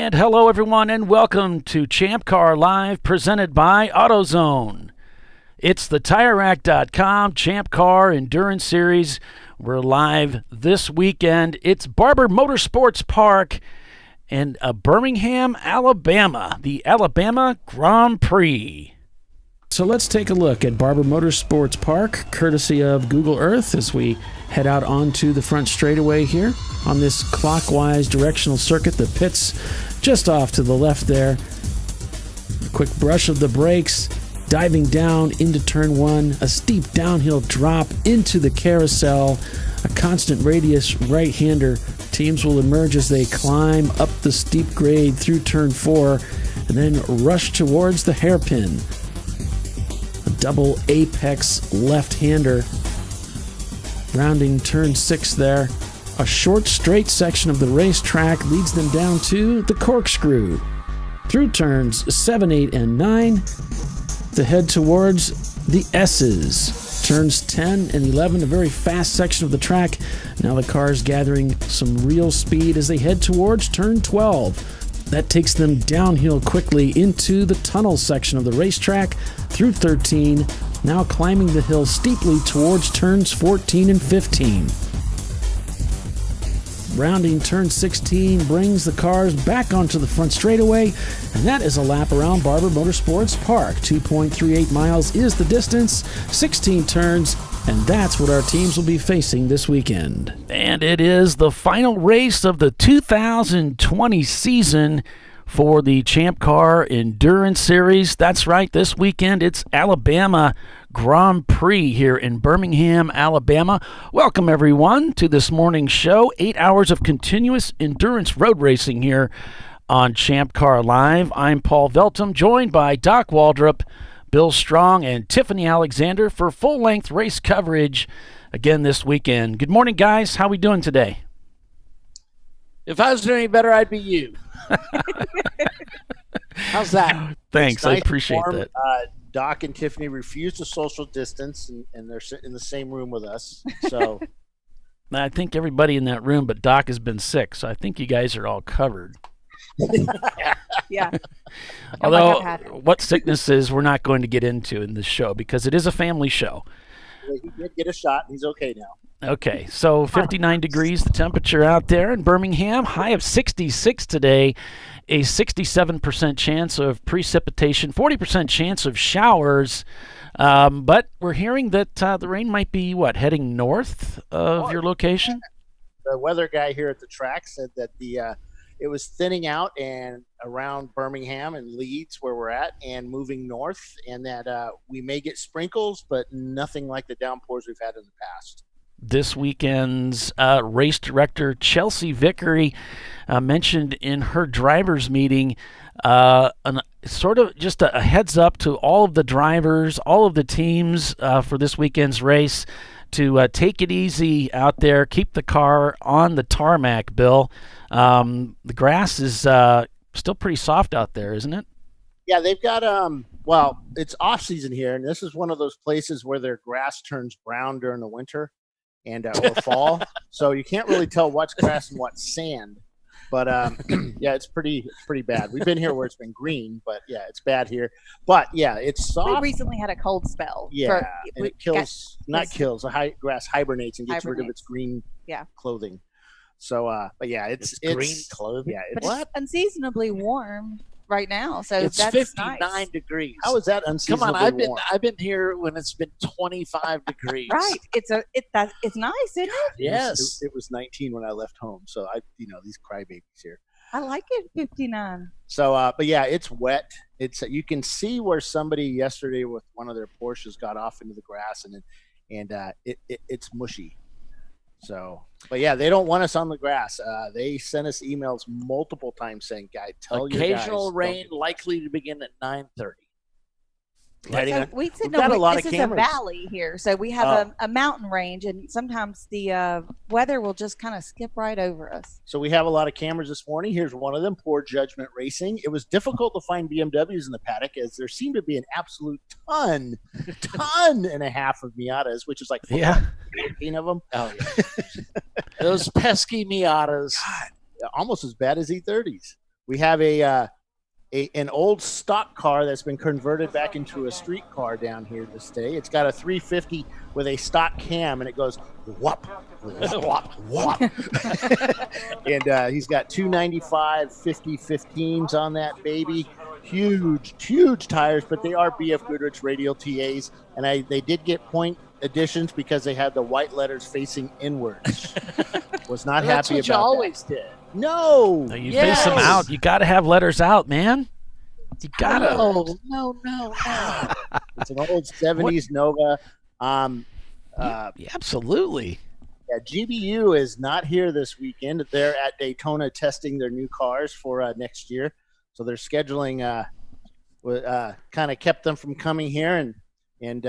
And hello, everyone, and welcome to ChampCar.Live, presented by AutoZone. It's the TireRack.com Champ Car Endurance Series. We're live this weekend. It's Barber Motorsports Park in Birmingham, Alabama, the Alabama Grand Prix. So let's take a look at Barber Motorsports Park, courtesy of Google Earth, as we head out onto the front straightaway here on this clockwise directional circuit. The pits just off to the left there. Quick brush of the brakes, diving down into turn one, a steep downhill drop into the carousel, a constant radius right-hander. Teams will emerge as they climb up the steep grade through turn four and then rush towards the hairpin. A double apex left-hander rounding turn six there. A short straight section of the racetrack leads them down to the corkscrew. Through turns 7, 8, and 9, they head towards the S's. Turns 10 and 11, a very fast section of the track. Now the car's gathering some real speed as they head towards turn 12. That takes them downhill quickly into the tunnel section of the racetrack through 13, now climbing the hill steeply towards turns 14 and 15. Rounding turn 16 brings the cars back onto the front straightaway, and that is a lap around Barber Motorsports Park. 2.38 miles is the distance, 16 turns, and that's what our teams will be facing this weekend. And it is the final race of the 2020 season for the Champ Car Endurance Series. That's right, this weekend it's Alabama Grand Prix here in Birmingham, Alabama. Welcome, everyone, to this morning's show. 8 hours of continuous endurance road racing here on Champ Car Live. I'm Paul Veltum, joined by Doc Waldrop, Bill Strong, and Tiffany Alexander for full-length race coverage again this weekend. Good morning, guys. How we doing today? If I was doing any better, I'd be you. How's that? Thanks. Nice, I appreciate that. Doc and Tiffany refuse to social distance, and they're in the same room with us. So I think everybody in that room but Doc has been sick, so I think you guys are all covered. Yeah. Although what sicknesses we're not going to get into in this show because it is a family show. He did get a shot, and he's okay now. Okay, so 59 degrees the temperature out there in Birmingham, high of 66 today, a 67% chance of precipitation, 40% chance of showers, but we're hearing that the rain might be, heading north of your location? The weather guy here at the track said that it was thinning out and around Birmingham and Leeds where we're at and moving north, and that we may get sprinkles, but nothing like the downpours we've had in the past. This weekend's race director, Chelsea Vickery, mentioned in her driver's meeting sort of just a heads up to all of the drivers, all of the teams for this weekend's race to take it easy out there, keep the car on the tarmac, Bill. The grass is still pretty soft out there, isn't it? Yeah, they've got it's off season here, and this is one of those places where their grass turns brown during the winter and or fall, so you can't really tell what's grass and what's sand. But yeah, it's pretty bad. We've been here where it's been green, but yeah, it's bad here. But yeah, it's soft. We recently had a cold spell. Yeah, and it kills, the grass hibernates and gets rid of its green clothing. So, but yeah, it's green clothing. Yeah, but it's unseasonably warm right now, so it's that's 59 nice. degrees. How is that unseasonably warm? I've been here when it's been 25 degrees. Right. It's nice, isn't it? Yes. It was 19 when I left home, so these crybabies here. I like it. 59. So, but yeah, it's wet. You can see where somebody yesterday with one of their Porsches got off into the grass, and it's mushy. So, but yeah, they don't want us on the grass. They sent us emails multiple times saying, "Guys, tell your guys." Occasional rain likely to begin at 9:30. So we said this is a valley here, so we have a mountain range, and sometimes the weather will just kind of skip right over us. So we have a lot of cameras this morning. Here's one of them, Poor Judgment Racing. It was difficult to find BMWs in the paddock as there seemed to be an absolute ton and a half of Miatas, which is like 14 of them. Oh, yeah. Those pesky Miatas. God, almost as bad as E30s. We have an old stock car that's been converted back into a street car down here this day. It's got a 350 with a stock cam, and it goes whop, whop, whop. And he's got 295 50-15s on that baby. Huge tires, but they are BF Goodrich radial TAs, and they did get point additions because they had the white letters facing inwards. Was not happy That's what about you that. always did. No, You face them out. You got to have letters out, man. You got to. No. It's an old 70s Nova. Yeah, absolutely. Yeah, GBU is not here this weekend. They're at Daytona testing their new cars for next year. So they're scheduling kind of kept them from coming here. And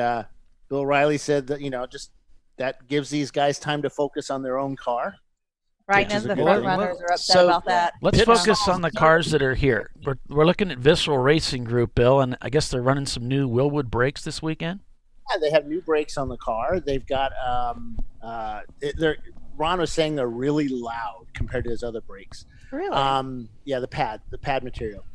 Bill Riley said that, just that gives these guys time to focus on their own car. Right now, the front runners are upset about that. Let's focus on the cars that are here. We're looking at Visceral Racing Group, Bill, and I guess they're running some new Willwood brakes this weekend. Yeah, they have new brakes on the car. They've got Ron was saying they're really loud compared to his other brakes. Really? Yeah, the pad material.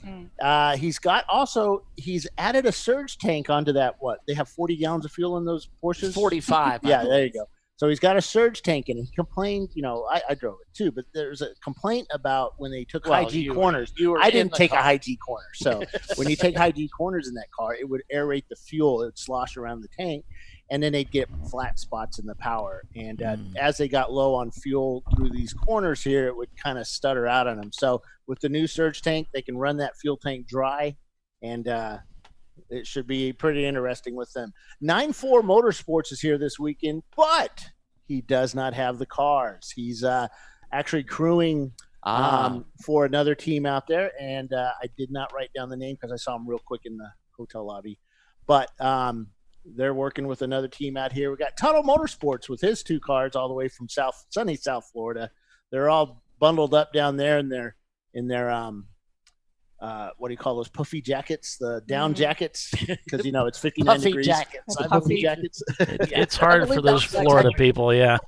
He's added a surge tank onto that. What? They have 40 gallons of fuel in those Porsches? 45. Yeah, there you go. So he's got a surge tank, and he complained, I drove it too, but there's a complaint about when they took high G corners. I didn't take a high G corner. So when you take high G corners in that car, it would aerate the fuel. It would slosh around the tank, and then they'd get flat spots in the power. And as they got low on fuel through these corners here, it would kind of stutter out on them. So with the new surge tank, they can run that fuel tank dry, and it should be pretty interesting with them. 9-4 Motorsports is here this weekend, but he does not have the cars. He's actually crewing for another team out there, and I did not write down the name because I saw him real quick in the hotel lobby. But they're working with another team out here. We got Tuttle Motorsports with his two cars all the way from sunny South Florida. They're all bundled up down there in their what do you call those puffy jackets? The down jackets, because it's 59 puffy degrees. Jackets. Puffy jackets. It's hard for those Florida people, yeah.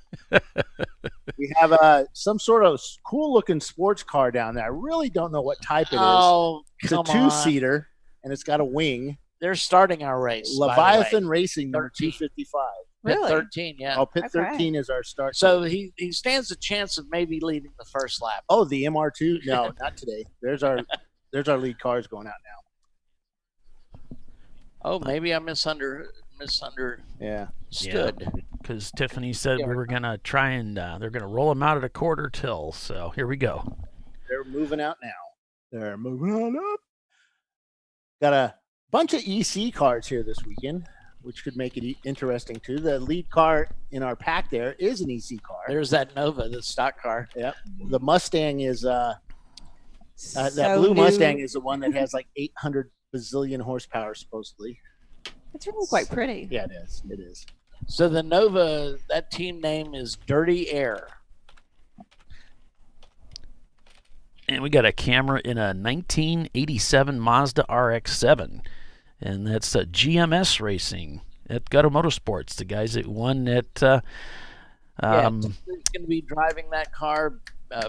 We have some sort of cool-looking sports car down there. I really don't know what type it is. Oh, it's a two-seater, and it's got a wing. They're starting our race. Leviathan Racing, number 255. Really? Pit 13, yeah. Oh, Pit 13 is our start. So he stands a chance of maybe leading the first lap. Oh, the MR2? No, not today. There's our lead cars going out now. Oh, maybe I misunderstood. Yeah. Because Tiffany said we were going to try and they're going to roll them out at a quarter till. So here we go. They're moving out now. They're moving on up. Got a bunch of EC cars here this weekend, which could make it interesting too. The lead car in our pack there is an EC car. There's that Nova, the stock car. Yep. The Mustang is that blue Mustang is the one that has like 800 bazillion horsepower supposedly. It's really quite pretty. Yeah, it is. It is. So the Nova, that team name is Dirty Air. And we got a camera in a 1987 Mazda RX-7. And that's GMS Racing at Gutto Motorsports, the guys that won at He's going to be driving that car,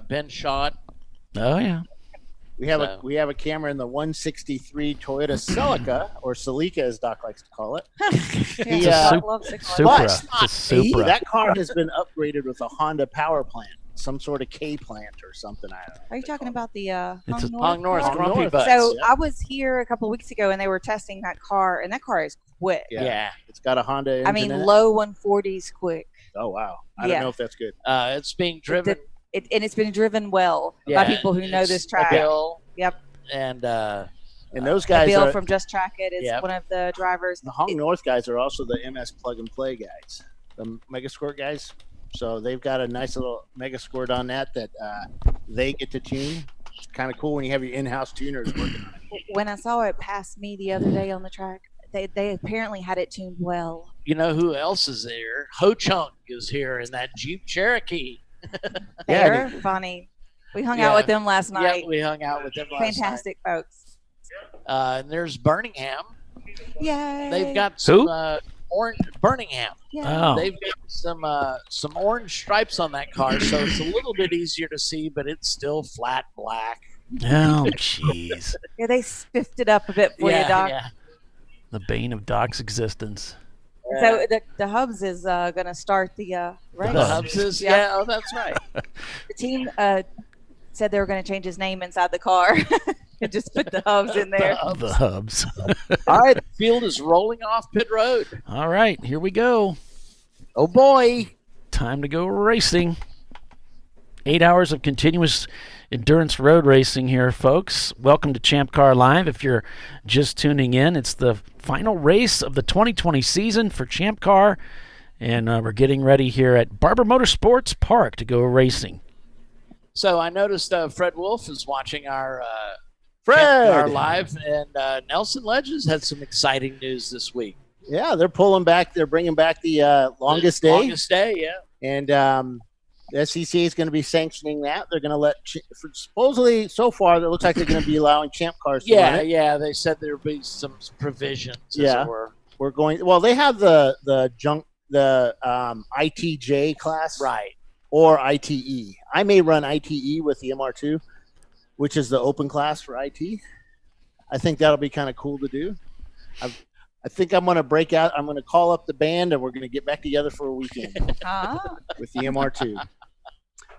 Ben Schott. Oh, yeah. We have a camera in the 163 Toyota Celica, or Celica as Doc likes to call it. Supra. It's a Supra. That car has been upgraded with a Honda power plant, some sort of K plant or something. I don't know. Are you talking about the Hong North car? Grumpy Butts. So I was here a couple of weeks ago, and they were testing that car, and that car is quick. Yeah. It's got a Honda engine in it. Low 140s quick. Oh, wow. I don't know if that's good. It's being driven. It's been driven well by people who know this track. Bill, yep. And those guys Bill from Just Track It is one of the drivers. The Hong North guys are also the MS Plug and Play guys, the Mega Squirt guys. So they've got a nice little Mega Squirt on that they get to tune. It's kind of cool when you have your in-house tuners working on it. When I saw it pass me the other day on the track, they apparently had it tuned well. You know who else is there? Ho Chunk is here in that Jeep Cherokee. They're funny. We hung out with them last night. Yeah, we hung out with them last night. Fantastic folks. And there's Birmingham. Yay. They've got some orange Birmingham. Yeah. Oh. They've got some orange stripes on that car, so it's a little bit easier to see, but it's still flat black. Oh, jeez. Yeah, they spiffed it up a bit for you, Doc. Yeah. The bane of Doc's existence. So the Hubs is going to start the race. The Hubs is, oh, that's right. The team said they were going to change his name inside the car and just put the Hubs in there. The Hubs. All right, the field is rolling off pit road. All right, here we go. Oh, boy. Time to go racing. 8 hours of continuous endurance road racing here, folks. Welcome to Champ Car Live. If you're just tuning in, it's the final race of the 2020 season for Champ Car, and we're getting ready here at Barber Motorsports Park to go racing. So I noticed Fred Wolf is watching our Fred! Champ Car Live, and Nelson Ledges had some exciting news this week. Yeah, they're pulling back. They're bringing back the longest day. Longest day, yeah. And the SCCA is going to be sanctioning that. They're going to let supposedly so far it looks like they're going to be allowing Champ Cars to run it. Yeah. They said there'll be some provisions. Yeah. As it were. We're going. Well, they have the ITJ class, Right. or ITE. I may run ITE with the MR2, which is the open class for IT. I think that'll be kind of cool to do. I think I'm going to break out. I'm going to call up the band, and we're going to get back together for a weekend with the MR2.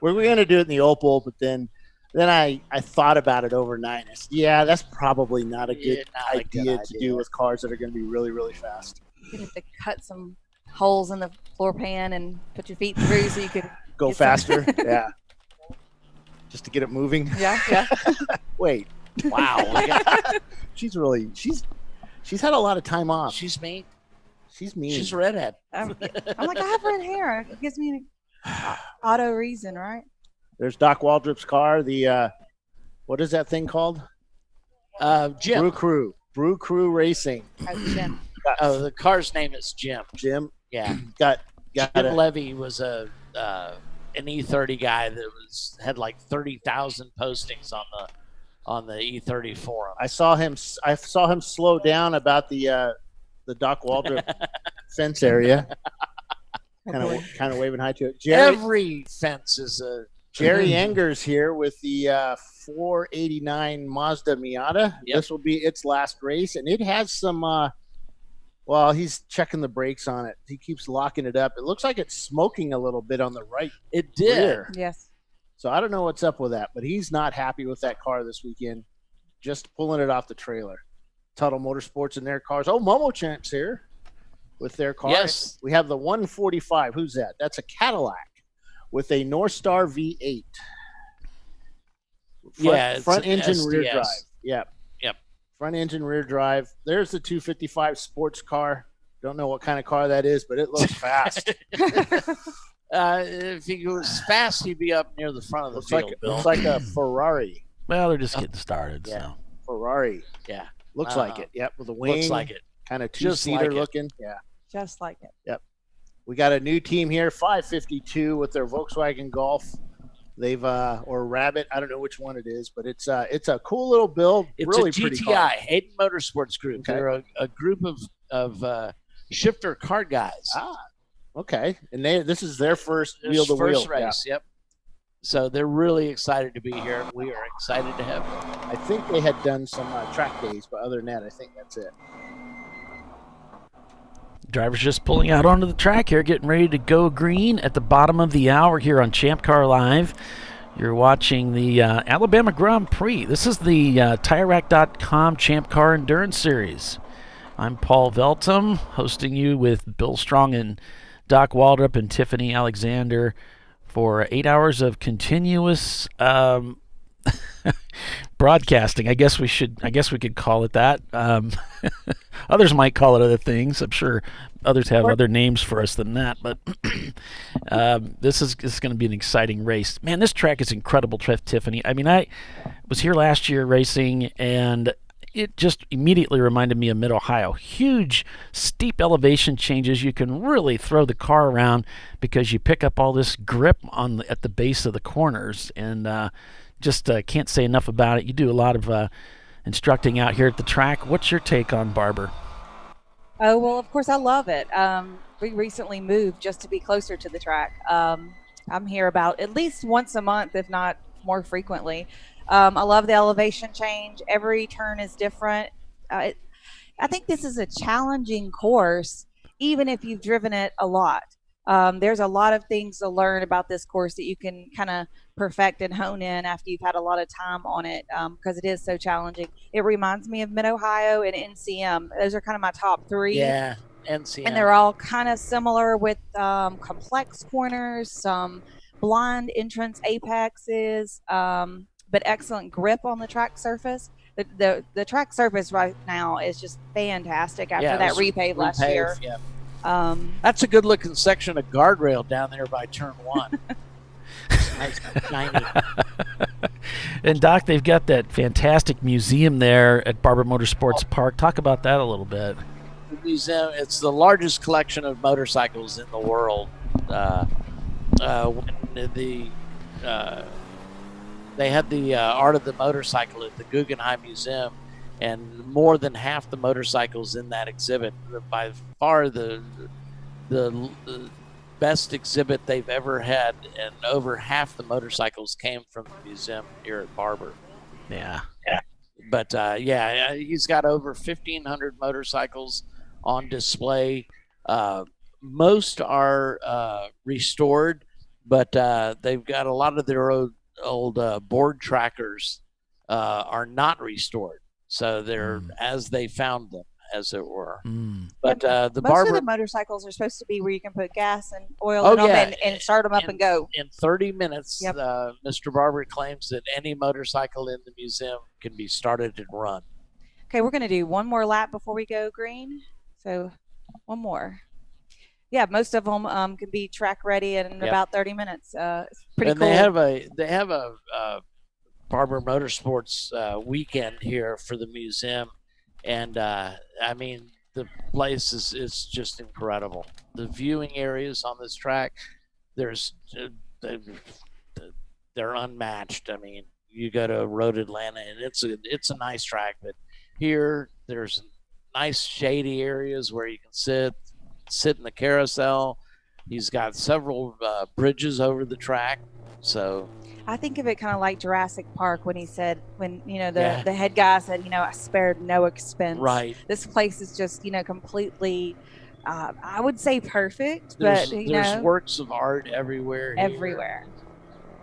We're going to do it in the Opal, but then I thought about it overnight. I said, yeah, that's probably not a good idea to do with cars that are going to be really, really fast. You have to cut some holes in the floor pan and put your feet through so you could go faster. Yeah, just to get it moving. Yeah. Wait. Wow. She's had a lot of time off. She's mean. She's mean. She's a redhead. I'm like, I have red hair. It gives me an auto reason, right? There's Doc Waldrop's car. The what is that thing called? Jim. Brew Crew Racing. Jim. Oh, the car's name is Jim. Jim. Yeah. Got Jim Levy was an E30 guy that had like 30,000 postings on the E30 forum. I saw him slow down about the Doc Waldrop fence area. Kind of waving hi to it. Every fence is a Jerry Enger's here with the 489 Mazda Miata. Yep. This will be its last race, and it has some. He's checking the brakes on it. He keeps locking it up. It looks like it's smoking a little bit on the right. It did. Rear. Yes. So I don't know what's up with that, but he's not happy with that car this weekend. Just pulling it off the trailer. Tuttle Motorsports and their cars. Oh, Momo Champ's here with their car. Yes. We have the 145. Who's that? That's a Cadillac with a North Star V8. Front engine, rear drive. Yep. Front engine, rear drive. There's the 255 sports car. Don't know what kind of car that is, but it looks fast. If he goes fast, he'd be up near the front of the field. Looks like a Ferrari. Well, they're just getting started. Yeah. So Ferrari. Yeah. Looks like it. Yep. With a wing. Looks like it. Kind of two-seater looking. Yeah. Just like it. Yep. We got a new team here, 552 with their Volkswagen Golf. They've or Rabbit, I don't know which one it is, but it's a cool little build. It's really a GTI, pretty car. Hayden Motorsports Group. Okay. They're a group of shifter car guys. Okay. And this is their first wheel-to-wheel first race. Yeah. Yep. So they're really excited to be here, and we are excited to have them. I think they had done some track days, but other than that, I think that's it. drivers just pulling out onto the track here, getting ready to go green at the bottom of the hour here on Champ Car Live. You're watching the Alabama Grand Prix. This is the TireRack.com Champ Car Endurance Series. I'm Paul Veltum, hosting you with Bill Strong and Doc Waldrop and Tiffany Alexander for 8 hours of continuous broadcasting. I guess we could call it that. Others might call it other things. I'm sure others have other names for us than that. But this is going to be an exciting race. Man, this track is incredible, Tiffany. I mean, I was here last year racing, and it just immediately reminded me of Mid-Ohio. Huge, steep elevation changes. You can really throw the car around because you pick up all this grip at the base of the corners, and just can't say enough about it. You do a lot of instructing out here at the track. What's your take on Barber? Oh, well, of course, I love it. We recently moved just to be closer to the track. I'm here about at least once a month, if not more frequently. I love the elevation change. Every turn is different. I think this is a challenging course, even if you've driven it a lot. There's a lot of things to learn about this course that you can kind of perfect and hone in after you've had a lot of time on it, because it is so challenging. It reminds me of Mid-Ohio and NCM. Those are kind of my top three. Yeah, NCM. And they're all kind of similar with complex corners, some blind entrance apexes, but excellent grip on the track surface. The track surface right now is just fantastic after that repave last year. Yeah. That's a good looking section of guardrail down there by turn 1. Nice, shiny. And Doc, they've got that fantastic museum there at Barber Motorsports Park. Talk about that a little bit. The museum, it's the largest collection of motorcycles in the world. They had the Art of the Motorcycle at the Guggenheim Museum, and more than half the motorcycles in that exhibit, by far the best exhibit they've ever had, and over half the motorcycles came from the museum here at Barber. Yeah. But he's got over 1,500 motorcycles on display. Most are restored, but they've got a lot of their old board trackers are not restored. So they're as they found them, as it were. But most of the motorcycles are supposed to be where you can put gas and oil in them and start them up and go. In 30 minutes, Mr. Barber claims that any motorcycle in the museum can be started and run. Okay, we're going to do one more lap before we go green. So one more. Yeah, most of them can be track ready in about 30 minutes. It's pretty cool. And they have a Barber Motorsports weekend here for the museum, and I mean the place is just incredible. The viewing areas on this track, they're unmatched. I mean, you go to Road Atlanta, and it's a nice track, but here there's nice shady areas where you can sit in the carousel. He's got several bridges over the track. So I think of it kind of like Jurassic Park when the head guy said, I spared no expense. Right. This place is just, completely, I would say perfect. There's but works of art everywhere. Everywhere.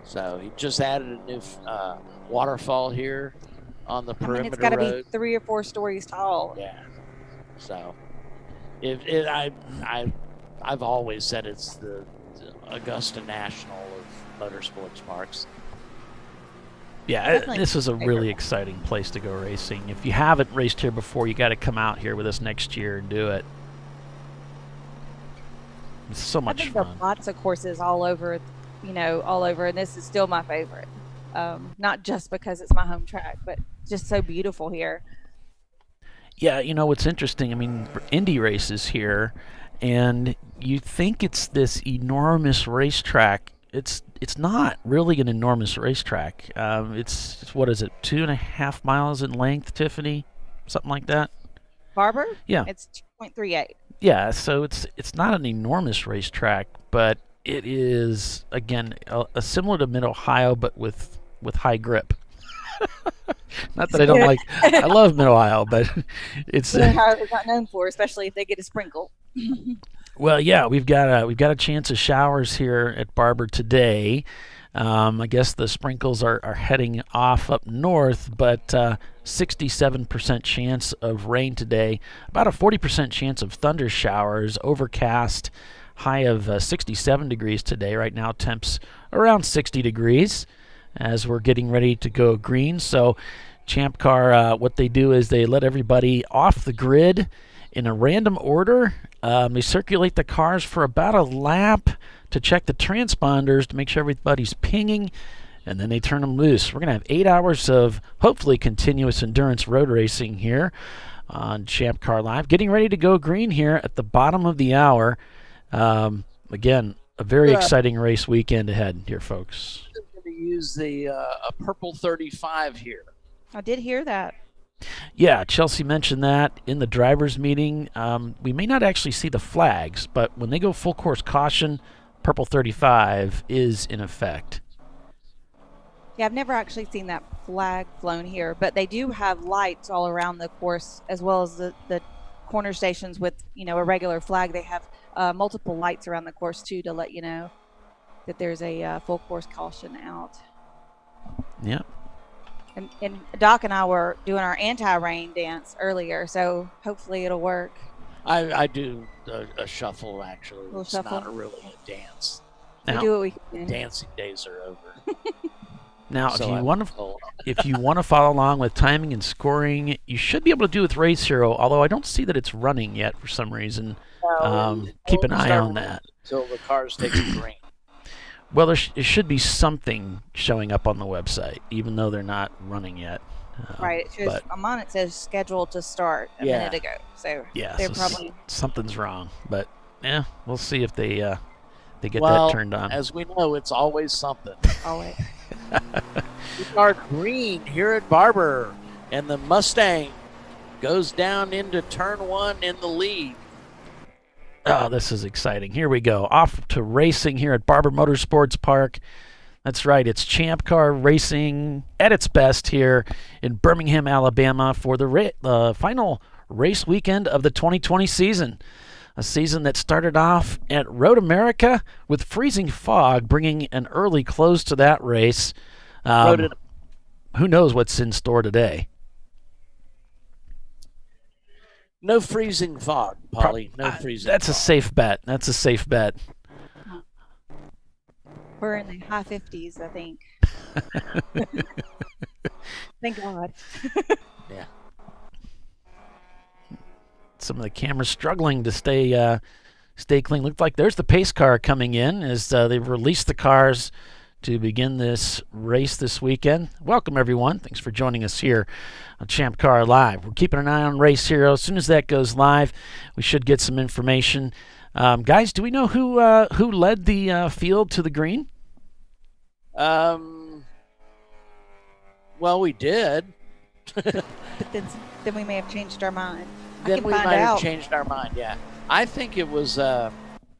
So he just added a new waterfall here on the perimeter it's got to road. be 3 or 4 stories tall. Yeah. So I've always said it's the Augusta National of motorsports parks. Yeah, this is a really exciting place to go racing. If you haven't raced here before, you got to come out here with us next year and do it. It's so much fun. There are lots of courses all over, and this is still my favorite. Not just because it's my home track, but just so beautiful here. Yeah, what's interesting, I mean, Indy races here, and you think it's this enormous racetrack. It's not really an enormous racetrack. It's what is it, 2.5 miles in length, Tiffany? Something like that? Barber? Yeah. It's 2.38. Yeah, so it's not an enormous racetrack, but it is, again, similar to Mid-Ohio, but with high grip. Not that I don't like. I love Mid-Ohio, but it's Ohio is not known for, especially if they get a sprinkle. Well, yeah, we've got a chance of showers here at Barber today. I guess the sprinkles are heading off up north, but 67% chance of rain today. About a 40% chance of thunder showers. Overcast. High of 67 degrees today. Right now, temps around 60 degrees. As we're getting ready to go green. So Champ Car, what they do is they let everybody off the grid in a random order. They circulate the cars for about a lap to check the transponders to make sure everybody's pinging, and then they turn them loose. We're going to have 8 hours of hopefully continuous endurance road racing here on ChampCar.Live. Getting ready to go green here at the bottom of the hour. Again, a very exciting race weekend ahead here, folks. Use a purple 35 here. I did hear that. Yeah, Chelsea mentioned that in the driver's meeting. We may not actually see the flags, but when they go full course caution, purple 35 is in effect. Yeah, I've never actually seen that flag flown here, but they do have lights all around the course, as well as the corner stations with, a regular flag. They have multiple lights around the course, too, to let you know that there's a full course caution out. Yeah. And Doc and I were doing our anti-rain dance earlier, so hopefully it'll work. I do a shuffle, actually. Little It's shuffle? not really a dance. We Now, do what we can. Dancing days are over. now So if you I'm want to told. if you want to follow along with timing and scoring, you should be able to do with Race Hero, although I don't see that it's running yet for some reason. Keep an eye on that. Until the cars take a green. Well, there should be something showing up on the website, even though they're not running yet. Right. It shows, but I'm on it says scheduled to start a Yeah. minute ago. So yeah, they're so probably something's wrong. But yeah, we'll see if they get Well, that turned on. as we know, it's always something. always. We are green here at Barber, and the Mustang goes down into turn 1 in the lead. Oh, this is exciting. Here we go. Off to racing here at Barber Motorsports Park. That's right. It's Champ Car racing at its best here in Birmingham, Alabama for the final race weekend of the 2020 season. A season that started off at Road America with freezing fog, bringing an early close to that race. Who knows what's in store today? No freezing fog, Polly. No freezing That's a fog. safe bet. That's a safe bet. We're in the high 50s, I think. Thank God. Yeah. Some of the cameras struggling to stay clean. Looked like there's the pace car coming in as they've released the cars to begin this race this weekend. Welcome, everyone. Thanks for joining us here on ChampCar.Live. We're keeping an eye on Race Hero. As soon as that goes live, we should get some information. Guys, do we know who led the field to the green? Well, we did. But then we may have changed our mind. Then can we find might have out. changed our mind. Yeah, I think it was.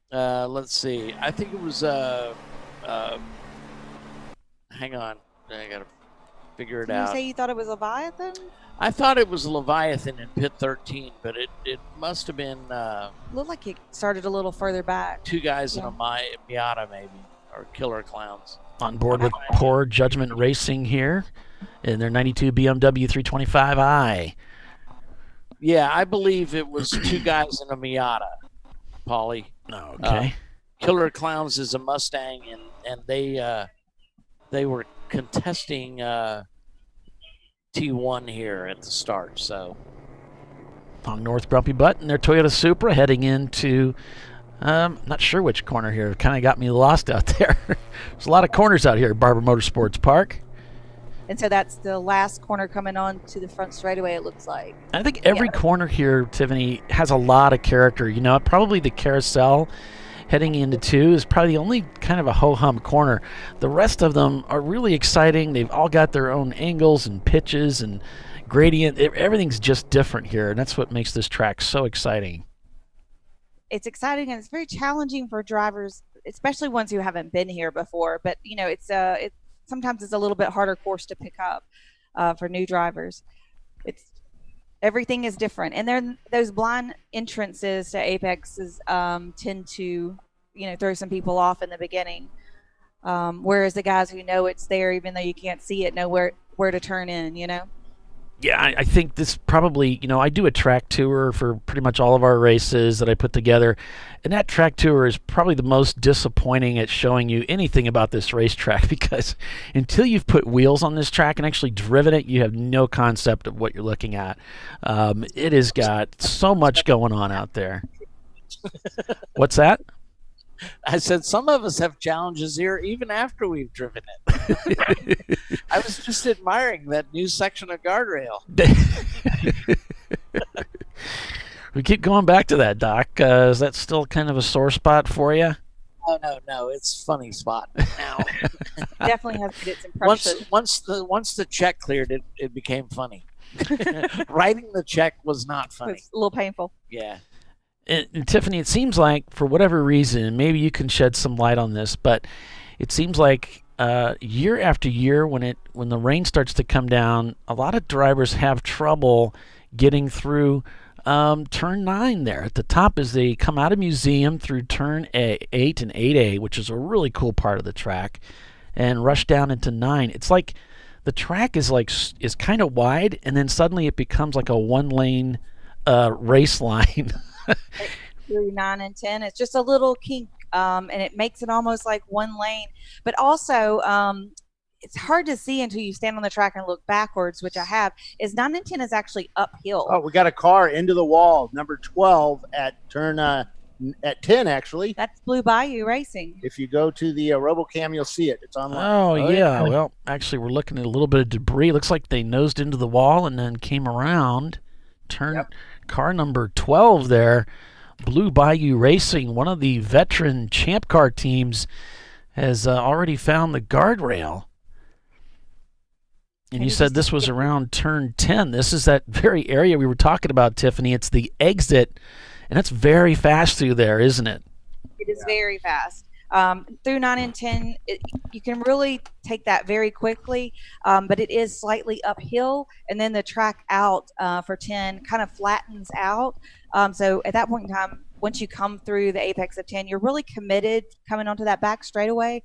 Let's see. I think it was. Hang on, I gotta figure it Did you out. say you thought it was Leviathan? I thought it was Leviathan in pit 13, but it must have been Looked like it started a little further back. two guys in Yeah. a Miata maybe, or Killer Clowns. On board with Poor Judgment Racing here in their 92 BMW 325i. Yeah, I believe it was two guys in a Miata, Paulie. Okay. Killer Clowns is a Mustang, and they were contesting T1 here at the start. So On North Grumpy Butt and their Toyota Supra heading into, not sure which corner here. Kind of got me lost out there. There's a lot of corners out here at Barber Motorsports Park. And so that's the last corner coming on to the front straightaway, it looks like. I think every corner here, Tiffany, has a lot of character. You know, probably the carousel heading into 2 is probably the only kind of a ho-hum corner. The rest of them are really exciting. They've all got their own angles and pitches and gradient. Everything's just different here, and that's what makes this track so exciting. It's exciting and it's very challenging for drivers, especially ones who haven't been here before. But it's sometimes it's a little bit harder course to pick up for new drivers. Everything is different, and then those blind entrances to Apexes tend to throw some people off in the beginning. Whereas the guys who know it's there, even though you can't see it, know where to turn in. Yeah, I think this probably, I do a track tour for pretty much all of our races that I put together, and that track tour is probably the most disappointing at showing you anything about this racetrack because until you've put wheels on this track and actually driven it, you have no concept of what you're looking at. It has got so much going on out there. What's that? I said some of us have challenges here even after we've driven it. I was just admiring that new section of guardrail. We keep going back to that, Doc. Is that still kind of a sore spot for you? Oh no, it's a funny spot now. Definitely has to get some pressure. once the check cleared, it became funny. Writing the check was not funny. It's a little painful. Yeah. And Tiffany, it seems like for whatever reason, maybe you can shed some light on this, but it seems like year after year, when the rain starts to come down, a lot of drivers have trouble getting through turn 9 there. At the top as they come out of Museum through turn 8 and 8A, which is a really cool part of the track, and rush down into 9. It's like the track is kind of wide, and then suddenly it becomes like a one-lane race line. Through 9 and 10, it's just a little kink, and it makes it almost like one lane. But also, it's hard to see until you stand on the track and look backwards, which I have. Is 9 and 10 is actually uphill. Oh, we got a car into the wall, number 12 at turn at 10 actually. That's Blue Bayou Racing. If you go to the RoboCam, you'll see it. It's online. Oh, yeah. Well, actually, we're looking at a little bit of debris. Looks like they nosed into the wall and then came around. Car number 12 there, Blue Bayou Racing, one of the veteran Champ Car teams, has already found the guardrail. And you said this was around turn 10. This is that very area we were talking about, Tiffany. It's the exit, and it's very fast through there, isn't it? It is very fast. Through 9 and 10, you can really take that very quickly, but it is slightly uphill, and then the track out for 10 kind of flattens out. So at that point in time, once you come through the apex of 10, you're really committed coming onto that back straightaway.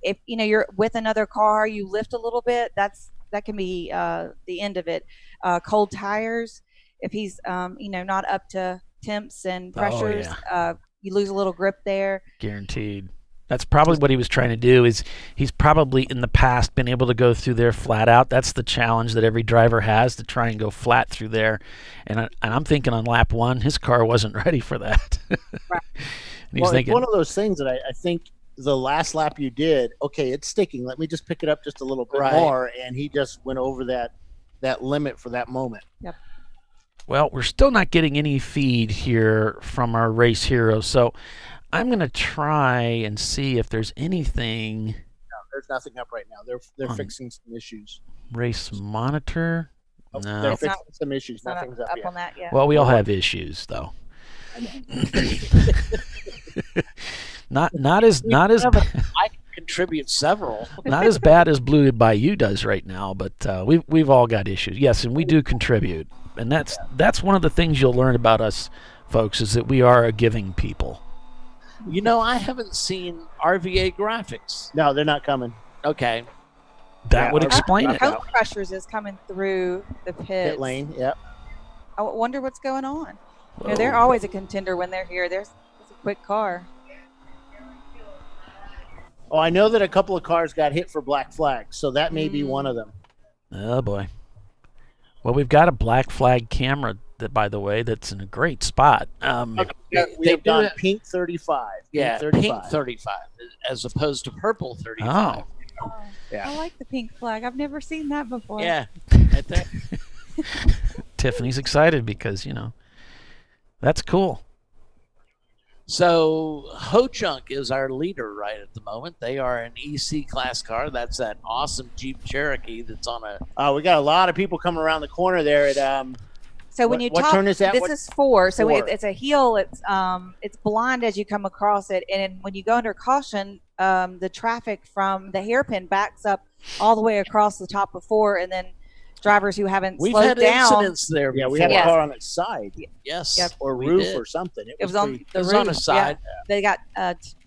If you know you're with another car, you lift a little bit. That can be the end of it. Cold tires, if he's not up to temps and pressures, you lose a little grip there. Guaranteed. That's probably what he was trying to do. Is he's probably in the past been able to go through there flat out. That's the challenge that every driver has, to try and go flat through there. And I'm thinking on lap 1, his car wasn't ready for that. Right. And he's thinking, it's one of those things that I think the last lap you did, okay, it's sticking. Let me just pick it up just a little bit more, and he just went over that limit for that moment. Yep. Well, we're still not getting any feed here from our race hero, so I'm going to try and see if there's anything. No, there's nothing up right now. They're fixing some issues. Race monitor? Oh, No. They're fixing some issues. Nothing's up yet. On that yet. Well, we all have issues, though. Not as I can contribute several. not as bad as Blue Bayou does right now, but we've all got issues. Yes, and we do contribute, and that's one of the things you'll learn about us, folks, is that we are a giving people. I haven't seen RVA graphics. No, they're not coming. Okay. That would explain it. Coat Crushers is coming through the Pit lane, yep. I wonder what's going on. They're always a contender when they're here. It's a quick car. Oh, I know that a couple of cars got hit for black flags, so that may be one of them. Oh, boy. Well, we've got a black flag camera, that, by the way, that's in a great spot. We have done pink 35. Yeah, pink 35 as opposed to purple 35. Oh, yeah. I like the pink flag. I've never seen that before. Yeah. I think. Tiffany's excited because, that's cool. So Ho-Chunk is our leader right at the moment. They are an EC class car. That's that awesome Jeep Cherokee that's on a. We got a lot of people coming around the corner there at. So when you what turn is that? This is 4. So 4. It's a hill. It's blind as you come across it, and when you go under caution, the traffic from the hairpin backs up all the way across the top of 4, and then drivers who haven't We've slowed had down. incidents there. Yeah, we before. had a car on its side. Yes. Yep. Or we roof did. or something. It was on the roof. on the side. Yeah. They got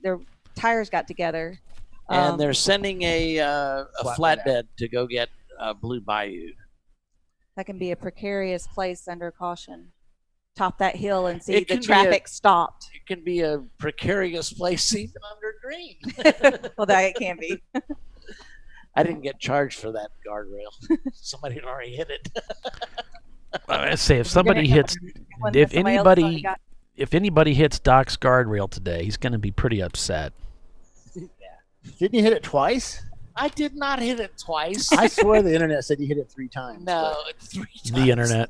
their tires got together. And they're sending a Flatbed. flatbed to go get Blue Bayou. That can be a precarious place under caution. Top that hill and see It the can be traffic stopped. It can be a precarious place even under green. Well, that it can be. I didn't get charged for that guardrail. Somebody had already hit it. I say if somebody hits, if anybody hits Doc's guardrail today, he's going to be pretty upset. Didn't you hit it twice? I did not hit it twice. I swear the internet said you hit it 3 times. No, 3 times. The internet.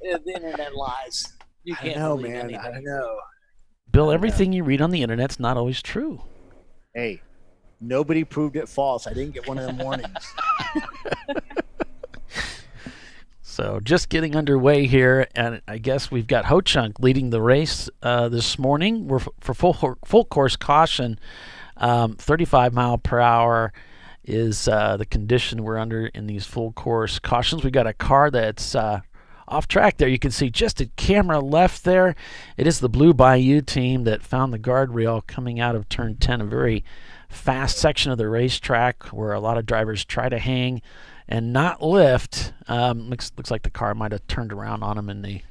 The internet lies. You I can't know, believe man. anything. I know. Bill, everything you read on the internet's not always true. Hey, nobody proved it false. I didn't get one of them warnings. So just getting underway here, and I guess we've got Ho-Chunk leading the race this morning. We're for full course caution. 35 mile per hour is the condition we're under in these full course cautions. We got a car that's off track there. You can see just a camera left there. It is the Blue Bayou team that found the guardrail coming out of turn 10, a very fast section of the racetrack where a lot of drivers try to hang and not lift. Looks like the car might have turned around on him and they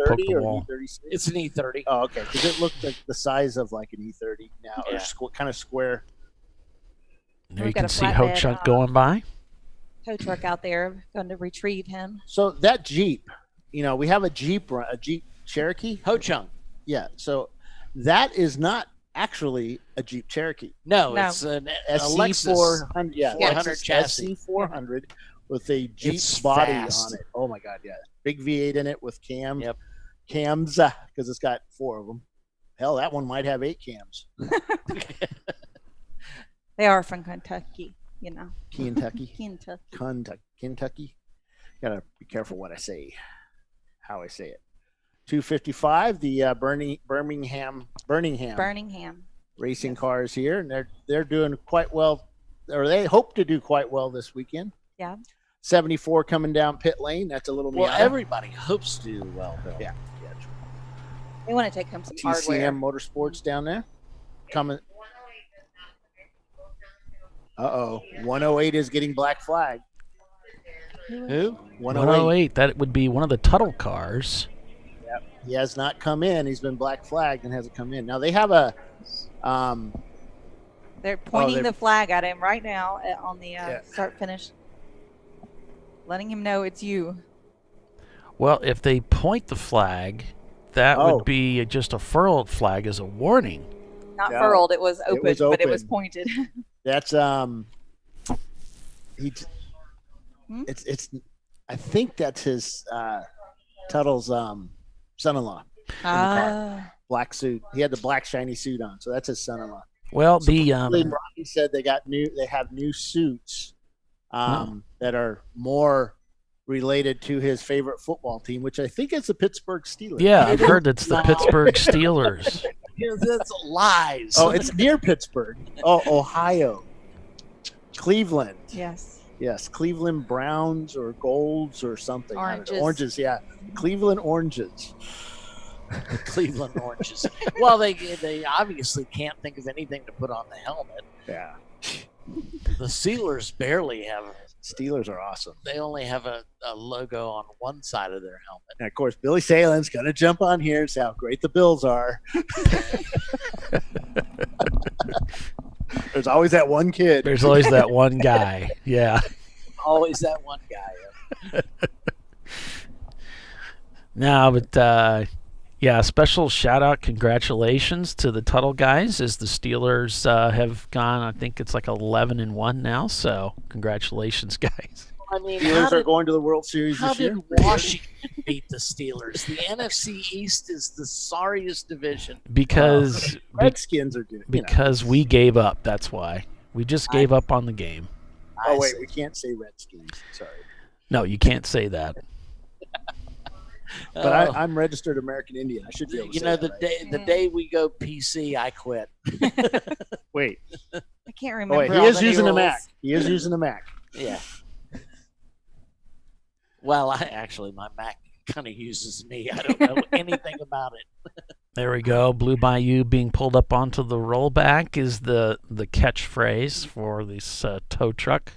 poked the wall. It's an E30. Oh, okay. Because it looked like the size of like an E30 now, Yeah. or kind of square. There We've you got can a see flatbed, Ho Chunk going by. Tow truck out there going to retrieve him. So that Jeep, we have a Jeep Cherokee. Ho Chunk. Yeah. So that is not actually a Jeep Cherokee. No, No. it's an SC400. Lexus. Yeah, 400 Lexus chassis. SC400 with a Jeep It's body fast. on it. Oh my God, yeah. Big V8 in it with cams. Yep. Cams, because it's got 4 of them. Hell, that one might have 8 cams. They are from Kentucky, Kentucky. Kentucky. Kentucky. Gotta be careful what I say, how I say it. 255, the Birmingham racing cars here, and they're doing quite well, or they hope to do quite well this weekend. Yeah. 74 coming down pit lane. That's a little Well, Miata. everybody hopes to do well, Bill. Yeah. They want to take home some hardware. TCM Motorsports down there. Coming. 108 is getting black flag. Who? 108, that would be one of the Tuttle cars. Yep. He has not come in. He's been black flagged and hasn't come in. Now they have a They're pointing they're- the flag at him right now on the start finish, letting him know it's you. Well, if they point the flag, that would be just a furled flag as a warning. Not No, furled, it was open, but it was open. pointed. That's it's I think that's his Tuttle's son-in-law. Black suit. He had the black shiny suit on, so that's his son-in-law. Well, So the Rocky said they have new suits that are more related to his favorite football team, which I think is the Pittsburgh Steelers. yeah, I've heard it's the Pittsburgh Steelers. That's lies. Oh, it's near Pittsburgh. Oh, Ohio. Cleveland. Yes. Cleveland Browns or Golds or something. I don't know. Oranges. Oranges, yeah. Cleveland Oranges. The Cleveland Oranges. Well, they obviously can't think of anything to put on the helmet. Yeah. The Steelers barely have. Steelers are awesome. They only have a logo on one side of their helmet. And of course, Billy Salen's going to jump on here and say how great the Bills are. There's always that one kid. There's always that one guy. Yeah. Always that one guy. No, but special shout out, congratulations to the Tuttle guys as the Steelers have gone. I think it's like 11-1 now. So congratulations, guys. I mean, Steelers are going to the World Series how this year. did Washington beat the Steelers? The NFC East is the sorriest division. Because Redskins are doing. because we gave up. That's why we just gave up on the game. Oh wait, we can't say Redskins. Sorry, No, you can't say that. but I'm registered American Indian. I should be able to say that, right? the day we go PC, I quit. Wait, I can't remember. oh wait, he all is the new using a rules. Mac. He is using a Mac. Yeah. Well, my Mac kind of uses me. I don't know anything about it. There we go. Blue Bayou being pulled up onto the rollback is the catchphrase for this tow truck.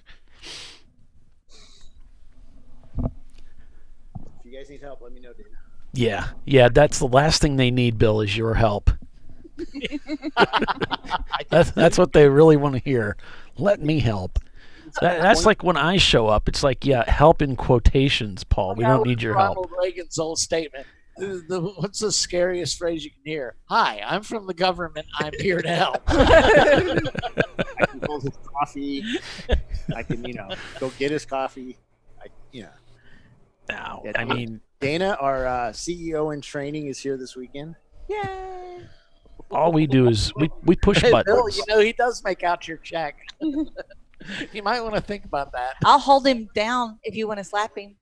If you guys need help, let me know, Dana. Yeah, that's the last thing they need, Bill, is your help. That's what they really want to hear. Let me help. That's like when I show up. It's like, help in quotations, Paul. We don't need your help. Ronald Reagan's old statement. What's the scariest phrase you can hear? Hi, I'm from the government. I'm here to help. I can hold his coffee. I can, go get his coffee. Now, Yeah, I mean, Dana, our CEO in training, is here this weekend. Yay. all we do is we push Hey, buttons. Bill, he does make out your check. You might want to think about that. I'll hold him down if you want to slap him.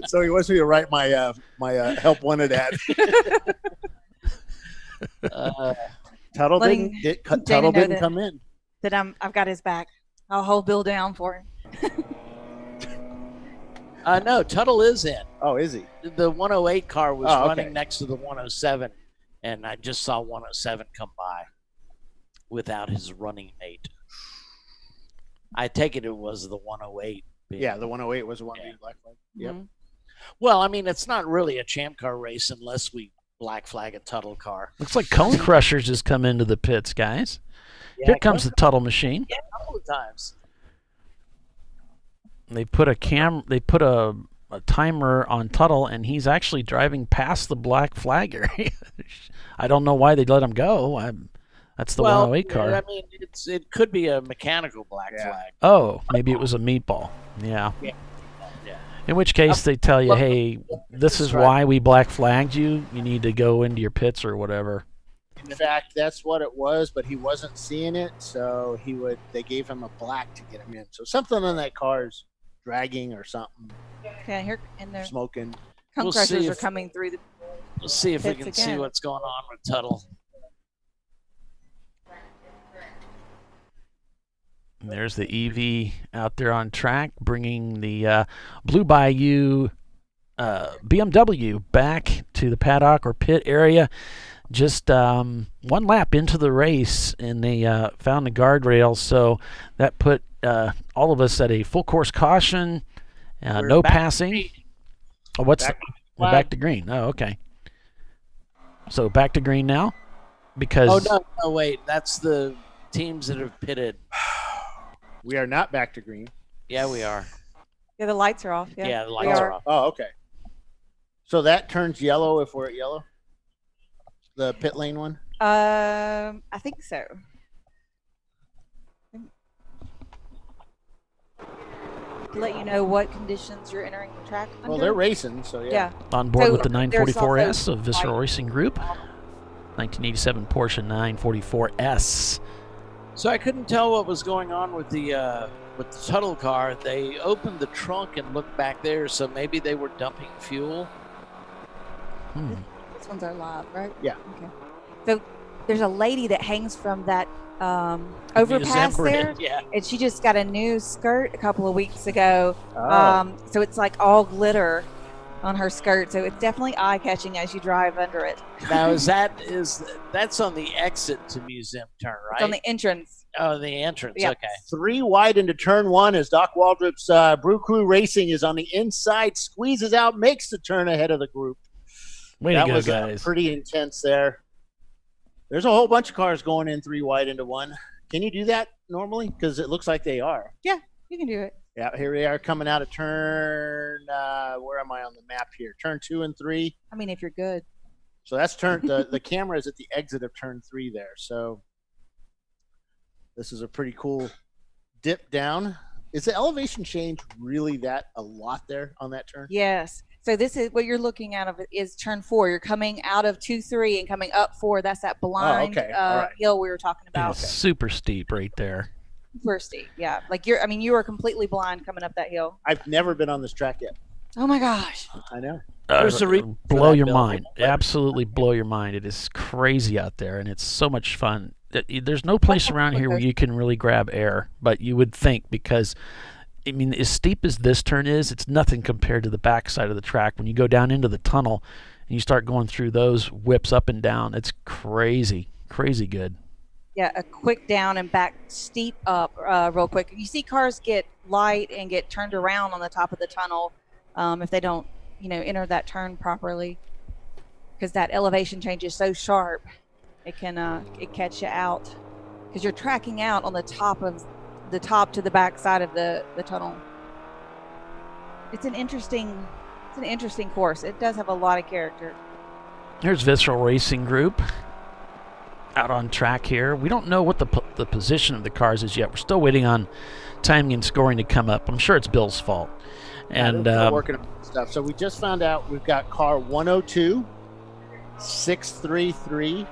So he wants me to write my help wanted ad. Tuttle Letting Tuttle know didn't that- come in. That I've got his back. I'll hold Bill down for him. No, Tuttle is in. Oh, is he? The 108 car was Oh, okay. running next to the 107, and I just saw 107 come by without his running mate. I take it was the 108. Yeah, the 108 was the one Yeah. being black flag. Yep. Mhm. Well, I mean, it's not really a champ car race unless we black flag a Tuttle car. Looks like Cone Crushers has come into the pits, guys. Yeah, Here comes the Tuttle machine. Yeah, a couple of times. They put a timer on Tuttle, and he's actually driving past the black flag area. I don't know why they'd let him go. That's the 108 car. I mean, it could be a mechanical black Yeah. flag. Oh, maybe it was a meatball. Yeah. Yeah. In which case they tell you, Well, hey, this is right. why we black flagged you. You need to go into your pits or whatever. In fact, that's what it was, but he wasn't seeing it, so they gave him a black to get him in. So something on that car's dragging or something, Okay, here and their smoking. Cone We'll Crushers see are if- coming through the. We'll see if we Pits can see again. what's going on with Tuttle. And there's the EV out there on track, bringing the Blue Bayou BMW back to the paddock or pit area. Just one lap into the race, and they found the guardrail, so that put all of us at a full course caution. We're No back to passing. green. Oh, what's Back we're back to green? Oh, okay. So back to green now, because Oh no, wait, that's the teams that have pitted. We are not back to green. Yeah, we are. Yeah, the lights are off. Yeah, Yeah, the we lights are. are off. Oh, okay. So that turns yellow if we're at yellow? The pit lane one? I think so. To let you know what conditions you're entering the track under. Well, they're racing, so yeah. Yeah. on board So with the there's 944S also of Visceral Racing Group, 1987 Porsche 944S. So I couldn't tell what was going on with the Tuttle car. They opened the trunk and looked back there, so maybe they were dumping fuel. This one's our live, right? Yeah. Okay. So there's a lady that hangs from that overpass Museum there, bridge, yeah. and she just got a new skirt a couple of weeks ago. Oh. So it's like all glitter on her skirt, so it's definitely eye catching as you drive under it. Now that's on the exit to Museum Turn, right? It's on the entrance. Oh, the entrance. Yeah. Okay. 3 wide into turn 1 as Doc Waldrop's Brew Crew Racing is on the inside, squeezes out, makes the turn ahead of the group. Way That to go, was guys. pretty intense there. There's a whole bunch of cars going in 3 wide into 1. Can you do that normally? Because it looks like they are. You can do it. Yeah, here we are coming out of turn. Where am I on the map here? Turn 2 and 3. I mean, if you're good. So that's turn. The camera is at the exit of turn 3 there. So this is a pretty cool dip down. Is the elevation change really a lot there on that turn? Yes. So this is what you're looking at is turn 4. You're coming out of 2-3 and coming up 4. That's that blind okay. All right. hill we were talking about. It's super steep right there. Super steep. Yeah. Like you are completely blind coming up that hill. I've never been on this track yet. Oh my gosh. I know. There's a reason for blow that, your Bill. mind. Absolutely blow your mind. It is crazy out there, and it's so much fun. There's no place around here where you can really grab air, but you would think, because I mean, as steep as this turn is, it's nothing compared to the backside of the track. When you go down into the tunnel and you start going through those whips up and down, it's crazy, crazy good. Yeah, a quick down and back, steep up real quick. You see cars get light and get turned around on the top of the tunnel if they don't, enter that turn properly, because that elevation change is so sharp. It can it catch you out because you're tracking out on the top to the back side of the tunnel. It's an interesting course. It does have a lot of character. Here's Visceral Racing Group out on track here. We don't know what the position of the cars is yet. We're still waiting on timing and scoring to come up. I'm sure it's Bill's fault. And they're still working on stuff. So we just found out we've got car 102, 633,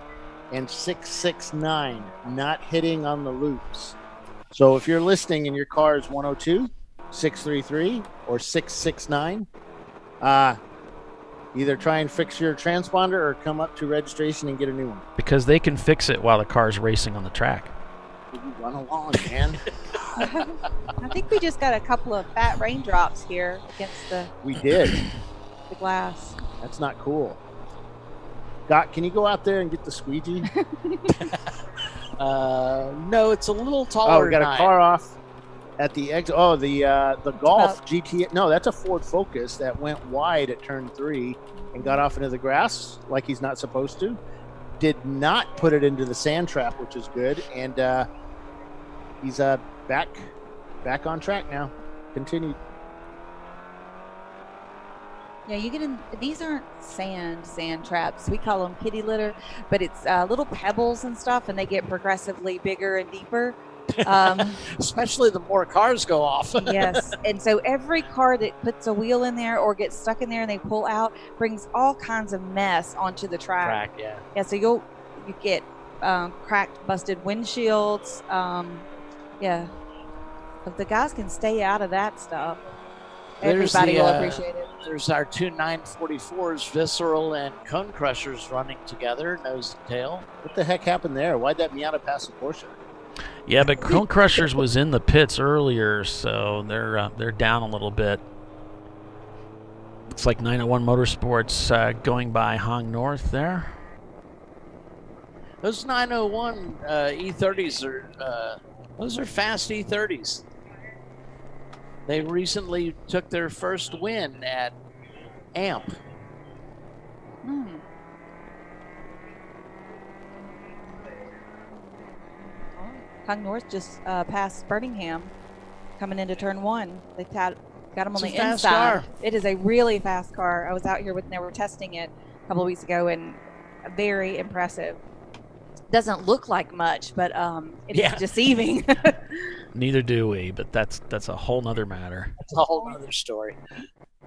and 669 not hitting on the loops. So if you're listening and your car is 102, 633, or 669, Either try and fix your transponder or come up to registration and get a new one. Because they can fix it while the car's racing on the track. You run along, man. I think we just got a couple of fat raindrops here against We did. the glass. That's not cool. Scott, can you go out there and get the squeegee? No, it's a little Oh, taller. we got than a car off at the exit. Oh, the Golf Oh. GT. No, that's a Ford Focus that went wide at turn 3 and got off into the grass like he's not supposed to. Did not put it into the sand trap, which is good, and he's back on track now. Continued. Yeah, you get in. These aren't sand traps. We call them kitty litter, but it's little pebbles and stuff, and they get progressively bigger and deeper. Especially the more cars go off. Yes, and so every car that puts a wheel in there or gets stuck in there and they pull out brings all kinds of mess onto the track. yeah. Yeah, so you get cracked, busted windshields. Yeah, if the guys can stay out of that stuff, everybody will appreciate it. There's our two 944s, Visceral and Cone Crushers, running together, nose to tail. What the heck happened there? Why'd that Miata pass the Porsche? Yeah, but Cone Crushers was in the pits earlier, so they're down a little bit. Looks like 901 Motorsports going by Hong North there. Those 901 E30s are those are fast E30s. They recently took their first win at AMP. Hung North just passed Birmingham coming into turn 1. They got them on It's the a fast inside. car. It is a really fast car. I was out here they were testing it a couple of weeks ago, and very impressive. Doesn't look like much, but it's deceiving. Neither do we, but that's a whole nother matter. That's a whole other story.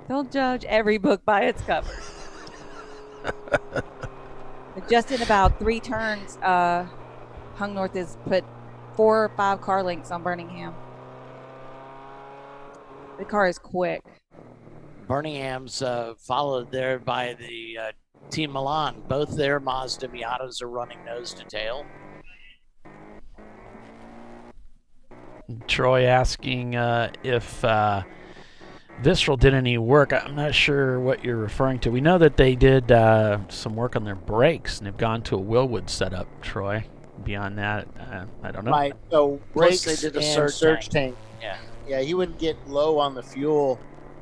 Don't judge every book by its cover. But just in about 3 turns, Hung North has put 4 or 5 car lengths on Birmingham. The car is quick. Birmingham's followed there by the Team Milan. Both their Mazda Miatas are running nose to tail. Troy asking if Visceral did any work. I'm not sure what you're referring to. We know that they did some work on their brakes and have gone to a Willwood setup, Troy. Beyond that, I don't know. Right. So Plus brakes they did a and surge tank. Yeah. Yeah, he would get low on the fuel,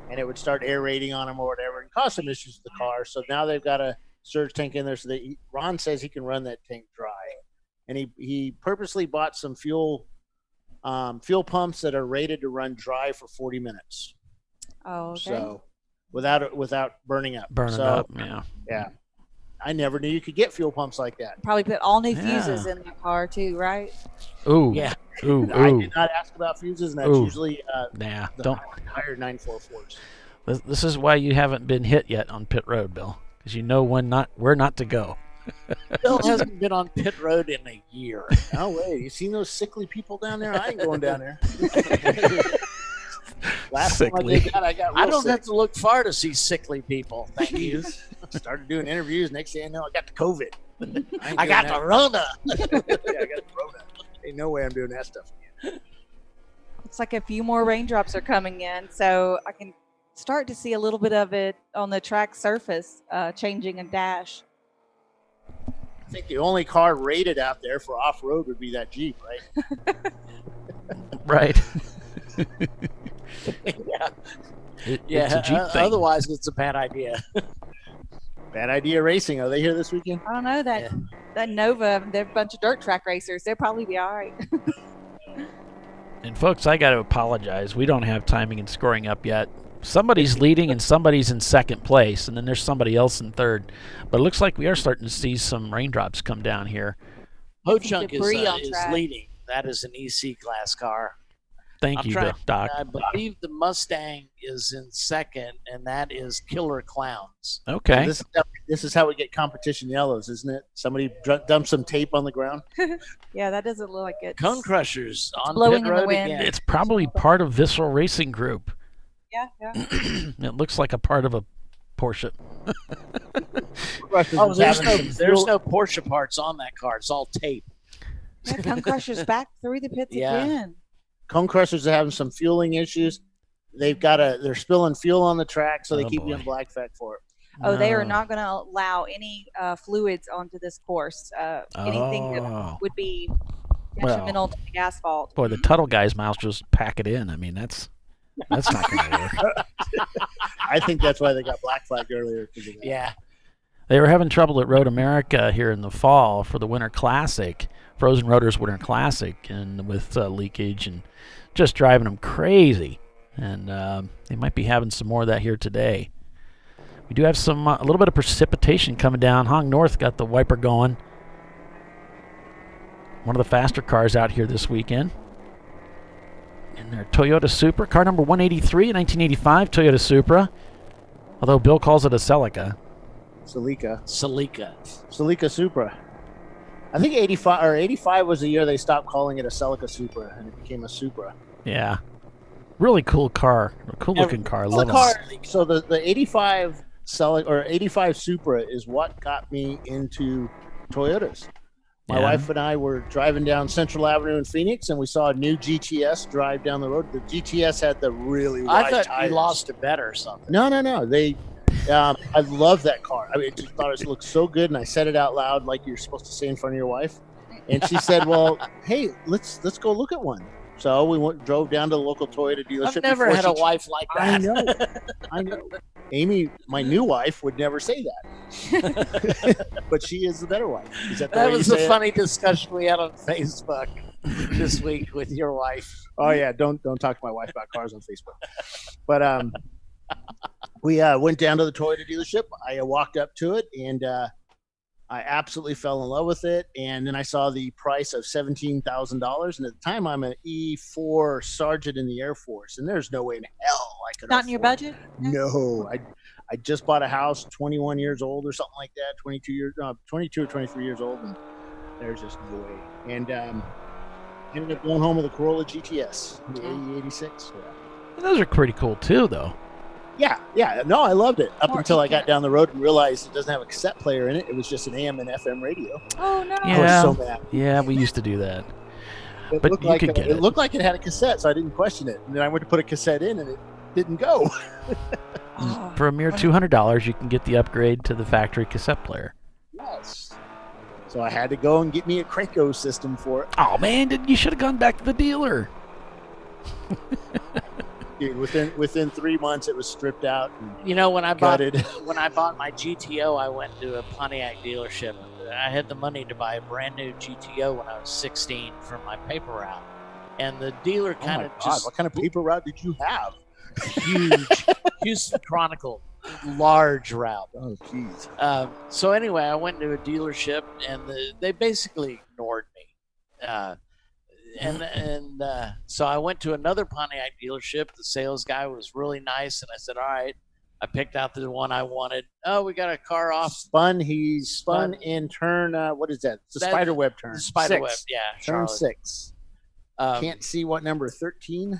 and it would start aerating on him or whatever, and cause some issues with the car. So now they've got a surge tank in there, so that Ron says he can run that tank dry, and he purposely bought some fuel pumps that are rated to run dry for 40 minutes. Oh, okay. So without burning up. Burning up, yeah. Yeah. I never knew you could get fuel pumps like that. Probably put all new Yeah. fuses in that car too, right? Ooh. Yeah. Ooh. I Ooh. did not ask about fuses, and that's Ooh. usually Nah. the Don't. higher 944s. This is why you haven't been hit yet on pit road, Bill, because you know where not to go. Bill hasn't been on pit road in a year. No way. You seen those sickly people down there? I ain't going down there. Last time I did that, I got real I don't sick. have to look far to see sickly people. Thank you. Started doing interviews. Next thing I know, I got the COVID. I got the Rona. Yeah, I got the Rona. Ain't no way I'm doing that stuff again. Looks like a few more raindrops are coming in, so I can start to see a little bit of it on the track surface, changing a dash. I think the only car rated out there for off-road would be that Jeep, right? Right. Yeah. It's a Jeep thing. Otherwise, it's a bad idea. Bad idea racing. Are they here this weekend? I don't know that Nova. They're a bunch of dirt track racers. They'll probably be all right. And folks, I got to apologize. We don't have timing and scoring up yet. Somebody's leading and somebody's in second place, and then there's somebody else in third. But it looks like we are starting to see some raindrops come down here. Ho-Chunk Debris on is track. leading. That is an EC class car. Thank you, Doc. I believe the Mustang is in second, and that is Killer Clowns. Okay. So this is how we get competition yellows, isn't it? Somebody dumped some tape on the ground. Yeah, that doesn't look like it. Cone Crushers on blowing pit in the road wind. again. It's probably part of Visceral Racing Group. Yeah. It looks like a part of a Porsche. Crushers is there's having some there's fuel- no Porsche parts on that car. It's all tape. Yeah, Cone Crusher's back through the pits Yeah. again. Cone Crushers are having some fueling issues. They're spilling fuel on the track, so they Oh, keep you boy. in black flag for it. Oh, they are No. not going to allow any fluids onto this course. Anything that Oh. would be Well. detrimental to the asphalt. Boy, the Tuttle guys might just pack it in. I mean, that's not going to work. I think that's why they got black flag earlier. 'Cause of that. Yeah. They were having trouble at Road America here in the fall for the Winter Classic, Frozen Rotors Winter Classic, and with leakage and just driving them crazy. And they might be having some more of that here today. We do have some a little bit of precipitation coming down. Hong North got the wiper going. One of the faster cars out here this weekend. In their Toyota Supra, car number 183, 1985 Toyota Supra. Although Bill calls it a Celica. Celica Supra. I think 85 was the year they stopped calling it a Celica Supra and it became a Supra. Yeah. Really cool car. Cool looking car. Love it. So the 85 85 Supra is what got me into Toyotas. My Yeah. wife and I were driving down Central Avenue in Phoenix, and we saw a new GTS drive down the road. The GTS had the really wide I thought tires. you lost a bet or something. No. I love that car. I mean, I just thought it looked so good, and I said it out loud like you're supposed to say in front of your wife. And she said, "Well, hey, let's go look at one." So we drove down to the local Toyota dealership. I've never before had a she- wife like that. I know. Amy, my new wife, would never say that, but she is the better wife. Is that the That way was you a say it? funny discussion we had on Facebook this week with your wife. Oh yeah, don't talk to my wife about cars on Facebook. But we went down to the Toyota dealership. I walked up to it, and I absolutely fell in love with it. And then I saw the price of $17,000, and at the time I'm an E4 sergeant in the Air Force, and there's no way in hell I could. Not in your afford budget? it. No, I just bought a house, 21 years old or something like that, 22 or 23 years old, and there's just no way. And ended up going home with a Corolla GTS, the AE86. Those are pretty cool too, though. Yeah. No, I loved it up More until I got eco. down the road and realized it doesn't have a cassette player in it. It was just an AM and FM radio. Oh, no. Yeah. I was so mad. Yeah, we used to do that. It But looked you like could get it it. looked like it had a cassette, so I didn't question it. And then I went to put a cassette in, and it didn't go. Oh. For a mere $200, you can get the upgrade to the factory cassette player. Yes. So I had to go and get me a Cranko system for it. Oh man, you should have gone back to the dealer. Dude, within 3 months, it was stripped out and You know, when I gutted. bought my GTO, I went to a Pontiac dealership. I had the money to buy a brand new GTO when I was 16 for my paper route, and the dealer Oh kind my of God, just what kind of paper route did you have? huge Houston Chronicle, large route. Oh, jeez. So anyway, I went to a dealership, and they basically ignored me. So I went to another Pontiac dealership. The sales guy was really nice, and I said, "All right." I picked out the one I wanted. Oh, we got a car off He spun in turn. What is that? It's a That- spider web turn. the spider 6. web. Yeah, Turn Charlotte. 6. Can't see what number. 13.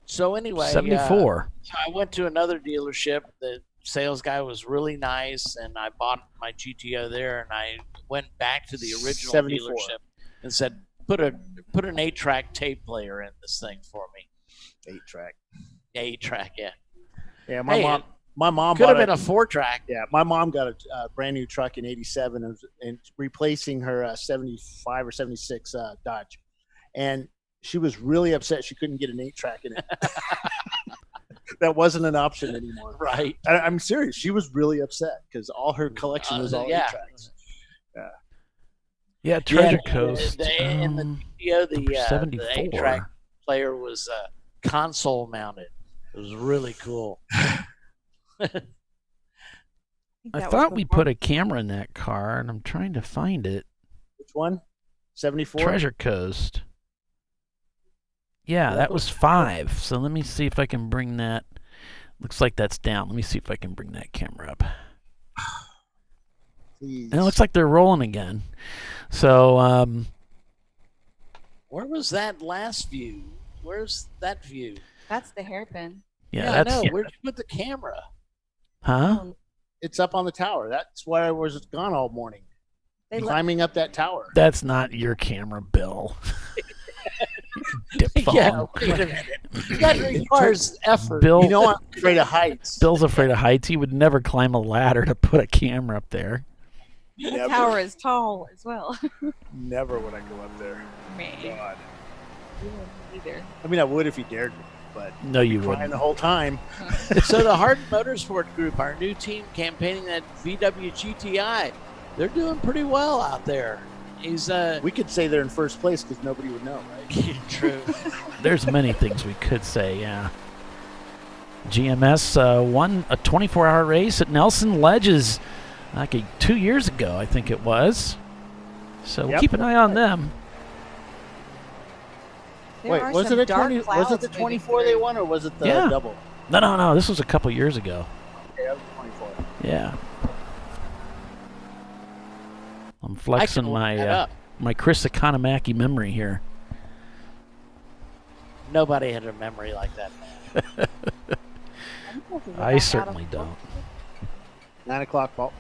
So anyway, 74. I went to another dealership. The sales guy was really nice, and I bought my GTO there. And I went back to the original 74. dealership and said, "Put an 8-track tape player in this thing for me." 8-track. 8-track, yeah. Yeah, Hey, my mom Could bought have been a 4-track. Yeah, my mom got a brand new truck in '87 and replacing her 75 or 76 Dodge, and she was really upset she couldn't get an 8-track in it. That wasn't an option anymore. Right. I'm serious. She was really upset because all her collection was all yeah. 8-tracks. Yeah, Treasure Yeah, Coast. In the GTO, number the 74. 8-track player was console mounted. It was really cool. I thought we put a camera in that car, and I'm trying to find it. Which one? 74. Treasure Coast. Yeah, that was 5. So let me see if I can bring that. Looks like that's down. Let me see if I can bring that camera up. Please. And it looks like they're rolling again. So, Where was that last view? Where's that view? That's the hairpin. yeah, I that's. know. Where'd you put the camera? Huh? Oh, It's up on the tower. That's why I was gone all morning, climbing up that tower. That's not your camera, Bill. Dip phone. Yeah, wait a minute. That requires effort. Bill, You know I'm afraid of heights. Bill's afraid of heights. He would never climb a ladder to put a camera up there. The Never. tower is tall as well. Never would I go up there. Me. God. You wouldn't either. I mean, I would if he dared me, but No, you crying wouldn't. the whole time. So the Harden Motorsport Group, our new team campaigning that VW GTI, they're doing pretty well out there. He's We could say they're in first place because nobody would know, right? true. There's many things we could say, yeah. GMS won a 24-hour race at Nelson Ledges 2 years ago, I think it was. So we'll Yep. keep an eye on them. There Wait, are was some it a dark 20? Was clouds it the moving 24 they through. won, or was it the Yeah. double? No. This was a couple years ago. Okay, that was 24. Yeah. I'm I flexing can look that up. my Chris Economaki memory here. Nobody had a memory like that, man. I'm thinking I about certainly out of- don't. 9 o'clock, Paul.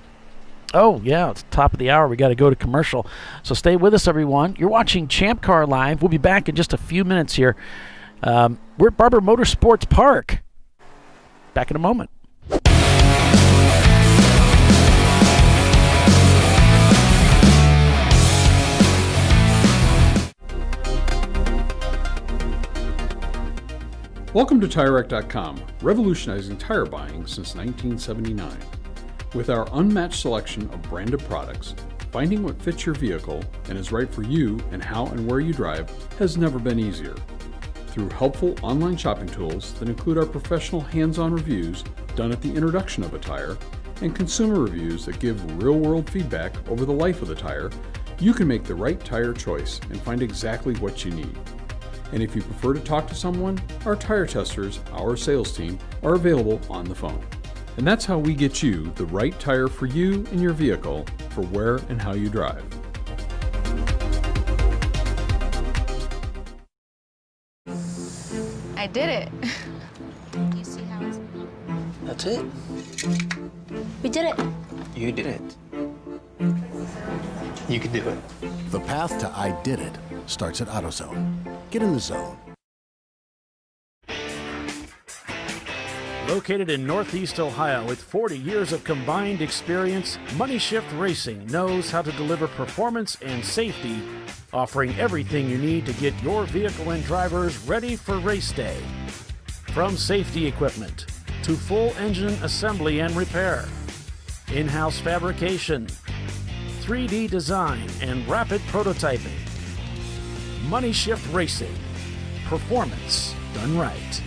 Oh, yeah, it's top of the hour. We got to go to commercial. So stay with us, everyone. You're watching Champ Car Live. We'll be back in just a few minutes here. We're at Barber Motorsports Park. Back in a moment. Welcome to TireRack.com, revolutionizing tire buying since 1979. With our unmatched selection of branded products, finding what fits your vehicle and is right for you and how and where you drive has never been easier. Through helpful online shopping tools that include our professional hands-on reviews done at the introduction of a tire and consumer reviews that give real-world feedback over the life of the tire, you can make the right tire choice and find exactly what you need. And if you prefer to talk to someone, our tire testers, our sales team, are available on the phone. And that's how we get you the right tire for you and your vehicle for where and how you drive. I did it. You see how it's... That's it. We did it. You did it. You can do it. The path to I Did It starts at AutoZone. Get in the zone. Located in Northeast Ohio with 40 years of combined experience, Money Shift Racing knows how to deliver performance and safety, offering everything you need to get your vehicle and drivers ready for race day. From safety equipment to full engine assembly and repair, in-house fabrication, 3D design, and rapid prototyping. Money Shift Racing. Performance done right.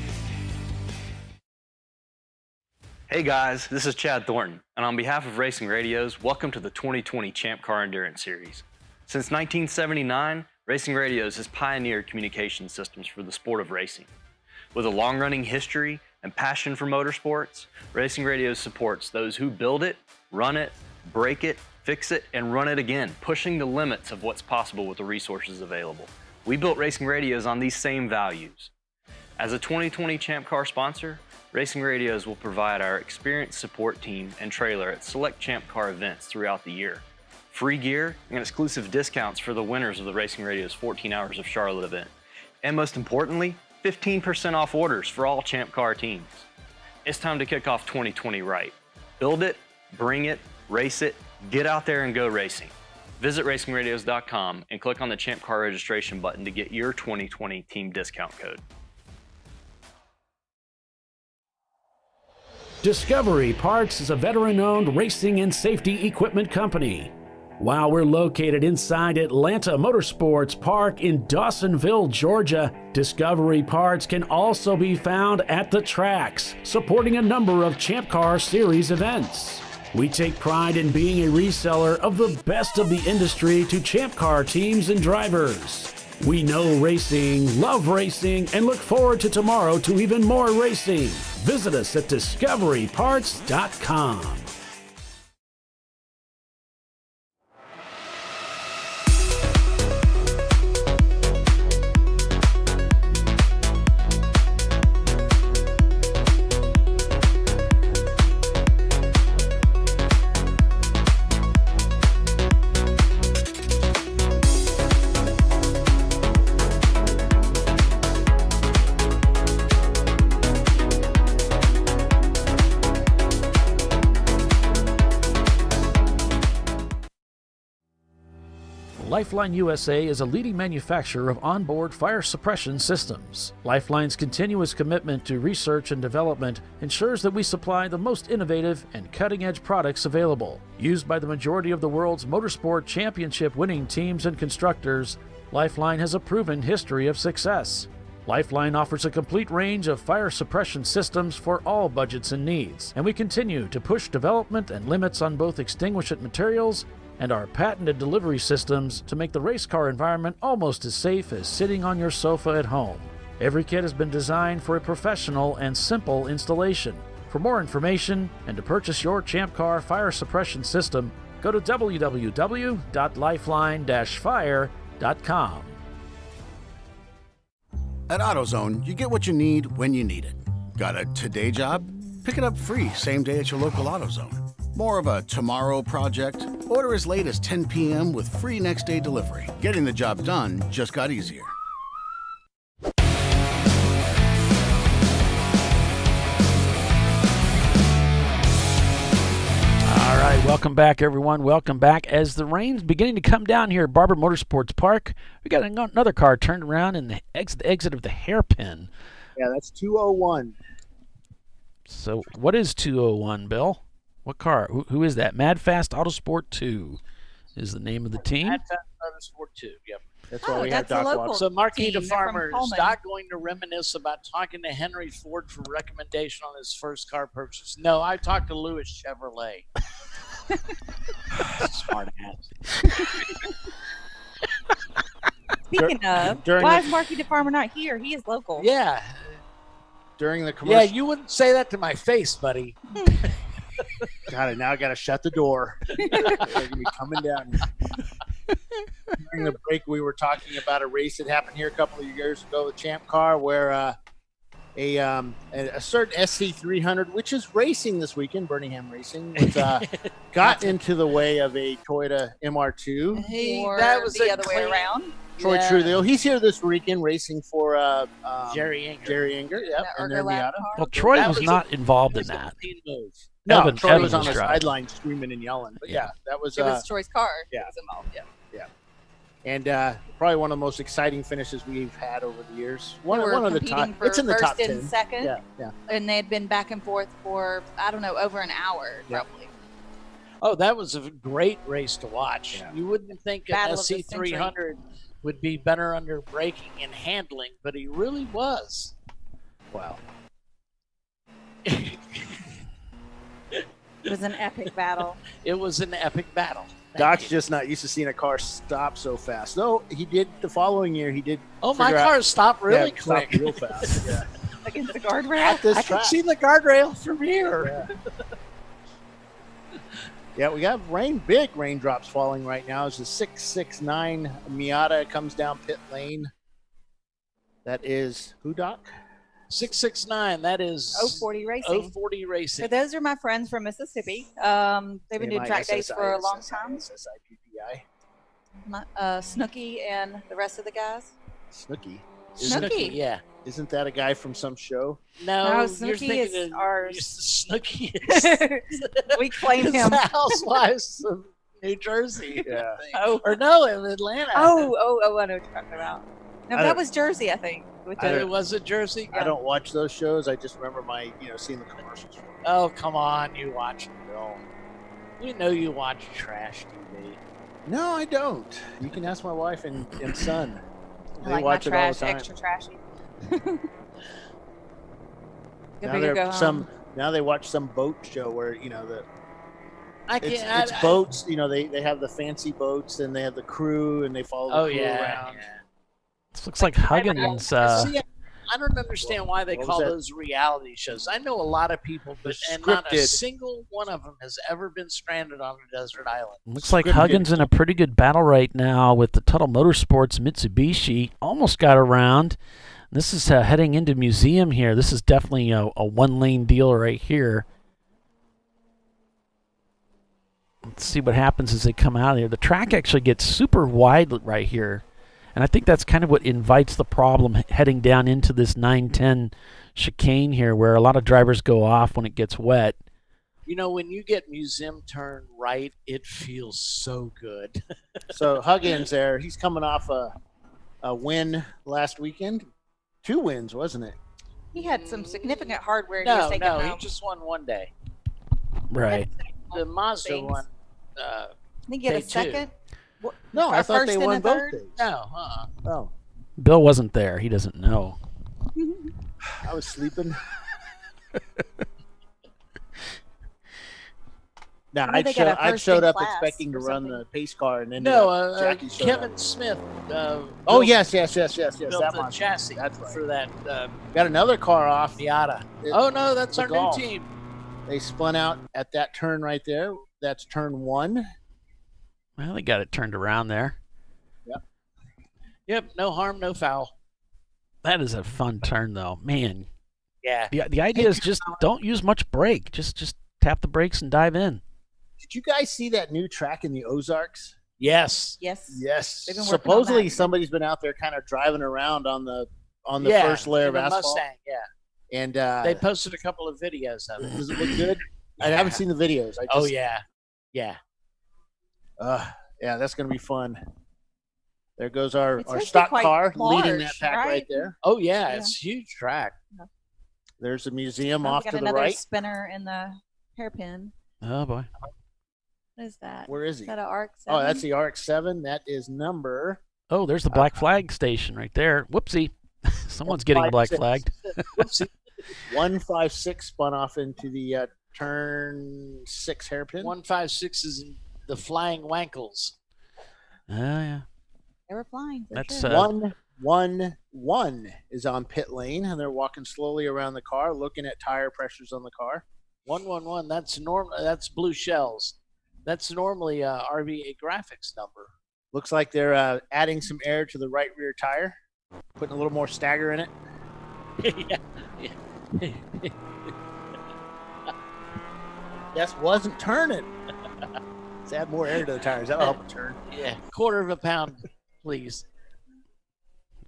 Hey guys, this is Chad Thornton, and on behalf of Racing Radios, welcome to the 2020 Champ Car Endurance Series. Since 1979, Racing Radios has pioneered communication systems for the sport of racing. With a long-running history and passion for motorsports, Racing Radios supports those who build it, run it, break it, fix it, and run it again, pushing the limits of what's possible with the resources available. We built Racing Radios on these same values. As a 2020 Champ Car sponsor, Racing Radios will provide our experienced support team and trailer at select Champ Car events throughout the year. Free gear and exclusive discounts for the winners of the Racing Radios 14 Hours of Charlotte event. And most importantly, 15% off orders for all Champ Car teams. It's time to kick off 2020 right. Build it, bring it, race it, get out there and go racing. Visit racingradios.com and click on the Champ Car registration button to get your 2020 team discount code. Discovery Parts is a veteran-owned racing and safety equipment company. While we're located inside Atlanta Motorsports Park in Dawsonville, Georgia, Discovery Parts can also be found at the tracks, supporting a number of Champ Car Series events. We take pride in being a reseller of the best of the industry to Champ Car teams and drivers. We know racing, love racing, and look forward to tomorrow to even more racing. Visit us at discoveryparts.com. Lifeline USA is a leading manufacturer of onboard fire suppression systems. Lifeline's continuous commitment to research and development ensures that we supply the most innovative and cutting-edge products available. Used by the majority of the world's motorsport championship winning teams and constructors, Lifeline has a proven history of success. Lifeline offers a complete range of fire suppression systems for all budgets and needs, and we continue to push development and limits on both extinguishant materials and our patented delivery systems to make the race car environment almost as safe as sitting on your sofa at home. Every kit has been designed for a professional and simple installation. For more information and to purchase your Champ Car fire suppression system, go to www.lifeline-fire.com. At AutoZone, you get what you need when you need it. Got a today job? Pick it up free same day at your local AutoZone. More of a tomorrow project? Order as late as 10 p.m. with free next day delivery. Getting the job done just got easier. All right, welcome back, everyone. Welcome back. As the rain's beginning to come down here at Barber Motorsports Park, we got another car turned around in the exit of the hairpin. Yeah, that's 201. So what is 201, Bill? What car? Who is that? Mad Fast Autosport 2 is the name of the team. Mad Fast Autosport 2, yep. That's why we have that's a Doc local Watts. So Marquita team. They're Farmer from is Pullman. not going to reminisce about talking to Henry Ford for recommendation on his first car purchase. No, I talked to Louis Chevrolet. Smart ass. Speaking of, during why the- is Marky DeFarmer not here? He is local. Yeah, During the commercial. yeah, you wouldn't say that to my face, buddy. Got it. Now I got to shut the door. They're going to be coming down. During the break, we were talking about a race that happened here a couple of years ago with Champ Car, where a certain SC300, which is racing this weekend, Birmingham Racing, was, got into the way of a Toyota MR2. Hey, Or that was the a other way clean- around. Troy Yeah. Trudell. He's here this weekend racing for Jerry Inger. Jerry Inger. Yep, The and their Ergo Lab Miata. car. Well, Troy That was was not involved It in was a that. clean move. No, Evan- Troy Evan was on was the driving. sideline screaming and yelling. But yeah, that was It was Troy's car. yeah. That was involved. Yeah. and probably one of the most exciting finishes we've had over the years. One They were of the competing top. for It's in the first top and 10. second, Yeah. and they had been back and forth for I don't know over an hour Yeah. probably. Oh, that was a great race to watch. Yeah. You wouldn't think an Battle of the SC300 would be better under braking and handling, but he really was. Wow. It was an epic battle. It was an epic battle. Doc's just not used to seeing a car stop so fast. Though he did the following year. He did. Oh, my figure out- car stopped really yeah, quick. stopped real fast. Yeah. Against the guardrail. At this I track. can see the guardrail from here. Yeah, we got big raindrops falling right now. As the 669 Miata comes down pit lane. That is who, Doc? 669, that is 040 Racing. 040 Racing. So those are my friends from Mississippi. They've been doing track days for a long time. SSIPPI. Snooky and the rest of the guys. Snooky. Snooky. Yeah. Isn't that a guy from some show? No, No, you're Snooky thinking is of ours. Snooky is We claim it's him. the Housewives of New Jersey. Yeah. I think. Oh. Or no, in Atlanta. I know what you're talking about. No, I that don't- was Jersey, I think. With I the, It was a Jersey. I don't watch those shows. I just remember seeing the commercials for them. Oh, come on, you watch them, Bill. We know you watch trash TV. No, I don't. You can ask my wife and son. I They like watch my it all trash the time. extra trashy. Good Now, for you to they're go some, home. now they watch some boat show where I it's can't. boats. They have the fancy boats and they have the crew and they follow the Oh crew yeah. around. This looks like Huggins. See, I don't understand why they What was call that? those reality shows. I know a lot of people, but and not a scripted. single one of them has ever been stranded on a desert island. Looks like Scripted. Huggins in a pretty good battle right now with the Tuttle Motorsports Mitsubishi. Almost got around. This is heading into museum here. This is definitely a one-lane deal right here. Let's see what happens as they come out of here. The track actually gets super wide right here. And I think that's kind of what invites the problem heading down into this 910 chicane here where a lot of drivers go off when it gets wet. You know, when you get museum turn right, it feels so good. So Huggins there, he's coming off a win last weekend. 2 wins, wasn't it? He had some significant hardware. No, he he just won one day. Right. The Mazda Things. one. I think he had Day a two. second. No, I thought first they and won a both third? days. No, Oh, Bill wasn't there. He doesn't know. I was sleeping. No, Maybe they got a I first showed in up class expecting to or run something. the pace car, and then Jackie showed Kevin up. Smith. Oh built- yes, built that the one. chassis That's right. for that Got another car off. Miata. It- Oh no, that's the our Golf. new team. They spun out at that turn right there. That's turn 1. Well, they got it turned around there. Yep, no harm, no foul. That is a fun turn, though. Man, Yeah. the idea is just don't use much brake. Just tap the brakes and dive in. Did you guys see that new track in the Ozarks? Yes. Yes. Yes. They've been working on Supposedly that. somebody's been out there kind of driving around on the Yeah, first layer in of the asphalt. Mustang, yeah. And They posted a couple of videos of it. does it look good? I haven't seen the videos. I just, Oh yeah. Yeah. yeah, that's gonna be fun. There goes our It's supposed to be stock quite car leading large, that pack right right? there. Oh yeah, Yeah. it's a huge track. There's the museum Oh, we off got to the another right. spinner in the hairpin. Oh boy. What is that? Where is he? Is that an ARC? Oh, that's the RX-7. That is number. Oh, there's the black flag station right there. Whoopsie. Someone's getting black 156. flagged. Whoopsie. 156 spun off into the turn 6 hairpin. 156 is in the Flying Wankles. Oh yeah. They were flying. For That's sure. 111 is on pit lane, and they're walking slowly around the car, looking at tire pressures on the car. 111. That's normal. That's Blue Shells. That's normally RVA graphics number. Looks like they're adding some air to the right rear tire, putting a little more stagger in it. yeah. Yes, wasn't turning. Let's add more air to the tires. That'll help it turn. Yeah. Quarter of a pound, please.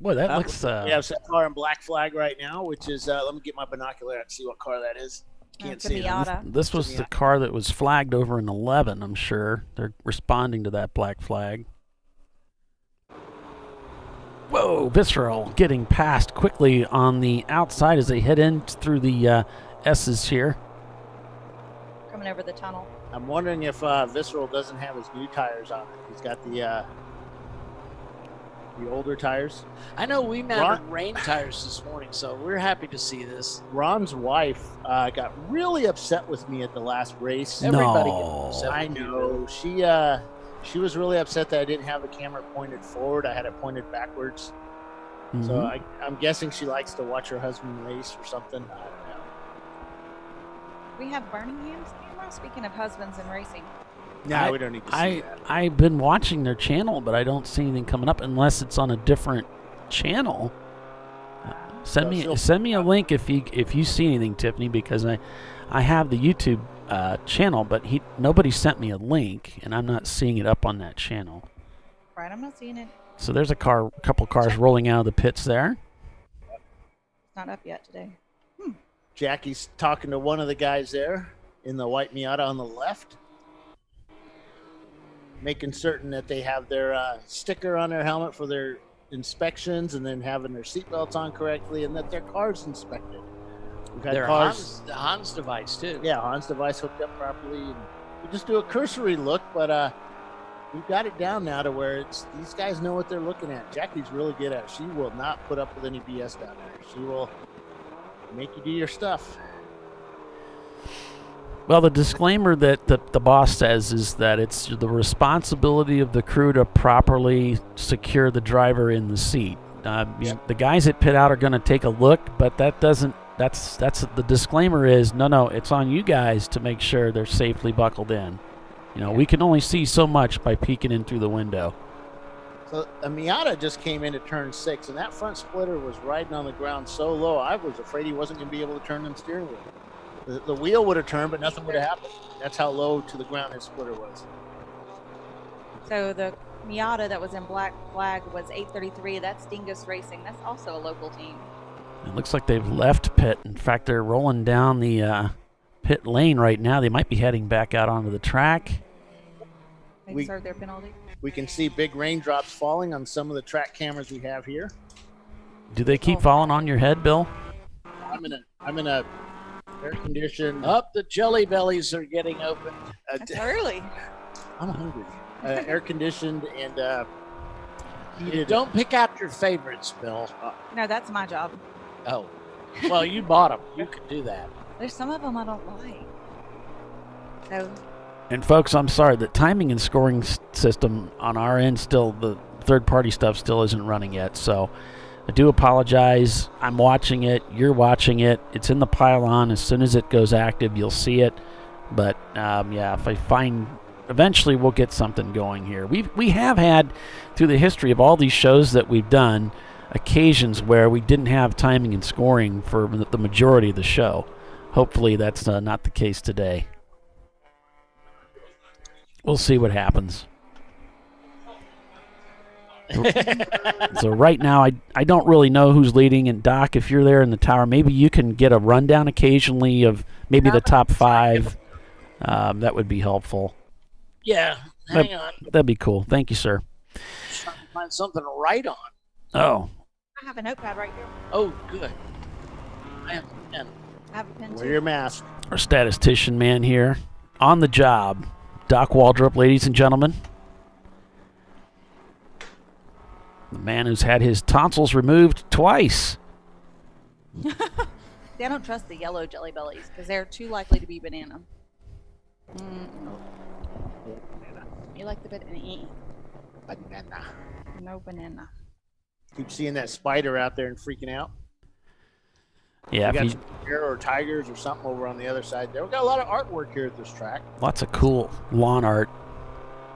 Boy, that looks. We have some car in black flag right now, which is. Let me get my binocular out and see what car that is. Can't It's a see it. Miata. This was the car that was flagged over in 11. I'm sure they're responding to that black flag. Whoa, Visceral getting past quickly on the outside as they head in through the S's here. Coming over the tunnel. I'm wondering if Visceral doesn't have his new tires on it. He's got the older tires. I know we mounted rain tires this morning, so we're happy to see this. Ron's wife got really upset with me at the last race. Everybody No. gets upset. I know. She was really upset that I didn't have the camera pointed forward. I had it pointed backwards. So Mhm. I'm guessing she likes to watch her husband race or something. I don't know. We have Birmingham's camera. Speaking of husbands and racing. No, we don't need to see that. I've been watching their channel, but I don't see anything coming up unless it's on a different channel. Send me a link if you see anything, Tiffany, because I have the YouTube channel, but nobody sent me a link, and I'm not seeing it up on that channel. Right, I'm not seeing it. So there's a couple cars rolling out of the pits there. It's not up yet today. Jackie's talking to one of the guys there in the white Miata on the left, making certain that they have their sticker on their helmet for their inspections, and then having their seatbelts on correctly, and that their car's inspected. We've had Their cars, Hans device, too. yeah, Hans device hooked up properly. And we just do a cursory look, but we've got it down now to where these guys know what they're looking at. Jackie's really good at it. She will not put up with any BS down there. She will make you do your stuff. Well, the disclaimer that the boss says is that it's the responsibility of the crew to properly secure the driver in the seat. The guys at pit out are going to take a look, but that doesn't. That's the disclaimer is no. It's on you guys to make sure they're safely buckled in. We can only see so much by peeking in through the window. So a Miata just came into turn 6, and that front splitter was riding on the ground so low, I was afraid he wasn't going to be able to turn the steering wheel. The wheel would have turned, but nothing would have happened. That's how low to the ground his splitter was. So the Miata that was in black flag was 833. That's Dingus Racing. That's also a local team. It looks like they've left pit. In fact, they're rolling down the pit lane right now. They might be heading back out onto the track. They serve their penalty. We can see big raindrops falling on some of the track cameras we have here. Do they keep falling on your head, Bill? I'm in a air conditioned. Up, the jelly bellies are getting open. That's early. I'm hungry. Air conditioned and heated. Don't pick out your favorites, Bill. No, that's my job. Oh, well, you bought them. You can do that. There's some of them I don't like. So And folks, I'm sorry, the timing and scoring system on our end still, the third-party stuff still isn't running yet. So I do apologize. I'm watching it. You're watching it. It's in the pylon. As soon as it goes active, you'll see it. But yeah, if I find, eventually we'll get something going here. We have had, through the history of all these shows that we've done, occasions where we didn't have timing and scoring for the majority of the show. Hopefully that's not the case today. We'll see what happens. So right now, I don't really know who's leading. And Doc, if you're there in the tower, maybe you can get a rundown occasionally of maybe the top 5. That would be helpful. Yeah, hang on. That'd be cool. Thank you, sir. Just trying to find something to write on. Oh. I have a notepad right here. Oh, good. I have a pen. I have a pen Wear too. your mask. Our statistician man here on the job. Doc Waldrop, ladies and gentlemen. The man who's had his tonsils removed twice. See, I don't trust the yellow jelly bellies because they're too likely to be banana. You like the banana? Banana. No banana. Keep seeing that spider out there and freaking out. Yeah, We if got you, some deer or tigers or something over on the other side there. We got a lot of artwork here at this track. lots of cool lawn art.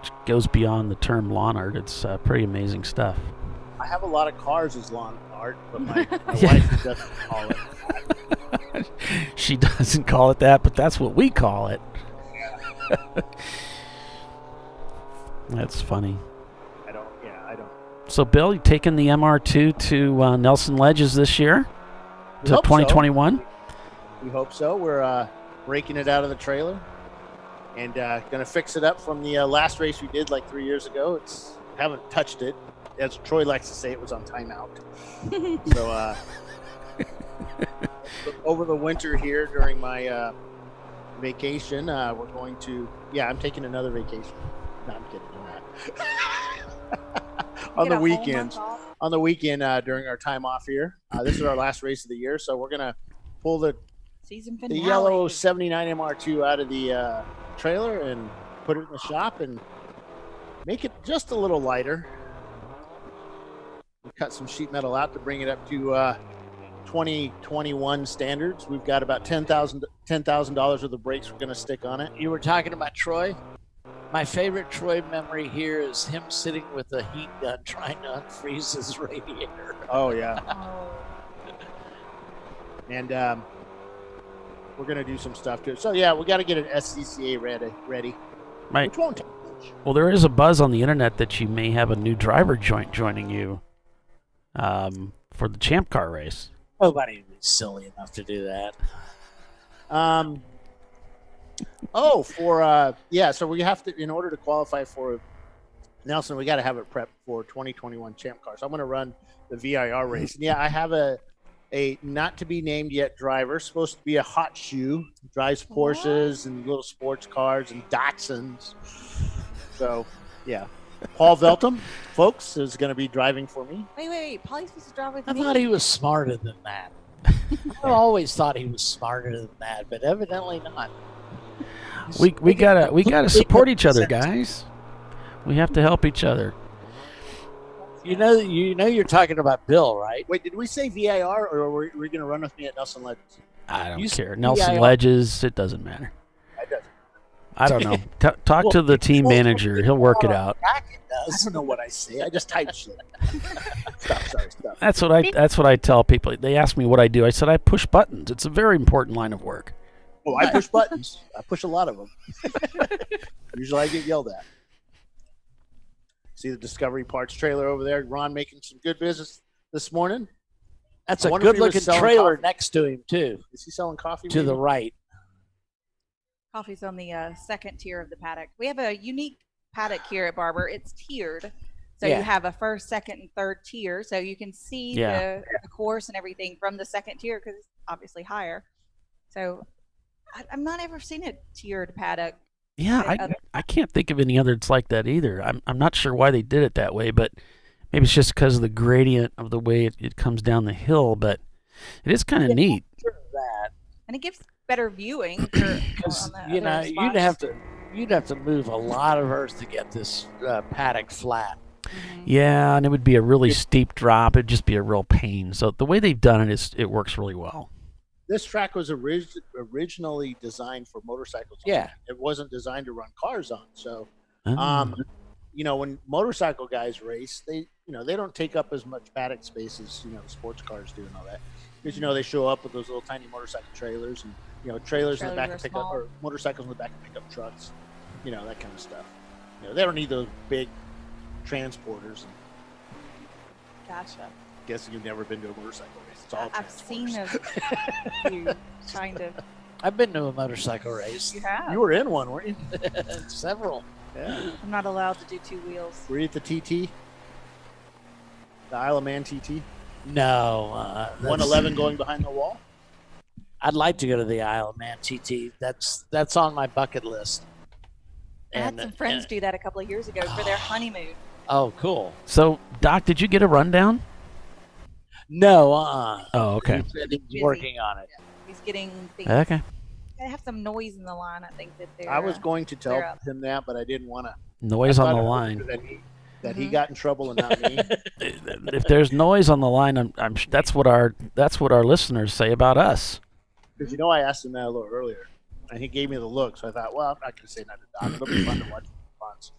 Which goes beyond the term lawn art. It's pretty amazing stuff. I have a lot of cars as lawn art, but my Yeah. wife doesn't call it. She doesn't call it that, but that's what we call it. That's funny. I don't. So, Bill, you taking the MR2 to Nelson Ledges this year? We To hope so. 2021? We hope so. We're breaking it out of the trailer and going to fix it up from the last race we did like 3 years ago. Haven't touched it. As Troy likes to say, it was on timeout. So over the winter here during my vacation, we're going to, I'm taking another vacation. No, I'm kidding. I'm not. On the weekends. On the weekend during our time off here. This is our last race of the year, so we're going to pull the Season finale. yellow 79 MR2 out of the trailer and put it in the shop and make it just a little lighter. We cut some sheet metal out to bring it up to 2021 standards. We've got about $10,000 worth of brakes we're going to stick on it. You were talking about Troy? My favorite Troy memory here is him sitting with a heat gun trying to unfreeze his radiator. Oh, yeah. Oh. And we're going to do some stuff to it. So, yeah, we got to get an SCCA ready. Right. Which won't take much. Well, there is a buzz on the internet that you may have a new driver joining you for the Champ Car race. Nobody would be silly enough to do that. So we have to, in order to qualify for Nelson, we got to have it prepped for 2021 Champ Car. So I'm going to run the VIR race. And yeah, I have a not to be named yet driver, supposed to be a hot shoe, drives Porsches and little sports cars and Datsuns. So yeah, Paul Veltum, folks, is going to be driving for me. Wait. Polly's supposed to drive with I me. thought he was smarter than that. I always thought he was smarter than that, but evidently not. We gotta support each other, guys. We have to help each other. You know you're talking about Bill, right? Wait, did we say VIR or were we going to run with me at Nelson Ledges? I don't You care. said Nelson VIR. Ledges, it doesn't matter. It doesn't. I don't know. Talk to the team manager. He'll work it out. I don't know what I say. I just type shit. Stop. That's what I tell people. They ask me what I do. I said I push buttons. It's a very important line of work. Well, I push buttons. I push a lot of them. Usually I get yelled at. See the Discovery Parts trailer over there? Ron making some good business this morning. That's I a wonder if he was good-looking selling trailer coffee. next to him, too, Is he selling coffee? to the maybe? right. Coffee's on the second tier of the paddock. We have a unique paddock here at Barber. It's tiered. So Yeah. you have a first, second, and third tier. So you can see the course and everything from the second tier because it's obviously higher. So I've not ever seen a tiered paddock. Yeah, I can't think of any other that's like that either. I'm not sure why they did it that way, but maybe it's just because of the gradient of the way it comes down the hill. But it is kind of neat. Sure of that. And it gives better viewing. Because you'd have to move a lot of earth to get this paddock flat. Yeah, and it would be a really steep drop. It'd just be a real pain. So the way they've done it it works really well. This track was originally designed for motorcycles. Yeah. It wasn't designed to run cars on. So, Oh. when motorcycle guys race, they don't take up as much paddock space as, sports cars do and all that. Because, they show up with those little tiny motorcycle trailers and, trailers in the back of pickup or motorcycles in the back of pickup trucks, that kind of stuff. They don't need those big transporters. Gotcha. Guessing you've never been to a motorcycle race. It's all I've seen transporters. you kind of. I've been to a motorcycle race. You have. You were in one, weren't you? Several. Yeah. I'm not allowed to do two wheels. Were you at the TT? The Isle of Man TT? No. 111 going behind the wall? I'd like to go to the Isle of Man TT. That's on my bucket list. I had some friends do that a couple of years ago for their honeymoon. Oh, cool. So, Doc, did you get a rundown? No, Oh, okay. He said he's working on it. Yeah, he's getting things. Okay. They have some noise in the line. I think that they're. I was going to tell up. him that, but I didn't want to. Noise on the line. That he got in trouble and not me. If there's noise on the line, that's what our listeners say about us. Because I asked him that a little earlier, and he gave me the look. So I thought, well, I'm not going to say nothing to Doc. It'll be fun to watch the response.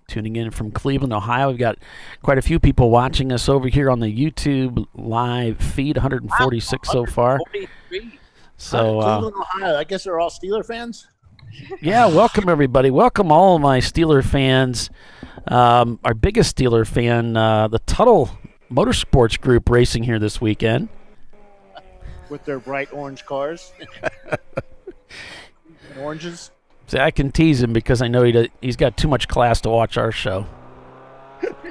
Tuning in from Cleveland, Ohio. We've got quite a few people watching us over here on the YouTube live feed, 146 so far. 143. So, Cleveland, Ohio. I guess they're all Steeler fans? yeah, welcome everybody. Welcome all of my Steeler fans. Our biggest Steeler fan, the Tuttle Motorsports Group, racing here this weekend. With their bright orange cars. Oranges. See, I can tease him because I know he's got too much class to watch our show.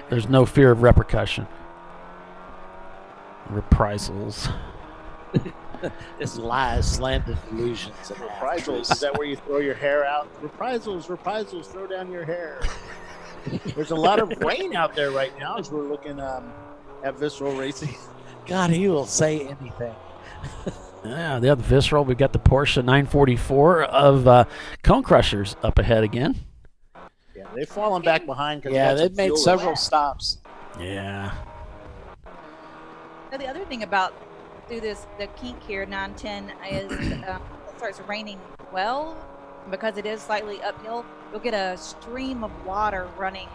There's no fear of repercussion. Reprisals. It's lies, slander, delusions, and Reprisals. Is that where you throw your hair out? Reprisals, throw down your hair. There's a lot of rain out there right now as we're looking at Visceral Racing. God, he will say anything. Yeah, the other Visceral. We've got the Porsche 944 of Cone Crushers up ahead again. Yeah, they've fallen back behind. Yeah, they've made several stops. Yeah. So the other thing about the kink here, 910, is it starts raining well. Because it is slightly uphill, you'll get a stream of water running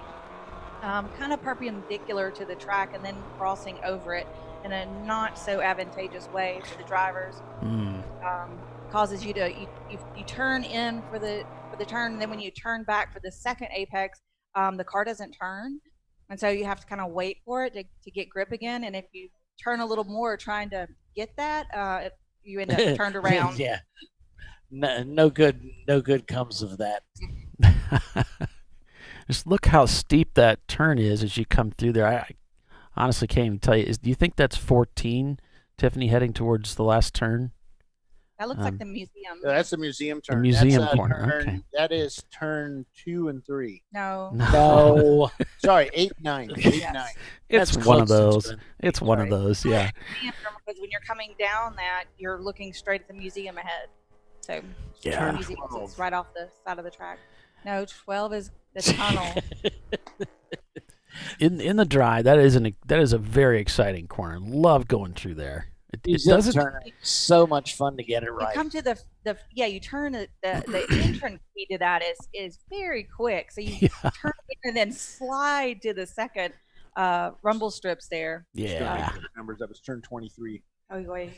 kind of perpendicular to the track and then crossing over it in a not so advantageous way for the drivers. Causes you to you turn in for the turn, and then when you turn back for the second apex, the car doesn't turn, and so you have to kind of wait for it to get grip again. And if you turn a little more trying to get that, you end up turned around. Yeah. No good comes of that. Just look how steep that turn is as you come through there. I honestly can't even tell you. Do you think that's 14, Tiffany, heading towards the last turn? That looks like the museum. Yeah, that's the museum turn. The museum that's, corner. Turn, okay. That is turn 2 and 3. No. Sorry, 8, 9. 8, 9. It's That's one of close, those. It's one of those. Yeah. Because when you're coming down that, you're looking straight at the museum ahead. So Yeah. the museum is right off the side of the track. No, 12 is the tunnel. In the dry, that is a very exciting corner. Love going through there. It doesn't turn. So much fun to get it You right. come to the you turn the entrance speed to that is very quick. So you turn and then slide to the second rumble strips there. Yeah. Numbers that was turn 23. Oh boy.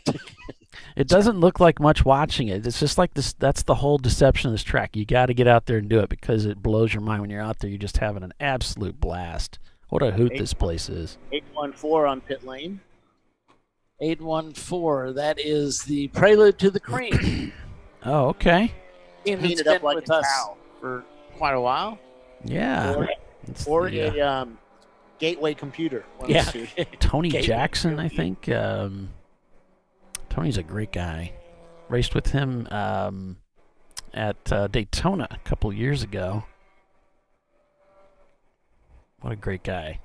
It doesn't look like much watching it. It's just like this. That's the whole deception of this track. You got to get out there and do it because it blows your mind when you're out there. You're just having an absolute blast. What a hoot this place is. 814 on pit lane. 814. That is the prelude to the cream. Oh, okay. painted been up like with a us cow. for quite a while. Yeah. Or Yeah. a Gateway computer. One of the two. Tony Gateway Jackson, I think. Tony's a great guy. Raced with him at Daytona a couple years ago. What a great guy.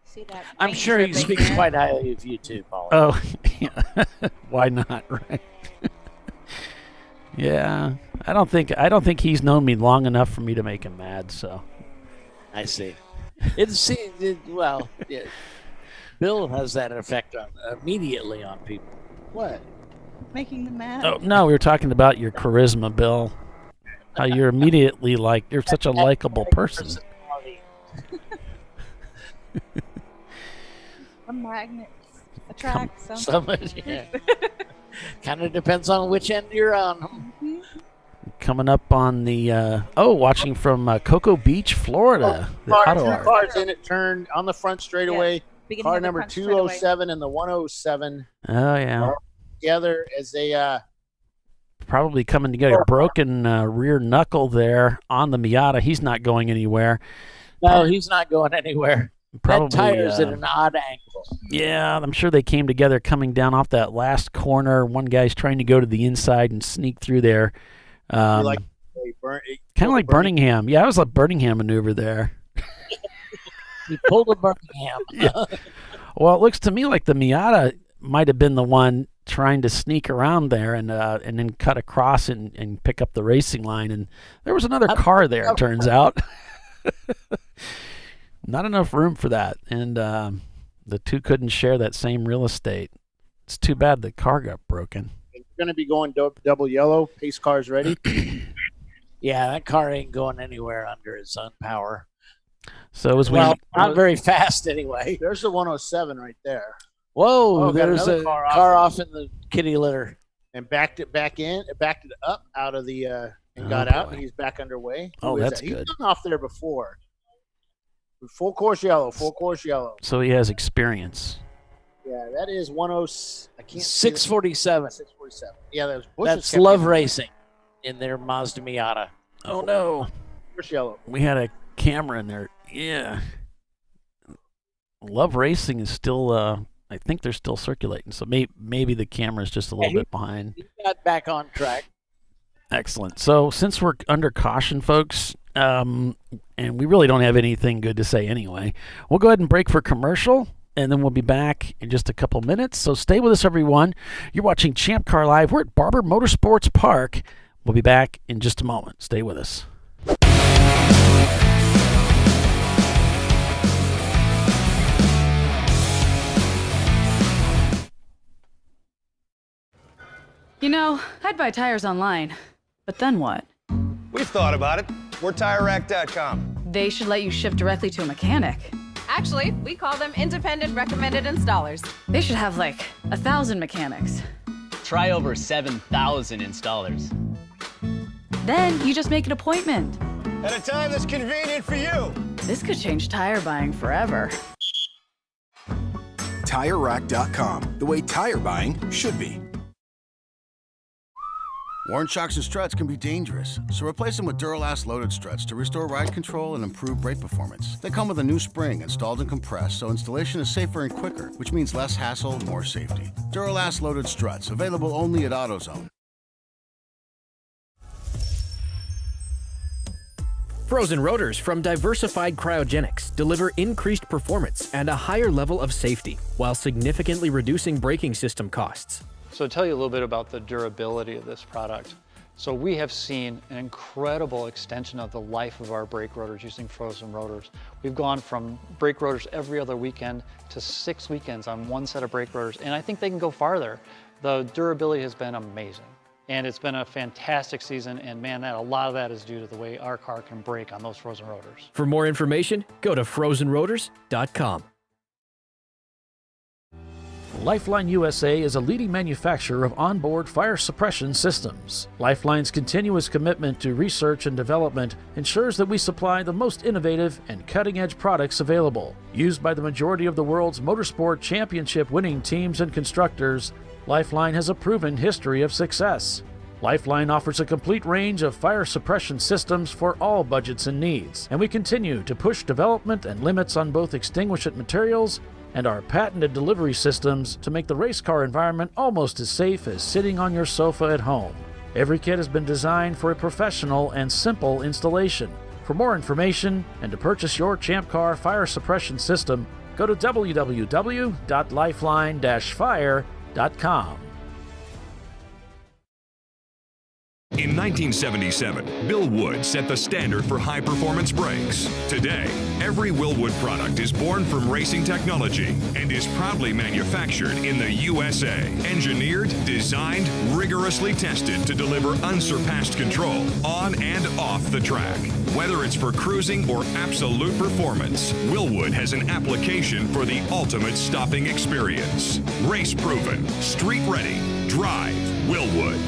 See that I'm paint sure he dripping speaks there? quite highly of you too, Paul. Oh, yeah. Why not, right? Yeah. I don't think he's known me long enough for me to make him mad, so. I see. Well, yeah. Bill has that effect immediately on people. What? Making them mad. Oh, no, we were talking about your charisma, Bill. How you're immediately you're such a likable person. Some magnets attract some. Somebody, yeah. Kind of depends on which end you're on. Coming up on the watching from Cocoa Beach, Florida. The Auto Two Art. cars in it turned on the front straightaway. Beginning Car of the number front straightaway. 207 and the 107 Oh yeah. together as they Probably coming to get a broken rear knuckle there on the Miata. He's not going anywhere. No, he's not going anywhere. Probably that tire's at an odd angle. Yeah, I'm sure they came together coming down off that last corner. One guy's trying to go to the inside and sneak through there. kind Kind of like Birmingham. Yeah, it was a Birmingham maneuver there. He pulled a Birmingham. Yeah. Well, it looks to me like the Miata might have been the one trying to sneak around there and then cut across and pick up the racing line. And there was another car there, it turns out. Not enough room for that. And the two couldn't share that same real estate. It's too bad the car got broken. You're going to be going double yellow. Pace car's ready. Yeah, that car ain't going anywhere under its own power. So as Well, not very fast anyway. There's the 107 right there. Whoa, Oh, got there's another a car car off. off in the kitty litter. And backed it up out of the and got Oh, out, boy. and he's back underway. Oh, Who is that's that? good. He's been off there before. Full course yellow. So he has experience. Yeah, that is 10. I can't. 647. 647. Yeah, that was Bush's That's kept Love it. Racing in their Mazda Miata. Oh no. Course yellow. We had a camera in there. Yeah. Love Racing is still I think they're still circulating. So maybe the camera's just a little bit behind. He got back on track. Excellent. So since we're under caution, folks, and we really don't have anything good to say anyway, we'll go ahead and break for commercial, and then we'll be back in just a couple minutes. So stay with us, everyone. You're watching Champ Car Live. We're at Barber Motorsports Park. We'll be back in just a moment. Stay with us. You know, I'd buy tires online, but then what? We've thought about it. We're TireRack.com. They should let you ship directly to a mechanic. Actually, we call them independent recommended installers. They should have like 1,000 mechanics. Try over 7,000 installers. Then you just make an appointment. At a time that's convenient for you. This could change tire buying forever. TireRack.com, the way tire buying should be. Worn shocks and struts can be dangerous, so replace them with Duralast loaded struts to restore ride control and improve brake performance. They come with a new spring installed and compressed, so installation is safer and quicker, which means less hassle, more safety. Duralast loaded struts, available only at AutoZone. Frozen rotors from Diversified Cryogenics deliver increased performance and a higher level of safety, while significantly reducing braking system costs. So to tell you a little bit about the durability of this product. So we have seen an incredible extension of the life of our brake rotors using frozen rotors. We've gone from brake rotors every other weekend to 6 weekends on one set of brake rotors, and I think they can go farther. The durability has been amazing. And it's been a fantastic season, and man, a lot of that is due to the way our car can brake on those frozen rotors. For more information, go to frozenrotors.com. Lifeline USA is a leading manufacturer of onboard fire suppression systems. Lifeline's continuous commitment to research and development ensures that we supply the most innovative and cutting-edge products available. Used by the majority of the world's motorsport championship winning teams and constructors, Lifeline has a proven history of success. Lifeline offers a complete range of fire suppression systems for all budgets and needs, and we continue to push development and limits on both extinguishant materials and our patented delivery systems to make the race car environment almost as safe as sitting on your sofa at home. Every kit has been designed for a professional and simple installation. For more information and to purchase your ChampCar fire suppression system, go to www.lifeline-fire.com. In 1977, Bill Wood set the standard for high-performance brakes. Today, every Willwood product is born from racing technology and is proudly manufactured in the USA. Engineered, designed, rigorously tested to deliver unsurpassed control on and off the track. Whether it's for cruising or absolute performance, Willwood has an application for the ultimate stopping experience. Race-proven, street-ready, drive Willwood.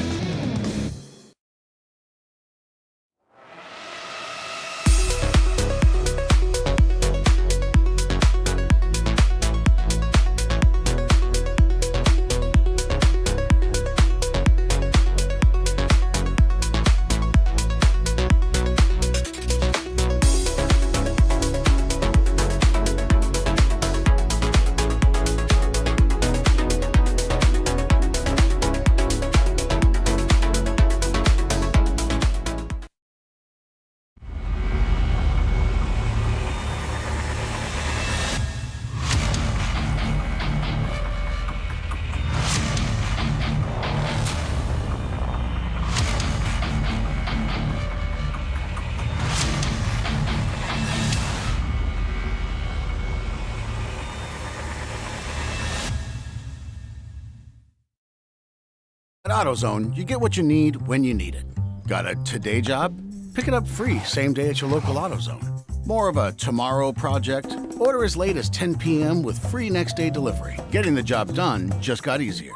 At AutoZone, you get what you need when you need it. Got a today job? Pick it up free same day at your local AutoZone. More of a tomorrow project? Order as late as 10 p.m. with free next day delivery. Getting the job done just got easier.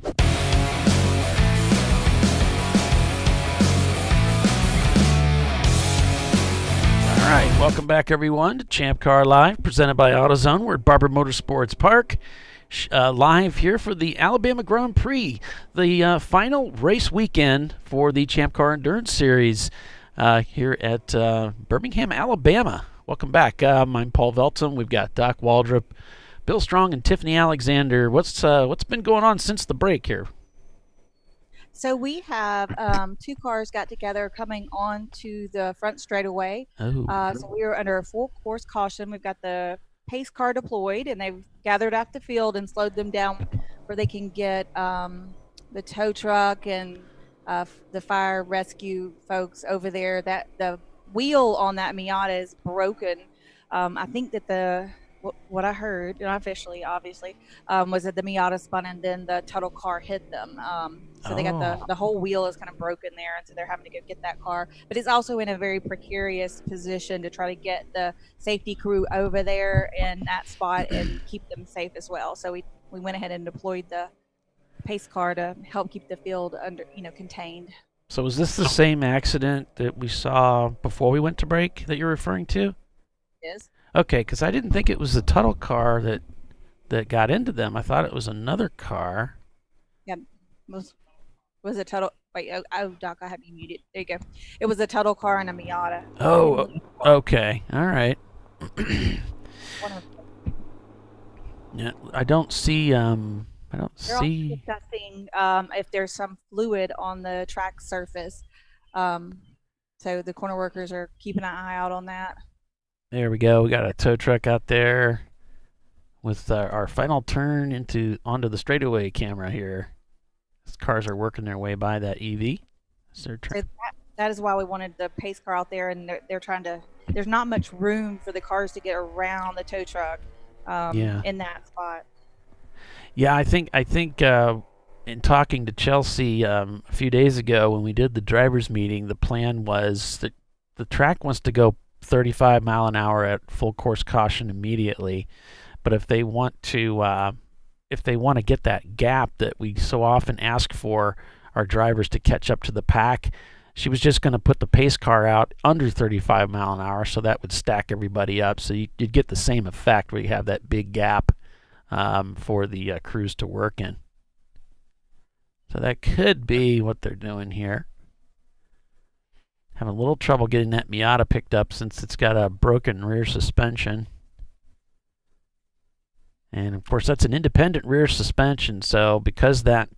All right, welcome back everyone to ChampCar.Live, presented by AutoZone. We're at Barber Motorsports Park. Live here for the Alabama Grand Prix, the final race weekend for the Champ Car Endurance Series here at Birmingham, Alabama. Welcome back. I'm Paul Velton. We've got Doc Waldrop, Bill Strong, and Tiffany Alexander. What's been going on since the break here? So we have two cars got together coming on to the front straightaway. Oh. So we are under a full course caution. We've got the pace car deployed, and they've gathered out the field and slowed them down where they can get the tow truck and the fire rescue folks over there. That the wheel on that Miata is broken. I think that what I heard, not officially, obviously, was that the Miata spun and then the total car hit them. So they got the whole wheel is kind of broken there, and so they're having to go get that car. But it's also in a very precarious position to try to get the safety crew over there in that spot and keep them safe as well. So we went ahead and deployed the pace car to help keep the field contained. So is this the same accident that we saw before we went to break that you're referring to? It is. Okay, because I didn't think it was the Tuttle car that got into them. I thought it was another car. Yeah, was a Tuttle. Wait, oh, Doc, I have you muted. There you go. It was a Tuttle car and a Miata. Oh, okay, all right. Yeah, I don't see. They're also discussing if there's some fluid on the track surface. So the corner workers are keeping an eye out on that. There we go. We got a tow truck out there with our final turn onto the straightaway camera here. These cars are working their way by that EV. So that is why we wanted the pace car out there, and they're trying to. There's not much room for the cars to get around the tow truck in that spot. Yeah, I think in talking to Chelsea a few days ago when we did the drivers meeting, the plan was that the track wants to go 35 mile an hour at full course caution immediately, but if they want to get that gap that we so often ask for our drivers to catch up to the pack, she was just going to put the pace car out under 35 mile an hour, so that would stack everybody up, so you'd get the same effect where you have that big gap for the crews to work in. So that could be what they're doing here. Having a little trouble getting that Miata picked up since it's got a broken rear suspension. And of course that's an independent rear suspension, so because that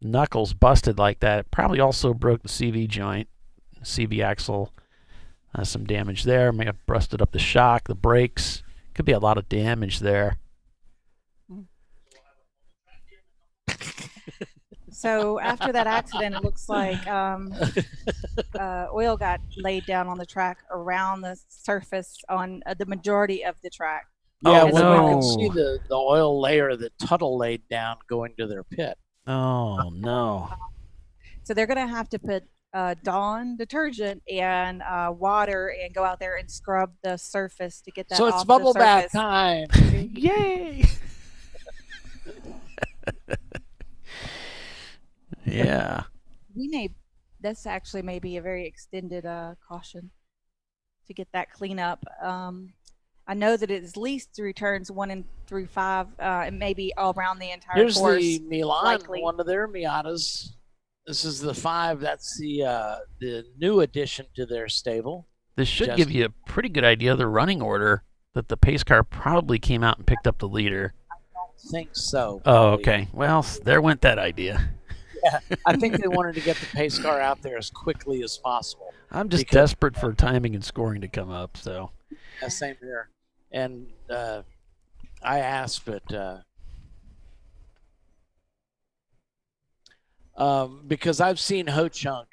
knuckles busted like that, it probably also broke the CV joint, CV axle. Some damage there. May have busted up the shock, the brakes. Could be a lot of damage there. So after that accident, it looks like oil got laid down on the track around the surface on the majority of the track. Yeah, Oh, well, no. we can see the oil layer that Tuttle laid down going to their pit. Oh, no. So they're going to have to put Dawn detergent and water and go out there and scrub the surface to get that So off it's the bubble bath surface. time. Yay! Yeah. This actually may be a very extended caution to get that clean up. I know that it's leased through turns 1 through 5, and maybe all around the entire Here's course. the Milan, likely. one of their Miatas. This is the 5. That's the new addition to their stable. This should give you a pretty good idea of the running order that the pace car probably came out and picked up the leader. I don't think so. Oh, probably. okay. Well, there went that idea. Yeah, I think they wanted to get the pace car out there as quickly as possible. I'm just desperate for timing and scoring to come up, so. Yeah, same here. And I asked, but because I've seen Ho Chunk,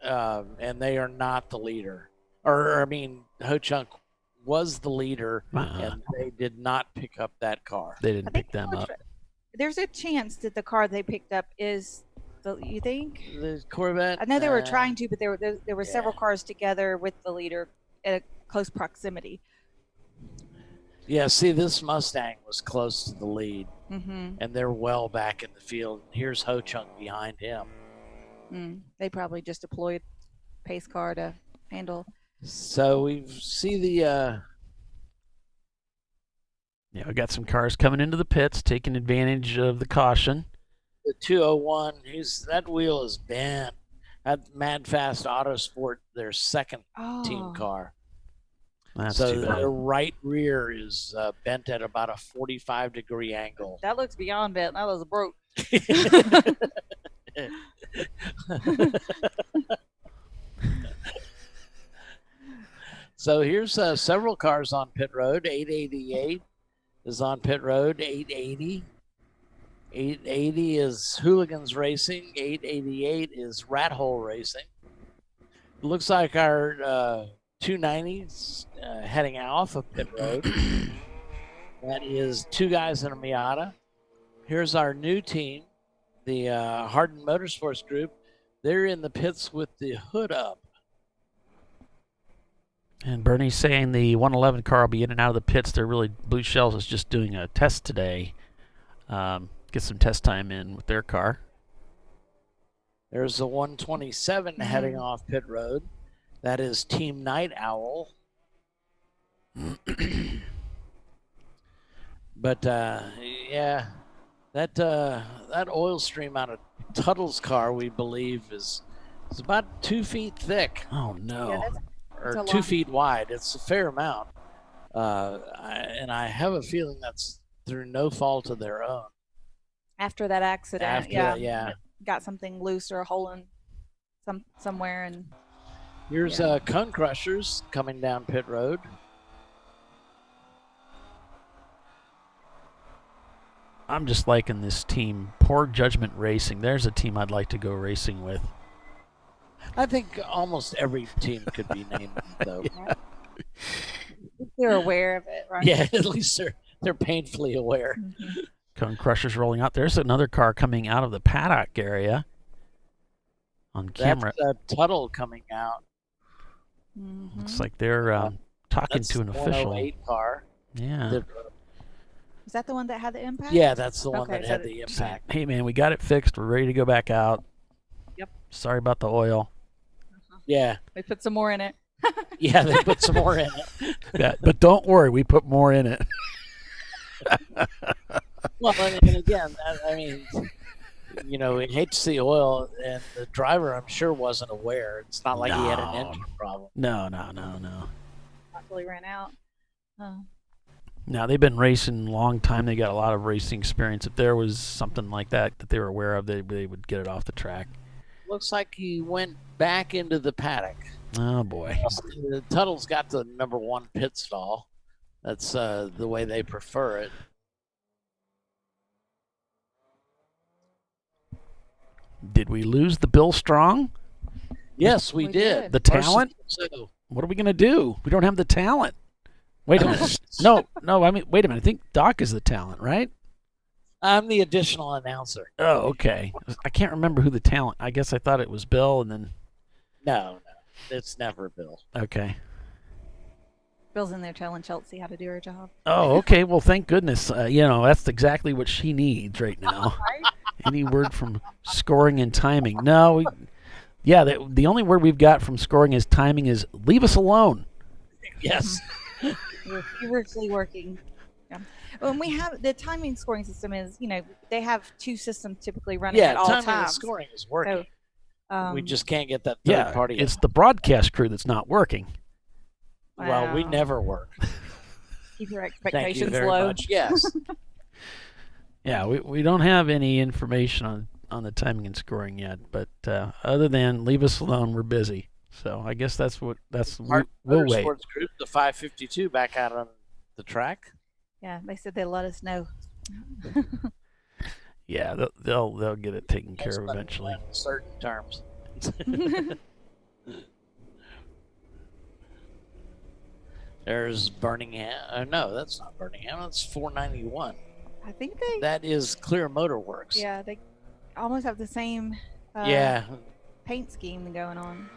and they are not the leader. Or I mean, Ho Chunk was the leader, and they did not pick up that car. They didn't pick them up. There's a chance that the car they picked up is you think? The Corvette? I know they were trying to, but there were several cars together with the leader at a close proximity. Yeah, see, this Mustang was close to the lead, Mm-hmm. and they're well back in the field. Here's Ho Chunk behind him. They probably just deployed pace car to handle. So we see the yeah, we got some cars coming into the pits, taking advantage of the caution. The 201, that wheel is bent. That Mad Fast Autosport, their second team car. That's so too bad. their right rear is bent at about a 45-degree angle. That looks beyond bent. That was broke. So here's several cars on pit road. 888 is on pit road. 880. 880 is Hooligans Racing. 888 is Rat Hole Racing. It looks like our 290's heading off of pit road. That is 2 guys in a Miata. Here's our new team, the Hardin Motorsports Group. They're in the pits with the hood up. And Bernie's saying the 111 car will be in and out of the pits. They're really, Blue Shells is just doing a test today. Get some test time in with their car. There's the 127 heading off pit road. That is Team Night Owl. But yeah, that oil stream out of Tuttle's car, we believe, is about 2 feet thick. Oh no. Or 2 feet wide. It's a fair amount. And I have a feeling that's through no fault of their own. After that accident, After that, yeah. Got something loose or a hole in somewhere, and Here's Cone Crushers coming down pit road. I'm just liking this team. Poor Judgment Racing. There's a team I'd like to go racing with. I think almost every team could be named, though. they're aware of it, right? Yeah, at least they're painfully aware. Cone Crushers rolling out. There's another car coming out of the paddock area on camera. That's Tuttle coming out. Looks like they're talking to an official. 108 car. Yeah. Is that the one that had the impact? Yeah, that's the one Okay, that so had the impact. Hey, man, we got it fixed. We're ready to go back out. Yep. Sorry about the oil. Yeah. They put some more in it. Yeah, they put some more in it. Yeah, but don't worry, we put more in it. Well, and again, I mean, you know, we hate to see oil, and the driver, I'm sure, wasn't aware. It's not like he had an engine problem. No. Actually ran out. Now, they've been racing a long time. They got a lot of racing experience. If there was something like that they were aware of, they would get it off the track. Looks like he went back into the paddock. Oh, boy. Tuttle's got the number 1 pit stall. That's the way they prefer it. Did we lose the Bill Strong? Yes, we did. The talent? What are we going to do? We don't have the talent. Wait a minute. No, I mean, wait a minute. I think Doc is the talent, right? I'm the additional announcer. Oh, okay. I can't remember who the talent. I guess I thought it was Bill, and then... No. It's never Bill. Okay. Bill's in there telling Chelsea how to do her job. Oh, okay. Well, thank goodness. That's exactly what she needs right now. Any word from scoring and timing? No. The only word we've got from scoring is timing is leave us alone. Yes. We're feverishly working. Yeah. When we have the timing scoring system is, they have 2 systems typically running at all times. Yeah, timing and scoring is working. So, we just can't get that third party. It's the broadcast crew that's not working. Wow. Well, we never work. Keep your Thank you expectations very low. much. Yes. Yeah, we don't have any information on the timing and scoring yet, but other than leave us alone, we're busy. So I guess we'll wait. Motorsports Group, the 552, back out on the track. Yeah, they said they'll let us know. Yeah, they'll get it taken care of eventually. In certain terms. There's Birmingham. No, that's not Birmingham. That's 491. I think that is Clear Motorworks. Yeah, they almost have the same paint scheme going on.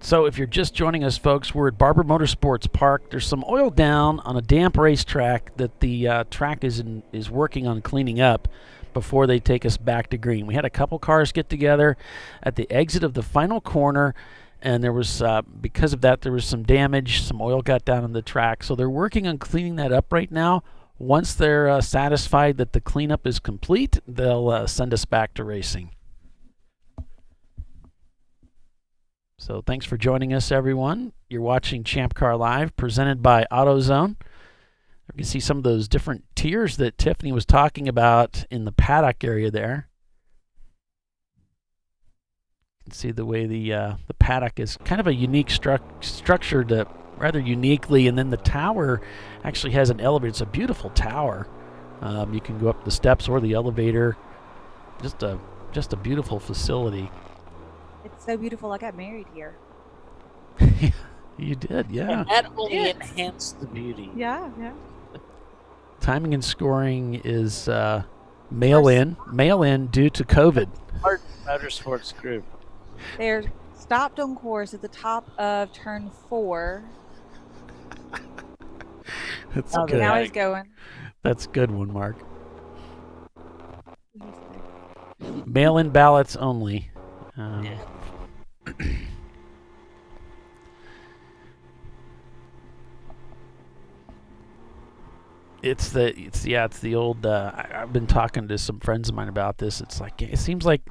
So if you're just joining us, folks, we're at Barber Motorsports Park. There's some oil down on a damp racetrack that the track is working on cleaning up before they take us back to green. We had a couple cars get together at the exit of the final corner, and there was because of that there was some damage. Some oil got down on the track, so they're working on cleaning that up right now. Once they're satisfied that the cleanup is complete, they'll send us back to racing. So thanks for joining us, everyone. You're watching Champ Car Live, presented by AutoZone. You can see some of those different tiers that Tiffany was talking about in the paddock area there. You can see the way the paddock is kind of a unique structured rather uniquely, and then the tower actually has an elevator. It's a beautiful tower. You can go up the steps or the elevator. Just a beautiful facility. It's so beautiful. I got married here. You did, yeah. And that only enhanced the beauty. Yeah. Timing and scoring is mail in due to COVID. Martin Motorsports Group. They're stopped on course at the top of turn 4. That's good. Now he's going. That's a good one, Mark. Mail-in ballots only. It's the old. I've been talking to some friends of mine about this. It seems like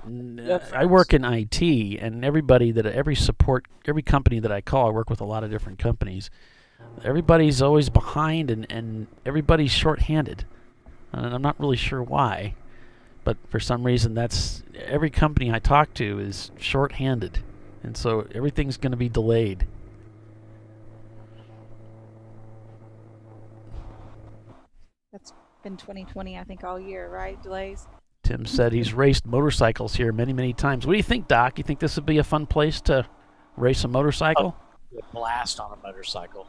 I work in IT, and every company that I call, I work with a lot of different companies. Everybody's always behind, and everybody's shorthanded, and I'm not really sure why. But for some reason, every company I talk to is short-handed, and so everything's going to be delayed. That's been 2020, I think, all year, right? Delays. Tim said he's raced motorcycles here many, many times. What do you think, Doc? You think this would be a fun place to race a motorcycle? A blast on a motorcycle.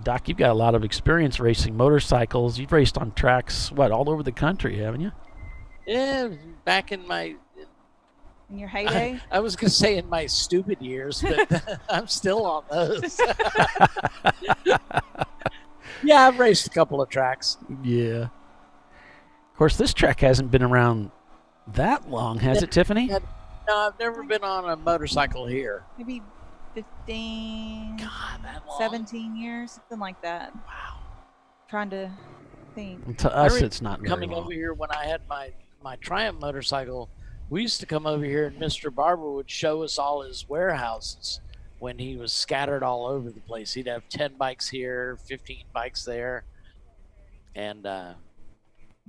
Doc, you've got a lot of experience racing motorcycles. You've raced on tracks, all over the country, haven't you? Yeah, back in your heyday? I was going to say in my stupid years, but I'm still on those. Yeah, I've raced a couple of tracks. Yeah. Of course, this track hasn't been around that long, has it, Tiffany? No, I've never been on a motorcycle here. Maybe 15, God, that long? 17 years, something like that. Wow. Trying to think. To us, it's not very coming long. over here when I had my my Triumph motorcycle, we used to come over here and Mr. Barber would show us all his warehouses when he was scattered all over the place. He'd have 10 bikes here, 15 bikes there. And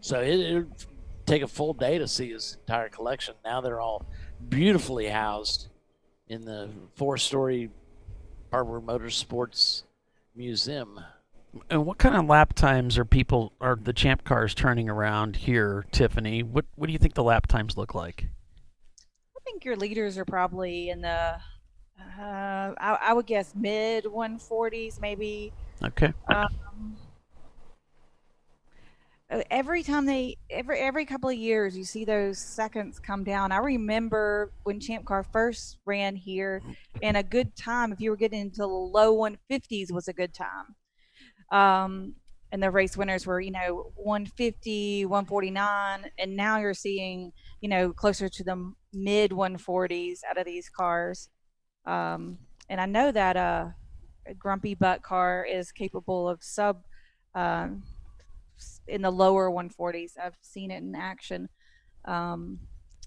so it would take a full day to see his entire collection. Now they're all beautifully housed in the 4-story Barber Motorsports Museum. And what kind of lap times are the Champ cars turning around here, Tiffany? What do you think the lap times look like? I think your leaders are probably in the, I would guess mid 140s, maybe. Okay. Every time every couple of years, you see those seconds come down. I remember when Champ Car first ran here, and a good time, if you were getting into the low 150s, was a good time. And the race winners were, 150, 149, and now you're seeing, closer to the mid 140s out of these cars. And I know that a Grumpy Butt car is capable of in the lower 140s. I've seen it in action.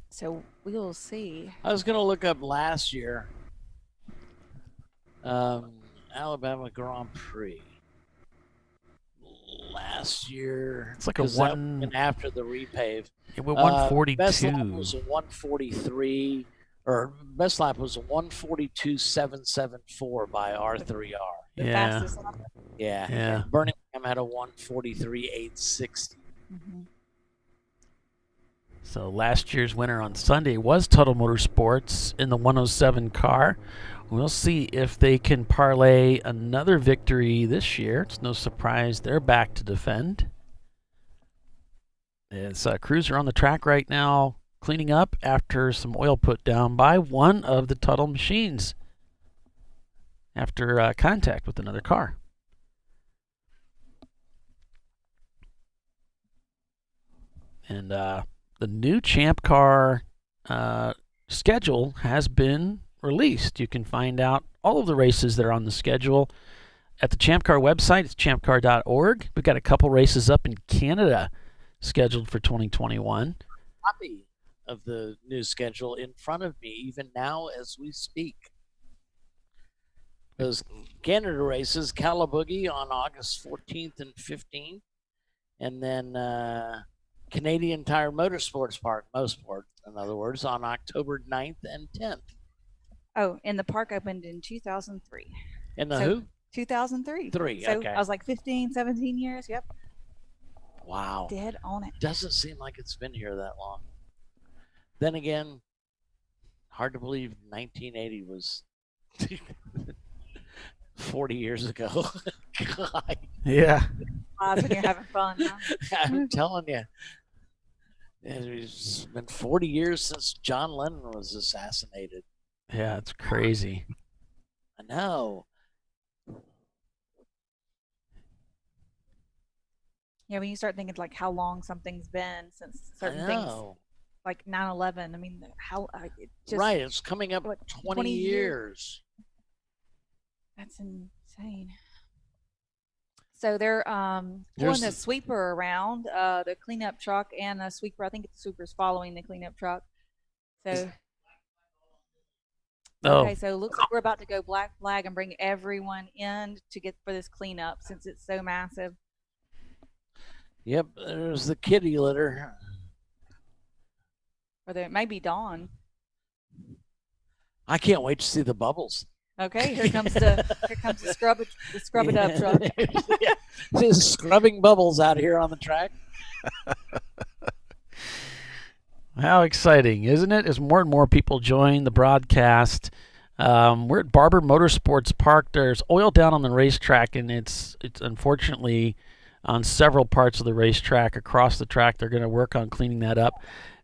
So we'll see. I was going to look up last year, Alabama Grand Prix. Last year, it's like a one and after the repave. It was 142. Best lap was a 143, or best lap was a 142.774 by R3R. The fastest lap. Yeah. Birmingham had a 143.860. Mm-hmm. So last year's winner on Sunday was Total Motorsports in the 107 car. We'll see if they can parlay another victory this year. It's no surprise they're back to defend. As crews are on the track right now cleaning up after some oil put down by one of the Tuttle machines after contact with another car. And the new Champ Car schedule has been released. You can find out all of the races that are on the schedule at the Champ Car website. It's ChampCar.org. We've got a couple races up in Canada scheduled for 2021. Copy of the new schedule in front of me even now as we speak. Those Canada races, Calaboogie on August 14th and 15th, and then Canadian Tire Motorsports Park, Mosport, in other words, on October 9th and 10th. Oh, and the park opened in 2003. In the who? 2003. So I was like 15, 17 years. Yep. Wow. Dead on it. Doesn't seem like it's been here that long. Then again, hard to believe 1980 was 40 years ago. God. Yeah. When you're having fun, huh? I'm telling you. It's been 40 years since John Lennon was assassinated. Yeah, it's crazy. I know. Yeah, when you start thinking like how long something's been since certain things, like 9/11. I mean, how it just, right? It's coming up 20 years. That's insane. So they're pulling the sweeper around, the cleanup truck and the sweeper. I think the sweeper's following the cleanup truck. So. Okay, so it looks like we're about to go black flag and bring everyone in to get for this cleanup since it's so massive. Yep, there's the kitty litter. Or there may be Dawn. I can't wait to see the bubbles. Okay, here comes the scrub it up truck. Just scrubbing bubbles out here on the track. How exciting, isn't it? As more and more people join the broadcast. We're at Barber Motorsports Park. There's oil down on the racetrack, and it's unfortunately on several parts of the racetrack across the track. They're going to work on cleaning that up.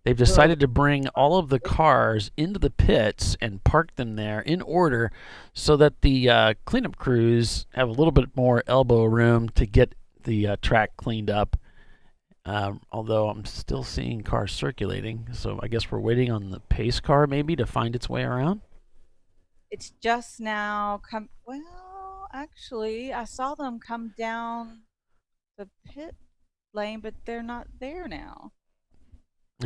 They've decided to bring all of the cars into the pits and park them there in order so that the cleanup crews have a little bit more elbow room to get the track cleaned up. Although I'm still seeing cars circulating, so I guess we're waiting on the pace car maybe to find its way around. It's just now come. Well, actually, I saw them come down the pit lane, but they're not there now.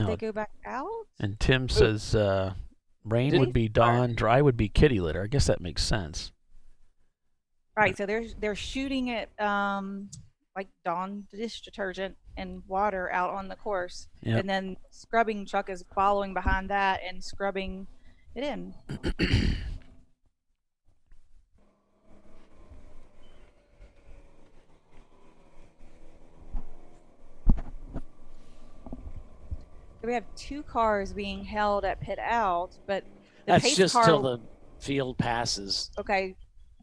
Did they go back out? And Tim says rain would be dawn, dry would be kitty litter. I guess that makes sense. Right. So they're shooting it like Dawn dish detergent and water out on the course, and then scrubbing truck is following behind that and scrubbing it in. We have 2 cars being held at pit out, but the that's just till the field passes. Okay.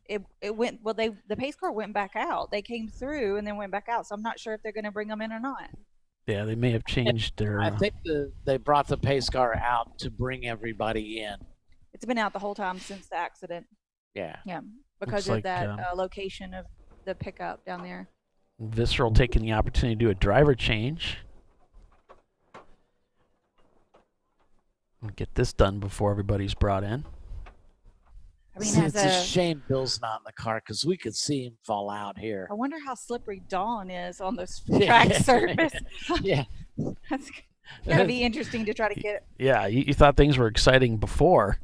It went well. The pace car went back out. They came through and then went back out. So I'm not sure if they're going to bring them in or not. Yeah, they may have changed their. I think they brought the pace car out to bring everybody in. It's been out the whole time since the accident. Yeah. Yeah, because of that location of the pickup down there. Visceral taking the opportunity to do a driver change. Get this done before everybody's brought in. I mean, it's a shame Bill's not in the car because we could see him fall out here. I wonder how slippery Dawn is on this track surface. Yeah. That's going to be interesting to try to get. Yeah, you thought things were exciting before.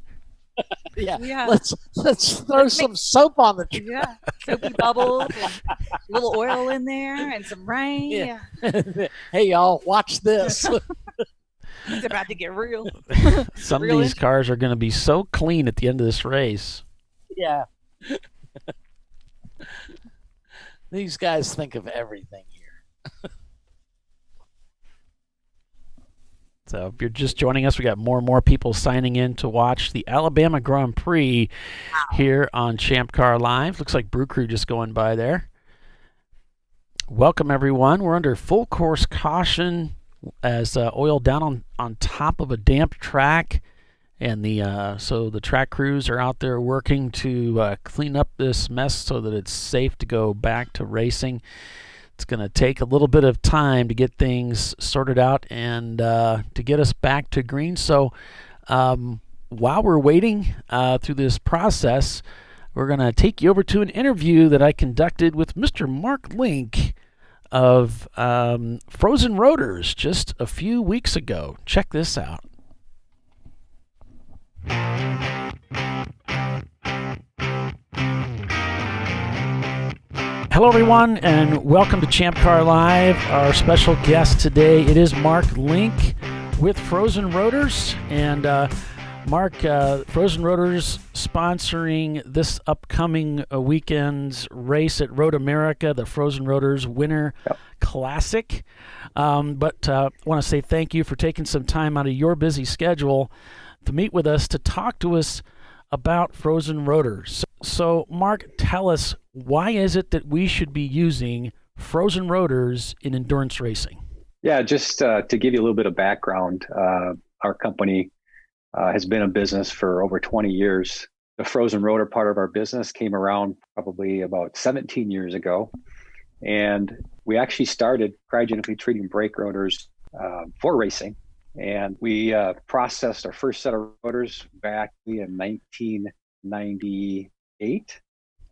Yeah. Let's throw some soap on the track. Yeah, soapy bubbles and a little oil in there and some rain. Yeah. Hey, y'all, watch this. It's about to get real. Some of these cars are going to be so clean at the end of this race. Yeah. These guys think of everything here. So if you're just joining us, we got more and more people signing in to watch the Alabama Grand Prix here on ChampCar.Live. Looks like Brew Crew just going by there. Welcome, everyone. We're under full course caution as oil down on top of a damp track, and so the track crews are out there working to clean up this mess so that it's safe to go back to racing. It's going to take a little bit of time to get things sorted out and to get us back to green. So while we're waiting through this process, we're going to take you over to an interview that I conducted with Mr. Mark Link of Frozen Rotors just a few weeks ago. Check this out. Hello, everyone, and welcome to ChampCar.Live. Our special guest today, it is Mark Link with Frozen Rotors, and Mark, Frozen Rotors sponsoring this upcoming weekend's race at Road America, the Frozen Rotors Winter Classic. But I want to say thank you for taking some time out of your busy schedule to meet with us to talk to us about Frozen Rotors. So, Mark, tell us, why is it that we should be using Frozen Rotors in endurance racing? Yeah, just to give you a little bit of background, our company has been in business for over 20 years. The frozen rotor part of our business came around probably about 17 years ago. And we actually started cryogenically treating brake rotors for racing. And we processed our first set of rotors back in 1998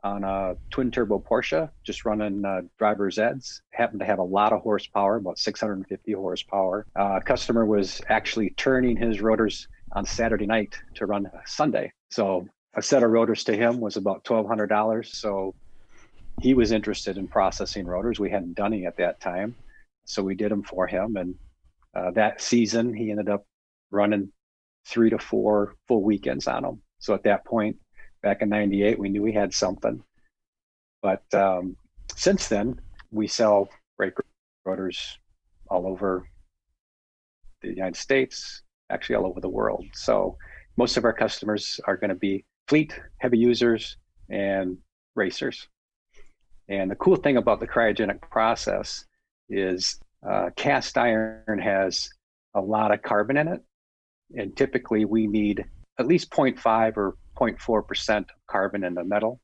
on a twin turbo Porsche, just running driver's eds. Happened to have a lot of horsepower, about 650 horsepower. Customer was actually turning his rotors on Saturday night to run Sunday. So a set of rotors to him was about $1,200. So he was interested in processing rotors. We hadn't done any at that time. So we did them for him. And that season, he ended up running 3 to 4 full weekends on them. So at that point, back in 98, we knew we had something. But since then, we sell brake rotors all over the United States, actually all over the world. So most of our customers are going to be fleet, heavy users, and racers. And the cool thing about the cryogenic process is cast iron has a lot of carbon in it. And typically we need at least 0.5 or 0.4% of carbon in the metal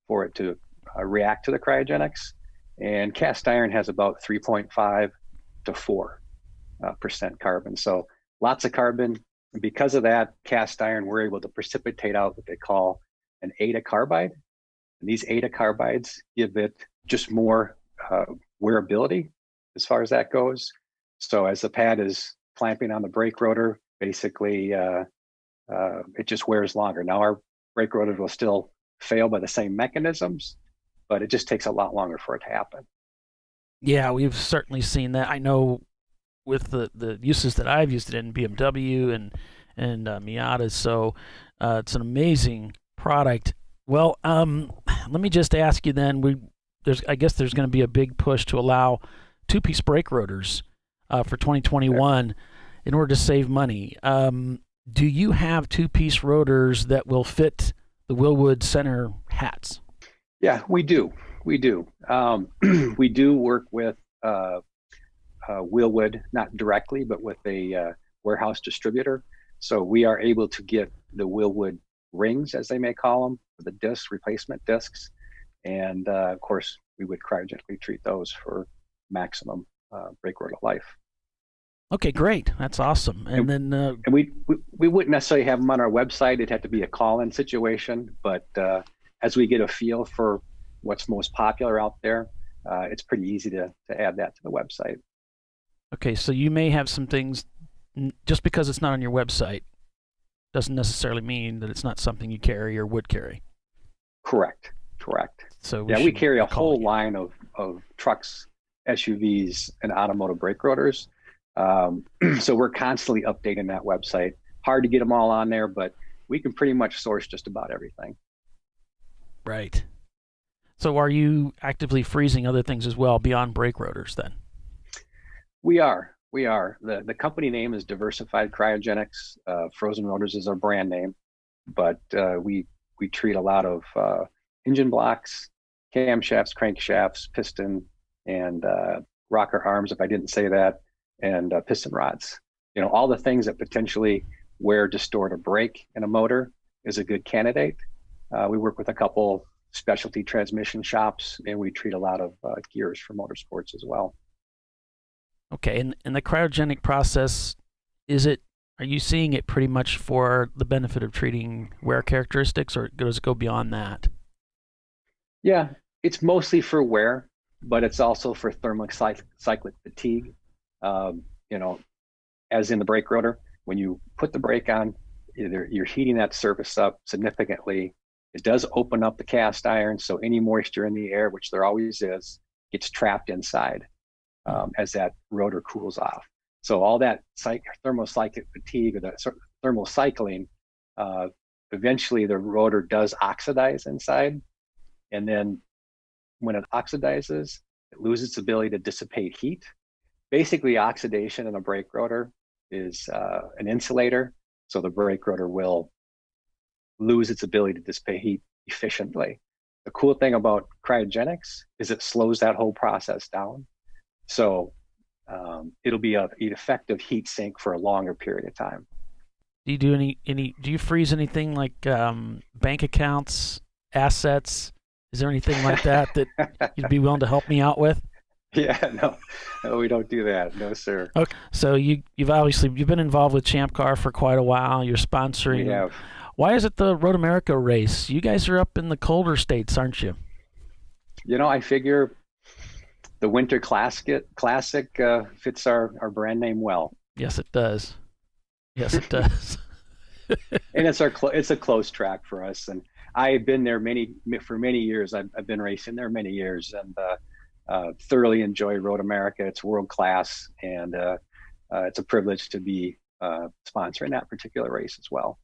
for it to react to the cryogenics. And cast iron has about 3.5 to 4% carbon. So lots of carbon. And because of that, cast iron, we're able to precipitate out what they call an ADA carbide. And these ADA carbides give it just more wearability as far as that goes. So as the pad is clamping on the brake rotor, basically it just wears longer. Now our brake rotor will still fail by the same mechanisms, but it just takes a lot longer for it to happen. Yeah, we've certainly seen that. I know with the uses that I've used it in BMW and Miata, so it's an amazing product. Well, let me just ask you then. I guess there's going to be a big push to allow two-piece brake rotors for 2021 in order to save money. Do you have two-piece rotors that will fit the Willwood center hats? Yeah, we do. We do. We do work with Willwood, not directly, but with a warehouse distributor. So we are able to get the Willwood rings, as they may call them, the disc replacement discs, and of course we would cryogenically treat those for maximum brake rotor life. Okay, great. That's awesome. And then and we wouldn't necessarily have them on our website. It'd have to be a call-in situation, but as we get a feel for what's most popular out there, it's pretty easy to add that to the website. Okay, so you may have some things, just because it's not on your website doesn't necessarily mean that it's not something you carry or would carry. Correct. So we carry a whole line of trucks, SUVs, and automotive brake rotors. So we're constantly updating that website. Hard to get them all on there, but we can pretty much source just about everything. Right. So are you actively freezing other things as well beyond brake rotors then? We are. The company name is Diversified Cryogenics. Frozen Rotors is our brand name, but we treat a lot of engine blocks, camshafts, crankshafts, piston, and rocker arms, if I didn't say that, and piston rods. All the things that potentially wear, distort, or break in a motor is a good candidate. We work with a couple specialty transmission shops, and we treat a lot of gears for motorsports as well. Okay, and the cryogenic process, are you seeing it pretty much for the benefit of treating wear characteristics, or does it go beyond that? Yeah, it's mostly for wear, but it's also for thermocyclic fatigue. As in the brake rotor, when you put the brake on, you're heating that surface up significantly. It does open up the cast iron, so any moisture in the air, which there always is, gets trapped inside as that rotor cools off. So all that thermocyclic fatigue, or that thermal cycling, eventually the rotor does oxidize inside. And then when it oxidizes, it loses its ability to dissipate heat. Basically, oxidation in a brake rotor is an insulator, so the brake rotor will lose its ability to dissipate heat efficiently. The cool thing about cryogenics is it slows that whole process down. So it'll be an effective heat sink for a longer period of time. Do you do do you freeze anything like bank accounts, assets? Is there anything like that you'd be willing to help me out with? Yeah, no, we don't do that. No, sir. Okay, so you've been involved with ChampCar for quite a while. You're sponsoring. We have. Why is it the Road America race? You guys are up in the colder states, aren't you? I figure the Winter Classic fits our brand name well. Yes, it does. Yes, it does. And it's a close track for us, and I've been there for many years. I've been racing there many years, and thoroughly enjoy Road America. It's world class, and it's a privilege to be sponsoring that particular race as well.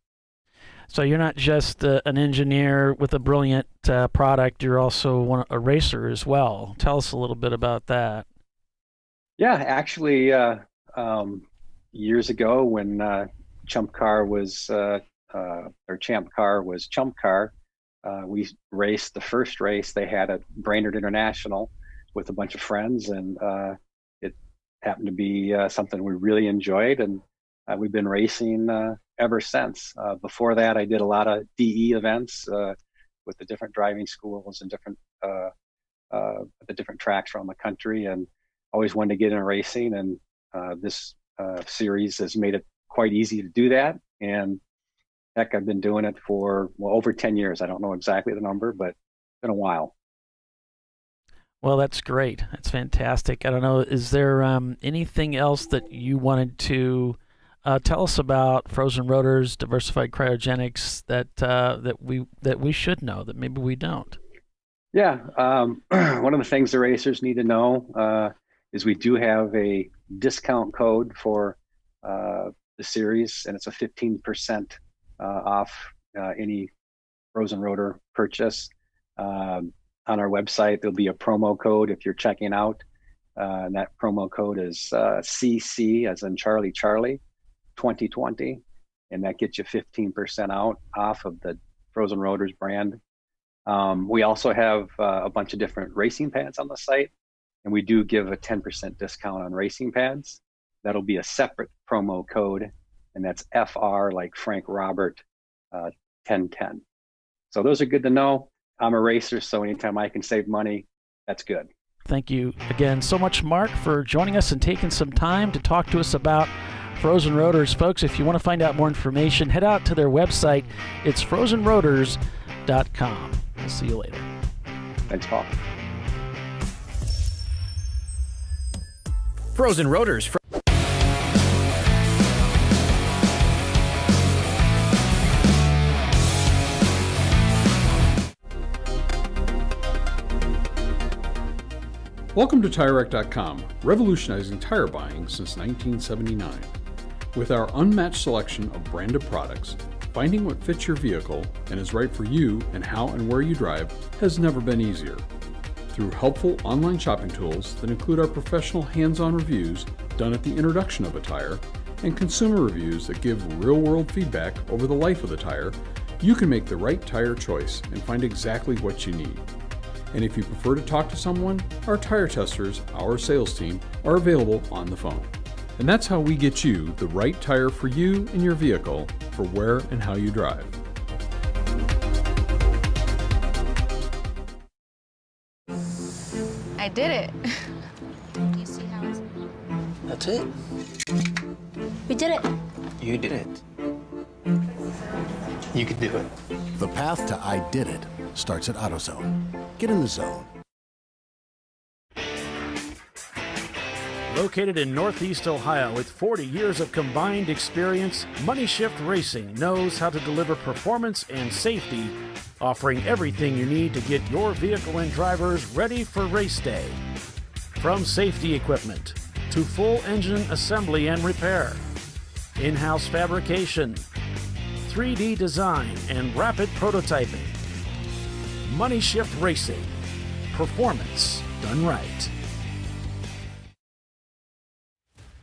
So you're not just an engineer with a brilliant product, you're also a racer as well. Tell us a little bit about that. Yeah, actually, years ago when ChampCar was ChampCar, we raced the first race they had at Brainerd International with a bunch of friends, and it happened to be something we really enjoyed, and we've been racing ever since. Before that, I did a lot of DE events with the different driving schools and the different tracks around the country, and always wanted to get in racing. And this series has made it quite easy to do that. And heck, I've been doing it for over 10 years. I don't know exactly the number, but it's been a while. Well, that's great. That's fantastic. I don't know, is there anything else that you wanted to tell us about frozen rotors, diversified cryogenics that we should know that maybe we don't? Yeah, one of the things the racers need to know is we do have a discount code for the series, and it's a 15% off any frozen rotor purchase. On our website, there'll be a promo code if you're checking out, and that promo code is CC, as in Charlie 2020, and that gets you 15% off of the frozen rotors brand. We also have a bunch of different racing pads on the site, and we do give a 10% discount on racing pads. That'll be a separate promo code, and that's FR, like Frank Robert, 1010. So those are good to know. I'm a racer, so anytime I can save money, that's good. Thank you again so much, Mark, for joining us and taking some time to talk to us about frozen rotors. Folks, if you want to find out more information, head out to their website. It's frozenrotors.com. We'll see you later. Thanks, Paul. Frozen rotors. Welcome to TireRack.com, revolutionizing tire buying since 1979. With our unmatched selection of branded products, finding what fits your vehicle and is right for you and how and where you drive has never been easier. Through helpful online shopping tools that include our professional hands-on reviews done at the introduction of a tire and consumer reviews that give real-world feedback over the life of the tire, you can make the right tire choice and find exactly what you need. And if you prefer to talk to someone, our tire testers, our sales team, are available on the phone. And that's how we get you the right tire for you and your vehicle for where and how you drive. I did it. Do you see how it's... That's it. We did it. You did it. You can do it. The path to I did it starts at AutoZone. Get in the zone. Located in Northeast Ohio with 40 years of combined experience, Money Shift Racing knows how to deliver performance and safety, offering everything you need to get your vehicle and drivers ready for race day. From safety equipment to full engine assembly and repair, in-house fabrication, 3D design, and rapid prototyping. Money Shift Racing. Performance done right.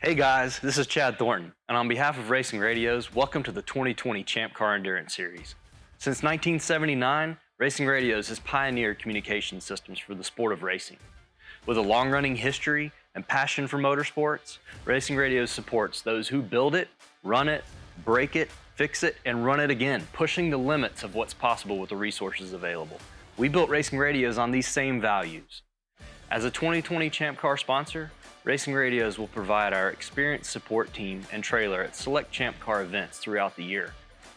Hey guys, this is Chad Thornton, and on behalf of Racing Radios, welcome to the 2020 Champ Car Endurance Series. Since 1979, Racing Radios has pioneered communication systems for the sport of racing. With a long-running history and passion for motorsports, Racing Radios supports those who build it, run it, break it, fix it, and run it again, pushing the limits of what's possible with the resources available. We built Racing Radios on these same values. As a 2020 Champ Car sponsor, Racing Radios will provide our experienced support team and trailer at select Champ Car events throughout the year.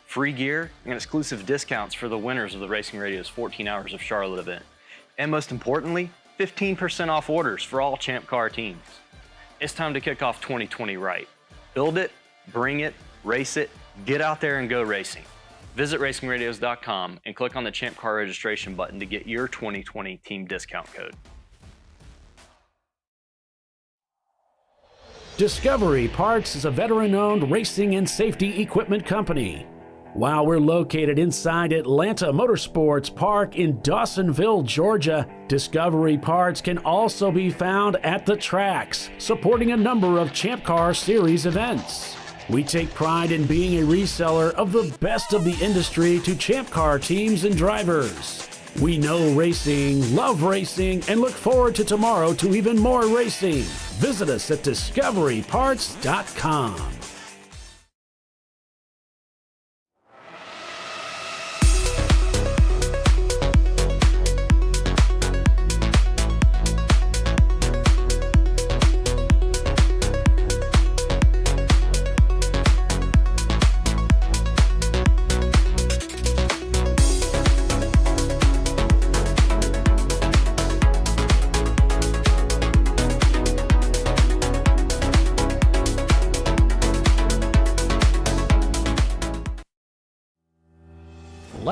Free gear and exclusive discounts for the winners of the Racing Radios 14 Hours of Charlotte event. And most importantly, 15% off orders for all Champ Car teams. It's time to kick off 2020 right. Build it, bring it, race it, get out there and go racing. Visit racingradios.com and click on the Champ Car registration button to get your 2020 team discount code. Discovery Parts is a veteran-owned racing and safety equipment company. While we're located inside Atlanta Motorsports Park in Dawsonville, Georgia, Discovery Parts can also be found at the tracks, supporting a number of Champ Car Series events. We take pride in being a reseller of the best of the industry to Champ Car teams and drivers. We know racing, love racing, and look forward to tomorrow to even more racing. Visit us at discoveryparts.com.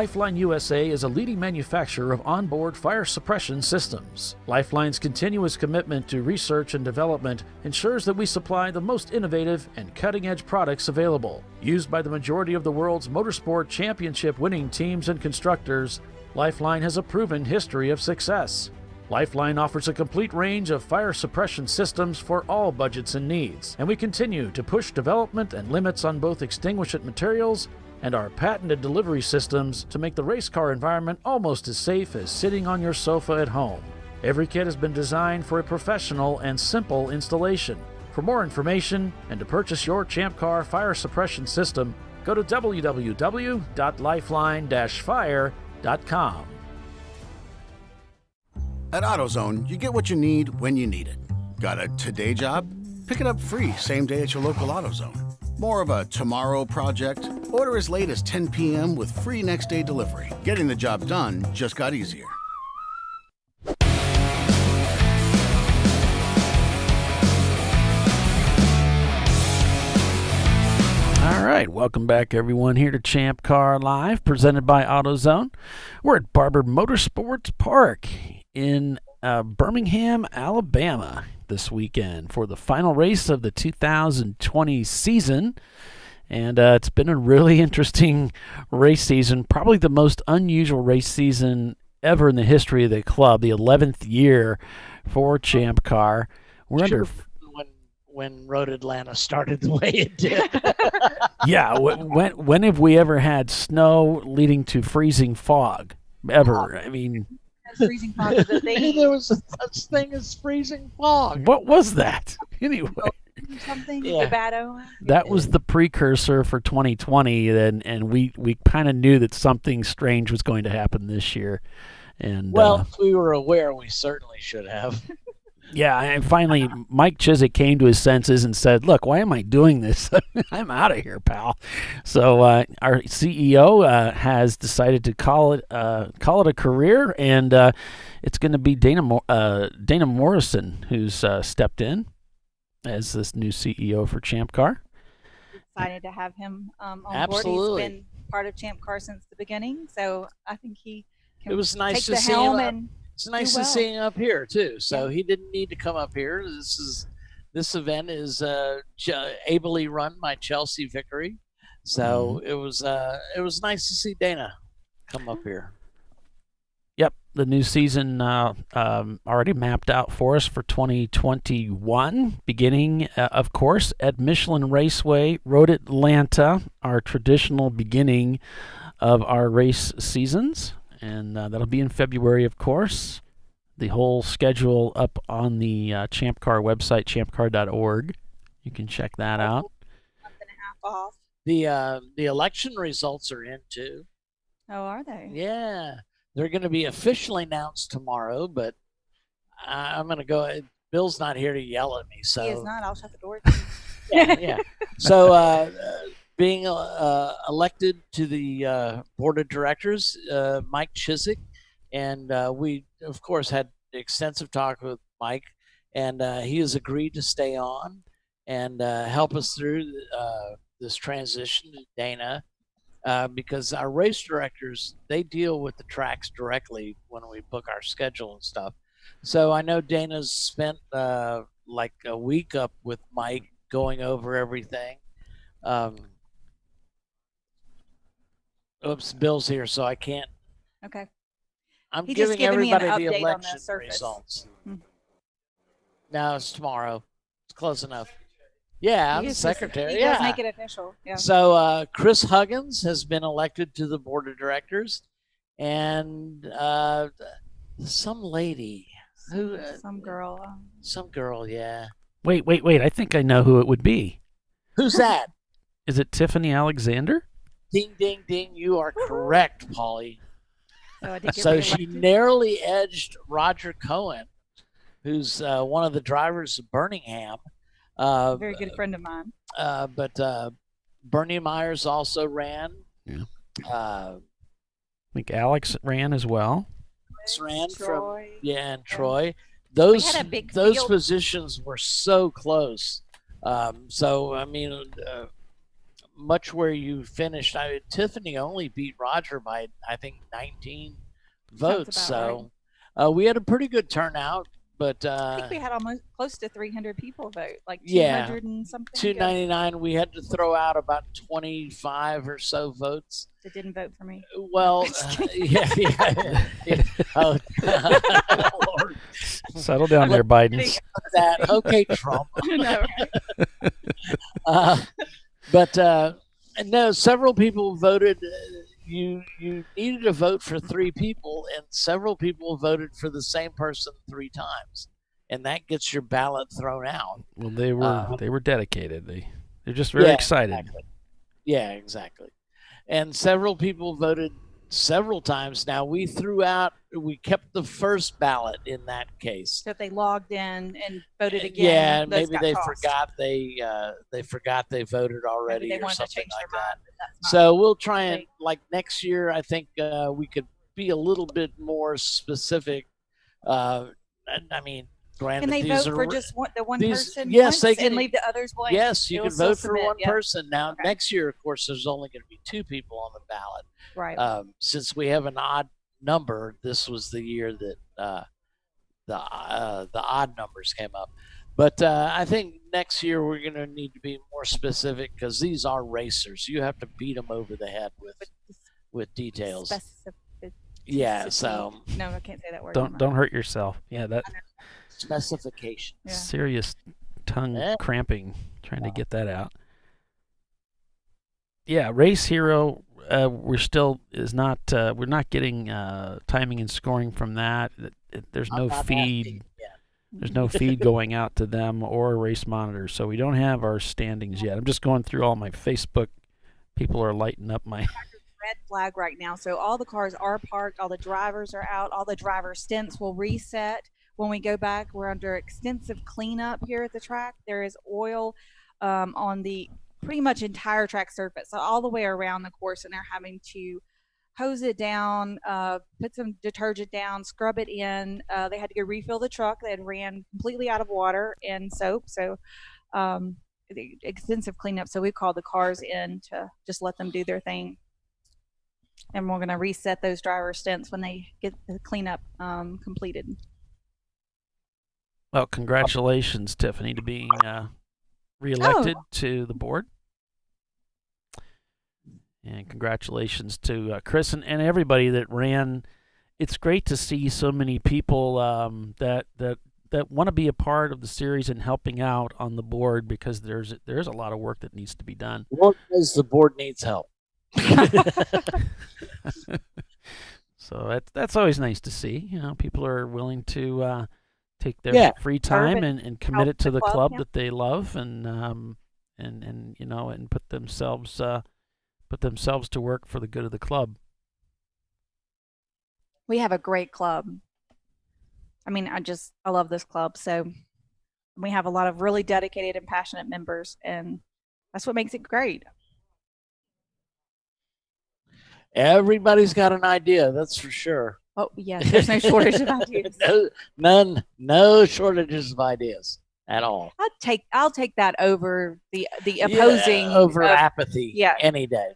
Lifeline USA is a leading manufacturer of onboard fire suppression systems. Lifeline's continuous commitment to research and development ensures that we supply the most innovative and cutting-edge products available. Used by the majority of the world's motorsport championship-winning teams and constructors, Lifeline has a proven history of success. Lifeline offers a complete range of fire suppression systems for all budgets and needs, and we continue to push development and limits on both extinguishant materials and our patented delivery systems to make the race car environment almost as safe as sitting on your sofa at home. Every kit has been designed for a professional and simple installation. For more information and to purchase your Champ Car fire suppression system, go to www.lifeline-fire.com. At AutoZone, you get what you need when you need it. Got a today job? Pick it up free same day at your local AutoZone. More of a tomorrow project? Order as late as 10 p.m. with free next day delivery. Getting the job done just got easier. All right, welcome back everyone here to Champ Car Live, presented by AutoZone. We're at Barber Motorsports Park in Birmingham, Alabama this weekend for the final race of the 2020 season. And it's been a really interesting race season, probably the most unusual race season ever in the history of the club, the 11th year for Champ Car. We're under when Road Atlanta started the way it did. Yeah, when have we ever had snow leading to freezing fog? Ever. I mean, freezing fog is a thing. There was such thing as freezing fog. What was that? Anyway. Something, Yeah. the bad omen. That was the precursor for 2020, and we kind of knew that something strange was going to happen this year. And Well, if we were aware, we certainly should have. yeah, and finally Mike Chiswick came to his senses and said, "Look, why am I doing this? I'm out of here, pal." So our CEO has decided to call it a career, and it's going to be Dana Morrison who's stepped in as this new CEO for Champ Car. Excited to have him on Absolutely. board. He's been part of Champ Car since the beginning, so I think he can It was nice take to the see helm him. and It's nice do to well. see him up here too. So he didn't need to come up here. This event is ably run by Chelsea Vickery. So it was nice to see Dana come up here. Yep, the new season already mapped out for us for 2021, beginning, of course, at Michelin Raceway, Road Atlanta, our traditional beginning of our race seasons. And that'll be in February, of course. The whole schedule up on the Champ Car website, ChampCar.org. You can check that out. month and a half off. The election results are in too. Oh, are they? Yeah, they're going to be officially announced tomorrow, but I'm going to go. Bill's not here to yell at me, so He is not. I'll shut the door. yeah. So being elected to the board of directors, Mike Chiswick, and we of course had extensive talk with Mike, and he has agreed to stay on and help us through this transition to Dana. Because our race directors, they deal with the tracks directly when we book our schedule and stuff. So I know Dana's spent like a week up with Mike going over everything. Oops, Bill's here, so I can't. Okay. I'm He just giving giving me an everybody the update on the election surface. results. Hmm. No, it's tomorrow. It's close enough. Yeah, I'm He the is just- secretary. He yeah. does make it official. Yeah. So Chris Huggins has been elected to the board of directors, and some lady who Some girl. some girl, yeah. Wait. I think I know who it would be. Who's that? Is it Tiffany Alexander? Ding, ding, ding! You are correct, Polly. So I did get So she reelected. narrowly edged Roger Cohen, who's one of the drivers of Birmingham. Very good friend of mine. But Bernie Myers also ran. Yeah. Uh, I think Alex ran as well. ran Troy. from and Troy. Those had a big those field. positions were so close. So I mean, much where you finished. Tiffany only beat Roger by, I think, 19 votes. So we had a pretty good turnout. But I think we had almost close to 300 people vote, like 200 yeah, and something. 299. We had to throw out about 25 or so votes. That didn't vote for me. Well, yeah. Oh, Lord. Settle down there, Biden. That okay, Trump. No, But no, several people voted. You needed to vote for 3 people, and several people voted for the same person 3 times, and that gets your ballot thrown out. Well, they were dedicated. They're just very excited. Exactly. Yeah, exactly. And several people voted several times. Now we kept the first ballot in that case. so if they logged in and voted again, Yeah, those maybe got they tossed. forgot they voted already, Maybe they or wanted to something change like their that. mind, but that's not So we'll try and right. like next year. I think we could be a little bit more specific. I mean, granted, Can they these vote are for just the one person yes, once they can, and leave the others blank? Yes, you It can will still vote for submit, one yeah. person. Now, Okay. next year, of course, there's only going to be 2 people on the ballot. Right. Since we have an odd number, this was the year that the odd numbers came up. But I think next year we're going to need to be more specific because these are racers. You have to beat them over the head with details. Yeah, so No, I can't say that word. Don't hurt yourself. Yeah, that specification. Yeah. serious tongue cramping trying to get that out. Yeah, Race Hero. We're not getting timing and scoring from that. There's no feed. There's no feed going out to them or Race Monitor, so we don't have our standings yet. I'm just going through all my Facebook. People are lighting up my red flag right now. So all the cars are parked, all the drivers are out, all the driver stints will reset. When we go back, we're under extensive cleanup here at the track. There is oil on the pretty much entire track surface, so all the way around the course, and they're having to hose it down, put some detergent down, scrub it in. They had to go refill the truck. They had ran completely out of water and soap, so extensive cleanup. So we called the cars in to just let them do their thing. And we're going to reset those driver stints when they get the cleanup completed. Well, congratulations, Tiffany, to being reelected to the board. And congratulations to Chris and everybody that ran. It's great to see so many people that want to be a part of the series and helping out on the board, because there's a lot of work that needs to be done. What does the board needs help? So that's always nice to see. You know, people are willing to take their free time and commit it to the club that they love, and you know, and put themselves to work for the good of the club. We have a great club. I mean, I love this club. So we have a lot of really dedicated and passionate members, and that's what makes it great. Everybody's got an idea, that's for sure. Oh, yes, there's no shortage of ideas. No shortages of ideas at all. I'll take that over the opposing over apathy. Yeah, any day.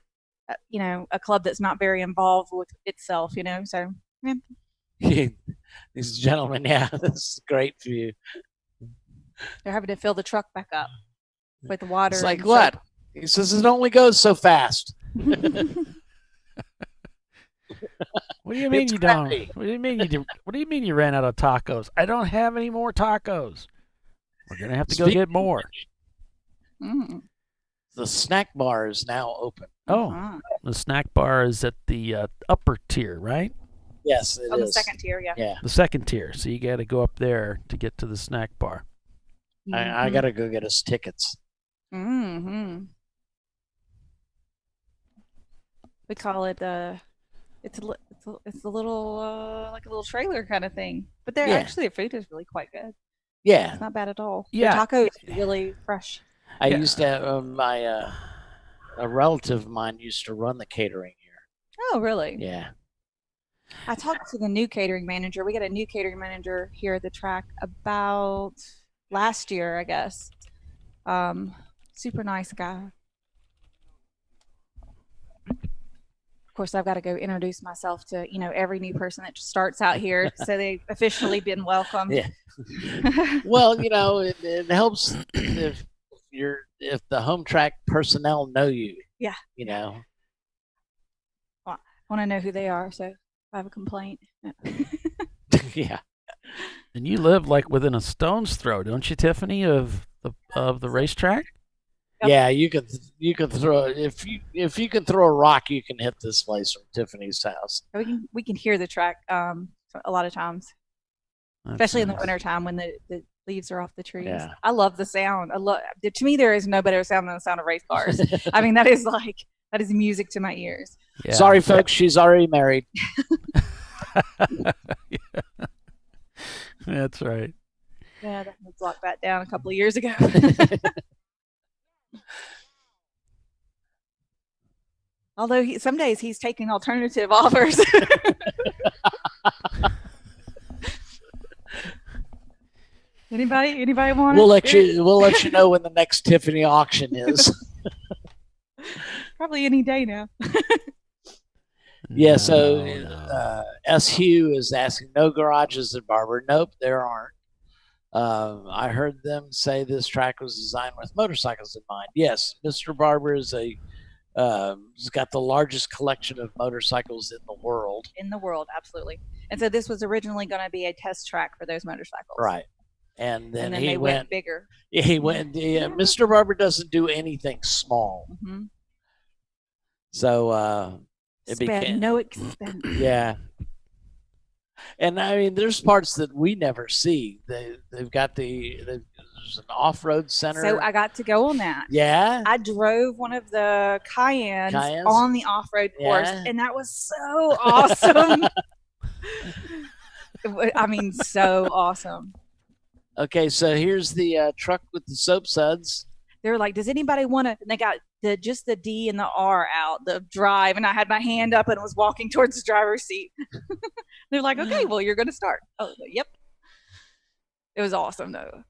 You know, a club that's not very involved with itself. You know, so yeah. These gentlemen, yeah, this is great for you. They're having to fill the truck back up with water. It's like what? Soap. He says it only goes so fast. What do you mean you don't? What do you mean What do you mean you ran out of tacos? I don't have any more tacos. We're gonna have to go get more. The snack bar is now open. Oh, the snack bar is at the upper tier, right? Yes, it is. The second tier, yeah. Yeah. The second tier. So you got to go up there to get to the snack bar. I got to go get us tickets. Mm-hmm. We call it it's a little like a little trailer kind of thing, but actually the food is really quite good. Yeah, it's not bad at all. Yeah, the tacos are really fresh. I used to have a relative of mine used to run the catering here. Oh, really? Yeah. I talked to the new catering manager. We got a new catering manager here at the track about last year, I guess. Super nice guy. Of course, I've got to go introduce myself to, every new person that starts out here, so they've officially been welcomed. Yeah. Well, it helps if the home track personnel know you. Yeah. Well, I want to know who they are, so if I have a complaint. Yeah. And you live like within a stone's throw, don't you, Tiffany, of the racetrack? Yeah, you can throw if you can throw a rock, you can hit this place from Tiffany's house. We can hear the track a lot of times, especially in the wintertime when the leaves are off the trees. Yeah. I love the sound. To me, there is no better sound than the sound of race cars. I mean, that is music to my ears. Yeah. Sorry, folks, she's already married. Yeah. That's right. Yeah, that locked that down a couple of years ago. Although some days he's taking alternative offers. Anybody want We'll let you know when the next Tiffany auction is. Probably any day now. Yeah, so S. Hugh is asking, no garages at Barber. Nope, there aren't. I heard them say this track was designed with motorcycles in mind. Yes, Mr. Barber is has got the largest collection of motorcycles in the world. In the world, absolutely. And so this was originally going to be a test track for those motorcycles. Right. And then they went bigger. Yeah, he went. Yeah, Mr. Barber doesn't do anything small. Mm-hmm. So it became no expense. Yeah. And I mean, there's parts that we never see. They've got there's an off-road center. So I got to go on that. Yeah. I drove one of the Cayennes on the off-road course, and that was so awesome. I mean, so awesome. Okay, so here's the truck with the soap suds. They were like, does anybody want to? And they got just the D and the R out, the drive. And I had my hand up and was walking towards the driver's seat. They're like, okay, well, you're going to start. Oh, yep. It was awesome, though.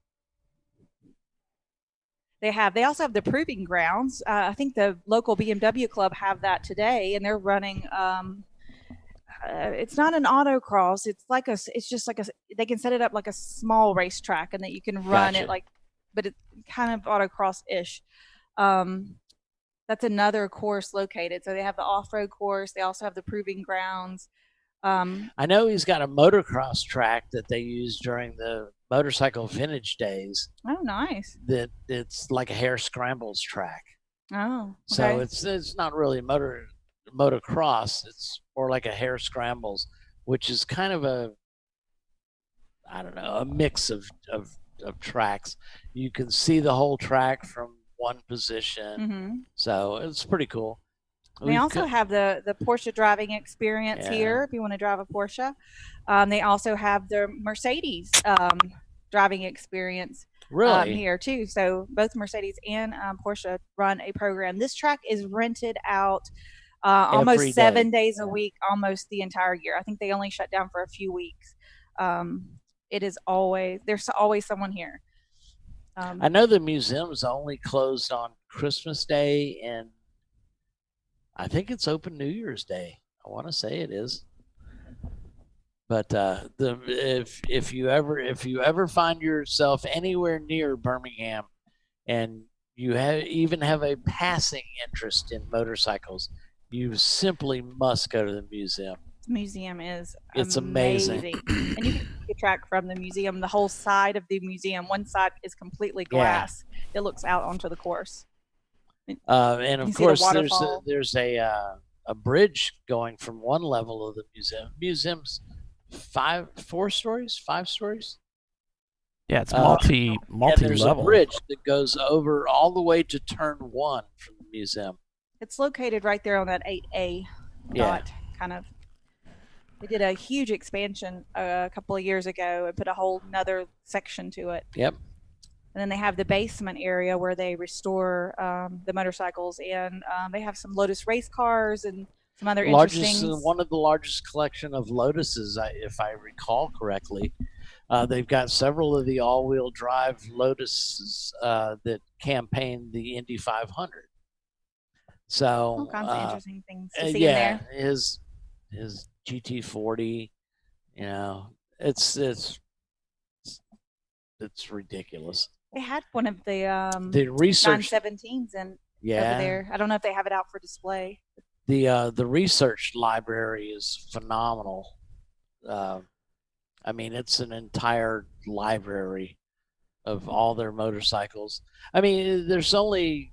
They also have the proving grounds. I think the local BMW club have that today, and they're running. It's not an autocross. It's just like they can set it up like a small racetrack, and that you can run it like, but it's kind of autocross-ish. That's another course located. So they have the off-road course. They also have the proving grounds. I know he's got a motocross track that they use during the motorcycle vintage days. Oh, nice. That it's like a hare scrambles track. Oh, So okay. it's not really motocross. It's more like a hare scrambles, which is kind of a mix of tracks. You can see the whole track from one position. Mm-hmm. So it's pretty cool. They also have the Porsche driving experience here if you want to drive a Porsche. They also have the Mercedes driving experience here too. So both Mercedes and Porsche run a program. This track is rented out almost 7 days a week, almost the entire year. I think they only shut down for a few weeks. There's always someone here. I know the museum's only closed on Christmas Day, and I think it's open New Year's Day. I want to say it is. But if you ever find yourself anywhere near Birmingham, and you even have a passing interest in motorcycles, you simply must go to the museum. The museum is amazing. And you can take a track from the museum. The whole side of the museum, one side is completely glass. Yeah. It looks out onto the course. And of course, there's a bridge going from one level of the museum. Museum's 5 stories. Yeah, it's multi There's level. a bridge that goes over all the way to turn 1 from the museum. It's located right there on that 8A dot, kind of. They did a huge expansion a couple of years ago and put a whole nother section to it. Yep. And then they have the basement area where they restore the motorcycles, and they have some Lotus race cars and some other interesting. One of the largest collection of Lotuses, if I recall correctly. They've got several of the all-wheel drive Lotuses that campaign the Indy 500. So All kinds of interesting things to see in yeah, there. his GT40, you know, it's ridiculous. They had one of The research 917s over Yeah. there. I don't know if they have it out for display. The research library is phenomenal. I mean, it's an entire library of all their motorcycles. I mean, there's only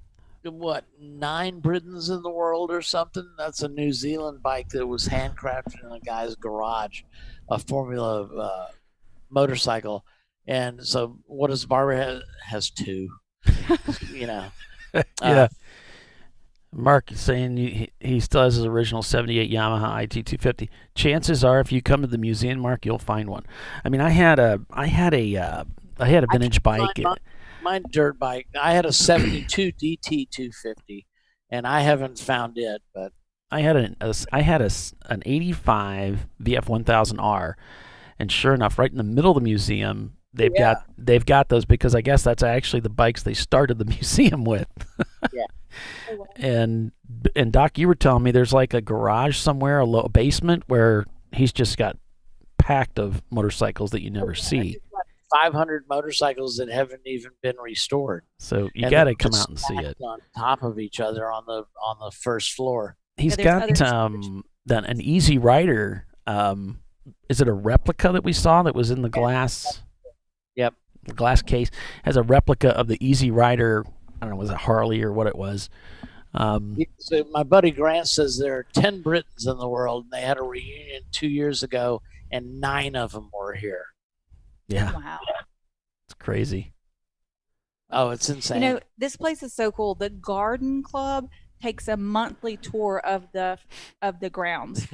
9 Britons in the world or something. That's a New Zealand bike that was handcrafted in a guy's garage, a Formula motorcycle. And so, what does Barbara have? Has 2. You know. Yeah. Mark is saying he still has his original 78 Yamaha IT250. Chances are, if you come to the museum, Mark, you'll find one. I mean, I had a vintage bike. My dirt bike. I had a 72 DT250, and I haven't found it. But I had an 85 VF1000R, and sure enough, right in the middle of the museum, they've got those, because I guess that's actually the bikes they started the museum with. Yeah. And Doc, you were telling me there's like a garage somewhere, a basement, where he's just got packed of motorcycles that you never see. 500 motorcycles that haven't even been restored. So you got to come out and see it. On top of each other on the first floor. He's got an Easy Rider. Is it a replica that we saw that was in the glass? Yep. The glass case has a replica of the Easy Rider. I don't know, was it Harley or what it was? So my buddy Grant says there are 10 Britons in the world, and they had a reunion 2 years ago, and 9 of them were here. Yeah. Wow. It's crazy. Oh, it's insane. You know, this place is so cool. The Garden Club takes a monthly tour of the grounds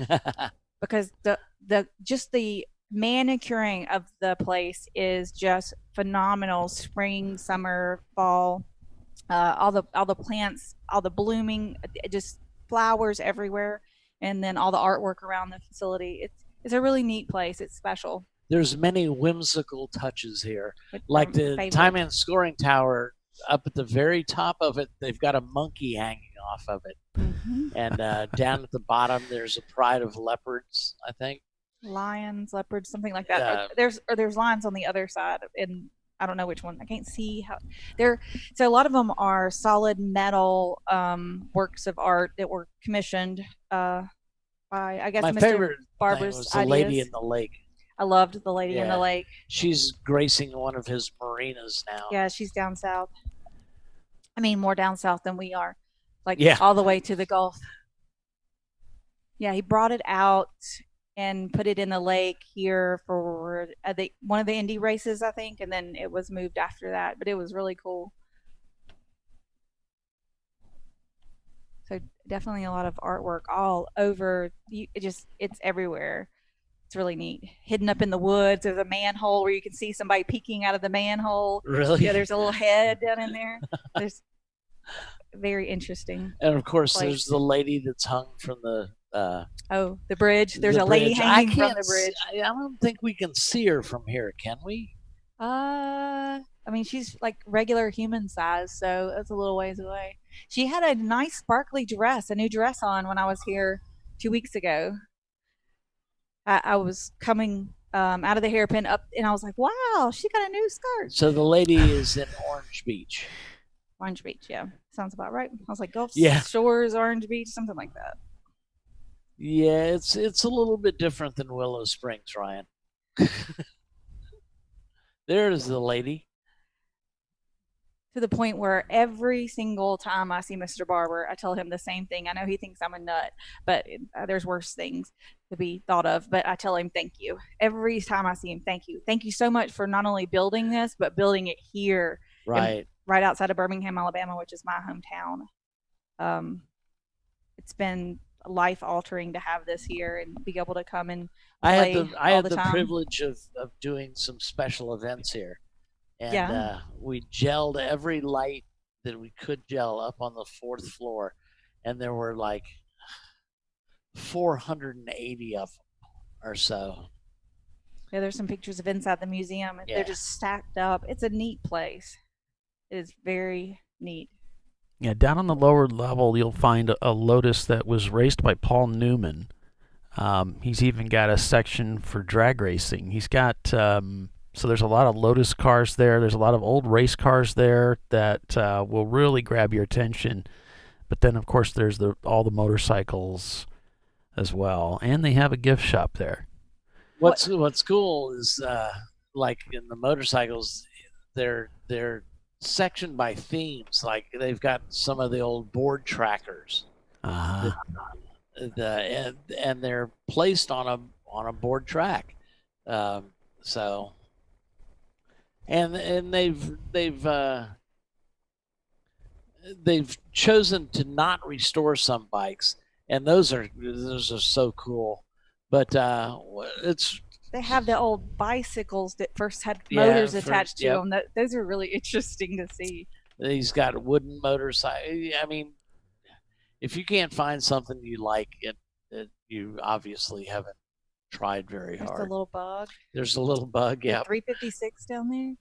because the manicuring of the place is just phenomenal. Spring, summer, fall. All the plants, all the blooming, just flowers everywhere, and then all the artwork around the facility. It's a really neat place. It's special. There's many whimsical touches here, like the time and scoring tower. Up at the very top of it, they've got a monkey hanging off of it, and down at the bottom, there's a pride of leopards, I think. Lions, leopards, something like that. There's lions on the other side, and I don't know which one. I can't see how they're. So a lot of them are solid metal works of art that were commissioned by, I guess, My Mr. favorite Barber's was the ideas. Lady in the Lake. I loved the Lady in the Lake. She's gracing one of his marinas now. Yeah, she's down south. I mean, more down south than we are, like all the way to the Gulf. Yeah, he brought it out and put it in the lake here for one of the Indy races, I think, and then it was moved after that. But it was really cool. So definitely a lot of artwork all over. It's everywhere. It's really neat. Hidden up in the woods, there's a manhole where you can see somebody peeking out of the manhole. Really? Yeah, there's a little head down in there. There's very interesting. And of course, place. there's the lady that's hung from the. The bridge. There's a lady hanging from the bridge. I don't think we can see her from here, can we? I mean, she's like regular human size, so that's a little ways away. She had a nice sparkly dress, a new dress on when I was here 2 weeks ago. I was coming out of the hairpin up, and I was like, wow, she got a new skirt. So the lady is in Orange Beach. Orange Beach, yeah. Sounds about right. I was like, Gulf Shores, Orange Beach, something like that. Yeah, it's a little bit different than Willow Springs, Ryan. There's the lady. To the point where every single time I see Mr. Barber, I tell him the same thing. I know he thinks I'm a nut, but there's worse things to be thought of. But I tell him thank you. Every time I see him, thank you. Thank you so much for not only building this, but building it here. Right outside of Birmingham, Alabama, which is my hometown. It's been life-altering to have this here and be able to come and play I had the time. privilege of doing some special events here. And we gelled every light that we could gel up on the 4th floor. And there were like 480 of them or so. Yeah, there's some pictures of inside the museum. They're just stacked up. It's a neat place. It is very neat. Yeah, down on the lower level, you'll find a Lotus that was raced by Paul Newman. He's even got a section for drag racing. He's got so there's a lot of Lotus cars there. There's a lot of old race cars there that will really grab your attention. But then, of course, there's all the motorcycles as well, and they have a gift shop there. What's cool is like in the motorcycles, they're sectioned by themes. Like they've got some of the old board trackers. And they're placed on a board track, so and they've chosen to not restore some bikes, and those are so cool. But they have the old bicycles that first had motors attached to them. Those are really interesting to see. He's got a wooden motorcycle. I mean, if you can't find something you like, you obviously haven't tried very hard. There's a little bug. There's a little bug, yeah. 356 down there.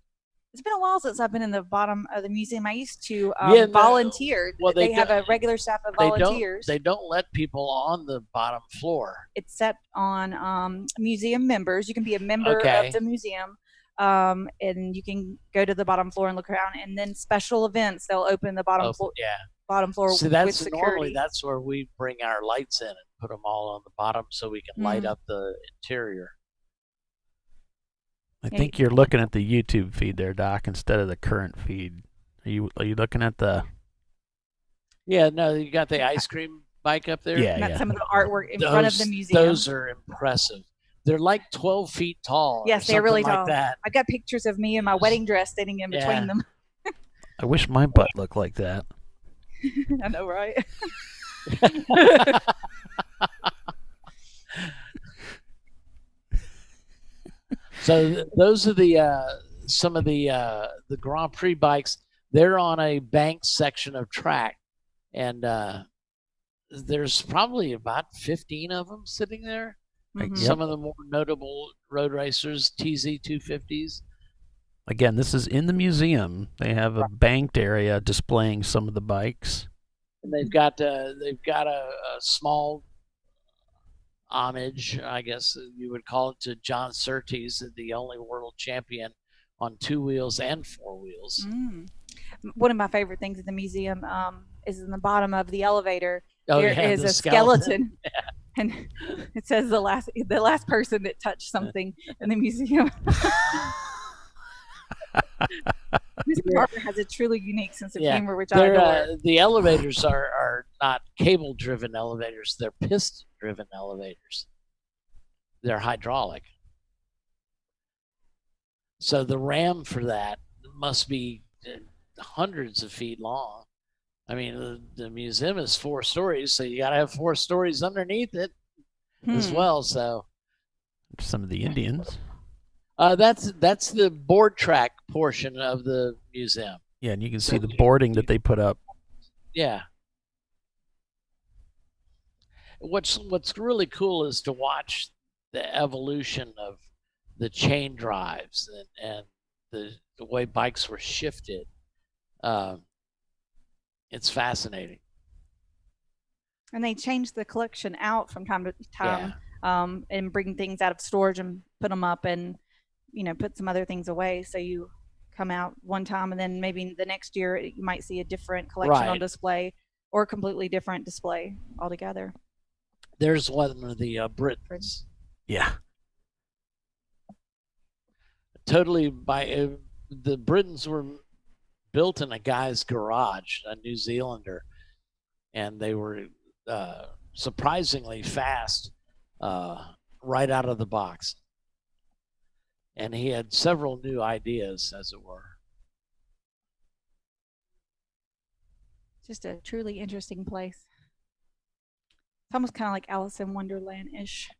It's been a while since I've been in the bottom of the museum. I used to volunteer. Well, they have a regular staff of volunteers. They don't let people on the bottom floor. Except on museum members. You can be a member of the museum, and you can go to the bottom floor and look around. And then special events, they'll open the bottom floor. Yeah. Bottom floor See, with security. Normally that's where we bring our lights in and put them all on the bottom so we can light up the interior. I think you're looking at the YouTube feed there, Doc, instead of the current feed. Are you looking at the? Yeah, no, you got the ice cream bike up there. Yeah, some of the artwork in front of the museum. Those are impressive. They're like 12 feet tall. Yes, they're really tall. Like that. I got pictures of me in my wedding dress standing in between them. I wish my butt looked like that. I know, right? So those are some of the Grand Prix bikes. They're on a banked section of track, and there's probably about 15 of them sitting there. Mm-hmm. Some of the more notable road racers, TZ250s. Again, this is in the museum. They have a banked area displaying some of the bikes. And they've got a small homage, I guess you would call it, to John Surtees, the only world champion on 2 wheels and 4 wheels. One of my favorite things in the museum is in the bottom of the elevator. Oh, there yeah, is the a skeleton. Yeah. And it says the last person that touched something in the museum. Mr. Barber has a truly unique sense of humor, which I adore. The elevators are not cable-driven elevators; they're piston-driven elevators. They're hydraulic. So the ram for that must be hundreds of feet long. I mean, the museum is 4 stories, so you got to have 4 stories underneath it as well. So some of the Indians. That's the board track portion of the museum. Yeah, and you can see the boarding that they put up. Yeah. What's really cool is to watch the evolution of the chain drives and the way bikes were shifted. It's fascinating. And they change the collection out from time to time, and bring things out of storage and put them up and put some other things away. So you come out one time and then maybe the next year you might see a different collection on display or a completely different display altogether. There's one of the Britons. Yeah. Totally the Britons were built in a guy's garage, a New Zealander, and they were surprisingly fast right out of the box. And he had several new ideas, as it were. Just a truly interesting place. It's almost kind of like Alice in Wonderland-ish.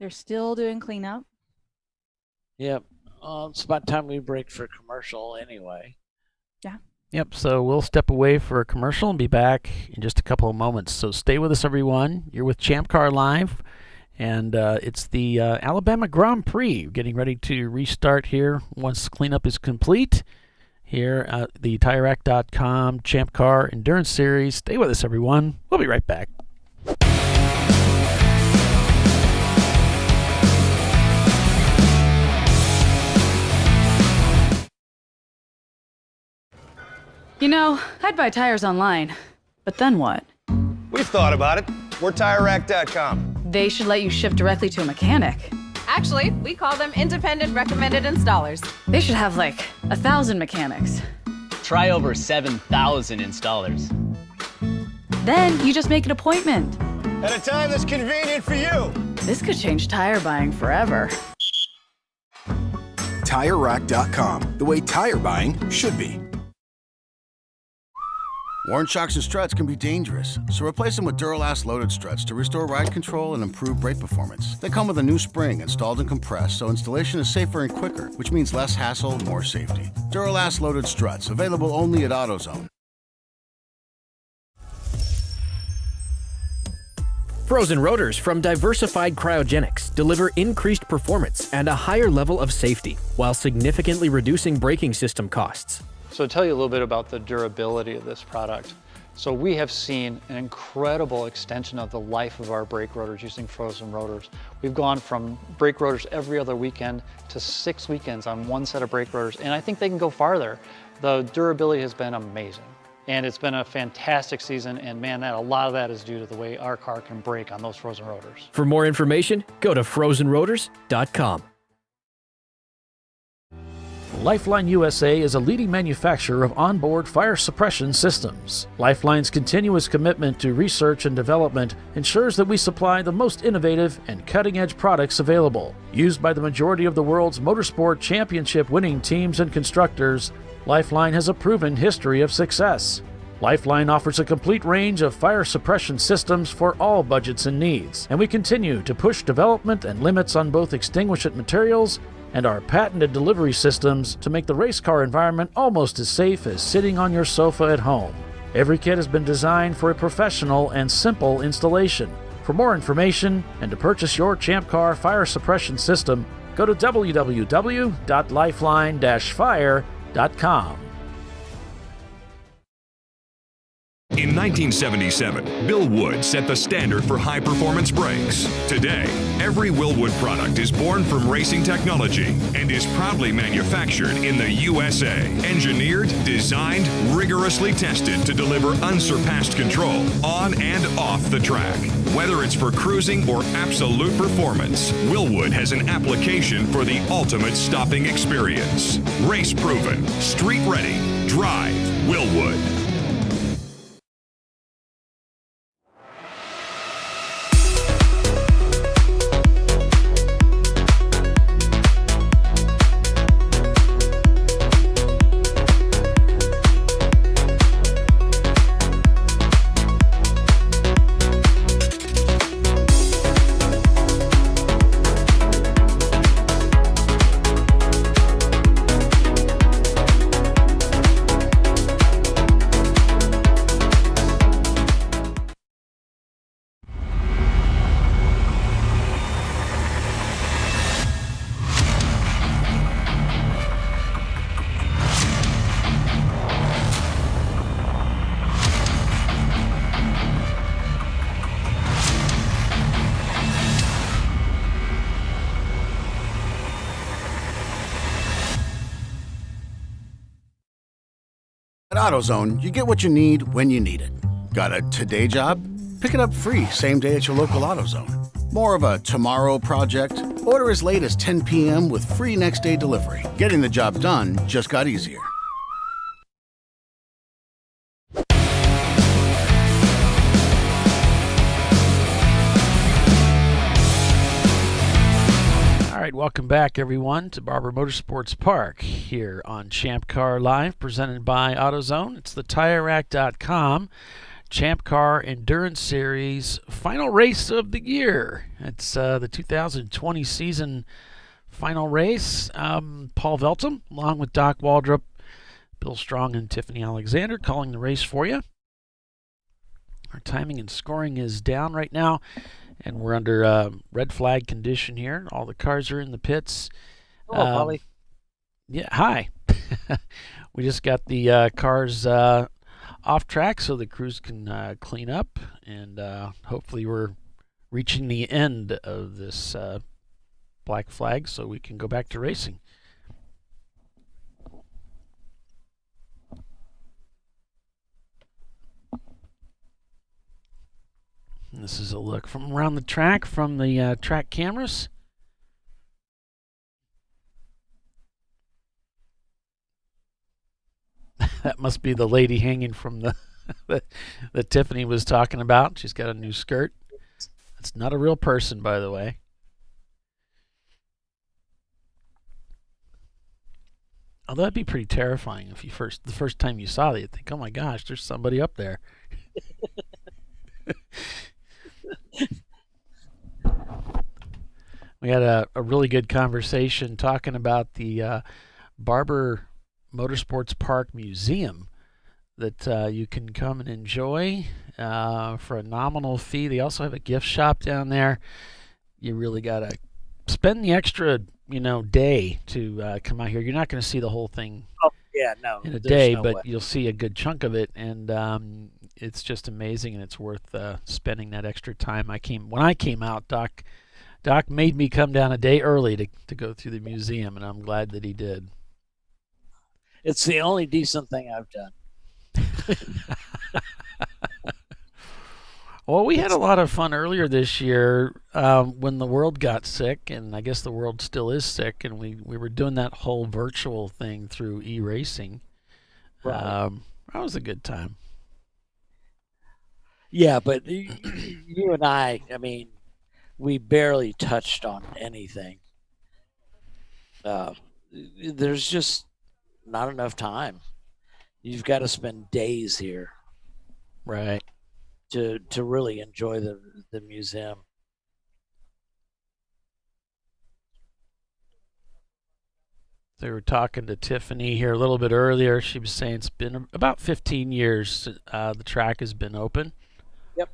They're still doing cleanup. Yep. It's about time we break for commercial anyway. Yeah. Yep, so we'll step away for a commercial and be back in just a couple of moments. So stay with us, everyone. You're with ChampCar.Live, And it's the Alabama Grand Prix getting ready to restart here once cleanup is complete. Here at the TireRack.com Champ Car Endurance Series. Stay with us, everyone. We'll be right back. You know, I'd buy tires online, but then what? We've thought about it. We're TireRack.com. They should let you ship directly to a mechanic. Actually, we call them independent recommended installers. They should have like 1,000 mechanics. Try over 7,000 installers. Then you just make an appointment. At a time that's convenient for you. This could change tire buying forever. TireRack.com, the way tire buying should be. Worn shocks and struts can be dangerous, so replace them with Duralast loaded struts to restore ride control and improve brake performance. They come with a new spring installed and compressed, so installation is safer and quicker, which means less hassle, more safety. Duralast loaded struts, available only at AutoZone. Frozen rotors from Diversified Cryogenics deliver increased performance and a higher level of safety, while significantly reducing braking system costs. So to tell you a little bit about the durability of this product. So we have seen an incredible extension of the life of our brake rotors using frozen rotors. We've gone from brake rotors every other weekend to 6 weekends on one set of brake rotors, and I think they can go farther. The durability has been amazing. And it's been a fantastic season, and man, a lot of that is due to the way our car can brake on those frozen rotors. For more information, go to frozenrotors.com. Lifeline USA is a leading manufacturer of onboard fire suppression systems. Lifeline's continuous commitment to research and development ensures that we supply the most innovative and cutting-edge products available. Used by the majority of the world's motorsport championship-winning teams and constructors, Lifeline has a proven history of success. Lifeline offers a complete range of fire suppression systems for all budgets and needs, and we continue to push development and limits on both extinguishant materials and our patented delivery systems to make the race car environment almost as safe as sitting on your sofa at home. Every kit has been designed for a professional and simple installation. For more information and to purchase your Champ Car fire suppression system, go to www.lifeline-fire.com. In 1977, Bill Wood set the standard for high-performance brakes. Today, every Willwood product is born from racing technology and is proudly manufactured in the USA. Engineered, designed, rigorously tested to deliver unsurpassed control on and off the track. Whether it's for cruising or absolute performance, Willwood has an application for the ultimate stopping experience. Race-proven, street-ready, drive Willwood. At AutoZone, you get what you need when you need it. Got a today job? Pick it up free same day at your local AutoZone. More of a tomorrow project? Order as late as 10 p.m. with free next day delivery. Getting the job done just got easier. All right, welcome back, everyone, to Barber Motorsports Park here on Champ Car Live, presented by AutoZone. It's the TireRack.com Champ Car Endurance Series final race of the year. It's the 2020 season final race. Paul Veltum, along with Doc Waldrop, Bill Strong, and Tiffany Alexander calling the race for you. Our timing and scoring is down right now And we're under red flag condition here. All the cars are in the pits. Hello, Polly. Yeah, hi. We just got the cars off track so the crews can clean up, and hopefully we're reaching the end of this black flag so we can go back to racing. And this is a look from around the track from the track cameras. That must be the lady hanging from the that Tiffany was talking about. She's got a new skirt. That's not a real person, by the way. Although that'd be pretty terrifying if the first time you saw that, you'd think, "Oh my gosh, there's somebody up there." We had a really good conversation talking about the Barber Motorsports Park Museum that you can come and enjoy for a nominal fee. They also have a gift shop down there. You really got to spend the extra, day to come out here. You're not going to see the whole thing in a day, but you'll see a good chunk of it, and it's just amazing, and it's worth spending that extra time. When I came out, Doc made me come down a day early to go through the museum, and I'm glad that he did. It's the only decent thing I've done. Well, we had a lot of fun earlier this year when the world got sick, and I guess the world still is sick, and we were doing that whole virtual thing through e-racing. Right. That was a good time. Yeah, but you and I mean, we barely touched on anything. There's just not enough time. You've got to spend days here, right, to really enjoy the museum. They were talking to Tiffany here a little bit earlier. She was saying it's been about 15 years the track has been open. Yep.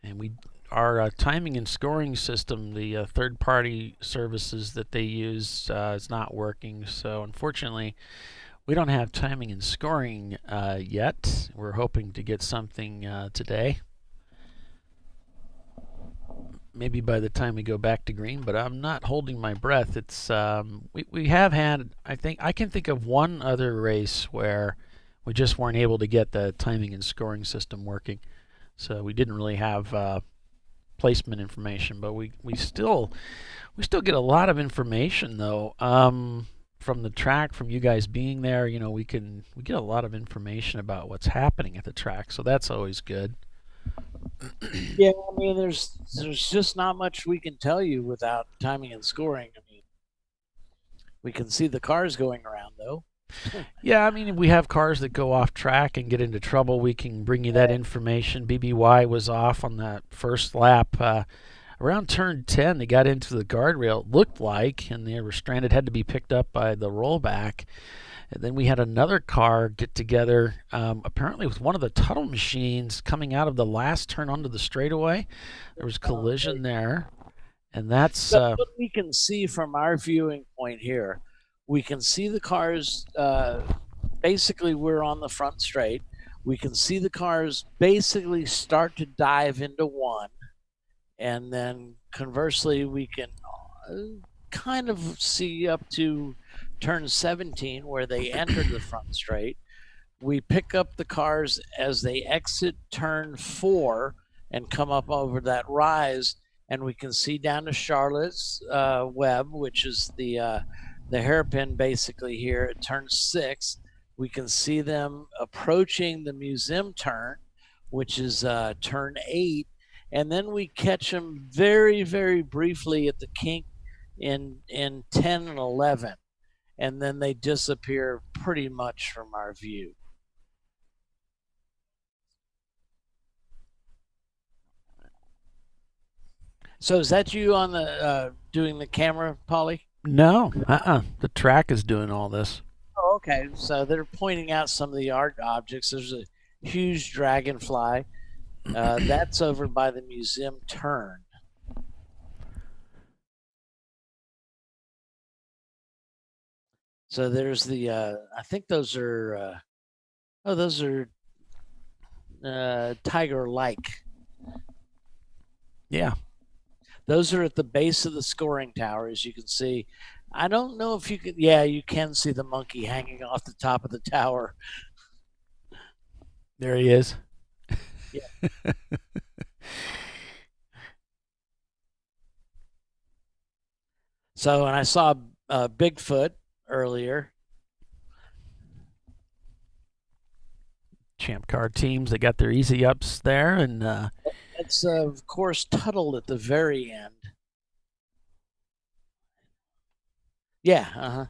And our timing and scoring system, the third-party services that they use, is not working. So unfortunately, we don't have timing and scoring yet. We're hoping to get something today. Maybe by the time we go back to green, but I'm not holding my breath. It's we have had, I can think of one other race where we just weren't able to get the timing and scoring system working. So we didn't really have placement information, but we still get a lot of information though from the track, from you guys being there. We get a lot of information about what's happening at the track, so that's always good. Yeah, I mean, there's just not much we can tell you without timing and scoring. I mean, we can see the cars going around though. Yeah, I mean, if we have cars that go off track and get into trouble, we can bring you that information. BBY was off on that first lap. Around turn 10, they got into the guardrail, it looked like, and they were stranded, had to be picked up by the rollback. And then we had another car get together, apparently with one of the tunnel machines coming out of the last turn onto the straightaway. There was collision there, and that's what we can see from our viewing point here. We can see the cars, basically we're on the front straight. We can see the cars basically start to dive into one. And then conversely, we can kind of see up to turn 17 where they enter the front straight. We pick up the cars as they exit turn 4 and come up over that rise. And we can see down to Charlotte's Web, which is the hairpin basically here at turn 6. We can see them approaching the museum turn, which is turn 8. And then we catch them very, very briefly at the kink in 10 and 11. And then they disappear pretty much from our view. So is that you on the doing the camera, Polly? No, the track is doing all this. Oh, okay. So they're pointing out some of the art objects. There's a huge dragonfly. That's over by the museum turn. So there's the, I think those are, those are tiger-like. Yeah. Those are at the base of the scoring tower, as you can see. I don't know if you can, yeah, you can see the monkey hanging off the top of the tower. There he is. Yeah. So, and I saw Bigfoot earlier. Champ Car teams, they got their easy ups there, and it's of course Tuttle at the very end. Yeah,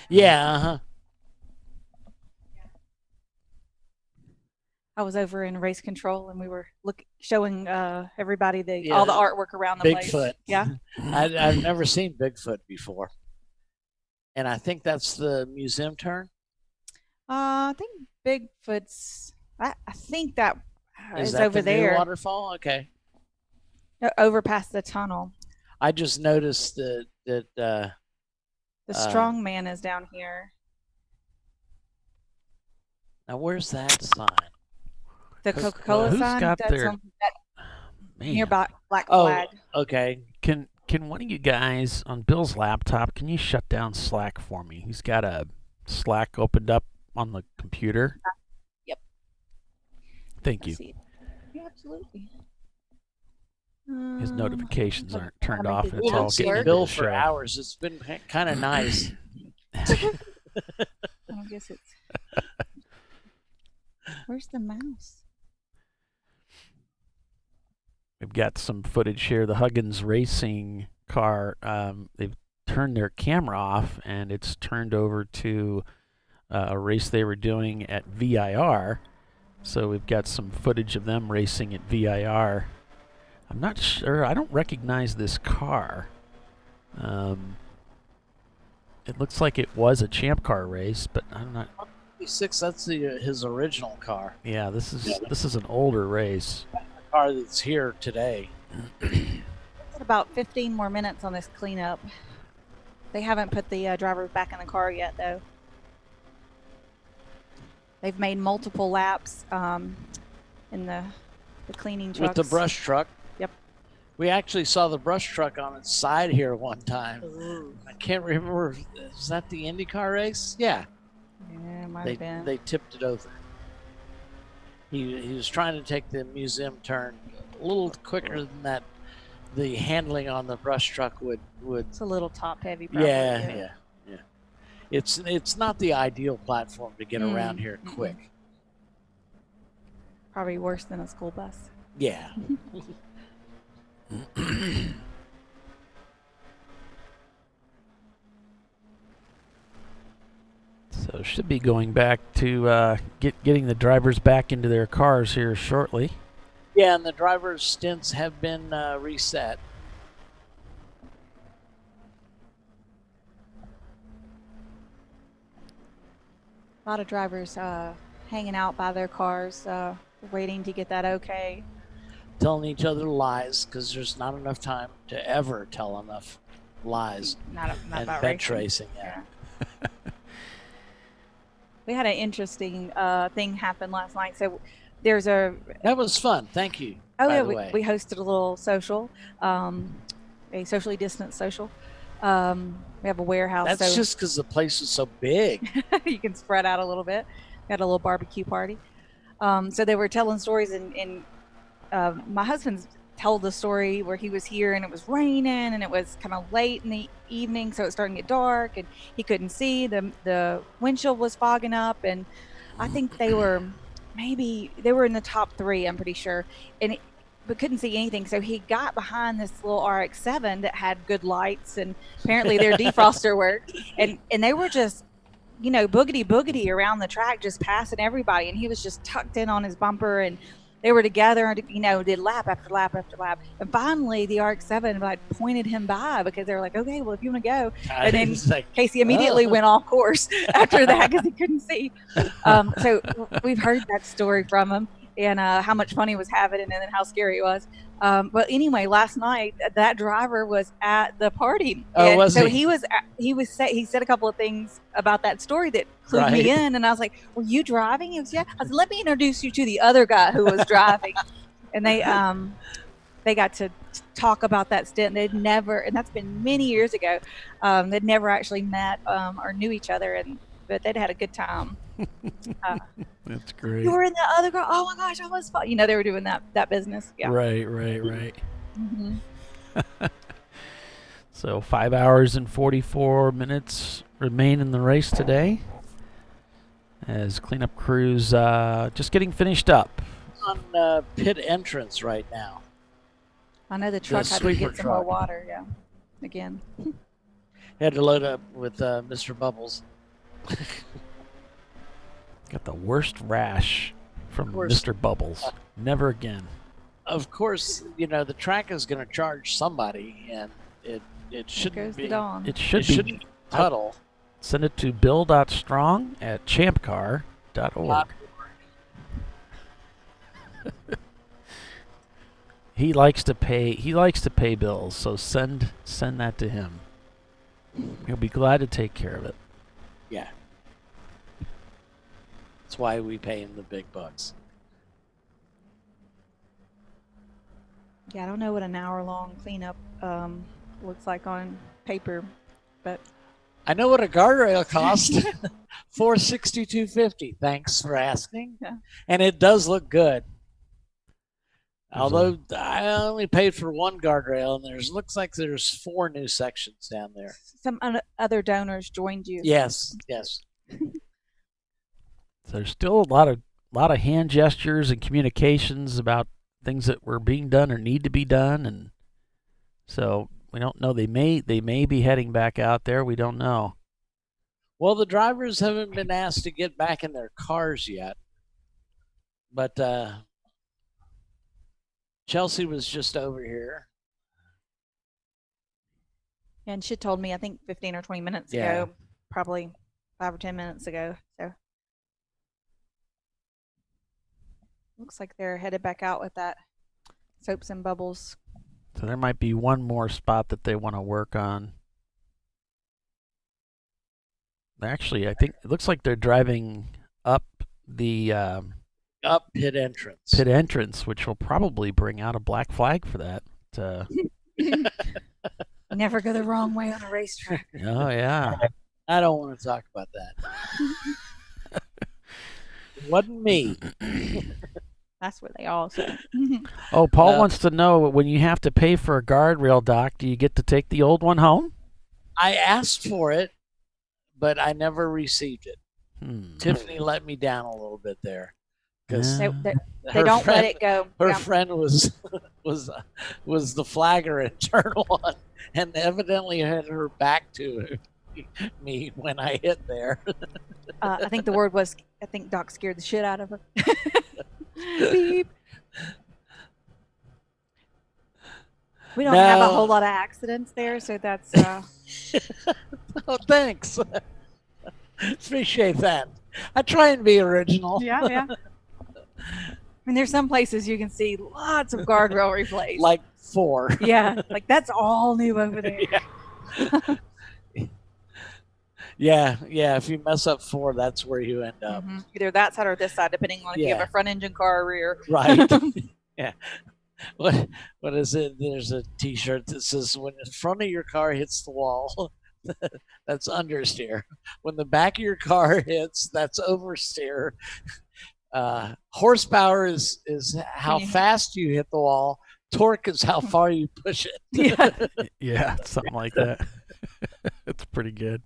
Yeah, I was over in race control, and we were showing everybody all the artwork around the Bigfoot. place. Yeah, I've never seen Bigfoot before, and I think that's the museum turn. I think Bigfoot's. I think that is that over the there. New waterfall? Okay. Over past the tunnel. I just noticed that the strong man is down here. Now, where's that sign? The Coca-Cola who's sign. got That's their- on that Man. nearby black Oh, flag. okay. Can one of you guys on Bill's laptop, can you shut down Slack for me? He's got a Slack opened up on the computer. Yep. Thank you. Yeah, absolutely. His notifications aren't turned off, and it's We all haven't seen getting Bill into the for show. hours. It's been kind of nice. I guess it's. Where's the mouse? We've got some footage here. The Huggins racing car, they've turned their camera off, and it's turned over to a race they were doing at VIR. So we've got some footage of them racing at VIR. I'm not sure. I don't recognize this car. It looks like it was a Champ Car race, but I'm not. 56. That's his original car. Yeah, this is an older race. The car that's here today. About 15 more minutes on this cleanup. They haven't put the drivers back in the car yet, though. They've made multiple laps in the cleaning trucks. With the brush truck. Yep. We actually saw the brush truck on its side here one time. Ooh. I can't remember. Is that the IndyCar race? Yeah. Yeah, it might have been. They tipped it over. He was trying to take the museum turn a little quicker than that. The handling on the brush truck would. It's a little top heavy. Probably. Yeah. It's not the ideal platform to get around here quick. Probably worse than a school bus. Yeah. So should be going back to getting the drivers back into their cars here shortly. Yeah, and the driver's stints have been reset. A lot of drivers hanging out by their cars, waiting to get that okay. Telling each other lies because there's not enough time to ever tell enough lies. Not and about bench racing. yeah. We had an interesting thing happen last night. So there's a. That was fun. Thank you. Oh by yeah, the we way. hosted a little social, a socially distanced social. We have a warehouse. That's so just because the place is so big. you can spread out a little bit. We had a little barbecue party. So they were telling stories, and my husband's told the story where he was here and it was raining and it was kind of late in the evening, so it was starting to get dark and he couldn't see. The windshield was fogging up, and I think they were in the top 3, I'm pretty sure, but couldn't see anything. So he got behind this little RX-7 that had good lights, and apparently their defroster worked, and they were just boogity around the track, just passing everybody, and he was just tucked in on his bumper, and they were together and, did lap after lap after lap. And finally, the RX-7 pointed him by because they were like, okay, well, if you want to go. And then Casey immediately went off course after that because he couldn't see. So we've heard that story from him and how much fun he was having and then how scary it was. But anyway, last night that driver was at the party. Oh, was so he? He said a couple of things about that story that clued me in, and I was like, "Were you driving?" He was, "Yeah." I said, "Let me introduce you to the other guy who was driving," and they got to talk about that stint. They'd never, and that's been many years ago. They'd never actually met or knew each other, but they'd had a good time. That's great. You were in the other girl. Oh my gosh, I was fun. They were doing that business. Yeah. Right. Mm-hmm. So 5 hours and 44 minutes remain in the race today as cleanup crews just getting finished up. On pit entrance right now. I know the truck had to get some more water. Yeah, again. Had to load up with Mr. Bubbles. Got the worst rash from Mr. Bubbles. Never again. Of course, the track is going to charge somebody, and it shouldn't be. It should be Tuttle. Send it to bill.strong@ChampCar.org. He likes to pay bills, so send that to him. He'll be glad to take care of it. Yeah. That's why we pay him the big bucks. Yeah, I don't know what an hour-long cleanup looks like on paper, but I know what a guardrail costs. $462.50. Thanks for asking. Yeah. And it does look good. Although I only paid for one guardrail, and looks like there's 4 new sections down there. Some other donors joined you. Yes. So there's still a lot of hand gestures and communications about things that were being done or need to be done, and so we don't know. They may be heading back out there. We don't know. Well, the drivers haven't been asked to get back in their cars yet, but Chelsea was just over here. And she told me, I think 15 or 20 minutes ago, probably 5 or 10 minutes ago. So looks like they're headed back out with that soaps and bubbles. So there might be one more spot that they want to work on. Actually, I think it looks like they're driving up the up pit entrance. Pit entrance, which will probably bring out a black flag for that. Never go the wrong way on a racetrack. Oh yeah. I don't want to talk about that. It wasn't me. That's what they all say. Oh, Paul wants to know, when you have to pay for a guardrail, Doc, do you get to take the old one home? I asked for it, but I never received it. Tiffany let me down a little bit there. Because they don't let it go. Her friend was the flagger in turn 1, and evidently had her back to me when I hit there. I think the word was, I think Doc scared the shit out of her. Beep. We don't have a whole lot of accidents there, so that's. Oh, thanks. Appreciate that. I try and be original. Yeah. I mean, there's some places you can see lots of guardrail replaced. Like 4. Yeah, like that's all new over there. Yeah. If you mess up 4, that's where you end up. Mm-hmm. Either that side or this side, depending on if you have a front engine car or rear. Right. Yeah. What is it? There's a T-shirt that says, "When the front of your car hits the wall, that's understeer. When the back of your car hits, that's oversteer. Horsepower is how fast you hit the wall. Torque is how far you push it." Yeah, something like that. It's pretty good.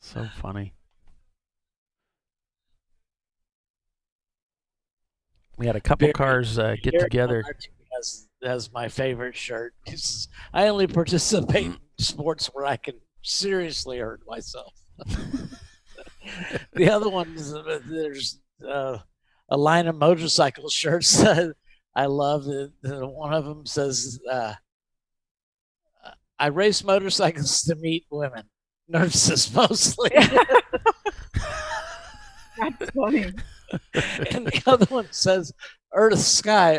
So funny. We had a couple cars get together. Has my favorite shirt. He says, "I only participate in sports where I can seriously hurt myself." The other ones, there's a a line of motorcycle shirts. I love it. One of them says, "I race motorcycles to meet women, nurses mostly." That's funny. And the other one says, Earth, sky,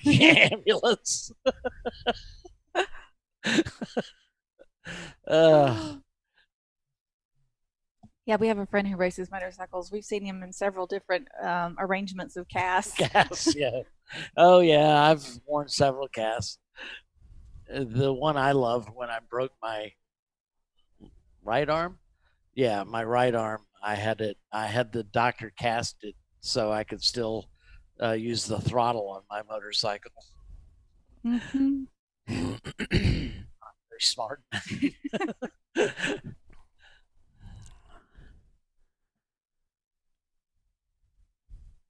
ambulance. Yeah, we have a friend who races motorcycles. We've seen him in several different arrangements of casts. Casts, yeah. Oh, yeah, I've worn several casts. The one I loved when I broke my right arm, my right arm, I had the doctor cast it so I could still use the throttle on my motorcycle. Mm-hmm. Very smart.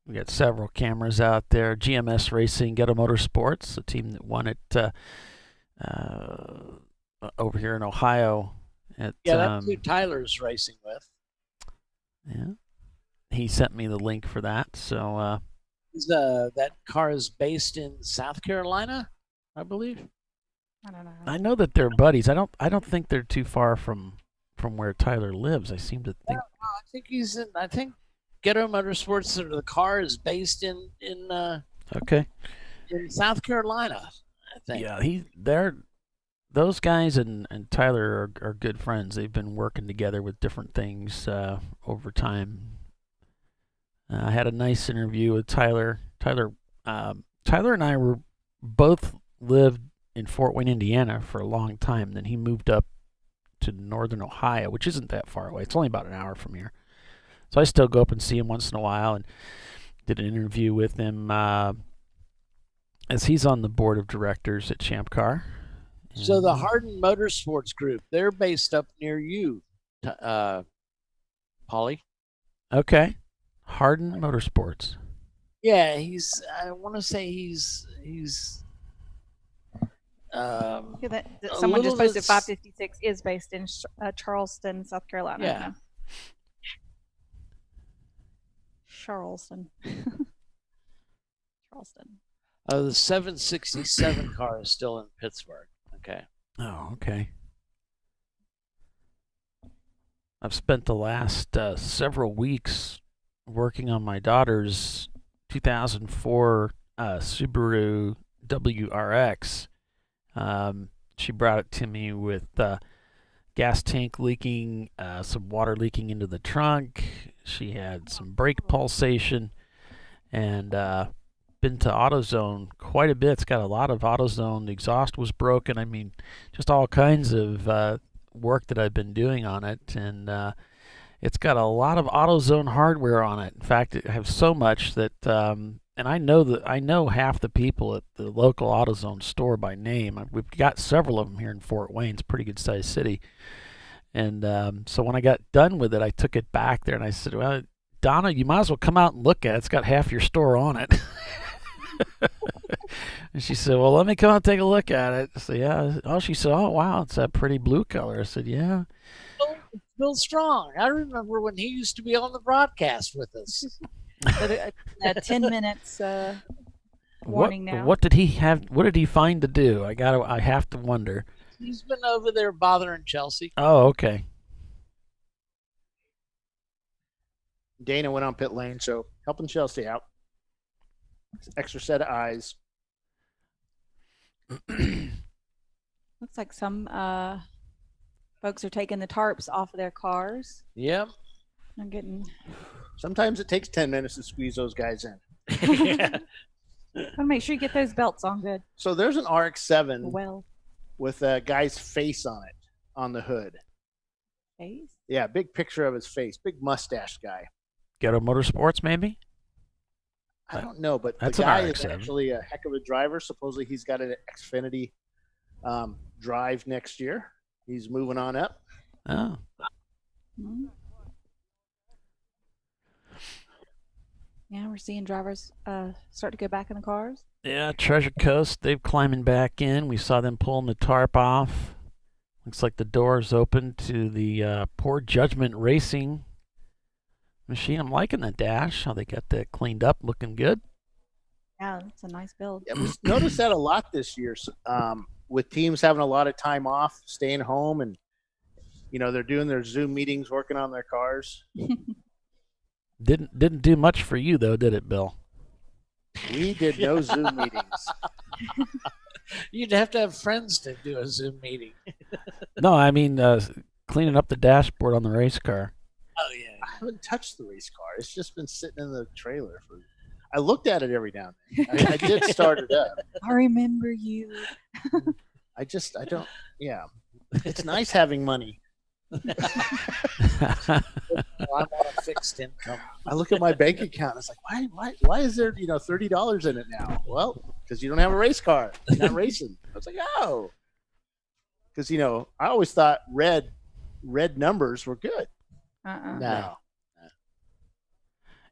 We got several cameras out there. GMS Racing, Ghetto Motorsports, the team that won it over here in Ohio. That's who Tyler's racing with. Yeah, he sent me the link for that. So that car is based in South Carolina, I believe. I don't know. I know that they're buddies. I don't think they're too far from where Tyler lives. I seem to think. I think he's in. I think Ghetto Motorsports. The car is based in Okay. in South Carolina, I think. Yeah, those guys and Tyler are good friends. They've been working together with different things over time. I had a nice interview with Tyler. Tyler and I were both lived in Fort Wayne, Indiana for a long time. Then he moved up to northern Ohio, which isn't that far away. It's only about an hour from here. So I still go up and see him once in a while, and did an interview with him as he's on the board of directors at ChampCar. So the Hardin Motorsports Group, they're based up near you, Polly. Okay. Hardin Motorsports. Yeah, I want to say he's someone just posted 556 is based in Charleston, South Carolina. Yeah. Charleston. Charleston. The 767 car is still in Pittsburgh. Okay. Oh, okay. I've spent the last several weeks working on my daughter's 2004 Subaru WRX. She brought it to me with gas tank leaking, some water leaking into the trunk. She had some brake pulsation, and been to AutoZone quite a bit. It's got a lot of AutoZone. The exhaust was broken. I mean, just all kinds of work that I've been doing on it, and it's got a lot of AutoZone hardware on it. In fact, I have so much that, and I know half the people at the local AutoZone store by name. We've got several of them here in Fort Wayne. It's a pretty good sized city. And so when I got done with it, I took it back there and I said, "Well, Donna, you might as well come out and look at it. It's got half your store on it." And she said, "Well, let me come out and take a look at it." I said, "Yeah." Oh, she said, "Oh, wow, it's that pretty blue color." I said, "Yeah." Bill Strong. I remember when he used to be on the broadcast with us. 10 minutes warning now. What did he have? What did he find to do? I have to wonder. He's been over there bothering Chelsea. Oh, okay. Dana went on pit lane, so helping Chelsea out. Extra set of eyes. Looks like some folks are taking the tarps off of their cars. Yep. I'm getting. Sometimes it takes 10 minutes to squeeze those guys in. Yeah. Gotta make sure you get those belts on good. So there's an RX-7 well with a guy's face on it on the hood. Face? Yeah, big picture of his face, big mustache guy. Ghetto Motorsports, maybe? I don't know, but That's the guy an is RX-7. actually a heck of a driver. Supposedly he's got an Xfinity drive next year. He's moving on up. Oh. Mm-hmm. Yeah, we're seeing drivers start to go back in the cars. Yeah, Treasure Coast, they're climbing back in. We saw them pulling the tarp off. Looks like the door's open to the Poor Judgment Racing machine. I'm liking the dash, how they got that cleaned up, looking good. Yeah, it's a nice build. Yeah, we noticed that a lot this year, with teams having a lot of time off, staying home, and they're doing their Zoom meetings, working on their cars. Didn't do much for you though, did it, Bill? We did no Zoom meetings. You'd have to have friends to do a Zoom meeting. No, I mean cleaning up the dashboard on the race car. Oh yeah. I haven't touched the race car. It's just been sitting in the trailer for. I looked at it every now and then. I did start it up. I remember you. I don't. Yeah, it's nice having money. I'm on a fixed income. I look at my bank account. It's like, why is there $30 in it now? Well, because you don't have a race car. You're not racing. I was like, oh, because I always thought red numbers were good. No.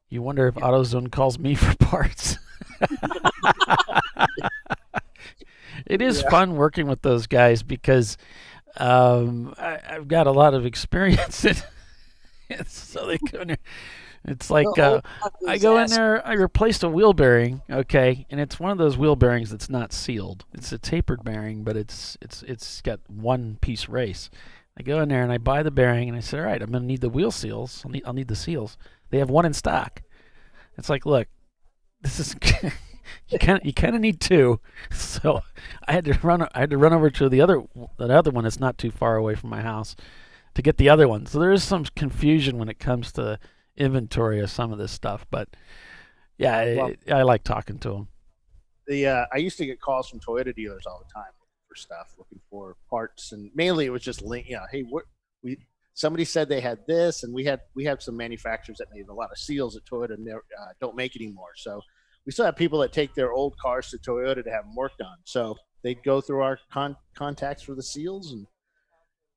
You wonder if AutoZone calls me for parts. It is fun working with those guys because I've got a lot of experience in it. So they go in there. It's like I go in there, I replaced a wheel bearing, okay, and it's one of those wheel bearings that's not sealed. It's a tapered bearing, but it's got one piece race. I go in there and I buy the bearing and I say, all right, I'm gonna need the wheel seals. I'll need the seals. They have one in stock. It's like, look, this is you kind of need two. So I had to run over to the other one that's not too far away from my house to get the other one. So there is some confusion when it comes to inventory of some of this stuff, but yeah, I like talking to them. I used to get calls from Toyota dealers all the time for stuff, looking for parts, and mainly it was just hey, somebody said they had this, and we have some manufacturers that made a lot of seals at Toyota and they don't make anymore. So we still have people that take their old cars to Toyota to have them worked on. So they'd go through our contacts for the seals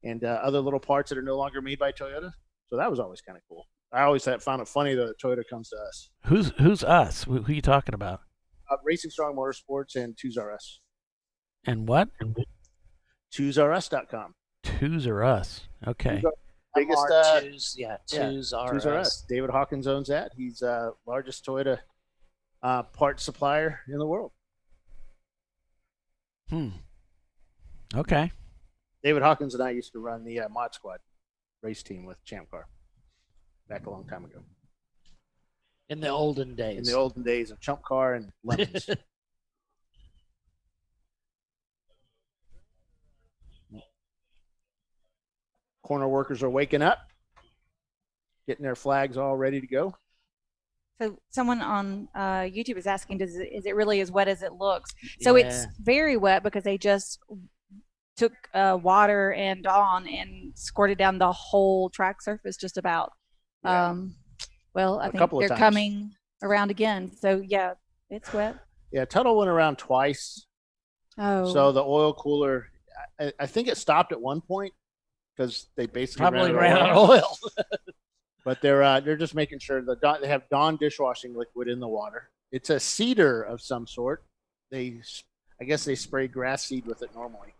and other little parts that are no longer made by Toyota. So that was always kind of cool. I always found it funny that Toyota comes to us. Who's us? Who are you talking about? Racing Strong Motorsports and Twos R Us. And what? TwosRUs.com. Twos R Us. Okay. Biggest Twos R Us. David Hawkins owns that. He's largest Toyota parts supplier in the world. Okay. David Hawkins and I used to run the Mod Squad race team with ChampCar back a long time ago. In the olden days. In the olden days of ChampCar and Lemons. Corner workers are waking up, getting their flags all ready to go. So someone on YouTube is asking, is it really as wet as it looks? So it's very wet because they just took water and Dawn and squirted down the whole track surface just about. Well, I think they're coming around again. So yeah, it's wet. Yeah, Tuttle went around twice. Oh. So the oil cooler, I think it stopped at one point because they basically probably ran out of oil. But they're just making sure that they have Dawn dishwashing liquid in the water. It's a cedar of some sort. I guess they spray grass seed with it normally.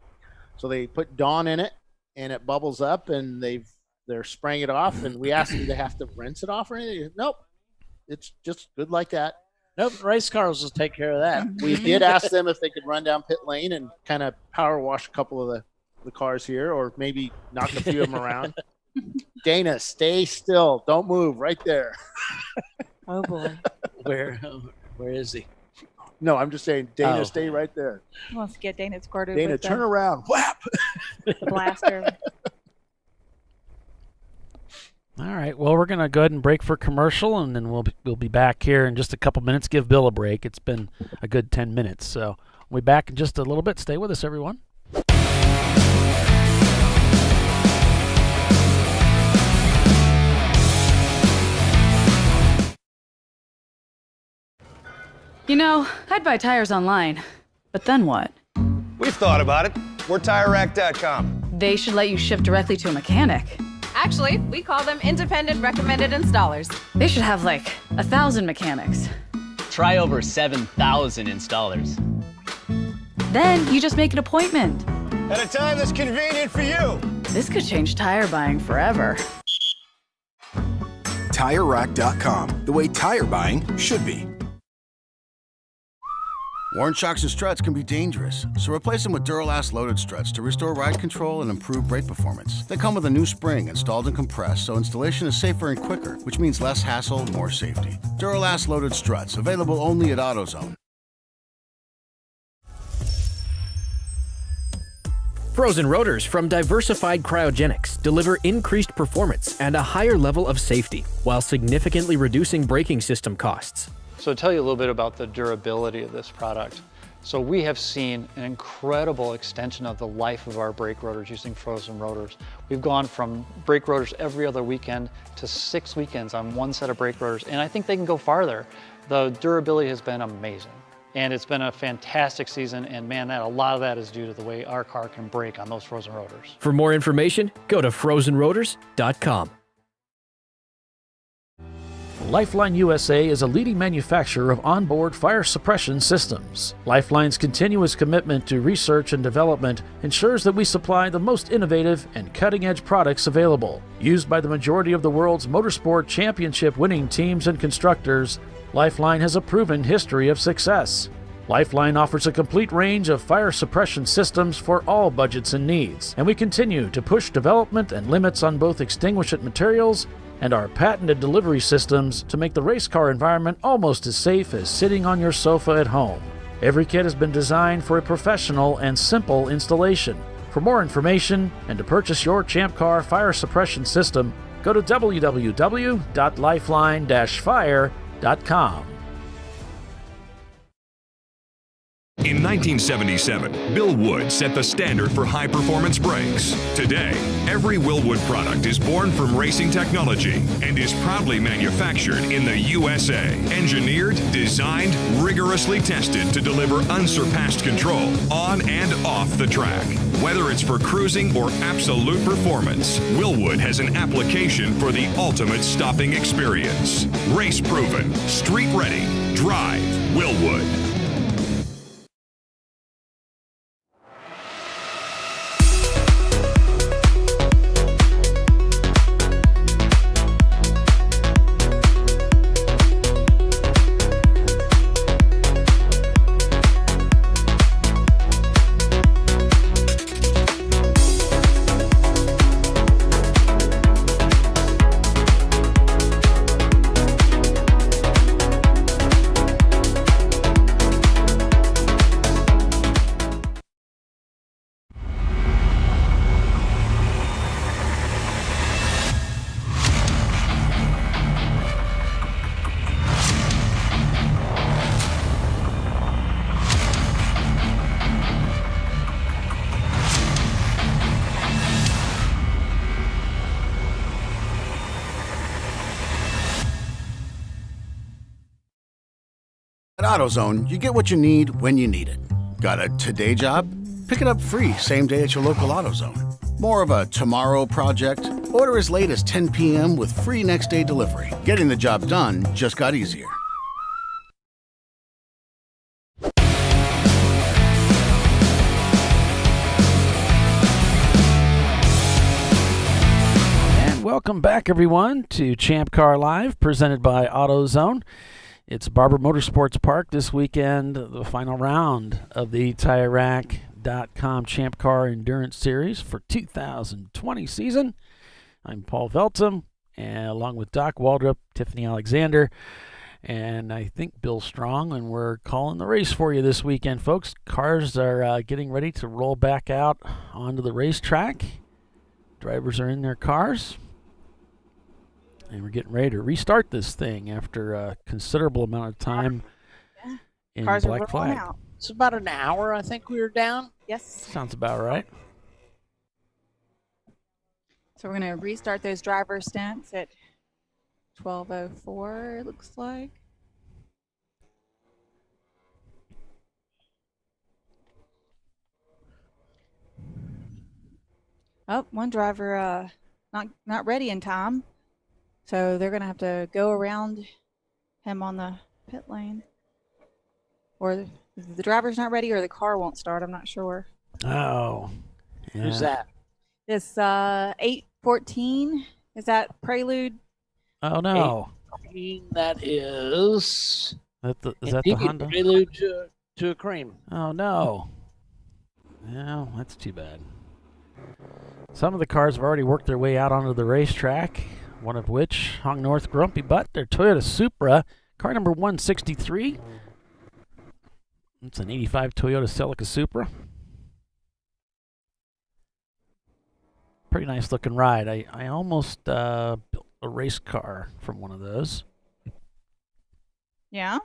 So they put Dawn in it, and it bubbles up, and they're spraying it off. And we asked them, do they have to rinse it off or anything? Nope, it's just good like that. Nope, race cars will take care of that. We did ask them if they could run down pit lane and kind of power wash a couple of the cars here, or maybe knock a few of them around. Dana, stay still. Don't move. Right there. Oh, boy. Where is he? No, I'm just saying, Dana, stay right there. He wants to get Dana squirted. Dana, turn around. Whap! The blaster. All right. Well, we're going to go ahead and break for commercial, and then we'll be back here in just a couple minutes. Give Bill a break. It's been a good 10 minutes. So we'll be back in just a little bit. Stay with us, everyone. You know, I'd buy tires online, but then what? We've thought about it. We're TireRack.com. They should let you ship directly to a mechanic. Actually, we call them independent recommended installers. They should have like 1,000 mechanics. Try over 7,000 installers. Then you just make an appointment. At a time that's convenient for you. This could change tire buying forever. TireRack.com, the way tire buying should be. Worn shocks and struts can be dangerous, so replace them with Duralast loaded struts to restore ride control and improve brake performance. They come with a new spring installed and compressed, so installation is safer and quicker, which means less hassle, more safety. Duralast loaded struts, available only at AutoZone. Frozen rotors from Diversified Cryogenics deliver increased performance and a higher level of safety, while significantly reducing braking system costs. So to tell you a little bit about the durability of this product. So we have seen an incredible extension of the life of our brake rotors using frozen rotors. We've gone from brake rotors every other weekend to 6 weekends on one set of brake rotors, and I think they can go farther. The durability has been amazing. And it's been a fantastic season, and man, a lot of that is due to the way our car can brake on those frozen rotors. For more information, go to frozenrotors.com. Lifeline USA is a leading manufacturer of onboard fire suppression systems. Lifeline's continuous commitment to research and development ensures that we supply the most innovative and cutting-edge products available. Used by the majority of the world's motorsport championship-winning teams and constructors, Lifeline has a proven history of success. Lifeline offers a complete range of fire suppression systems for all budgets and needs, and we continue to push development and limits on both extinguishant materials and our patented delivery systems to make the race car environment almost as safe as sitting on your sofa at home. Every kit has been designed for a professional and simple installation. For more information and to purchase your Champ Car fire suppression system, go to www.lifeline-fire.com. In 1977, Bill Wood set the standard for high-performance brakes. Today, every Willwood product is born from racing technology and is proudly manufactured in the USA. Engineered, designed, rigorously tested to deliver unsurpassed control on and off the track. Whether it's for cruising or absolute performance, Willwood has an application for the ultimate stopping experience. Race-proven, street-ready, drive Willwood. At AutoZone, you get what you need when you need it. Got a today job? Pick it up free same day at your local AutoZone. More of a tomorrow project? Order as late as 10 p.m. with free next day delivery. Getting the job done just got easier. And welcome back, everyone, to Champ Car Live, presented by AutoZone. It's Barber Motorsports Park this weekend, the final round of the TireRack.com Champ Car Endurance Series for 2020 season. I'm Paul Veltum, and along with Doc Waldrop, Tiffany Alexander, and I think Bill Strong, and we're calling the race for you this weekend, folks. Cars are getting ready to roll back out onto the racetrack. Drivers are in their cars. And we're getting ready to restart this thing after a considerable amount of time in Cars Black Flag. Out. It's about an hour, I think we were down. Yes. Sounds about right. So we're going to restart those driver stints at 12:04, it looks like. Oh, one driver not ready in time. So they're going to have to go around him on the pit lane. Or the driver's not ready or the car won't start. I'm not sure. Oh. Yeah. Who's that? This 814. Is that Prelude? Oh no. 18, that is. Is that the Honda? Prelude to a cream. Oh no. Yeah, that's too bad. Some of the cars have already worked their way out onto the racetrack, one of which hung north grumpy butt, their Toyota Supra, car number 163. It's an 85 Toyota Celica Supra. Pretty nice looking ride. I almost built a race car from one of those. Yeah?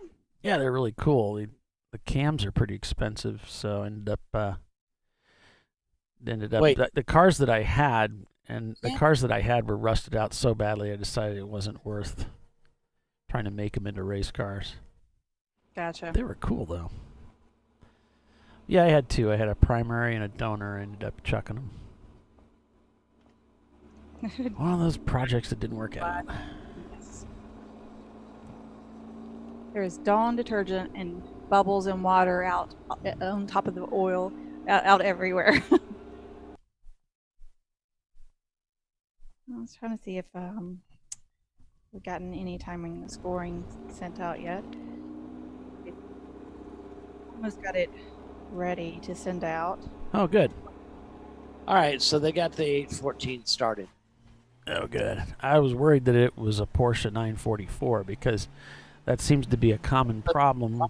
Yeah, they're really cool. The cams are pretty expensive, so I ended up Wait. the cars that I had were rusted out so badly I decided it wasn't worth trying to make them into race cars. Gotcha. They were cool though. Yeah, I had two. I had a primary and a donor. I ended up chucking them. One of those projects that didn't work out. There's Dawn detergent and bubbles and water out on top of the oil, out everywhere. I was trying to see if we've gotten any timing scoring sent out yet. Almost got it ready to send out. Oh, good. All right, so they got the 814 started. Oh, good. I was worried that it was a Porsche 944 because that seems to be a common problem.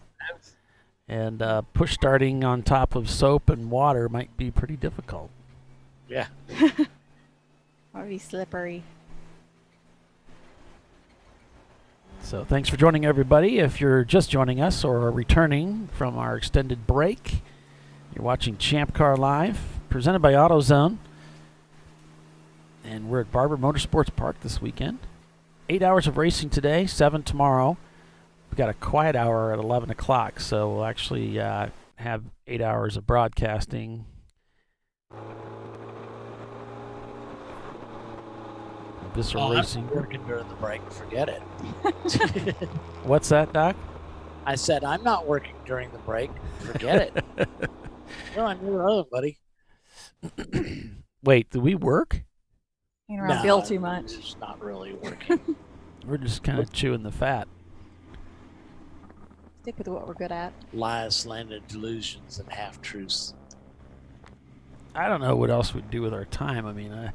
And push starting on top of soap and water might be pretty difficult. Yeah. Might be slippery. So thanks for joining everybody. If you're just joining us or are returning from our extended break, you're watching Champ Car Live, presented by AutoZone. And we're at Barber Motorsports Park this weekend. 8 hours of racing today, 7 tomorrow. We've got a quiet hour at 11 o'clock, so we'll actually have 8 hours of broadcasting. Visceral racing. I'm working during the break. Forget it. What's that, Doc? I said I'm not working during the break. Forget it. You're on your own, buddy. Wait, do we work? Hanging around Bill too much. It's not really working. We're just kind of chewing the fat. Stick with what we're good at. Lies, slanted delusions, and half-truths. I don't know what else we'd do with our time. I mean,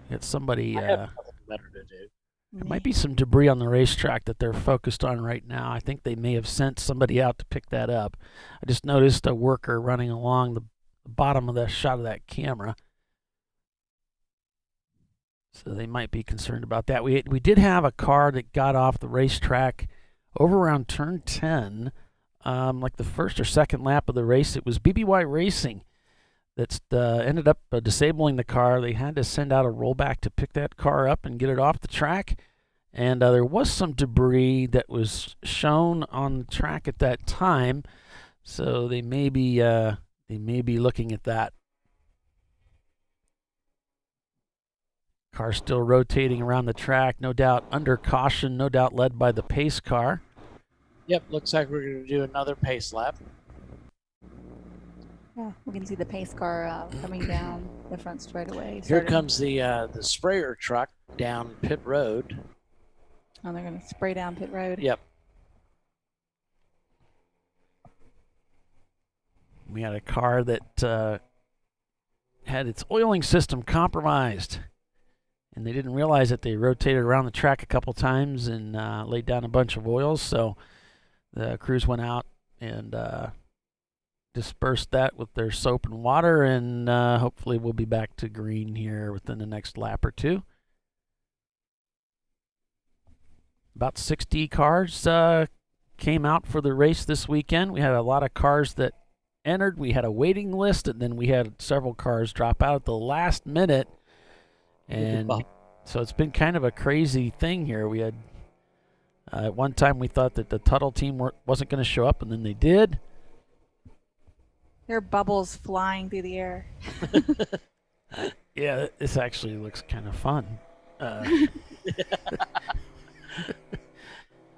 it's somebody. I have nothing better to do. There might be some debris on the racetrack that they're focused on right now. I think they may have sent somebody out to pick that up. I just noticed a worker running along the bottom of that shot of that camera. So they might be concerned about that. We did have a car that got off the racetrack over around turn 10, like the first or second lap of the race. It was BBY Racing that ended up disabling the car. They had to send out a rollback to pick that car up and get it off the track. And there was some debris that was shown on the track at that time, so they may be looking at that. Car still rotating around the track, no doubt under caution, no doubt led by the pace car. Yep, looks like we're going to do another pace lap. Yeah, we can see the pace car coming down the front straightaway. Here comes the sprayer truck down pit road. Oh, they're going to spray down pit road. Yep. We had a car that had its oiling system compromised. And they didn't realize that they rotated around the track a couple times and laid down a bunch of oils. So the crews went out and dispersed that with their soap and water. And hopefully we'll be back to green here within the next lap or two. About 60 cars came out for the race this weekend. We had a lot of cars that entered. We had a waiting list, and then we had several cars drop out at the last minute. And so it's been kind of a crazy thing here. We had at one time we thought that the Tuttle team wasn't going to show up, and then they did. There are bubbles flying through the air. Yeah, this actually looks kind of fun.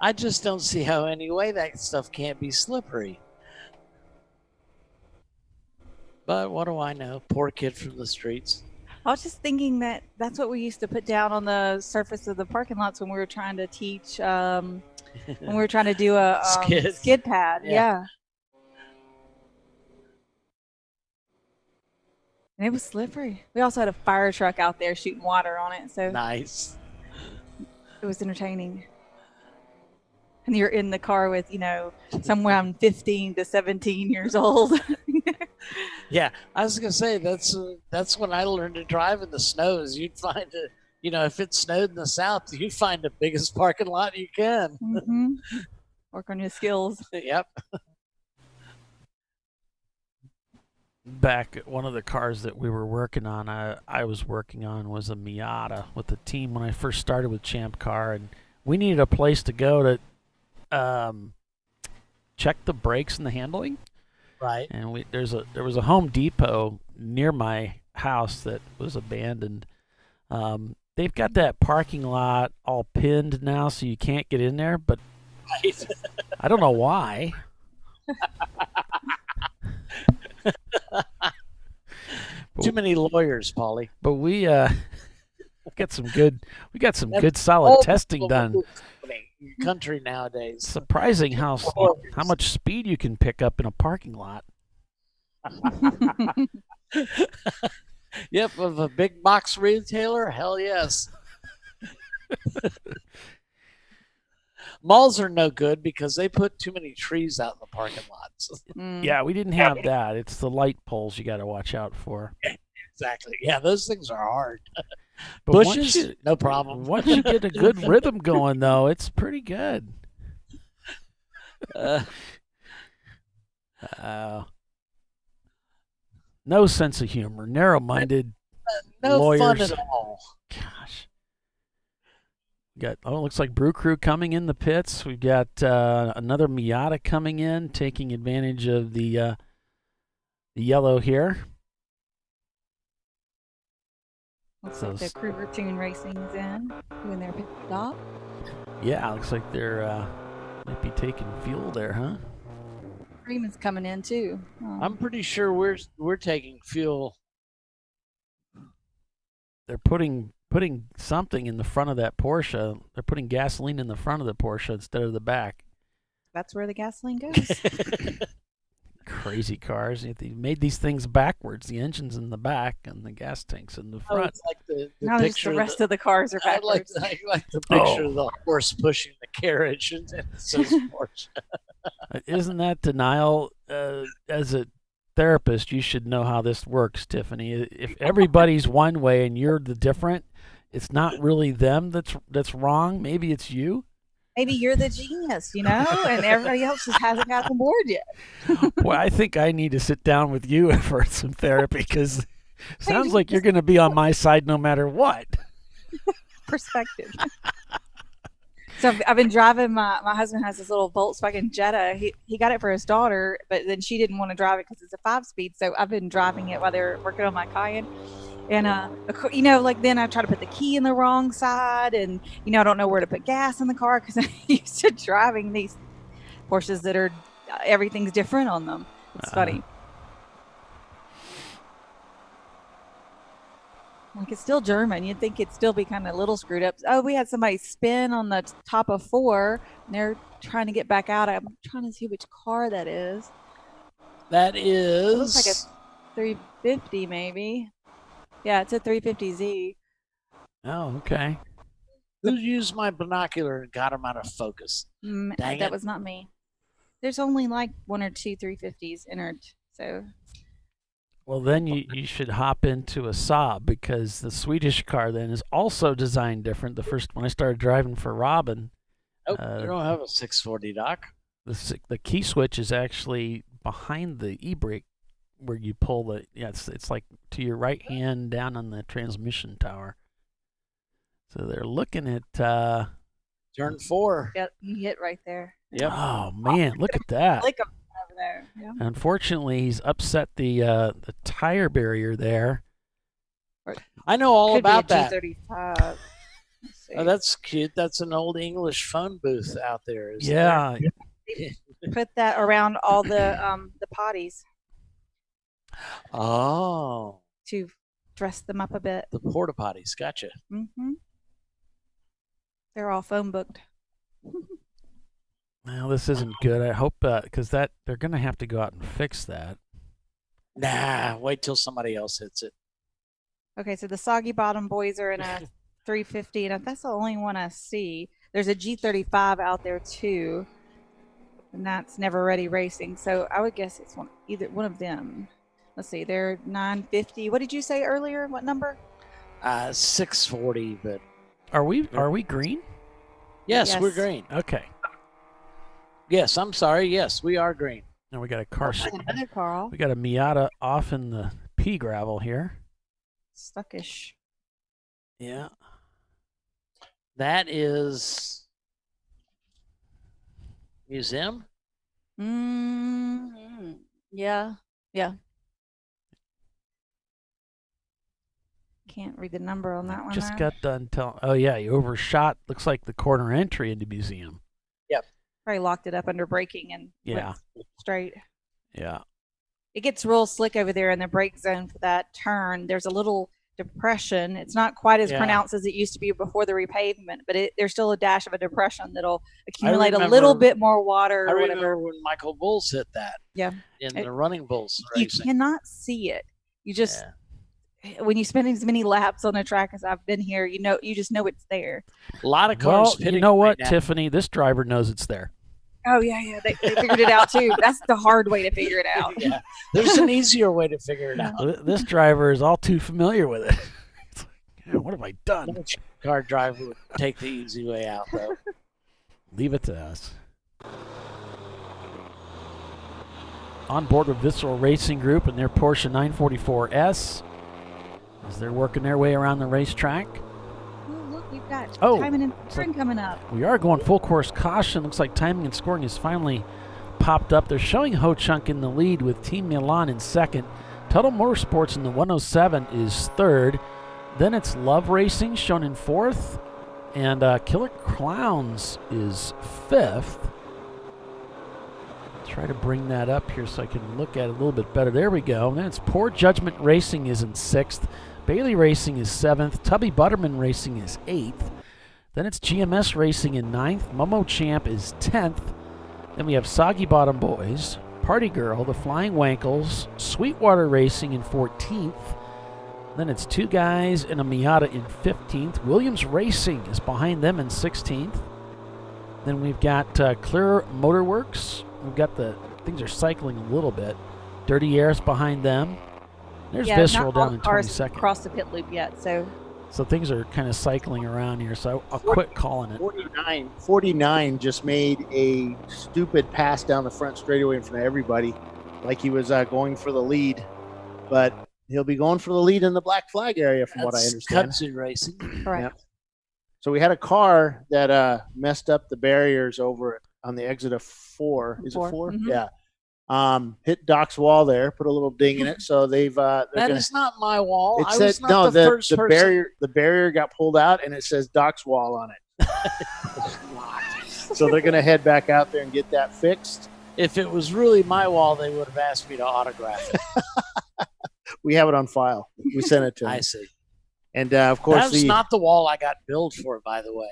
I just don't see how any way that stuff can't be slippery. But what do I know? Poor kid from the streets. I was just thinking that that's what we used to put down on the surface of the parking lots when we were trying to teach, when we were trying to do a skid pad. Yeah. And it was slippery. We also had a fire truck out there shooting water on it. So nice. It was entertaining. And you're in the car with, somewhere around 15 to 17 years old. Yeah, I was gonna say that's when I learned to drive in the snow. Is you'd find if it snowed in the south, you find the biggest parking lot you can. Mm-hmm. Work on your skills. Yep. Back, one of the cars that we were working on, I was working on, was a Miata with the team when I first started with Champ Car, and we needed a place to go to check the brakes and the handling. Right. And there was a Home Depot near my house that was abandoned. They've got that parking lot all pinned now, so you can't get in there. But right. I don't know why. Too many lawyers, Paulie. But we got some good solid testing done. Country nowadays. Surprising how much speed you can pick up in a parking lot. Yep, of a big box retailer, hell yes. Malls are no good because they put too many trees out in the parking lots. Yeah, we didn't have that. It's the light poles you got to watch out for. Exactly. Yeah, those things are hard. But Bushes, no problem. Once you get a good rhythm going, though, it's pretty good. No sense of humor, narrow-minded no lawyers. fun at all. Gosh. It looks like Brew Crew coming in the pits. We've got another Miata coming in, taking advantage of the yellow here. Looks like the Kruger Tune Racing's in, doing their pit stop. Yeah, looks like they're might be taking fuel there, huh? Freeman's coming in too. I'm pretty sure we're taking fuel. They're putting something in the front of that Porsche. They're putting gasoline in the front of the Porsche instead of the back. That's where the gasoline goes. Crazy cars. They made these things backwards. The engine's in the back and the gas tank's in the front. It's like the now picture the rest of the cars are backwards. I like the picture of the horse pushing the carriage and it says Porsche. Isn't that denial? As a therapist, you should know how this works, Tiffany. If everybody's one way and you're the different, it's not really them that's wrong. Maybe it's you. Maybe you're the genius, and everybody else just hasn't got on board yet. Well, I think I need to sit down with you for some therapy because it sounds like you're going to be on my side no matter what. Perspective. So I've been driving. My husband has this little Volkswagen Jetta. He got it for his daughter, but then she didn't want to drive it because it's a 5-speed. So I've been driving it while they're working on my Cayenne. And, then I try to put the key in the wrong side and, I don't know where to put gas in the car because I'm used to driving these Porsches that are, everything's different on them. It's funny. Like it's still German. You'd think it'd still be kind of a little screwed up. Oh, we had somebody spin on the top of 4 and they're trying to get back out. I'm trying to see which car that is. That is. It looks like a 350 maybe. Yeah, it's a 350Z. Oh, okay. Who used my binocular and got him out of focus? That was not me. There's only like 1 or 2 350s entered, so. Well, then you should hop into a Saab because the Swedish car then is also designed different. The first when I started driving for Robin. Oh, you don't have a 640, Doc. The key switch is actually behind the e-brake. Where you pull it's like to your right hand down on the transmission tower. So they're looking at turn 4. Yep, you hit right there. Yep. Oh man, look at that. Click him over there. Yeah. Unfortunately, he's upset the tire barrier there. I know all about that. G35. Oh, that's cute. That's an old English phone booth out there. Yeah. Put that around all the potties. Oh. To dress them up a bit. The porta potties, gotcha. Mm-hmm. They're all phone booked. Well, this isn't good. I hope because they're going to have to go out and fix that. Nah, wait till somebody else hits it. Okay, so the Soggy Bottom boys are in a 350, and that's the only one I see. There's a G35 out there too, and that's Never Ready Racing. So I would guess it's either one of them. Let's see, they're 950. What did you say earlier? What number? 640, but are we green? Yes, we're green. Okay. Yes, I'm sorry. Yes, we are green. Now we got a car. Another Carl. We got a Miata off in the pea gravel here. Stuckish. Yeah. That is museum? Mm-hmm. Yeah. Yeah. Can't read the number on that one. Just got done telling. Oh yeah, you overshot. Looks like the corner entry into museum. Yep. Probably locked it up under braking and went straight. Yeah. It gets real slick over there in the brake zone for that turn. There's a little depression. It's not quite as pronounced as it used to be before the repavement, but there's still a dash of a depression that'll accumulate a little bit more water. I or remember whatever. when Michael Bulls hit that. Yeah. In the running bulls You racing. cannot see it. You just when you spend as many laps on a track as I've been here, you just know it's there. A lot of cars. Well, you know what, right now. Tiffany? This driver knows it's there. Oh yeah, they figured it out too. That's the hard way to figure it out. Yeah, there's an easier way to figure it out. This driver is all too familiar with it. It's like, what have I done? Which car driver would take the easy way out, though? Leave it to us. On board with Visceral Racing Group and their Porsche 944S as they're working their way around the racetrack. Oh, look, we've got Oh, timing and scoring coming up. We are going full course caution. Looks like timing and scoring has finally popped up. They're showing Ho-Chunk in the lead with Team Milan in second. Total Motorsports in the 107 is third. Then it's Love Racing shown in fourth. And Killer Clowns is fifth. Try to bring that up here so I can look at it a little bit better. There we go. And then it's Poor Judgment Racing is in sixth. Bailey Racing is seventh. Tubby Butterman Racing is eighth. Then it's GMS Racing in ninth. Momo Champ is 10th. Then we have Soggy Bottom Boys, Party Girl, the Flying Wankles, Sweetwater Racing in 14th. Then it's two guys and a Miata in 15th. Williams Racing is behind them in 16th. Then we've got Clear Motorworks. We've got things are cycling a little bit. Dirty Air's behind them. There's Visceral down in 22nd. Across the pit loop yet, so things are kind of cycling around here, so I'll quit calling it. 49 just made a stupid pass down the front straightaway in front of everybody, like he was going for the lead. But he'll be going for the lead in the black flag area, from what I understand. Kudzu Racing. Correct. Yep. So we had a car that messed up the barriers over on the exit of 4. Is it 4? Mm-hmm. Yeah. Hit Doc's wall there, put a little ding in it. So they've That is not my wall. It I said was not the first person. the barrier got pulled out and it says Doc's wall on it. So they're gonna head back out there and get that fixed. If it was really my wall, they would have asked me to autograph it. We have it on file. We sent it to them. I see. And of course, That's not the wall I got billed for, by the way.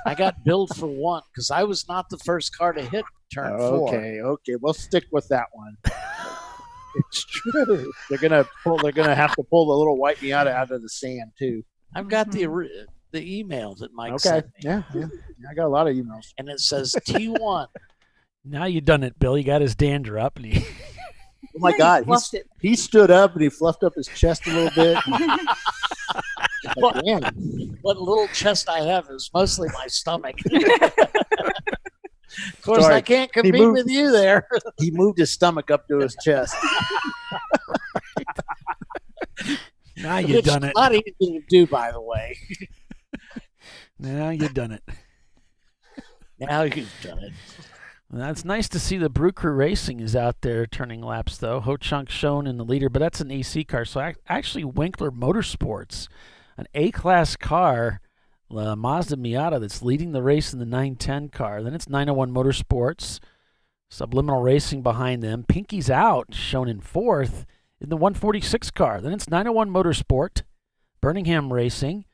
I got billed for one because I was not the first car to hit turn 4. Okay, we'll stick with that one. It's true. They're gonna have to pull the little white Miata out of the sand too. I've got the email that Mike sent me. Yeah. I got a lot of emails. And it says T1. Now you done it, Bill. You got his dander up, and he. Oh my God! He stood up and he fluffed up his chest a little bit. What little chest I have is mostly my stomach. Of course, I can't compete with you there. He moved his stomach up to his chest. Now you've done it. Not easy to do, by the way. Now you've done it. Now you've done it. Well, it's nice to see the Brew Crew Racing is out there turning laps, though. Ho-Chunk shown in the leader, but that's an AC car. So actually, Winkler Motorsports, an A-class car, Mazda Miata that's leading the race in the 910 car. Then it's 901 Motorsports, Subliminal Racing behind them. Pinky's Out, shown in fourth, in the 146 car. Then it's 901 Motorsport, Birmingham Racing,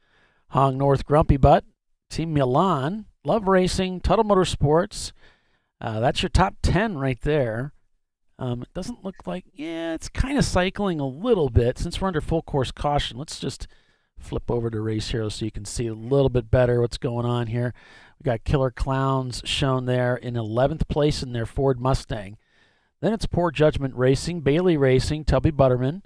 Hong North Grumpy Butt, Team Milan, Love Racing, Tuttle Motorsports. That's your top 10 right there. It doesn't look like, it's kind of cycling a little bit. Since we're under full course caution, let's just flip over to Race Hero so you can see a little bit better what's going on here. We got Killer Clowns shown there in 11th place in their Ford Mustang. Then it's Poor Judgment Racing, Bailey Racing, Tubby Butterman,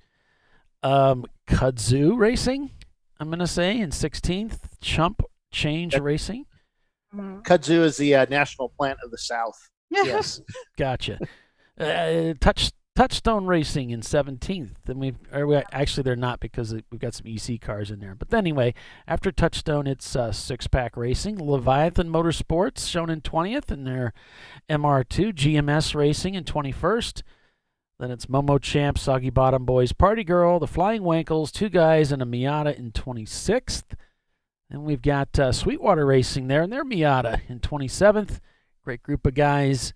Kudzu Racing, I'm going to say, in 16th, Chump Change Racing. Kudzu is the national plant of the South. Yes, gotcha. Touchstone Racing in 17th. Then actually they're not because we've got some EC cars in there. But anyway, after Touchstone, it's Six Pack Racing, Leviathan Motorsports shown in 20th in their MR2, GMS Racing in 21st. Then it's Momo Champ, Soggy Bottom Boys, Party Girl, the Flying Wankles, Two Guys, and a Miata in 26th. Then we've got Sweetwater Racing there, and their Miata in 27th. Great group of guys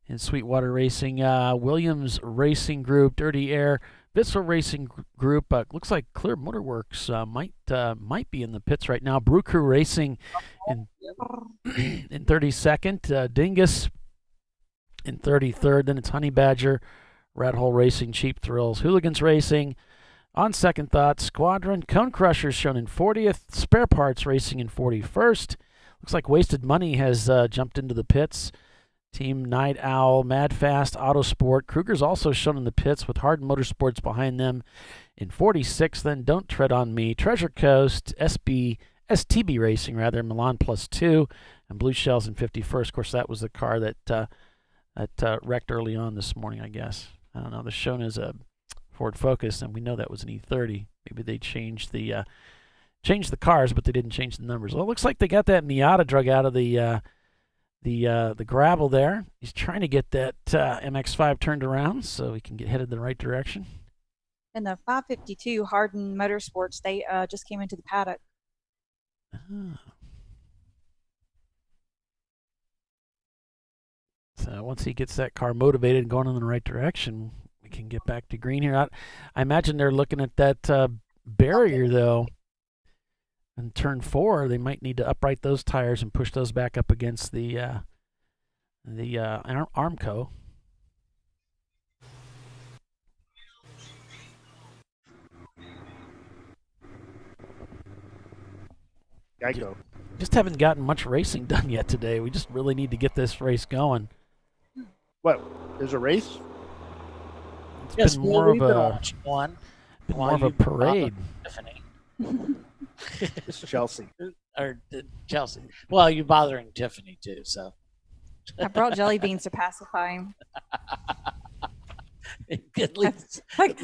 in Sweetwater Racing. Williams Racing Group, Dirty Air, Bissell Racing Group. Looks like Clear Motorworks might be in the pits right now. Brew Crew Racing in 32nd. Dingus in 33rd. Then it's Honey Badger, Rat Hole Racing, Cheap Thrills, Hooligans Racing. On Second Thought, Squadron, Cone Crushers shown in 40th. Spare Parts Racing in 41st. Looks like Wasted Money has jumped into the pits. Team Night Owl, Mad Fast, Autosport. Kruger's also shown in the pits with Hard Motorsports behind them in 46th. Then Don't Tread on Me, Treasure Coast, STB Racing, Milan Plus 2, and Blue Shells in 51st. Of course, that was the car that wrecked early on this morning, I guess. I don't know. This shown as a Ford Focus, and we know that was an E30. Maybe they changed the cars, but they didn't change the numbers. Well, it looks like they got that Miata drug out of the gravel there. He's trying to get that MX-5 turned around so he can get headed the right direction. And the 552 Harden Motorsports, they just came into the paddock. So once he gets that car motivated and going in the right direction, we can get back to green here. I imagine they're looking at that barrier, though. In turn 4, they might need to upright those tires and push those back up against the Armco. Geico. Just haven't gotten much racing done yet today. We just really need to get this race going. What? There's a race? It's been more of a parade. Tiffany. It's Chelsea. Or Chelsea. Well, you're bothering Tiffany too, so. I brought jelly beans to pacify him.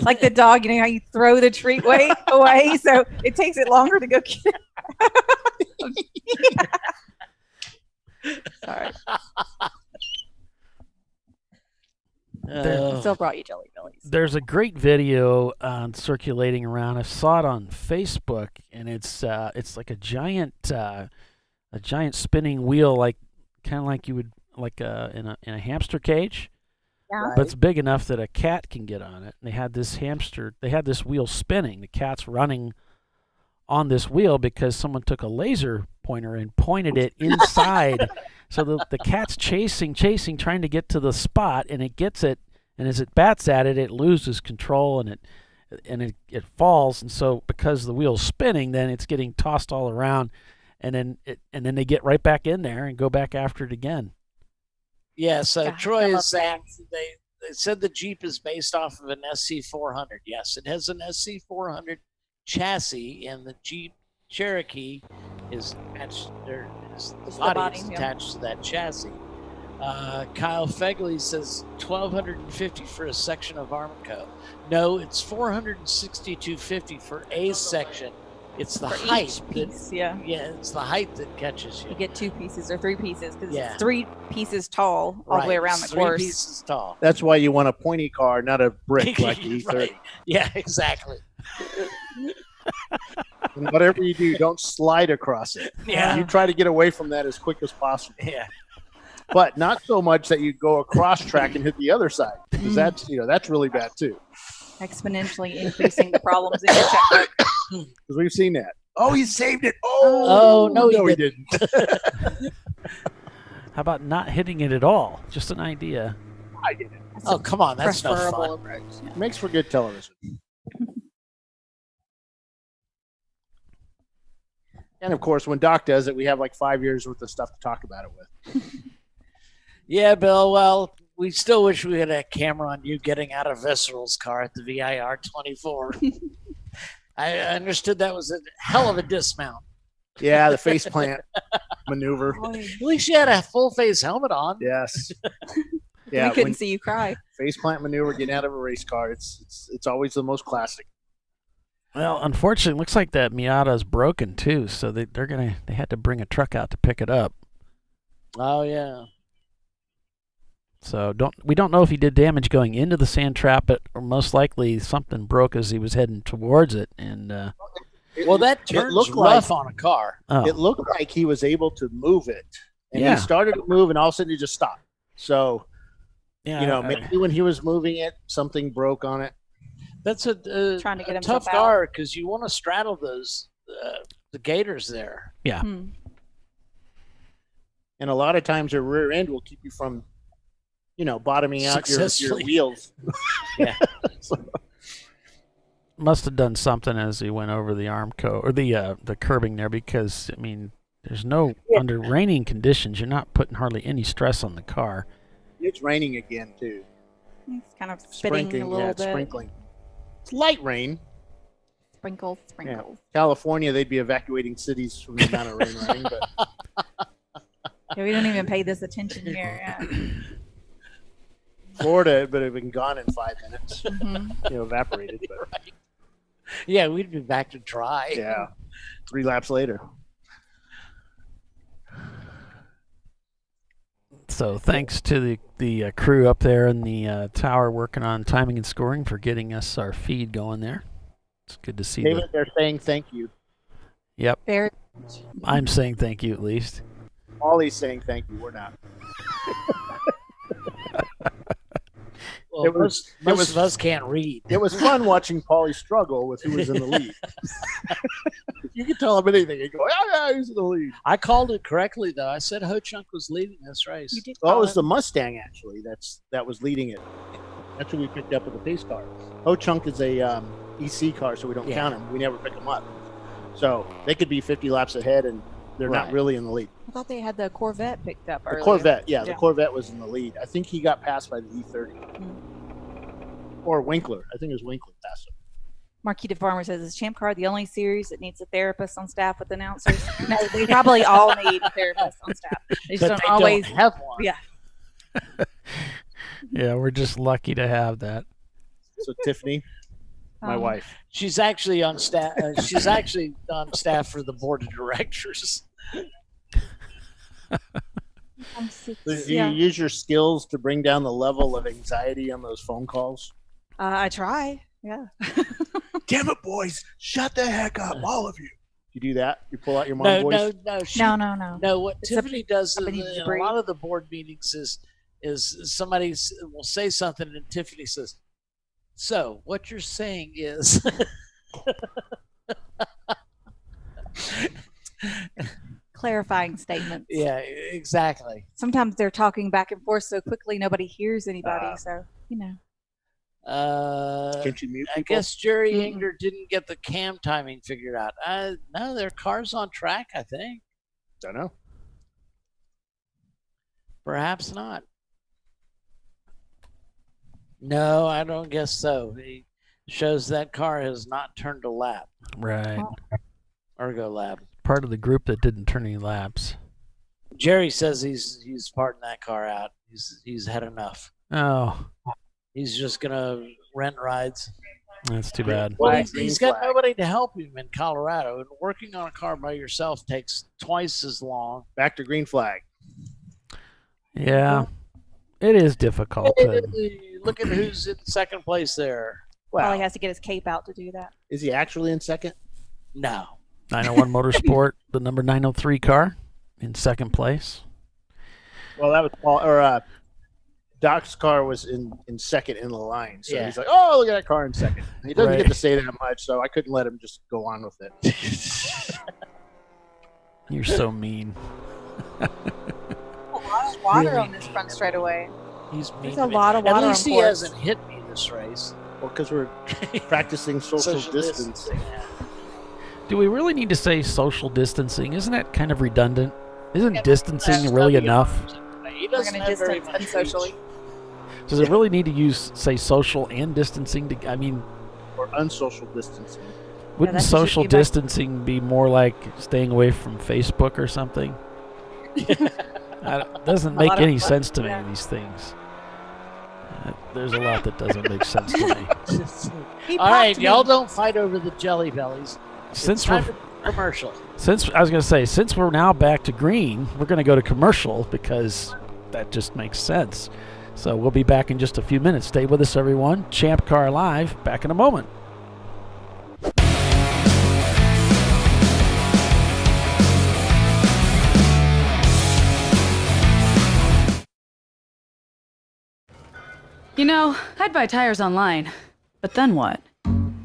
like the dog, you know how you throw the treat away, so it takes it longer to go get it. Sorry. Still brought you jelly bellies. There's a great video circulating around. I saw it on Facebook, and it's like a giant spinning wheel, kind of like you would in a hamster cage. Yeah. But it's big enough that a cat can get on it. And they had this wheel spinning. The cat's running on this wheel because someone took a laser pointer and pointed it inside. So the cat's chasing, trying to get to the spot, and it gets it. And as it bats at it, it loses control and it falls. And so because the wheel's spinning, then it's getting tossed all around, and then they get right back in there and go back after it again. Yeah, so Troy is saying they said the Jeep is based off of an SC400. Yes, it has an SC400 chassis, and the Jeep Cherokee is attached. The body is attached to that chassis. Kyle Fegley says $1,250 for a section of Armco. No, it's $462.50 for a section. It's the height piece, yeah, it's the height that catches you. You get 2 pieces or 3 pieces because it's 3 pieces tall all the way around the 3 course. 3 pieces tall. That's why you want a pointy car, not a brick like the E30. Right. Yeah, exactly. And whatever you do, don't slide across it. Yeah. You try to get away from that as quick as possible. Yeah. But not so much that you go across track and hit the other side, because that's really bad too. exponentially increasing the problems in your checkbook. Because we've seen that. Oh, he saved it. No, he didn't. How about not hitting it at all? Just an idea. I get it. Oh, come on. That's no Preferable fun. approach. Yeah. Makes for good television. And of course, when Doc does it, we have like 5 years worth of stuff to talk about it with. Yeah, Bill. Well, we still wish we had a camera on you getting out of Visceral's car at the VIR 24. I understood that was a hell of a dismount. Yeah, the faceplant maneuver. At least you had a full face helmet on. Yes. Yeah, we couldn't see you cry. Faceplant maneuver getting out of a race car. It's always the most classic. Well, unfortunately, it looks like that Miata is broken too, so they had to bring a truck out to pick it up. Oh yeah. So we don't know if he did damage going into the sand trap, but most likely something broke as he was heading towards it. And well, that turns rough on a car. Oh. It looked like he was able to move it, and Yeah. he started to move, and all of a sudden he just stopped. So, Yeah, maybe when he was moving it, something broke on it. That's a Trying to get a himself tough out. car because you want to straddle those the gators there. Yeah. And a lot of times your rear end will keep you from, bottoming out your Successfully. wheels. Yeah. Must have done something as he went over the Armco or the curbing there, because I mean, there's no under raining conditions. You're not putting hardly any stress on the car. It's raining again too. It's kind of spitting a little it's bit. sprinkling. It's light rain. Sprinkles. Yeah. California, they'd be evacuating cities from the amount of rain running, but Yeah, we don't even pay this attention here. Yeah. Florida would have been gone in 5 minutes. Evaporated. But Right. Yeah, we'd be back to dry. yeah, 3 laps later. So thanks to the crew up there in the tower working on timing and scoring for getting us our feed going there. It's good to see. David, they're saying thank you. Yep. Very. I'm saying thank you at least. Ollie's saying thank you. We're not. Well, It was- most of us can't read. It was fun watching Paulie struggle with who was in the lead. You could tell him anything. He'd go, yeah, he's in the lead. I called it correctly though. I said Ho Chunk was leading this race. You did Well, it call was it. the Mustang, actually, that was leading it. That's who we picked up with the pace car. Ho-Chunk is a EC car, so we don't count him. We never pick them up. So they could be 50 laps ahead, and they're not Right. really in the lead. I thought they had the Corvette picked up The earlier. Corvette, the Corvette was in the lead. I think he got passed by the E30. Or Winkler. I think it was Winkler passed him. Marquita Farmer says, is Champ Car the only series that needs a therapist on staff with announcers? No, they probably all need a therapist on staff. They just But don't they always don't have one. Yeah. Yeah, we're just lucky to have that. So Tiffany, my wife. She's actually on staff. She's actually on staff for the board of directors. Do you use your skills to bring down the level of anxiety on those phone calls? I try. Yeah. Damn it, boys. Shut the heck up, all of you. You do that? You pull out your mom No, voice? No. No, what It's Tiffany does in, beneath the in a breed. lot of the board meetings is somebody will say something and Tiffany says, "So what you're saying is." Clarifying statements. Yeah, exactly. Sometimes they're talking back and forth so quickly nobody hears anybody. So, Can't you mute I people? guess Jerry Inger didn't get the cam timing figured out. No, their car's on track, I think. Don't know. Perhaps not. No, I don't guess so. It shows that car has not turned a lap. Right. Ergo lap. Part of the group that didn't turn any laps. Jerry says he's parting that car out. He's had enough. Oh, He's just gonna rent rides. that's too bad. Well, he's got nobody to help him in Colorado, and working on a car by yourself takes twice as long. Back to green flag. Yeah, it is difficult. Look at who's in second place there. Probably has to get his cape out to do that. Is he actually in second? No. 901 Motorsport, the number 903 car, in second place. Well, that was Paul, Doc's car was in second in the line, so Yeah. he's like, "Oh, look at that car in second." He doesn't Right. get to say that much, so I couldn't let him just go on with it. You're so mean. A lot of water on this front straightaway. He's mean There's to a me. lot of water At least on he course. hasn't hit me this race. Well, because we're practicing social distancing. Do we really need to say social distancing? Isn't that kind of redundant? Isn't distancing That's really W. enough? He We're doesn't going to have very distance much unsocially. Does it really need to say social and distancing? I mean, Or unsocial distancing. wouldn't that should social be by- distancing be more like staying away from Facebook or something? Doesn't A make lot of any fun, sense to me, yeah. these things. There's a lot that doesn't make sense to me. He All right, popped me. y'all don't fight over the jelly bellies. Since It's time we're for commercial. Since we're now back to green, we're going to go to commercial because that just makes sense. So we'll be back in just a few minutes. Stay with us, everyone. Champ Car Live, back in a moment. You know, I'd buy tires online. But then what?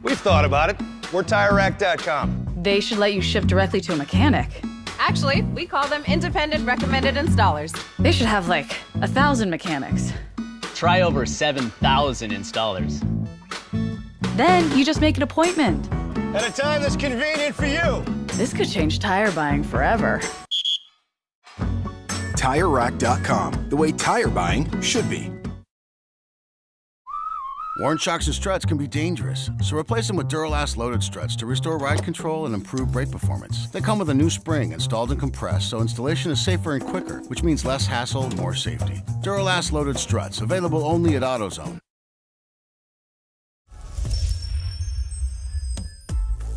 We've thought about it. We're TireRack.com. They should let you ship directly to a mechanic. Actually, we call them independent recommended installers. They should have like 1,000 mechanics. Try over 7,000 installers. Then you just make an appointment. At a time that's convenient for you. This could change tire buying forever. TireRack.com, the way tire buying should be. Worn shocks and struts can be dangerous, so replace them with Duralast loaded struts to restore ride control and improve brake performance. They come with a new spring installed and compressed, so installation is safer and quicker, which means less hassle, more safety. Duralast loaded struts, available only at AutoZone.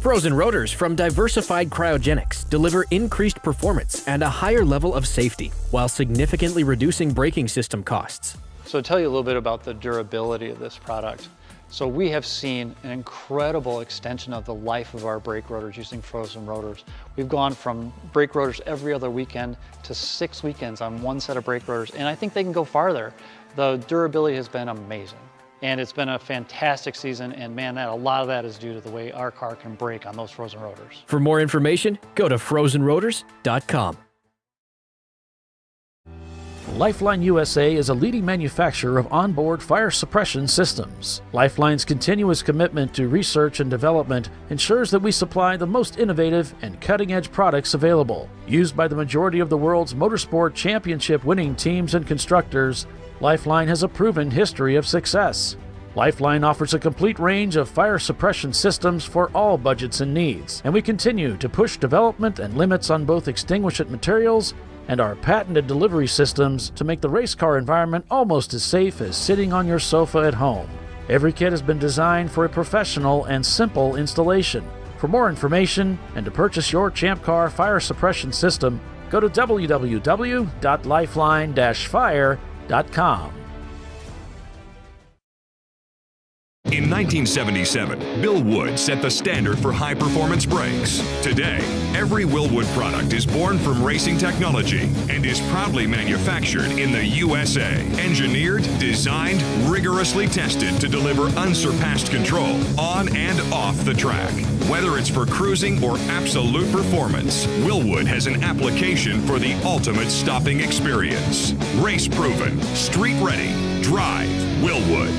Frozen rotors from Diversified Cryogenics deliver increased performance and a higher level of safety, while significantly reducing braking system costs. So to tell you a little bit about the durability of this product. So we have seen an incredible extension of the life of our brake rotors using frozen rotors. We've gone from brake rotors every other weekend to 6 weekends on one set of brake rotors, and I think they can go farther. The durability has been amazing. And it's been a fantastic season, and man, a lot of that is due to the way our car can brake on those frozen rotors. For more information, go to frozenrotors.com. Lifeline USA is a leading manufacturer of onboard fire suppression systems. Lifeline's continuous commitment to research and development ensures that we supply the most innovative and cutting-edge products available. Used by the majority of the world's motorsport championship-winning teams and constructors, Lifeline has a proven history of success. Lifeline offers a complete range of fire suppression systems for all budgets and needs, and we continue to push development and limits on both extinguishant materials and our patented delivery systems to make the race car environment almost as safe as sitting on your sofa at home. Every kit has been designed for a professional and simple installation. For more information and to purchase your Champ Car fire suppression system, go to www.lifeline-fire.com. In 1977, Bill Wood set the standard for high-performance brakes. Today, every Willwood product is born from racing technology and is proudly manufactured in the USA. Engineered, designed, rigorously tested to deliver unsurpassed control on and off the track. Whether it's for cruising or absolute performance, Willwood has an application for the ultimate stopping experience. Race-proven, street-ready, drive Willwood.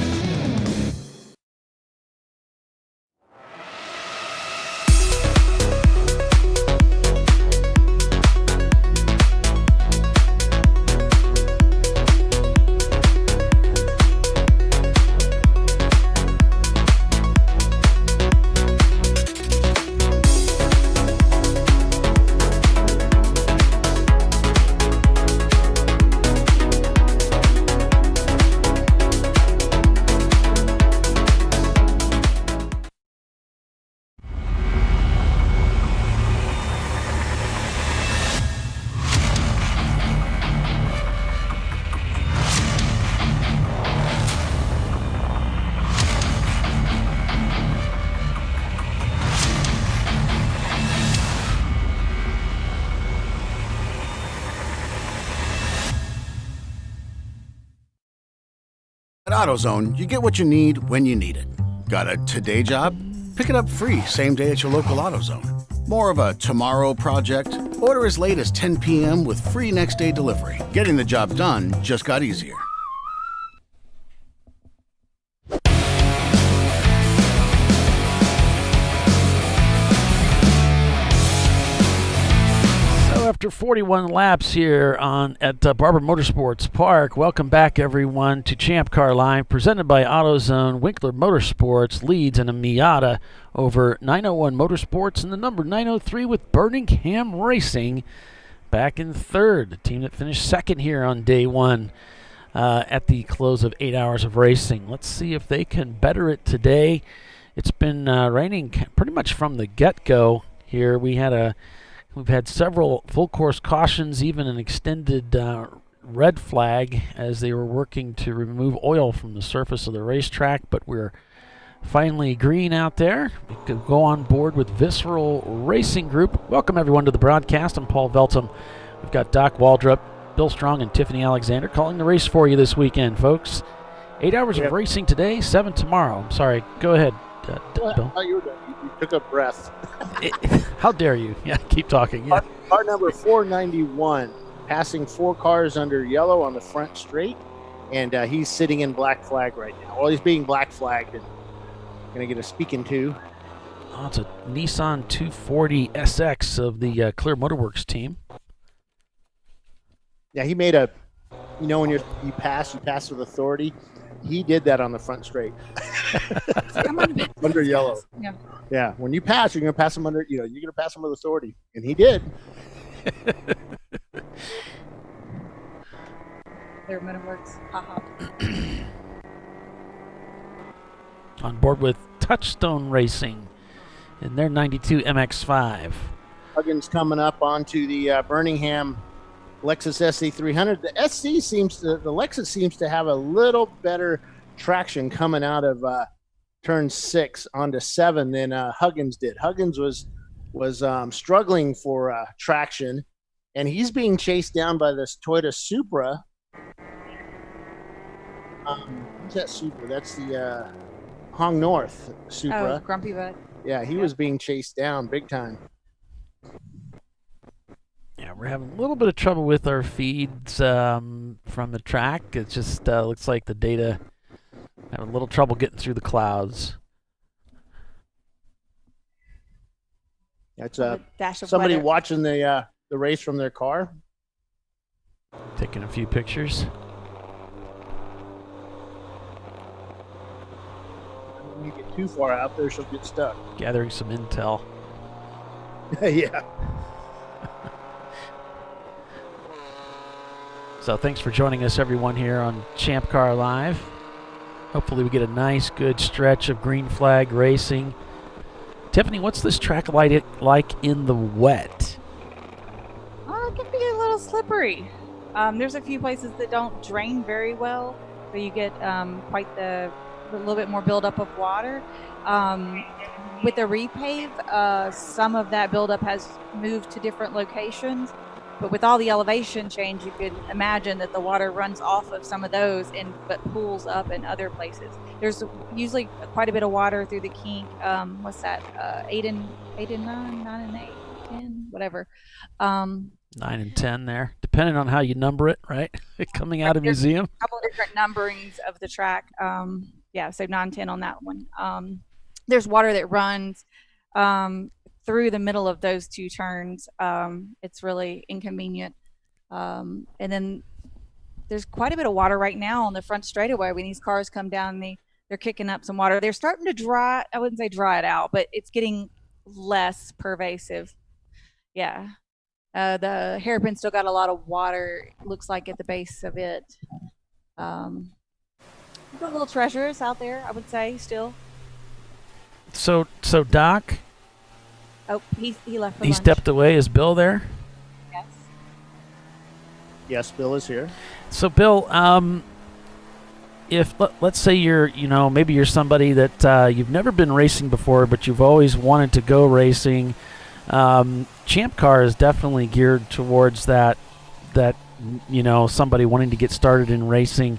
At AutoZone, you get what you need when you need it. Got a today job? Pick it up free same day at your local AutoZone. More of a tomorrow project? Order as late as 10 p.m. with free next day delivery. Getting the job done just got easier. After 41 laps here at Barber Motorsports Park, welcome back everyone to Champ Car Live, presented by AutoZone. Winkler Motorsports leads in a Miata over 901 Motorsports and the number 903 with Birmingham Racing back in third. The team that finished second here on day one at the close of 8 hours of racing. Let's see if they can better it today. It's been raining pretty much from the get-go here. We've had several full course cautions, even an extended red flag as they were working to remove oil from the surface of the racetrack, but we're finally green out there. We could go on board with Visceral Racing Group. Welcome everyone to the broadcast. I'm Paul Veltum. We've got Doc Waldrop, Bill Strong, and Tiffany Alexander calling the race for you this weekend, folks. 8 hours of racing today, 7 tomorrow. I'm sorry. Go ahead, Bill. Oh, you were done. You took a breath. How dare you? Yeah, keep talking. Yeah. Car number 491, passing 4 cars under yellow on the front straight, and he's sitting in black flag right now. Well, he's being black flagged and going to get a speaking to. Oh, it's a Nissan 240 SX of the Clear Motorworks team. Yeah, he made a, when you pass with authority. He did that on the front straight. Under yellow. Yeah. Yeah. When you pass, you're going to pass him under, you're going to pass him with authority. And he did. Their Motorworks. Haha. On board with Touchstone Racing in their 92 MX-5. Huggins coming up onto the Birmingham Lexus SC300. The Lexus seems to have a little better traction coming out of turn 6 onto 7 than Huggins did. Huggins was struggling for traction, and he's being chased down by this Toyota Supra. Who's that Supra? That's the Hong North Supra. Oh, Grumpy Bud. Yeah, he was being chased down big time. Yeah, we're having a little bit of trouble with our feeds from the track. It just looks like the data having a little trouble getting through the clouds. That's somebody watching the race from their car. Taking a few pictures. When you get too far out there, she'll get stuck. Gathering some intel. Yeah. So thanks for joining us, everyone, here on Champ Car Live. Hopefully we get a nice, good stretch of green flag racing. Tiffany, what's this track like in the wet? It can be a little slippery. There's a few places that don't drain very well, so you get quite a little bit more buildup of water. With the repave, some of that buildup has moved to different locations. But with all the elevation change, you could imagine that the water runs off of some of those but pools up in other places. There's usually quite a bit of water through the kink. What's that? 8 and 9, 9 and 8, 10, whatever. 9 and 10 there, depending on how you number it, right? Coming out of museum. A couple of different numberings of the track. Yeah, so 9, 10 on that one. There's water that runs through the middle of those 2 turns. It's really inconvenient. And then there's quite a bit of water right now on the front straightaway. When these cars come down, they're kicking up some water. They're starting to dry, I wouldn't say dry it out, but it's getting less pervasive. Yeah. The hairpin still got a lot of water, looks like, at the base of it. Got little treasures out there, I would say, still. So Doc? Oh, he left for He lunch. stepped away. Is Bill there? Yes. Yes, Bill is here. So, Bill, if let's say you're, maybe you're somebody that you've never been racing before, but you've always wanted to go racing. Champ Car is definitely geared towards that somebody wanting to get started in racing.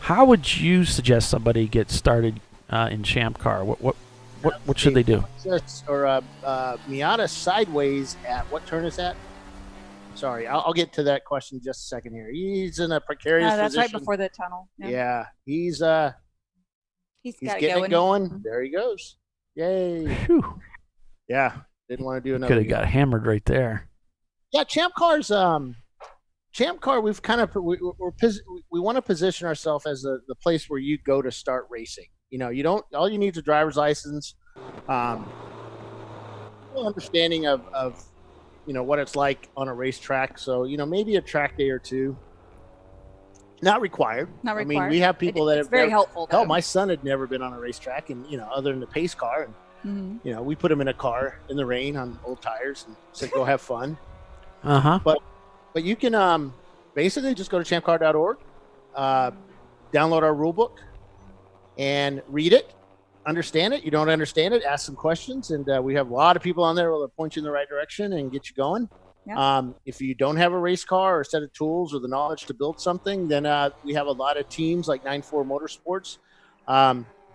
How would you suggest somebody get started in Champ Car? What should they do? Or Miata sideways at what turn is that? Sorry, I'll get to that question in just a second here. He's in a precarious that's position. right before the tunnel. Yeah, he's got getting it going. There he goes. Yay. Whew. Yeah, didn't want to do another. Could have got hammered right there. Yeah, Champ Car's Champ Car. We've kind of we want to position ourselves as the place where you go to start racing. You know, you don't. All you need is a driver's license, understanding of what it's like on a racetrack. So maybe a track day or two. Not required. Not required. I mean, we have people that have very helpful. Hell, my son had never been on a racetrack, and other than the pace car, and we put him in a car in the rain on old tires and said, "Go have fun." But you can basically just go to ChampCar.org, download our rule book, and read it, understand it. You don't understand it, ask some questions, and we have a lot of people on there who will point you in the right direction and get you going. Yeah. If you don't have a race car or a set of tools or the knowledge to build something, then we have a lot of teams like 94 Motorsports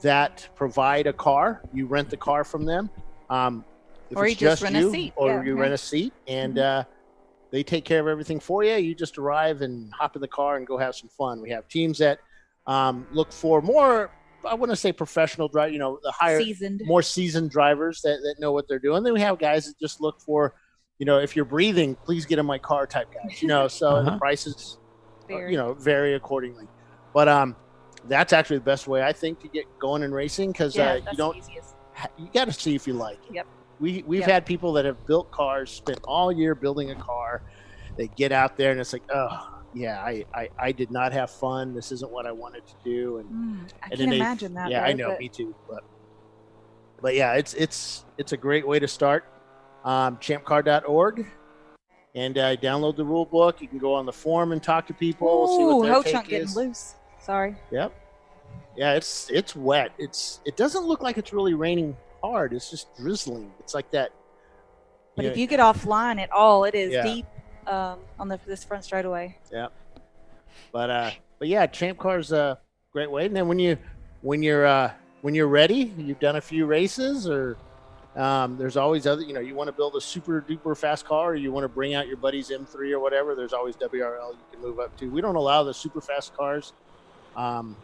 that provide a car. You rent the car from them. If or it's you just rent a seat. Or you rent a seat, and they take care of everything for you. You just arrive and hop in the car and go have some fun. We have teams that look for more, I wouldn't say professional drive, the higher, more seasoned drivers that know what they're doing. Then we have guys that just look for, if you're breathing, please get in my car type guys, so the prices, vary accordingly. But that's actually the best way, I think, to get going in racing, because you got to see if you like it. Yep. We've had people that have built cars, spent all year building a car. They get out there and it's like, oh, yeah, I did not have fun. This isn't what I wanted to do. And I can imagine that. Yeah, I know, me too. But yeah, it's a great way to start. ChampCar.org, and download the rule book. You can go on the forum and talk to people. See what their hoe take chunk is. getting loose. Sorry. Yep. Yeah, it's wet. It doesn't look like it's really raining hard. It's just drizzling. It's like that. But if you get offline at all, it is deep on this front straightaway. Yeah. But yeah, Champ Car's a great way. And then when you're ready, you've done a few races, or there's always other. You want to build a super duper fast car, or you want to bring out your buddy's M3 or whatever. There's always WRL you can move up to. We don't allow the super fast cars. The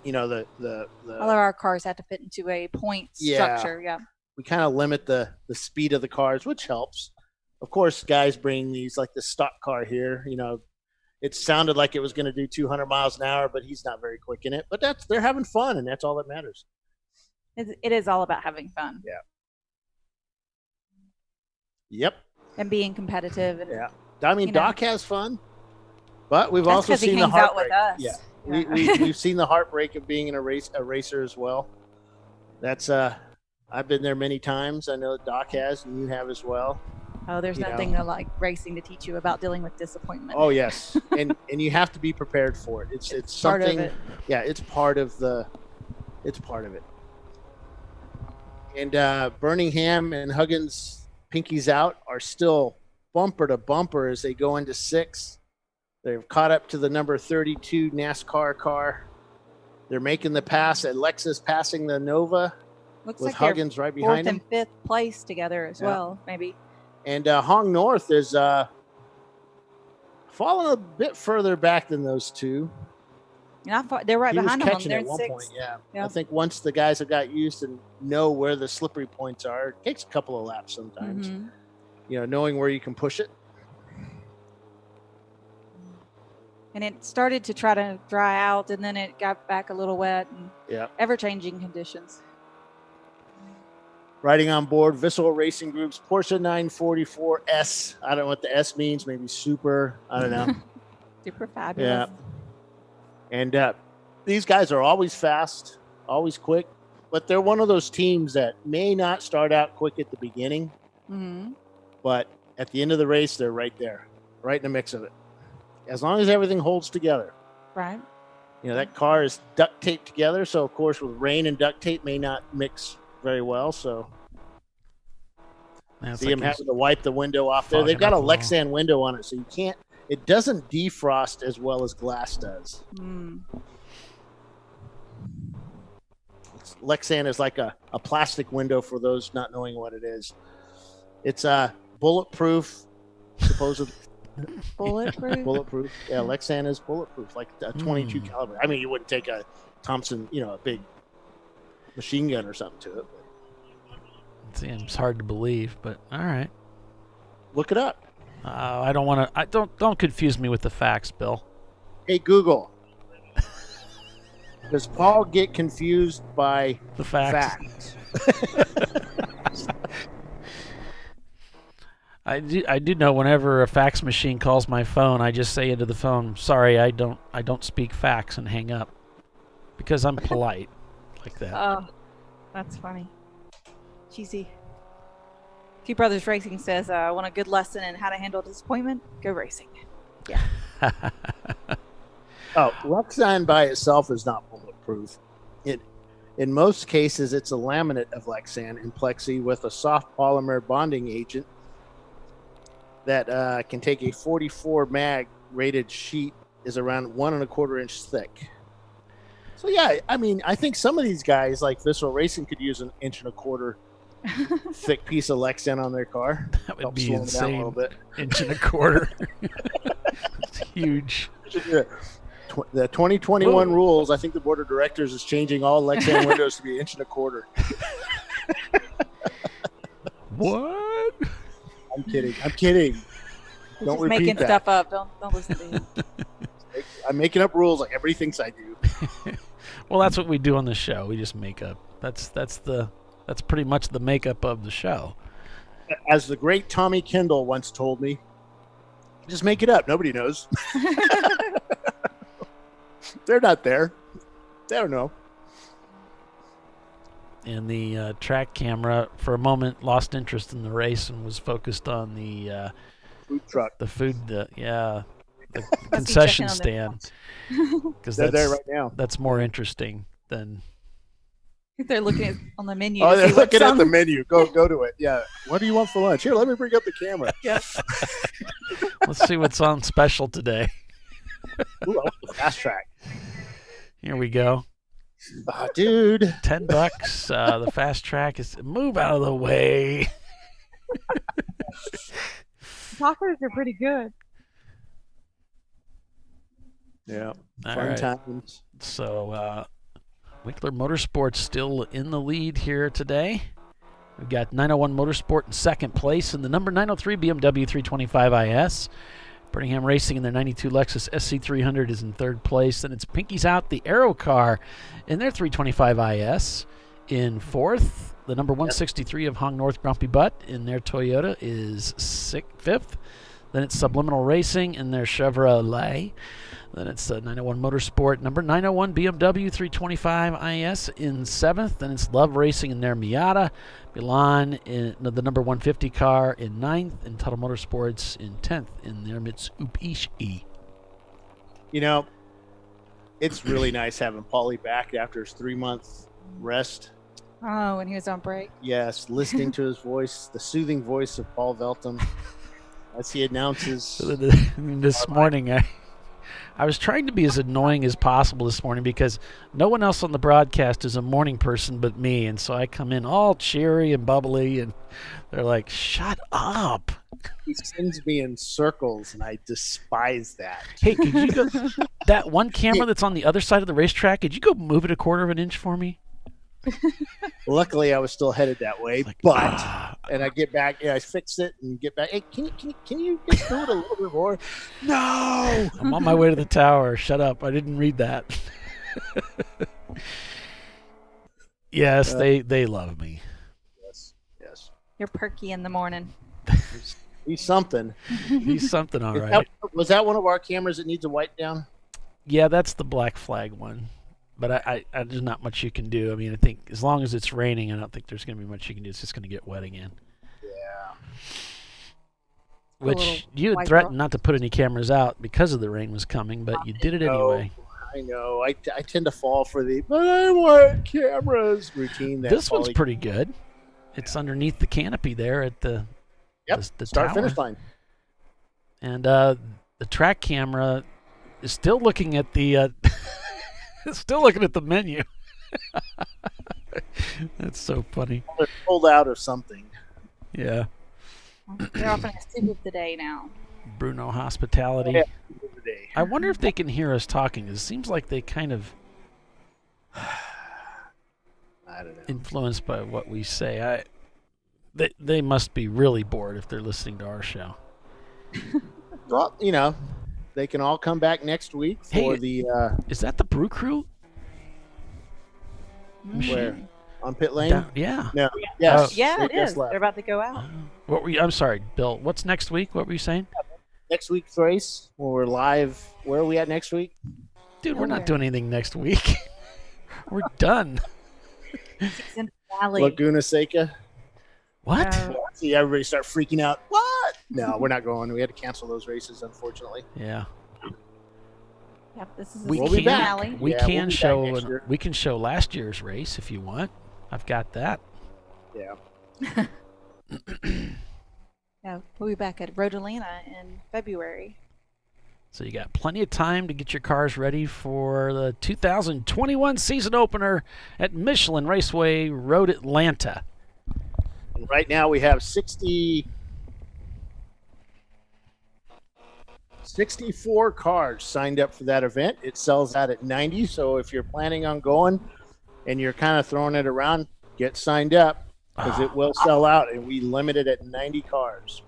all of our cars have to fit into a point structure. Yeah. We kind of limit the speed of the cars, which helps. Of course, guys bring these, like the stock car here. It sounded like it was going to do 200 miles an hour, but he's not very quick in it. But they're having fun, and that's all that matters. It is all about having fun. Yeah. Yep. And being competitive. And, I mean, Doc has fun, but we've also seen the heartbreak. Yeah. We've seen the heartbreak of being in a racer as well. That's I've been there many times. I know Doc has, and you have as well. Oh, there's nothing like racing to teach you about dealing with disappointment. Oh yes, and you have to be prepared for it. It's part something. Of it. Yeah, it's part of it. And Birmingham and Huggins Pinkies Out are still bumper to bumper as they go into 6. They've caught up to the number 32 NASCAR car. They're making the pass at Lexus, passing the Nova. Looks with like Huggins right behind him. 4th and 5th place together as well, maybe. And Hong North is falling a bit further back than those two. They're right behind them. They're at one point, yeah. I think once the guys have got used and know where the slippery points are, it takes a couple of laps sometimes. Knowing where you can push it. And it started to try to dry out, and then it got back a little wet. And ever-changing conditions. Riding on board, Vissel Racing Group's Porsche 944S. I don't know what the S means. Maybe super. I don't know. Super fabulous. Yeah. And these guys are always fast, always quick. But they're one of those teams that may not start out quick at the beginning. But at the end of the race, they're right there, right in the mix of it. As long as everything holds together. Right. That car is duct taped together. So, of course, with rain and duct tape may not mix very well. So, see him having to wipe the window off there. They've got a Lexan window on it. So, you can't, It doesn't defrost as well as glass does. Lexan is like a plastic window for those not knowing what it is. It's bulletproof, supposedly. Bulletproof. Yeah, Lexan is bulletproof, like a 22 caliber. I mean, you wouldn't take a Thompson, a big machine gun or something to it. It seems hard to believe, but all right. Look it up. I don't want to. Don't confuse me with the facts, Bill. Hey, Google. Does Paul get confused by the facts? I do know whenever a fax machine calls my phone, I just say into the phone, "Sorry, I don't speak fax," and hang up because I'm polite like that. Oh, that's funny. Cheesy. Two Brothers Racing says, "Want a good lesson in how to handle disappointment? Go racing." Yeah. Lexan by itself is not bulletproof. In most cases, it's a laminate of Lexan and Plexi with a soft polymer bonding agent that can take a 44 mag rated sheet, is around 1 1/4 inch thick. So yeah, I mean, I think some of these guys like Visceral Racing could use 1 1/4 inch thick piece of Lexan on their car. That would Help be slow them down a insane. little bit. 1 1/4 inch. It's huge. The 2021 rules, I think the board of directors is changing all Lexan windows to be 1 1/4 inch. What? I'm kidding. Don't Just repeat making that. stuff up. Don't listen to him. I'm making up rules like everybody thinks I do. Well, that's what we do on the show. We just make up. That's pretty much the makeup of the show. As the great Tommy Kendall once told me, just make it up. Nobody knows. They're not there. They don't know. And the track camera, for a moment, lost interest in the race and was focused on the food truck. The concession stand. Because they're there right now. That's more interesting than. They're looking on the menu. Oh, they're looking at the menu. Go to it. Yeah. What do you want for lunch? Here, let me bring up the camera. Yep. Let's see what's on special today. Ooh, I want the fast track. Here we go. Dude. $10. The fast track is move out of the way. Tacos are pretty good. Yeah. Fun times. So, Winkler Motorsports still in the lead here today. We've got 901 Motorsport in second place and the number 903 BMW 325 IS. Birmingham Racing in their 92 Lexus SC300 is in third place. And it's Pinky's Out, the Aero car, in their 325 IS in fourth. The number 163 of Hong North Grumpy Butt in their Toyota is fifth. Then it's Subliminal Racing in their Chevrolet. Then it's 901 Motorsport, number 901 BMW 325 IS in seventh. Then it's Love Racing in their Miata. Milan in the number 150 car in ninth. And Tuttle Motorsports in 10th in their Mitsubishi. You know, it's really nice having Paulie back after his 3-month rest. Oh, when he was on break. Yes, listening to his voice, the soothing voice of Paul Veltum as he announces. This morning, I was trying to be as annoying as possible this morning because no one else on the broadcast is a morning person but me. And so I come in all cheery and bubbly, and they're like, shut up. He sends me in circles, and I despise that. Hey, could you go, that one camera that's on the other side of the racetrack, could you go move it 1/4 of an inch for me? Luckily, I was still headed that way, and I get back, I fix it and get back. Hey, can you just do it a little bit more? No! I'm on my way to the tower. Shut up. I didn't read that. Yes, they love me. Yes. You're perky in the morning. He's something. He's something, all right. Was that one of our cameras that needs a wipe down? Yeah, that's the black flag one. But I there's not much you can do. I mean, I think as long as it's raining, I don't think there's going to be much you can do. It's just going to get wet again. Yeah. Which you had threatened not to put any cameras out because of the rain was coming, but you did it anyway. I know. I tend to fall for the but I want cameras routine. This one's pretty good. It's underneath the canopy there at the start tower. finish line. And the track camera is still looking at the menu. That's so funny. They're pulled out of something. Yeah. They're offering a soup of the day now. Bruno Hospitality. Yeah. I wonder if they can hear us talking. It seems like they kind of I don't know. influenced by what we say. They must be really bored if they're listening to our show. Well, you know, they can all come back next week for the. Is that the Brew Crew? Where? On pit lane? Yeah. No. Yes. Yeah, it is. They're about to go out. What were you? I'm sorry, Bill. What's next week? What were you saying? Next week's race, when we're live. Where are we at next week? Dude, we're not doing anything next week. We're done. Season finale. Laguna Seca. What? See everybody start freaking out. What? No, we're not going. We had to cancel those races, unfortunately. Yeah. Yep, this is We the We'll be season back. finale. We Yeah, can we'll be back show next year. we can show last year's race if you want. I've got that. Yeah. Yeah, we'll be back at Road Atlanta in February. So you got plenty of time to get your cars ready for the 2021 season opener at Michelin Raceway Road Atlanta. And right now we have 64 cars signed up for that event. It sells out at 90. So if you're planning on going and you're kind of throwing it around, get signed up because it will sell out, and we limit it at 90 cars.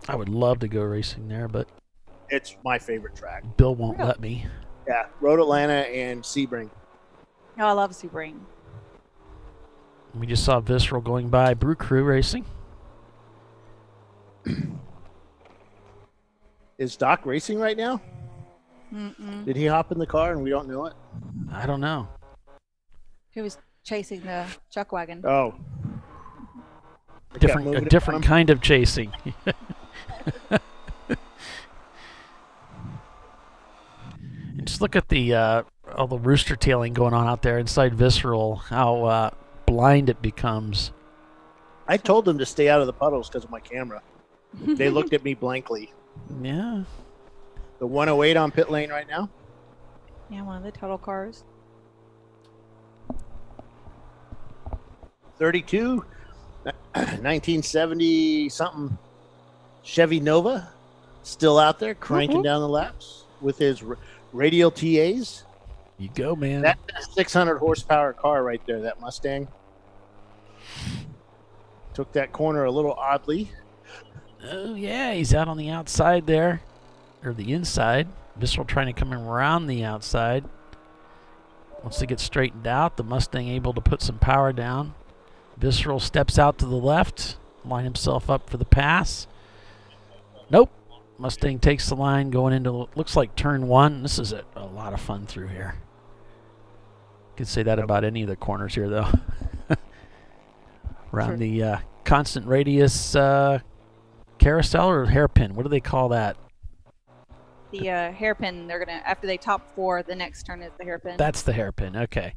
I would love to go racing there, but It's my favorite track. Bill won't let me. Yeah, Road Atlanta and Sebring. Oh, I love Sebring. We just saw Visceral going by Brew Crew Racing. Is Doc racing right now? Mm-mm. Did he hop in the car and we don't know it? I don't know. He was chasing the chuck wagon. Oh. I kept Different moving a it different on him. kind of chasing. And just look at the all the rooster tailing going on out there inside Visceral, how blind it becomes. I told them to stay out of the puddles because of my camera. They looked at me blankly. Yeah. The 108 on pit lane right now. Yeah, one of the total cars. 32, 1970 something Chevy Nova, still out there cranking down the laps with his radial TAs. You go, man. That's a 600 horsepower car right there, that Mustang. Took that corner a little oddly. Oh, yeah, he's out on the outside there, or the inside. Visceral trying to come around the outside. Once they get straightened out, the Mustang able to put some power down. Visceral steps out to the left, line himself up for the pass. Nope. Mustang takes the line going into, looks like turn one. This is a lot of fun through here. Could say that about any of the corners here, though. Around the constant radius carousel or hairpin. What do they call that? The hairpin, they're going to, after they top four, the next turn is the hairpin. That's the hairpin, okay.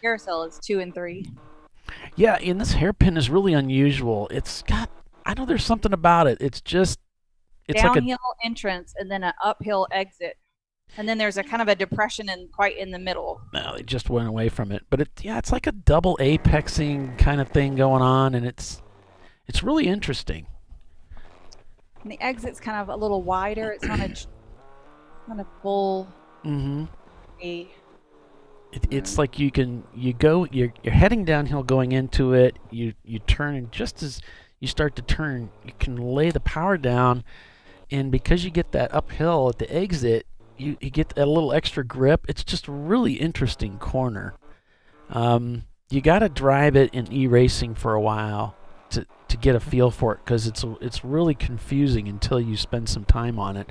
Carousel is 2 and 3. Yeah, and this hairpin is really unusual. It's got, I know there's something about it. It's just, it's Downhill like entrance and then an uphill exit. And then there's a kind of a depression quite in the middle. no, they just went away from it. But it's like a double apexing kind of thing going on, and it's really interesting. And the exit's kind of a little wider. It's not a full Mm-hmm. A. It's like you're heading downhill going into it. You turn, and just as you start to turn, you can lay the power down, and because you get that uphill at the exit, you get a little extra grip. It's just a really interesting corner. You got to drive it in e-racing for a while to get a feel for it, because it's really confusing until you spend some time on it.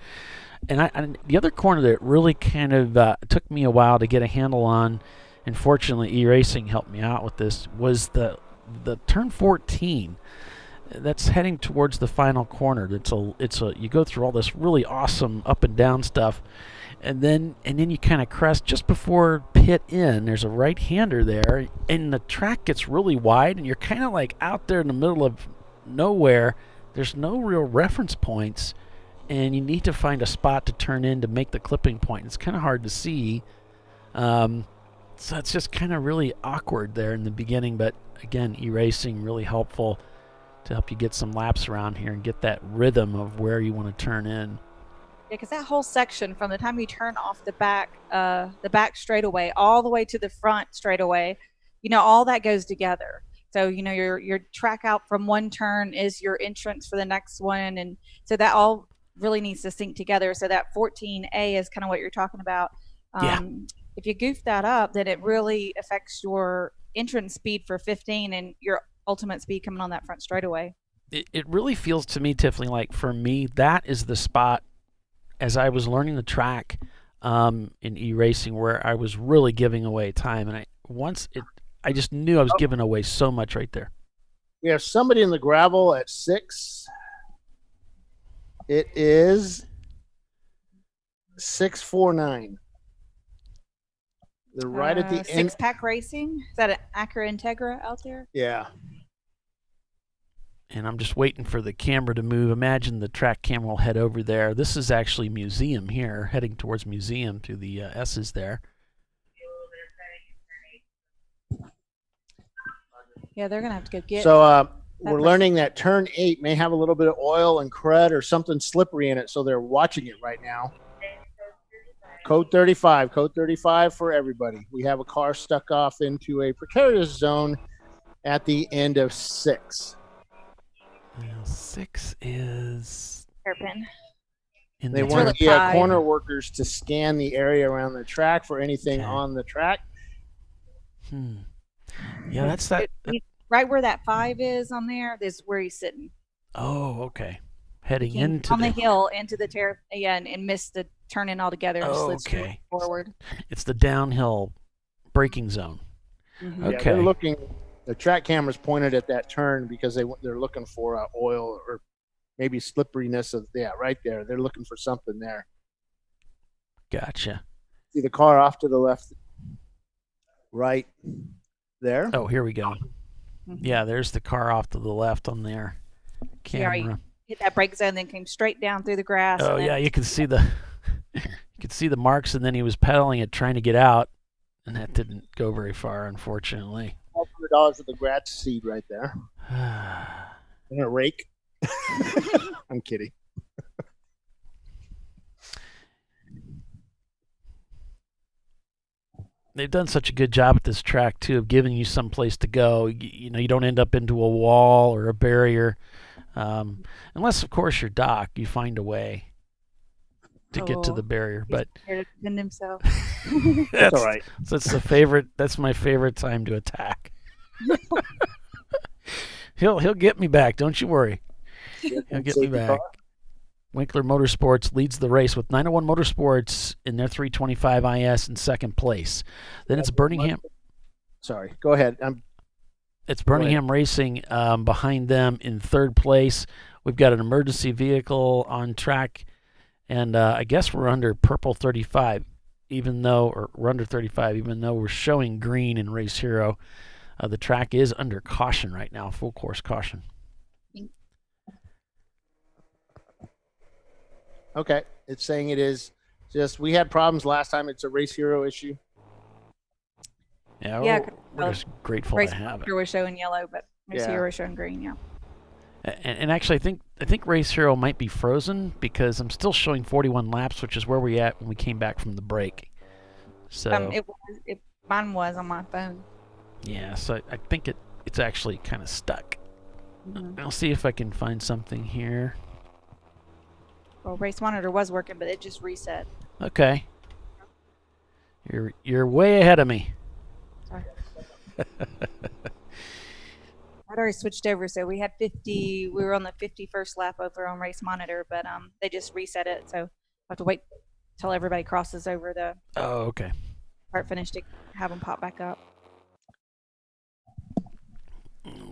And the other corner that really kind of took me a while to get a handle on, and fortunately e-racing helped me out with this, was the turn 14. That's heading towards the final corner. You go through all this really awesome up and down stuff, and then you kind of crest just before pit in. There's a right-hander there, and the track gets really wide, and you're kind of like out there in the middle of nowhere. There's no real reference points, and you need to find a spot to turn in to make the clipping point. It's kind of hard to see. So it's just kind of really awkward there in the beginning, but again, e-racing really helpful to help you get some laps around here and get that rhythm of where you want to turn in. Yeah, because that whole section from the time you turn off the back straightaway all the way to the front straightaway, all that goes together. So, your track out from one turn is your entrance for the next one. And so that all really needs to sync together. So that 14A is kind of what you're talking about. If you goof that up, then it really affects your entrance speed for 15 and your ultimate speed coming on that front straightaway. It really feels to me, Tiffany, like for me, that is the spot as I was learning the track in e-racing where I was really giving away time. And I just knew I was giving away so much right there. We have somebody in the gravel at 6. It is 649. They're right at the end. Six Pack Racing. Is that an Acura Integra out there? Yeah. And I'm just waiting for the camera to move. Imagine the track camera will head over there. This is actually Museum here, heading towards Museum through the S's there. Yeah, they're going to have to go get. So we're learning that turn 8 may have a little bit of oil and crud or something slippery in it, so they're watching it right now. Code 35 for everybody. We have a car stuck off into a precarious zone at the end of 6. 6 is hairpin. They want the corner workers to scan the area around the track for anything on the track. Yeah, that's that. Right where that 5 is on there is where he's sitting. Oh, okay. Heading into on the hill into the and missed the turn in altogether. Oh, and slid okay. Forward. It's the downhill braking zone. Mm-hmm. Okay. Yeah, they're looking. The track camera's pointed at that turn because they're looking for oil or maybe slipperiness of right there. They're looking for something there. Gotcha. See the car off to the left, right there. Oh, here we go. Mm-hmm. Yeah, there's the car off to the left on their camera. Yeah, hit that brake zone, then came straight down through the grass. Oh yeah, you can see the marks, and then he was pedaling it, trying to get out, and that didn't go very far, unfortunately. $100 with the grass seed right there. And a rake. I'm kidding. They've done such a good job at this track too of giving you some place to go. You don't end up into a wall or a barrier, unless of course you're Doc. You find a way to get to the barrier, but defend himself. That's all right. So it's the favorite. That's my favorite time to attack. He'll get me back. Don't you worry. He'll get me back. Winkler Motorsports leads the race with 901 Motorsports in their 325 IS in second place. Then it's Birmingham. Sorry, go ahead. It's Birmingham Racing behind them in third place. We've got an emergency vehicle on track, and I guess we're under purple 35, we're under 35, even though we're showing green in Race Hero. The track is under caution right now, full course caution. Okay, it's saying it is just we had problems last time. It's a Race Hero issue. Yeah, we're just grateful Race to have it. Hero was showing yellow, but Race Hero was showing green. Yeah. And actually, I think Race Hero might be frozen because I'm still showing 41 laps, which is where we at when we came back from the break. So mine was on my phone. Yeah, so I think it's actually kind of stuck. Mm-hmm. I'll see if I can find something here. Well, Race Monitor was working, but it just reset. Okay. You're way ahead of me. Sorry. I'd already switched over, so we had 50. We were on the 51st lap over on Race Monitor, but they just reset it, so I have to wait till everybody crosses over the start finish to have them pop back up.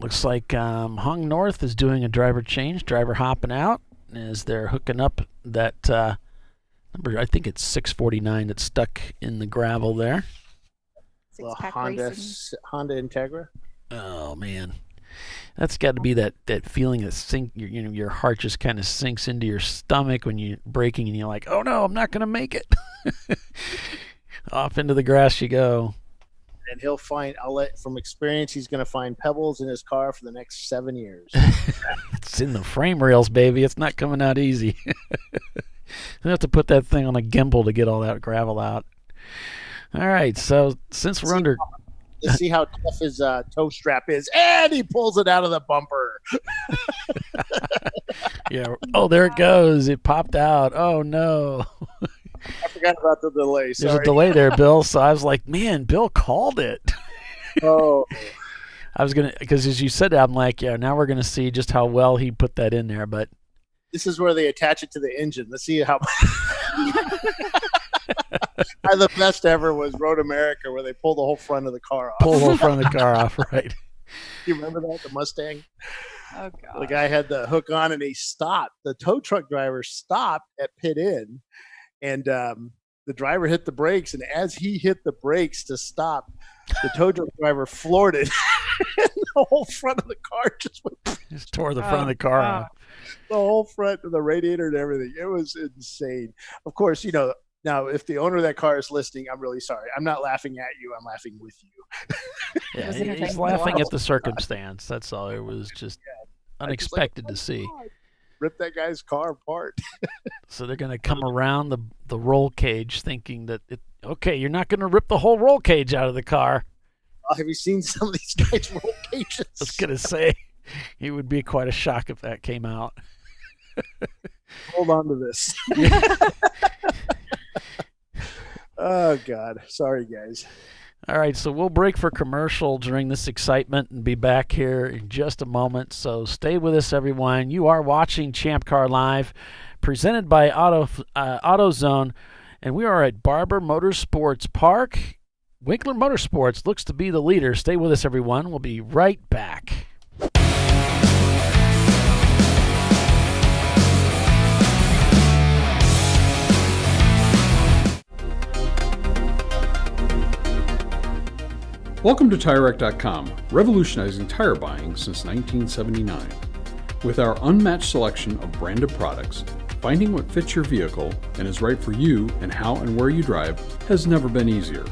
Looks like Hung North is doing a driver change, driver hopping out as they're hooking up that number. I think it's 649 that's stuck in the gravel there. Honda Integra. Oh man, That's got to be that feeling that your heart just kind of sinks into your stomach when you're braking and you're like, oh no, I'm not going to make it. Off into the grass you go. And he'll find, from experience, he's going to find pebbles in his car for the next 7 years. It's in the frame rails, baby. It's not coming out easy. You have to put that thing on a gimbal to get all that gravel out. All right, so since we're under... Let's see how tough his toe strap is. And he pulls it out of the bumper. Yeah. Oh, there it goes. It popped out. Oh, no. I forgot about the delay. Sorry. There's a delay there, Bill. So I was like, man, Bill called it. Oh. I was going to, because as you said that, I'm like, yeah, now we're going to see just how well he put that in there. But this is where they attach it to the engine. Let's see how... The best ever was Road America, where they pull the whole front of the car off. Pull the whole front of the car off, right? You remember that, the Mustang? Oh, God. The guy had the hook on, and he stopped. The tow truck driver stopped at pit in, and the driver hit the brakes. And as he hit the brakes to stop, the tow truck driver floored it. And the whole front of the car just tore the front of the car off. The whole front of the radiator and everything. It was insane. Of course, now, if the owner of that car is listening, I'm really sorry. I'm not laughing at you. I'm laughing with you. Yeah, he's laughing at the circumstance. That's all. It was just unexpected to see. Rip that guy's car apart. So they're going to come around the roll cage thinking that, okay, you're not going to rip the whole roll cage out of the car. Have you seen some of these guys' roll cages? I was going to say, it would be quite a shock if that came out. Hold on to this. Oh, God. Sorry, guys. All right, so we'll break for commercial during this excitement and be back here in just a moment. So stay with us, everyone. You are watching Champ Car Live, presented by AutoZone, and we are at Barber Motorsports Park. Winkler Motorsports looks to be the leader. Stay with us, everyone. We'll be right back. Welcome to TireRack.com, revolutionizing tire buying since 1979. With our unmatched selection of branded products, finding what fits your vehicle and is right for you and how and where you drive has never been easier.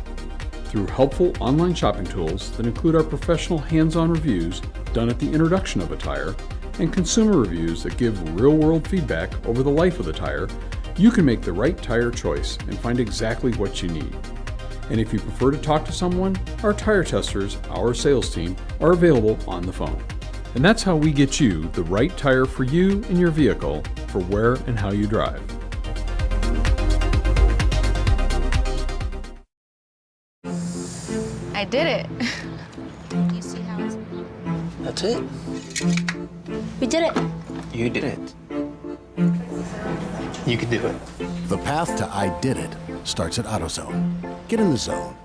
Through helpful online shopping tools that include our professional hands-on reviews done at the introduction of a tire and consumer reviews that give real-world feedback over the life of the tire, you can make the right tire choice and find exactly what you need. And if you prefer to talk to someone, our tire testers, our sales team, are available on the phone. And that's how we get you the right tire for you and your vehicle for where and how you drive. I did it. Do you see how it's... That's it. We did it. You did it. You can do it. The path to I did it starts at AutoZone. Get in the zone.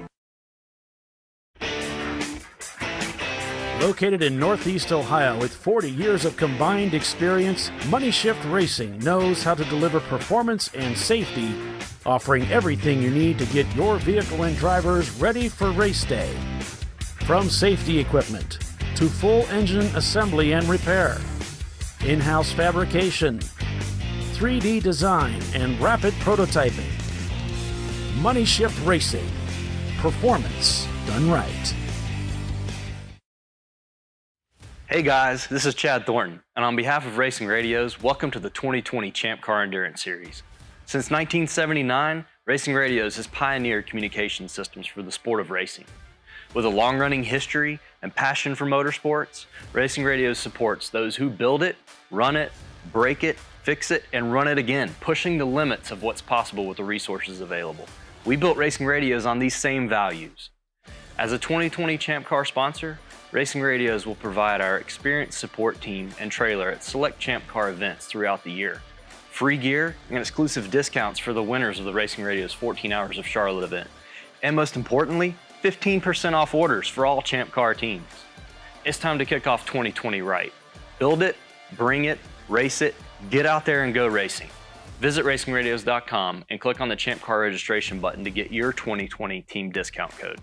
Located in Northeast Ohio with 40 years of combined experience, Money Shift Racing knows how to deliver performance and safety, offering everything you need to get your vehicle and drivers ready for race day. From safety equipment to full engine assembly and repair, in-house fabrication, 3D design, and rapid prototyping. Money Shift Racing. Performance done right. Hey guys, this is Chad Thornton, and on behalf of Racing Radios, welcome to the 2020 Champ Car Endurance Series. Since 1979, Racing Radios has pioneered communication systems for the sport of racing. With a long-running history and passion for motorsports, Racing Radios supports those who build it, run it, break it, fix it, and run it again, pushing the limits of what's possible with the resources available. We built Racing Radios on these same values. As a 2020 Champ Car sponsor, Racing Radios will provide our experienced support team and trailer at select Champ Car events throughout the year. Free gear and exclusive discounts for the winners of the Racing Radios 14 Hours of Charlotte event. And most importantly, 15% off orders for all Champ Car teams. It's time to kick off 2020 right. Build it, bring it, race it, get out there and go racing. Visit racingradios.com and click on the Champ Car registration button to get your 2020 team discount code.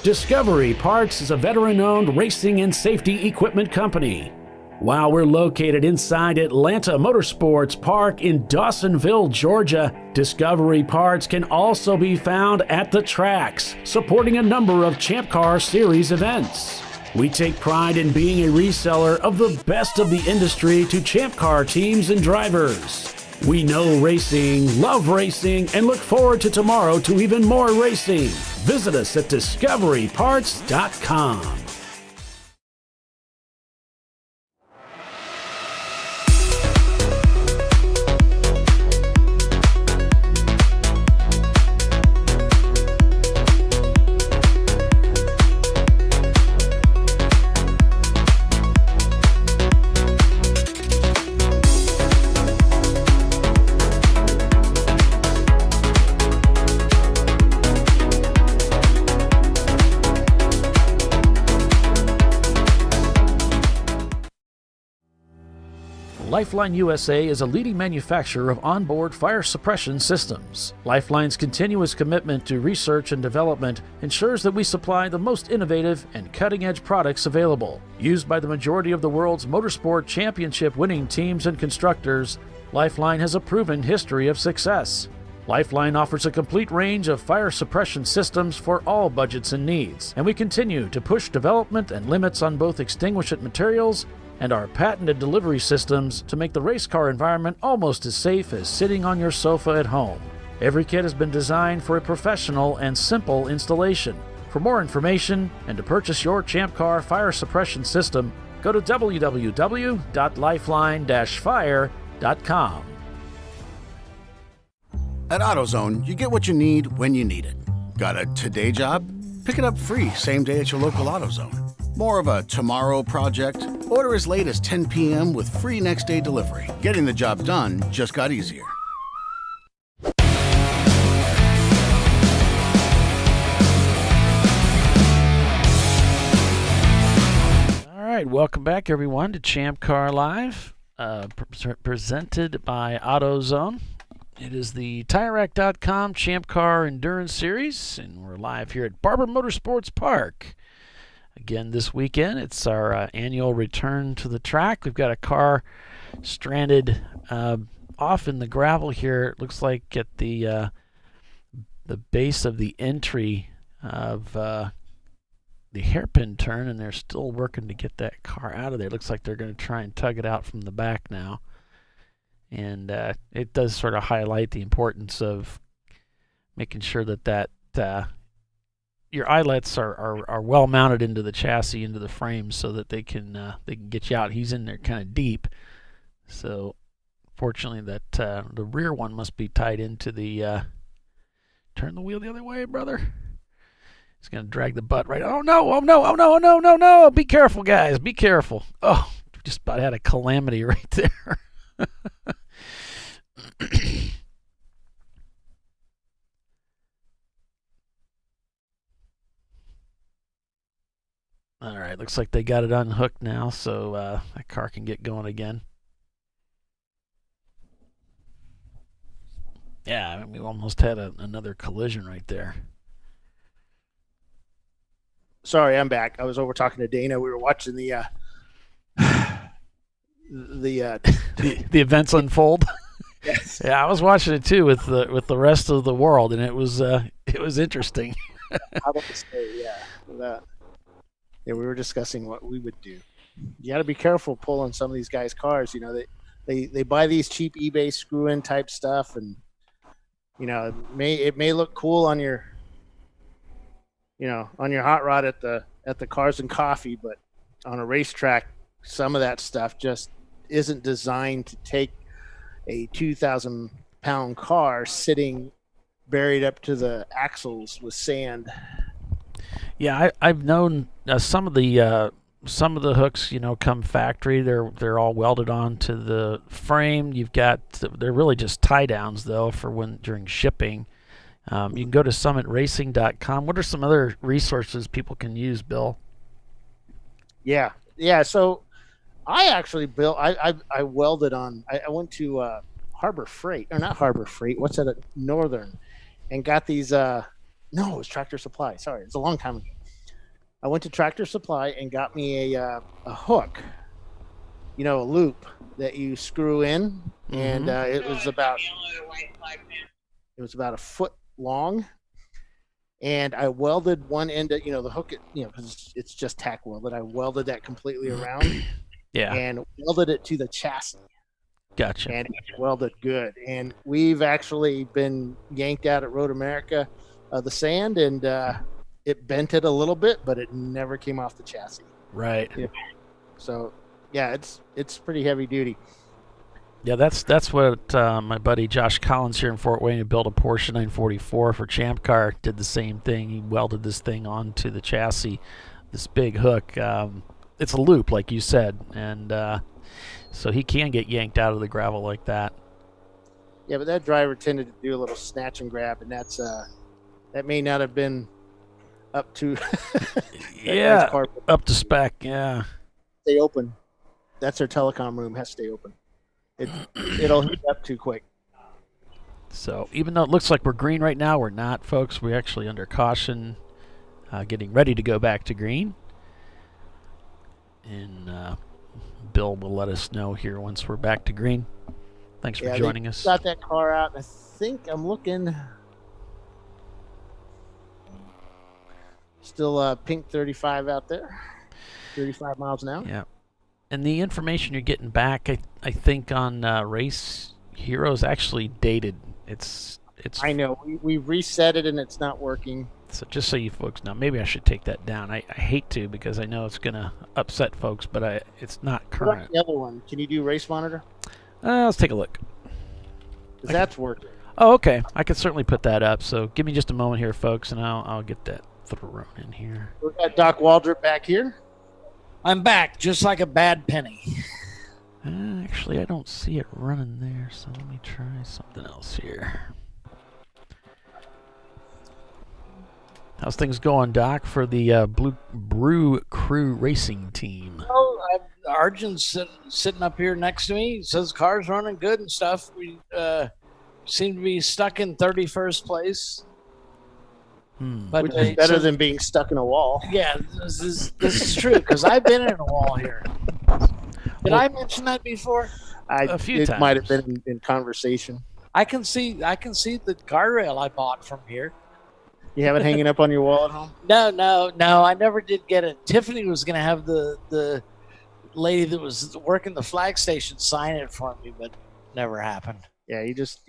Discovery Parts is a veteran-owned racing and safety equipment company. While we're located inside Atlanta Motorsports Park in Dawsonville, Georgia, Discovery Parts can also be found at the tracks, supporting a number of Champ Car Series events. We take pride in being a reseller of the best of the industry to Champ Car teams and drivers. We know racing, love racing, and look forward to tomorrow to even more racing. Visit us at discoveryparts.com. Lifeline USA is a leading manufacturer of onboard fire suppression systems. Lifeline's continuous commitment to research and development ensures that we supply the most innovative and cutting-edge products available. Used by the majority of the world's motorsport championship-winning teams and constructors, Lifeline has a proven history of success. Lifeline offers a complete range of fire suppression systems for all budgets and needs, and we continue to push development and limits on both extinguishant materials and our patented delivery systems to make the race car environment almost as safe as sitting on your sofa at home. Every kit has been designed for a professional and simple installation. For more information and to purchase your Champ Car fire suppression system, go to www.lifeline-fire.com. At AutoZone, you get what you need when you need it. Got a today job? Pick it up free same day at your local AutoZone. More of a tomorrow project? Order as late as 10 p.m. with free next day delivery. Getting the job done just got easier. All right, welcome back everyone to ChampCar.Live, presented by AutoZone. It is the TireRack.com Champ Car Endurance Series, and we're live here at Barber Motorsports Park. Again, this weekend, it's our annual return to the track. We've got a car stranded off in the gravel here. It looks like at the base of the entry of the hairpin turn, and they're still working to get that car out of there. It looks like they're going to try and tug it out from the back now. And it does sort of highlight the importance of making sure that your eyelets are well mounted into the chassis, into the frame, so that they can get you out. He's in there kind of deep, so fortunately that the rear one must be tied into the. Turn the wheel the other way, brother. He's gonna drag the butt right. Oh no! Oh no! Oh no! Oh no! No! No! Be careful, guys! Be careful! Oh, just about had a calamity right there. All right, looks like they got it unhooked now, so that car can get going again. Yeah, I mean, we almost had another collision right there. Sorry, I'm back. I was over talking to Dana. We were watching the events unfold. Yes. Yeah, I was watching it too with the rest of the world, and it was interesting. How about to say, yeah, we were discussing what we would do. You got to be careful pulling some of these guys' cars. You know, they buy these cheap eBay screw-in type stuff, and you know, it may look cool on your hot rod at the Cars and Coffee, but on a racetrack, some of that stuff just isn't designed to take a 2,000-pound car sitting buried up to the axles with sand. Yeah, I've known some of the hooks, come factory. They're all welded onto the frame. They're really just tie downs though for during shipping. You can go to summitracing.com. What are some other resources people can use, Bill? Yeah. So I actually built. I welded on. I went to Harbor Freight, or not Harbor Freight. What's that? Northern, and got these. No, it was Tractor Supply. Sorry, it's a long time ago. I went to Tractor Supply and got me a hook, a loop that you screw in, and it was about a foot long, and I welded one end of the hook, because it's just tack welded. I welded that completely around, and welded it to the chassis. Gotcha. And it's welded good. And we've actually been yanked out at Road America, the sand, and it bent it a little bit, but it never came off the chassis. Right. Yeah. So, yeah, it's pretty heavy duty. Yeah, that's what my buddy Josh Collins here in Fort Wayne, who built a Porsche 944 for Champ Car, did the same thing. He welded this thing onto the chassis, this big hook. It's a loop, like you said, and so he can get yanked out of the gravel like that. Yeah, but that driver tended to do a little snatch and grab, and that may not have been up to up to spec. Yeah, stay open. That's their telecom room. Has to stay open. It'll heat up too quick. So even though it looks like we're green right now, we're not, folks. We're actually under caution, getting ready to go back to green. And Bill will let us know here once we're back to green. Thanks for joining us. Got that car out, and I think I'm looking. Still pink 35 out there, 35 miles an hour. Yeah. And the information you're getting back, I think, on Race Hero is actually dated. It's. I know. We reset it, and it's not working. So just so you folks know, maybe I should take that down. I hate to, because I know it's going to upset folks, but it's not current. What's the other one? Can you do Race Monitor? Let's take a look. That's working. Oh, okay. I could certainly put that up. So give me just a moment here, folks, and I'll get that thrown in here. We got Doc Waldrop back here. I'm back, just like a bad penny. Actually, I don't see it running there, so let me try something else here. How's things going, Doc, for the Blue Brew Crew racing team? Well, Arjun's sitting up here next to me. He says the car's running good and stuff. We seem to be stuck in 31st place. But which is better than being stuck in a wall. Yeah, this is true, because I've been in a wall here. Did I mention that before? A few times. It might have been in conversation. I can see the guardrail I bought from here. You have it hanging up on your wall at home? No. I never did get it. Tiffany was going to have the lady that was working the flag station sign it for me, but never happened. Yeah, you just,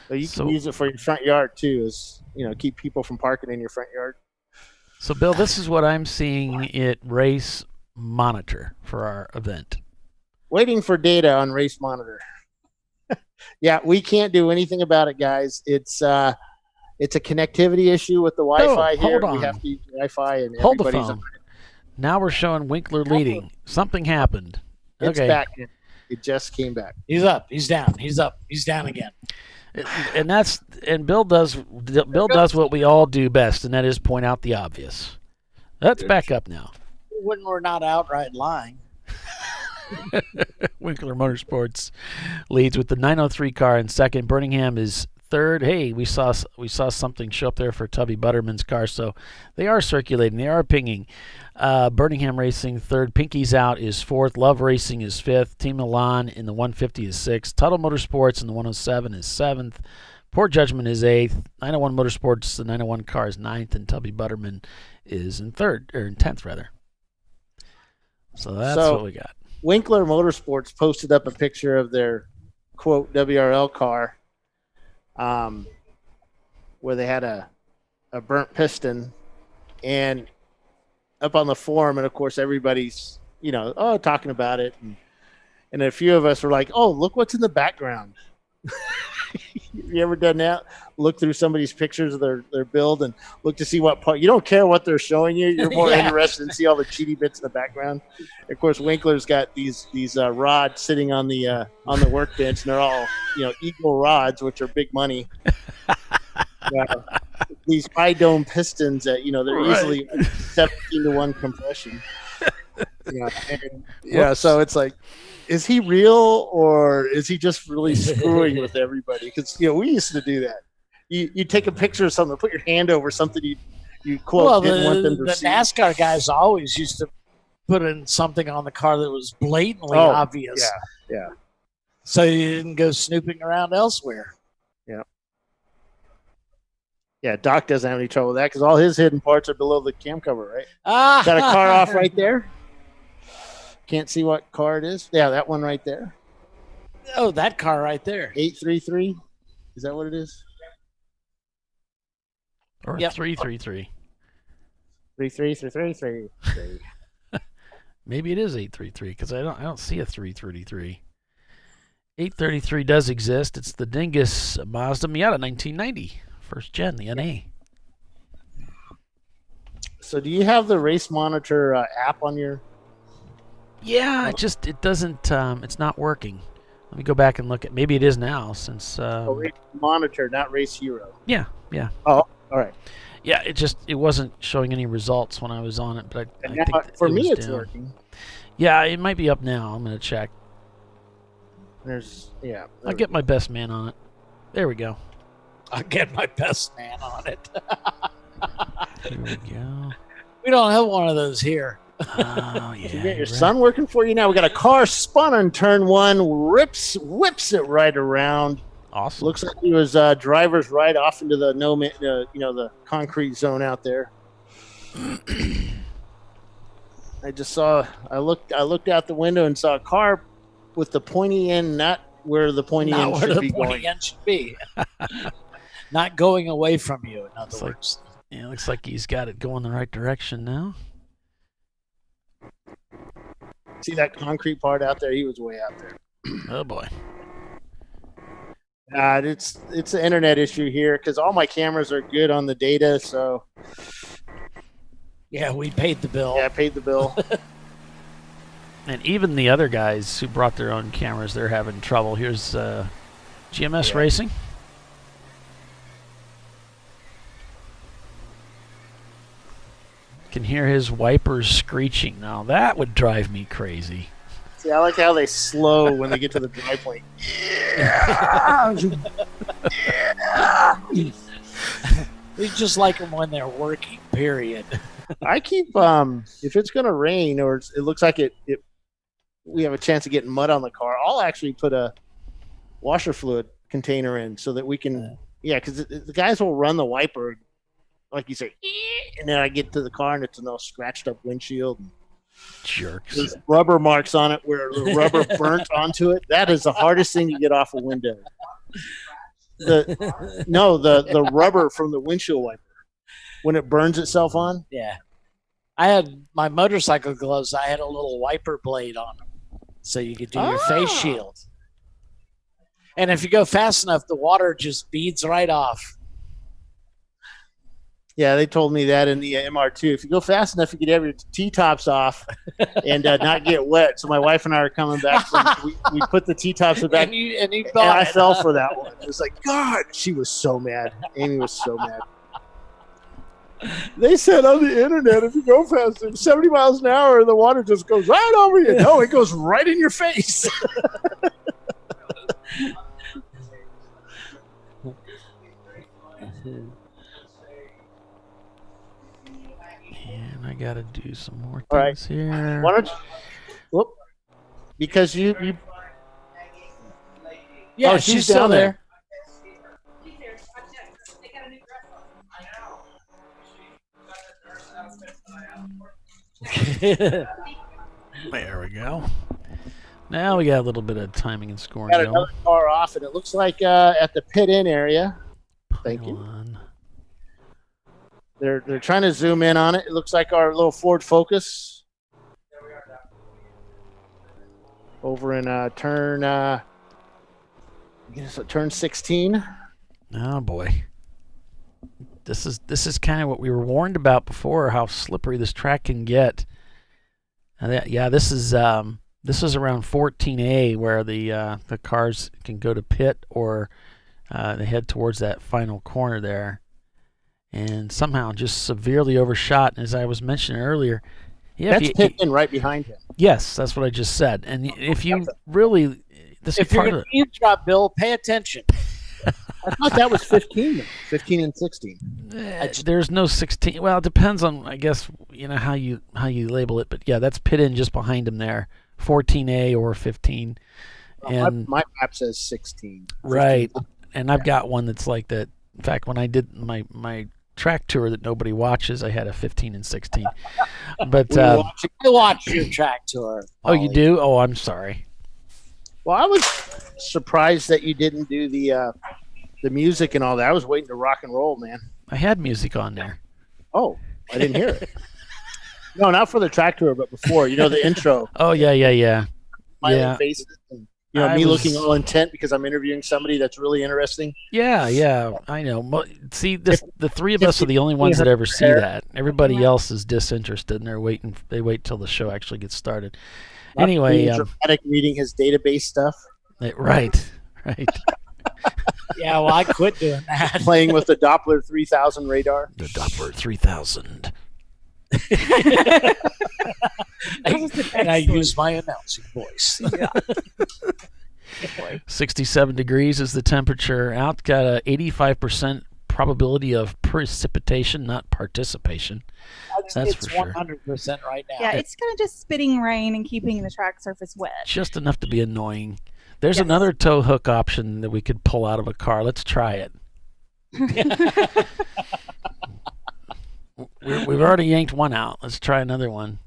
so you can use it for your front yard too, is keep people from parking in your front yard. So Bill, this is what I'm seeing at Race Monitor for our event. Waiting for data on Race Monitor. Yeah, we can't do anything about it, guys. It's a connectivity issue with the Wi-Fi here. Hold on. We have to use Wi-Fi, and hold the everybody's phone. Now we're showing Winkler leading. Something happened. It's okay. back. It just came back. He's up. He's down. He's up. He's down again. And Bill does what we all do best, and that is point out the obvious. That's back up now. When we're not outright lying. Winkler Motorsports leads with the 903 car in second. Birmingham is third. Hey, we saw something show up there for Tubby Butterman's car, so they are circulating. They are pinging. Birmingham Racing third. Pinky's Out is fourth. Love Racing is fifth. Team Milan in the 150 is sixth. Tuttle Motorsports in the 107 is seventh. Poor Judgment is eighth. 901 Motorsports, the 901 car is ninth, and Tubby Butterman is in 10th rather. So that's what we got. Winkler Motorsports posted up a picture of their quote WRL car, where they had a burnt piston, and up on the forum, and of course everybody's talking about it, and a few of us were like, oh, look what's in the background. You ever done that? Look through somebody's pictures of their build and look to see what part. You don't care what they're showing you. You're more interested in see all the cheaty bits in the background. Of course, Winkler's got these rods sitting on the workbench, and they're all Eagle rods, which are big money. These high dome pistons that they're easily 17-to-1 compression. So it's like, is he real or is he just really screwing with everybody? Because we used to do that. You take a picture of something, put your hand over something you quote didn't want them to the see. NASCAR guys always used to put in something on the car that was blatantly obvious. Yeah. So you didn't go snooping around elsewhere. Yeah. Yeah, Doc doesn't have any trouble with that because all his hidden parts are below the cam cover, right? Got a car off right there. Can't see what car it is. Yeah, that one right there. Oh, that car right there. 833. Is that what it is? Or 333. 333. Maybe it is 833 because I don't see a 333. 833 does exist. It's the Dingus Mazda Miata 1990, first gen, the NA. So, do you have the race monitor app on your? Yeah, it doesn't. It's not working. Let me go back and look at. Maybe it is now since. Race monitor, not Race Hero. Yeah. Oh, all right. Yeah, it wasn't showing any results when I was on it, but I think for me it's down. working. Yeah, it might be up now. I'm gonna check. I'll get my best man on it. There we go. I'll get my best man on it. Here we go. We don't have one of those here. Oh, yeah. You got your son working for you now. We got a car spun on turn one, whips it right around. Awesome. Looks like he was driver's right off into the the concrete zone out there. I just saw. I looked out the window and saw a car with the pointy end, not where the pointy end should be going. End should be. Not going away from you. In other words. Yeah, looks like he's got it going the right direction now. See that concrete part out there? He was way out there. Oh boy. It's an internet issue here because all my cameras are good on the data. So yeah, we paid the bill. Yeah, I paid the bill. And even the other guys who brought their own cameras, they're having trouble. Here's GMS Racing. Can hear his wipers screeching. Now that would drive me crazy. See, I like how they slow when they get to the dry point. We just like them when they're working, period. I keep if it's gonna rain or it looks like we have a chance of getting mud on the car, I'll actually put a washer fluid container in so that we can because the guys will run the wiper like you say, and then I get to the car and it's an all scratched up windshield. Jerks. There's rubber marks on it where the rubber burnt onto it. That is the hardest thing to get off a window. The rubber from the windshield wiper when it burns itself on. Yeah. I had my motorcycle gloves. I had a little wiper blade on them so you could do your face shield. And if you go fast enough, the water just beads right off. Yeah, they told me that in the MR2. If you go fast enough, you could have your T-tops off and not get wet. So my wife and I are coming back. We put the T-tops back. And I fell for that one. It was like, God, she was so mad. Amy was so mad. They said on the internet, if you go fast, 70 miles an hour, the water just goes right over you. No, it goes right in your face. And I got to do some more things All right. here. Why don't you? Whoop. Because you Yeah, she's still there. There we go. Now we got a little bit of timing and scoring got going. another car off, and it looks like at the pit-in area. Thank you. They're trying to zoom in on it. It looks like our little Ford Focus over in turn 16. Oh boy. This is kind of what we were warned about before, how slippery this track can get. This is around 14A where the cars can go to pit or they head towards that final corner there, and somehow just severely overshot. And as I was mentioning earlier, That's pit in right behind him. Yes, that's what I just said. And if you really, this if part you're of going to eavesdrop, Bill, pay attention. I thought that was 15. 15 and 16. There's no 16. Well, it depends on, I guess, how you label it. But yeah, that's pit in just behind him there, 14A or 15. And my map says 16. 15. Right, and I've got one that's like that. In fact, when I did my track tour that nobody watches, I had a 15 and 16. But I watch your track tour. Oh, you do? Oh, I'm sorry. Well, I was surprised that you didn't do the music and all that. I was waiting to rock and roll, man. I had music on there. Oh, I didn't hear it. No, not for the track tour, but before. The intro. Oh, yeah. Smiling faces and, me looking all intent because I'm interviewing somebody that's really interesting. Yeah, I know. See, the three of us are the only ones that ever see that. Everybody else is disinterested, and they wait till the show actually gets started. Anyway, dramatic reading his database stuff. Right. Yeah, well, I quit doing that. Playing with the Doppler 3000 radar. The Doppler 3000. And I use my announcing voice. Yeah. 67 degrees is the temperature out. Got a 85% probability of precipitation, not participation. That's it's for sure. 100% right now. Yeah, it's kind of just spitting rain and keeping the track surface wet. Just enough to be annoying. There's another tow hook option that we could pull out of a car. Let's try it. We've already yanked one out. Let's try another one.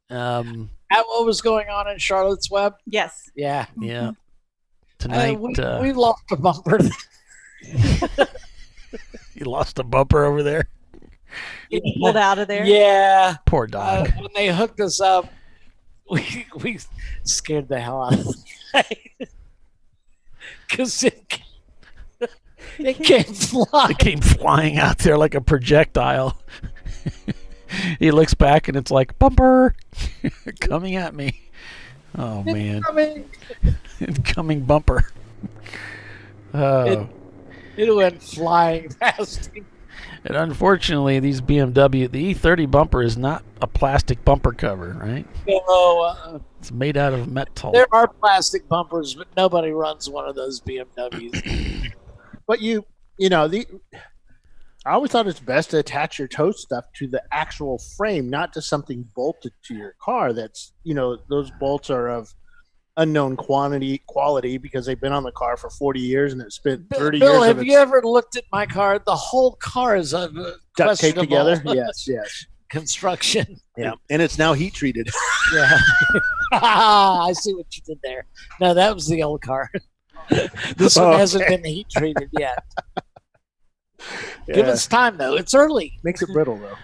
What was going on in Charlotte's Web? Yes. Yeah. Yeah. Tonight. We lost a bumper. You lost a bumper over there? You pulled out of there? Yeah. Poor dog. When they hooked us up, we scared the hell out of them. Because it came flying. It came flying out there like a projectile. He looks back and it's like, bumper coming at me. Oh, man. Incoming bumper. Oh. It went flying past him. And unfortunately, these BMW, the E30 bumper is not a plastic bumper cover, right? No. It's made out of metal. There are plastic bumpers, but nobody runs one of those BMWs. But I always thought it's best to attach your tow stuff to the actual frame, not to something bolted to your car. That's, those bolts are of unknown quality because they've been on the car for 40 years and it's spent 30 Bill, years. Have you ever looked at my car? The whole car is a duct taped together. Yes. Construction. Yeah, and it's now heat treated. Yeah. I see what you did there. No, that was the old car. This one hasn't been heat treated yet. Give us time, though. It's early. Makes it brittle, though.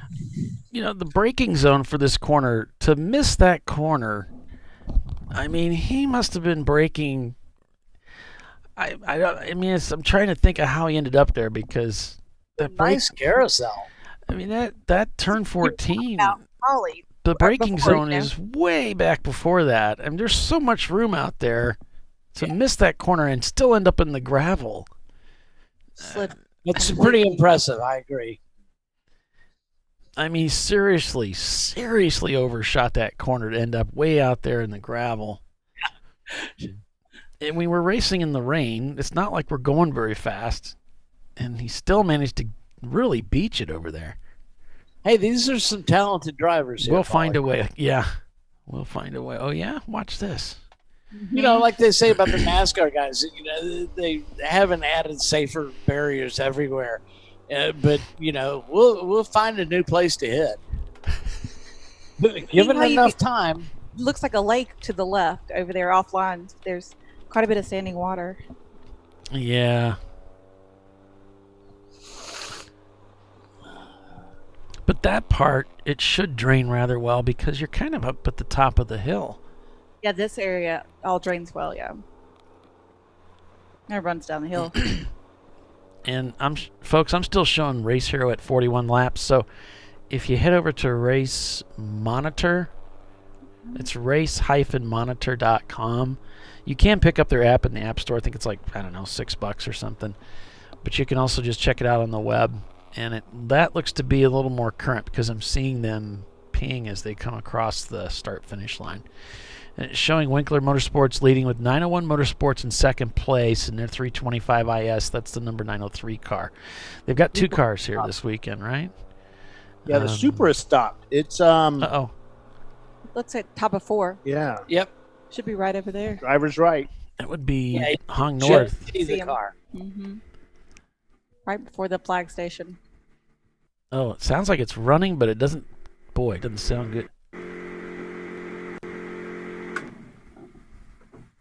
The braking zone for this corner, to miss that corner, I mean, he must have been braking. I'm trying to think of how he ended up there because that nice carousel. I mean, that turn 14, Ollie, the braking zone is way back before that. I mean, there's so much room out there to miss that corner and still end up in the gravel. It's pretty impressive. I agree. I mean, seriously overshot that corner to end up way out there in the gravel. And we were racing in the rain. It's not like we're going very fast. And he still managed to really beach it over there. Hey, these are some talented drivers here. We'll find a way. Yeah. We'll find a way. Oh, yeah? Watch this. Like they say about the NASCAR guys, they haven't added safer barriers everywhere. But we'll find a new place to hit. Given enough time. Looks like a lake to the left over there offline. There's quite a bit of standing water. Yeah. But that part, it should drain rather well because you're kind of up at the top of the hill. Yeah, this area all drains well, yeah. It runs down the hill. And folks, I'm still showing Race Hero at 41 laps. So if you head over to Race Monitor, it's race-monitor.com. You can pick up their app in the App Store. I think it's like, $6 or something. But you can also just check it out on the web. And that looks to be a little more current because I'm seeing them ping as they come across the start-finish line. And it's showing Winkler Motorsports leading with 901 Motorsports in second place in their 325 IS. That's the number 903 car. They've got 2 cars here this weekend, right? Yeah, the Supra is stopped. It's Uh-oh. Looks like top of 4. Yeah. Yep. Should be right over there. Driver's right. That would be Yeah, Hong North. See the car. Mm-hmm. Right before the flag station. Oh, it sounds like it's running, but it doesn't. Boy, it doesn't sound good.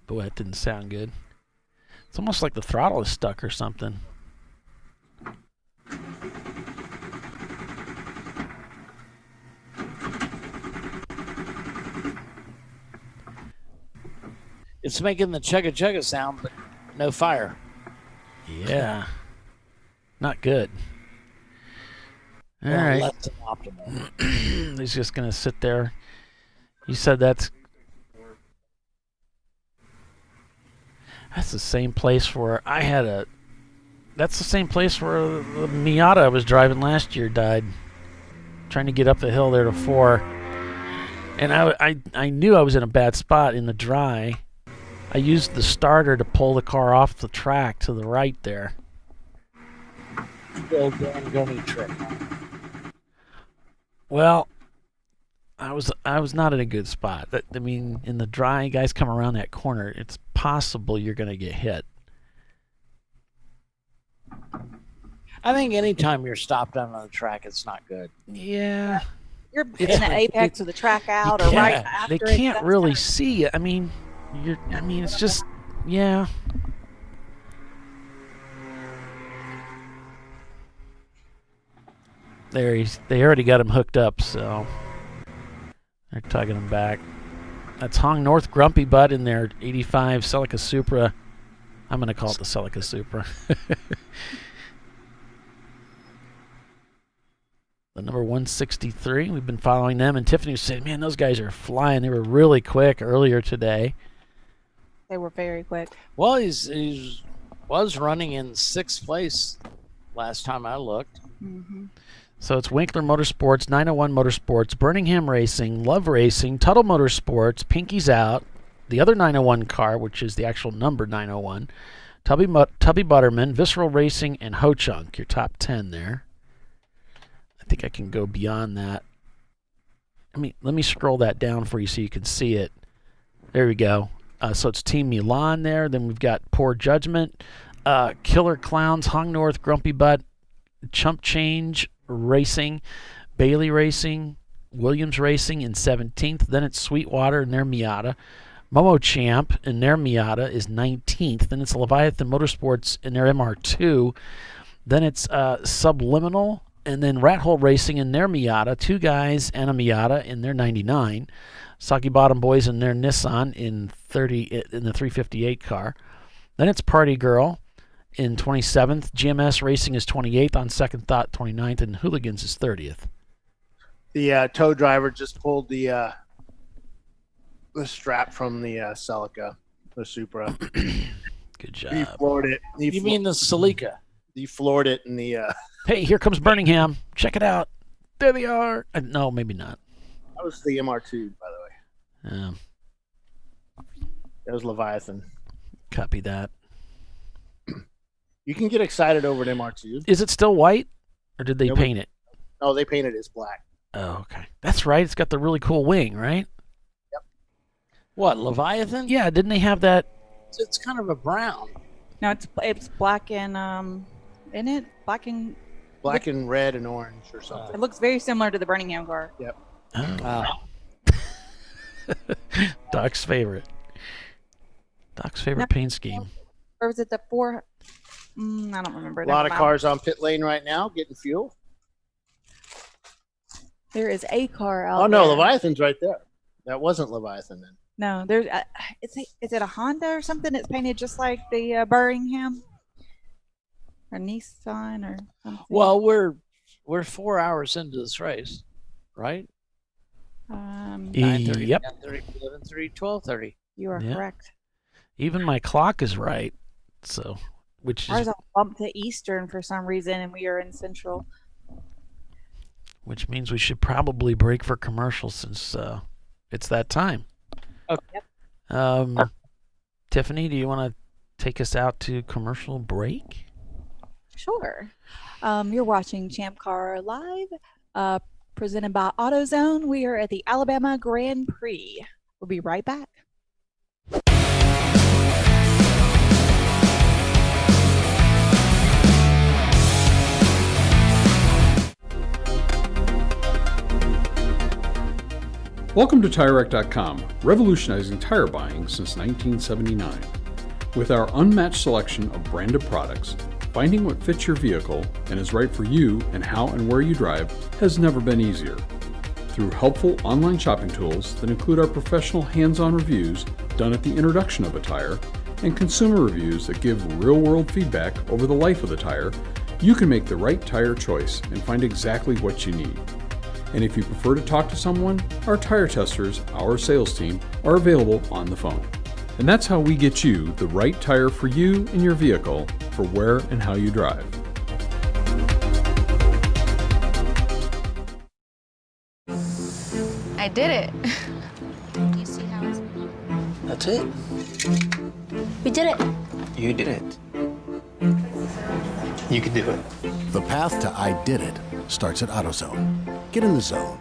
Boy, that didn't sound good. It's almost like the throttle is stuck or something. It's making the chugga chugga sound, but no fire. Yeah. Not good. All Well, right. less than optimal. He's just going to sit there. You said that's the same place where I had a... That's the same place where the Miata I was driving last year died. Trying to get up the hill there to 4. And I knew I was in a bad spot in the dry. I used the starter to pull the car off the track to the right there. Bill Goni trick. Well, I was not in a good spot. I mean, in the dry, guys come around that corner. It's possible you're going to get hit. I think anytime you're stopped on the track, it's not good. Yeah. You're in the apex of the track out or right after They can't really see it. I mean, it's just, yeah. They already got him hooked up, so they're tugging him back. That's Hong North Grumpy Butt in their 85 Celica Supra. I'm going to call it the Celica Supra. The number 163. We've been following them, and Tiffany was saying, man, those guys are flying. They were really quick earlier today. They were very quick. Well, he was running in 6th place last time I looked. Mm-hmm. So it's Winkler Motorsports, 901 Motorsports, Birmingham Racing, Love Racing, Tuttle Motorsports, Pinky's Out, the other 901 car, which is the actual number 901, Tubby Butterman, Visceral Racing, and Ho Chunk, your top 10 there. I think I can go beyond that. Let me scroll that down for you so you can see it. There we go. So it's Team Milan there. Then we've got Poor Judgment, Killer Clowns, Hung North, Grumpy Butt, Chump Change Racing, Bailey Racing, Williams Racing in 17th. Then it's Sweetwater and their Miata. Momo Champ and their Miata is 19th. Then it's Leviathan Motorsports and their MR2. Then it's Subliminal and then Rat Hole Racing in their Miata. 2 guys and a Miata in their 99. Soggy Bottom Boys in their Nissan in the 358 car. Then it's Party Girl in 27th. GMS Racing is 28th. On Second Thought, 29th. And Hooligans is 30th. The tow driver just pulled the strap from the Celica, the Supra. Good job. He floored it. You mean the Celica? He floored it in the... Hey, here comes Birmingham. Check it out. There they are. No, maybe not. That was the MR2, by the way. That was Leviathan. Copy that. You can get excited over an MR2. Is it still white, or did they paint it? No, they painted it as black. Oh, okay. That's right. It's got the really cool wing, right? Yep. What, Leviathan? Yeah, didn't they have that? It's kind of a brown. No, it's black and isn't it black and red and orange or something. It looks very similar to the Birmingham car. Yep. Oh. Doc's favorite. Doc's favorite paint scheme. Or was it the 4? I don't remember. A lot of cars on pit lane right now getting fuel. There is a car out there. Oh, no, Leviathan's right there. That wasn't Leviathan then. No, there's. Is it a Honda or something that's painted just like the Birmingham? Or Nissan or something? Well, we're 4 hours into this race, right? 9:30, Yep. 10:30, 11:30, 12:30. You are correct. Even my clock is right. So, ours will bump to Eastern for some reason, and we are in Central. Which means we should probably break for commercials since it's that time. Tiffany, do you want to take us out to commercial break? Sure. You're watching ChampCar.Live, presented by AutoZone. We are at the Alabama Grand Prix. We'll be right back. Welcome to TireRack.com, revolutionizing tire buying since 1979. With our unmatched selection of branded products, finding what fits your vehicle and is right for you and how and where you drive has never been easier. Through helpful online shopping tools that include our professional hands-on reviews done at the introduction of a tire and consumer reviews that give real-world feedback over the life of the tire, you can make the right tire choice and find exactly what you need. And if you prefer to talk to someone, our tire testers, our sales team, are available on the phone. And that's how we get you the right tire for you and your vehicle for where and how you drive. I did it. Do you see how it's... That's it. We did it. You did it. You can do it. The path to I did it starts at AutoZone. Get in the zone.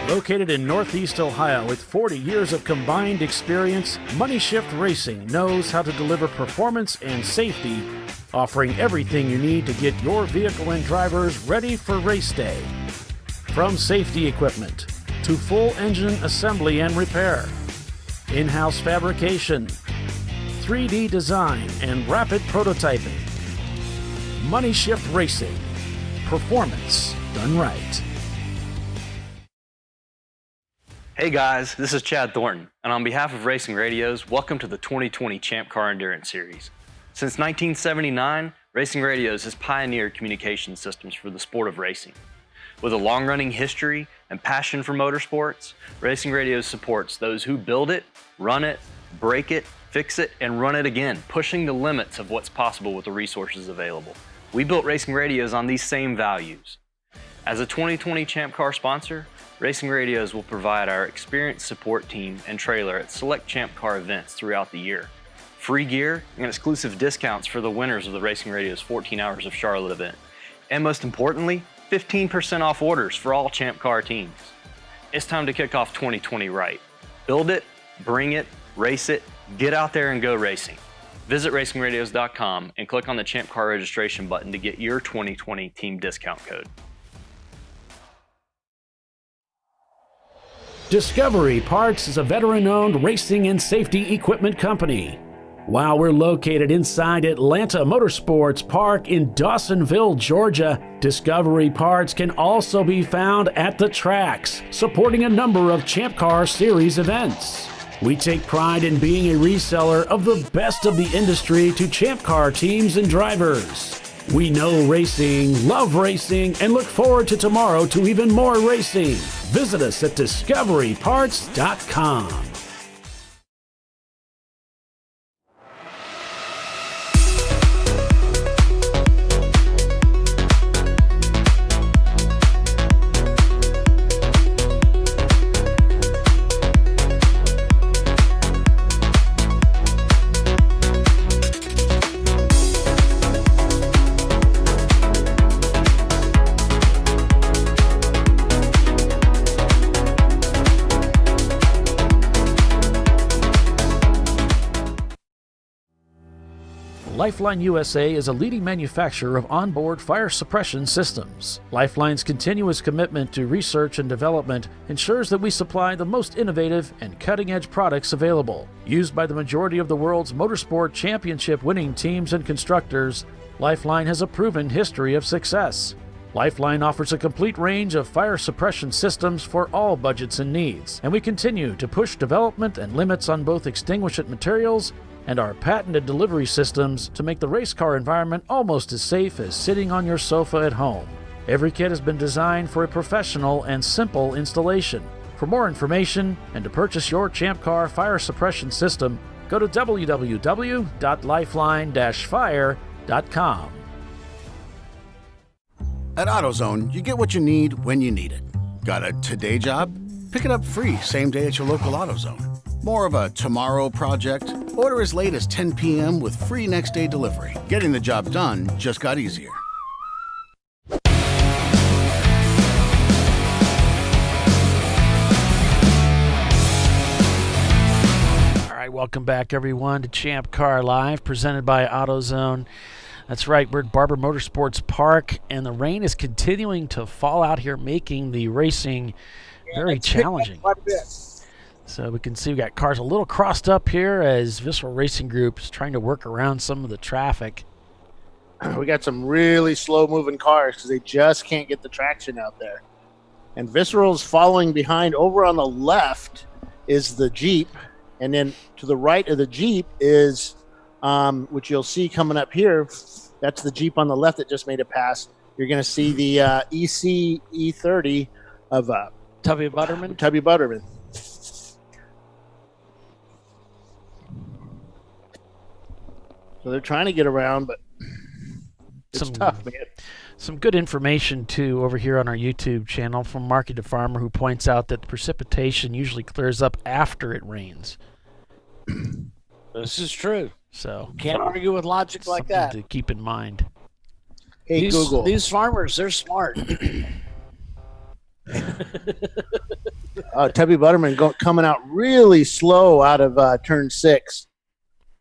Located in Northeast Ohio with 40 years of combined experience, Money Shift Racing knows how to deliver performance and safety, offering everything you need to get your vehicle and drivers ready for race day. From safety equipment to full engine assembly and repair, in-house fabrication, 3D design, and rapid prototyping. Money Shift Racing. Performance done right. Hey guys, this is Chad Thornton, and on behalf of Racing Radios, welcome to the 2020 Champ Car Endurance Series. Since 1979, Racing Radios has pioneered communication systems for the sport of racing. With a long-running history and passion for motorsports, Racing Radios supports those who build it, run it, break it, fix it, and run it again, pushing the limits of what's possible with the resources available. We built Racing Radios on these same values. As a 2020 Champ Car sponsor, Racing Radios will provide our experienced support team and trailer at select Champ Car events throughout the year. Free gear and exclusive discounts for the winners of the Racing Radios 14 Hours of Charlotte event. And most importantly, 15% off orders for all Champ Car teams. It's time to kick off 2020 right. Build it, bring it, race it, get out there and go racing. Visit racingradios.com and click on the Champ Car registration button to get your 2020 team discount code. Discovery Parts is a veteran-owned racing and safety equipment company. While we're located inside Atlanta Motorsports Park in Dawsonville, Georgia, Discovery Parts can also be found at the tracks, supporting a number of Champ Car Series events. We take pride in being a reseller of the best of the industry to Champ Car teams and drivers. We know racing, love racing, and look forward to tomorrow to even more racing. Visit us at discoveryparts.com. Lifeline USA is a leading manufacturer of onboard fire suppression systems. Lifeline's continuous commitment to research and development ensures that we supply the most innovative and cutting-edge products available. Used by the majority of the world's motorsport championship winning teams and constructors, Lifeline has a proven history of success. Lifeline offers a complete range of fire suppression systems for all budgets and needs, and we continue to push development and limits on both extinguishant materials and our patented delivery systems to make the race car environment almost as safe as sitting on your sofa at home. Every kit has been designed for a professional and simple installation. For more information and to purchase your Champ Car fire suppression system, go to www.lifeline-fire.com. At AutoZone, you get what you need when you need it. Got a today job? Pick it up free same day at your local AutoZone. More of a tomorrow project? Order as late as 10 p.m. with free next day delivery. Getting the job done just got easier. Welcome back, everyone, to Champ Car Live, presented by AutoZone. That's right, we're at Barber Motorsports Park, and the rain is continuing to fall out here, making the racing very challenging. Quite a bit. So we can see we got cars a little crossed up here as Visceral Racing Group is trying to work around some of the traffic. We got some really slow-moving cars because they just can't get the traction out there. And Visceral's following behind. Over on the left is the Jeep. And then to the right of the Jeep is, which you'll see coming up here, that's the Jeep on the left that just made a pass. You're going to see the EC E30 of Tubby Butterman. Tubby Butterman. So they're trying to get around, but it's tough, man. Some good information, too, over here on our YouTube channel from Marky the Farmer, who points out that the precipitation usually clears up after it rains. This is true. So can't argue with logic like that. To keep in mind. Hey, Google. These farmers, they're smart. Tubby Butterman coming out really slow out of turn 6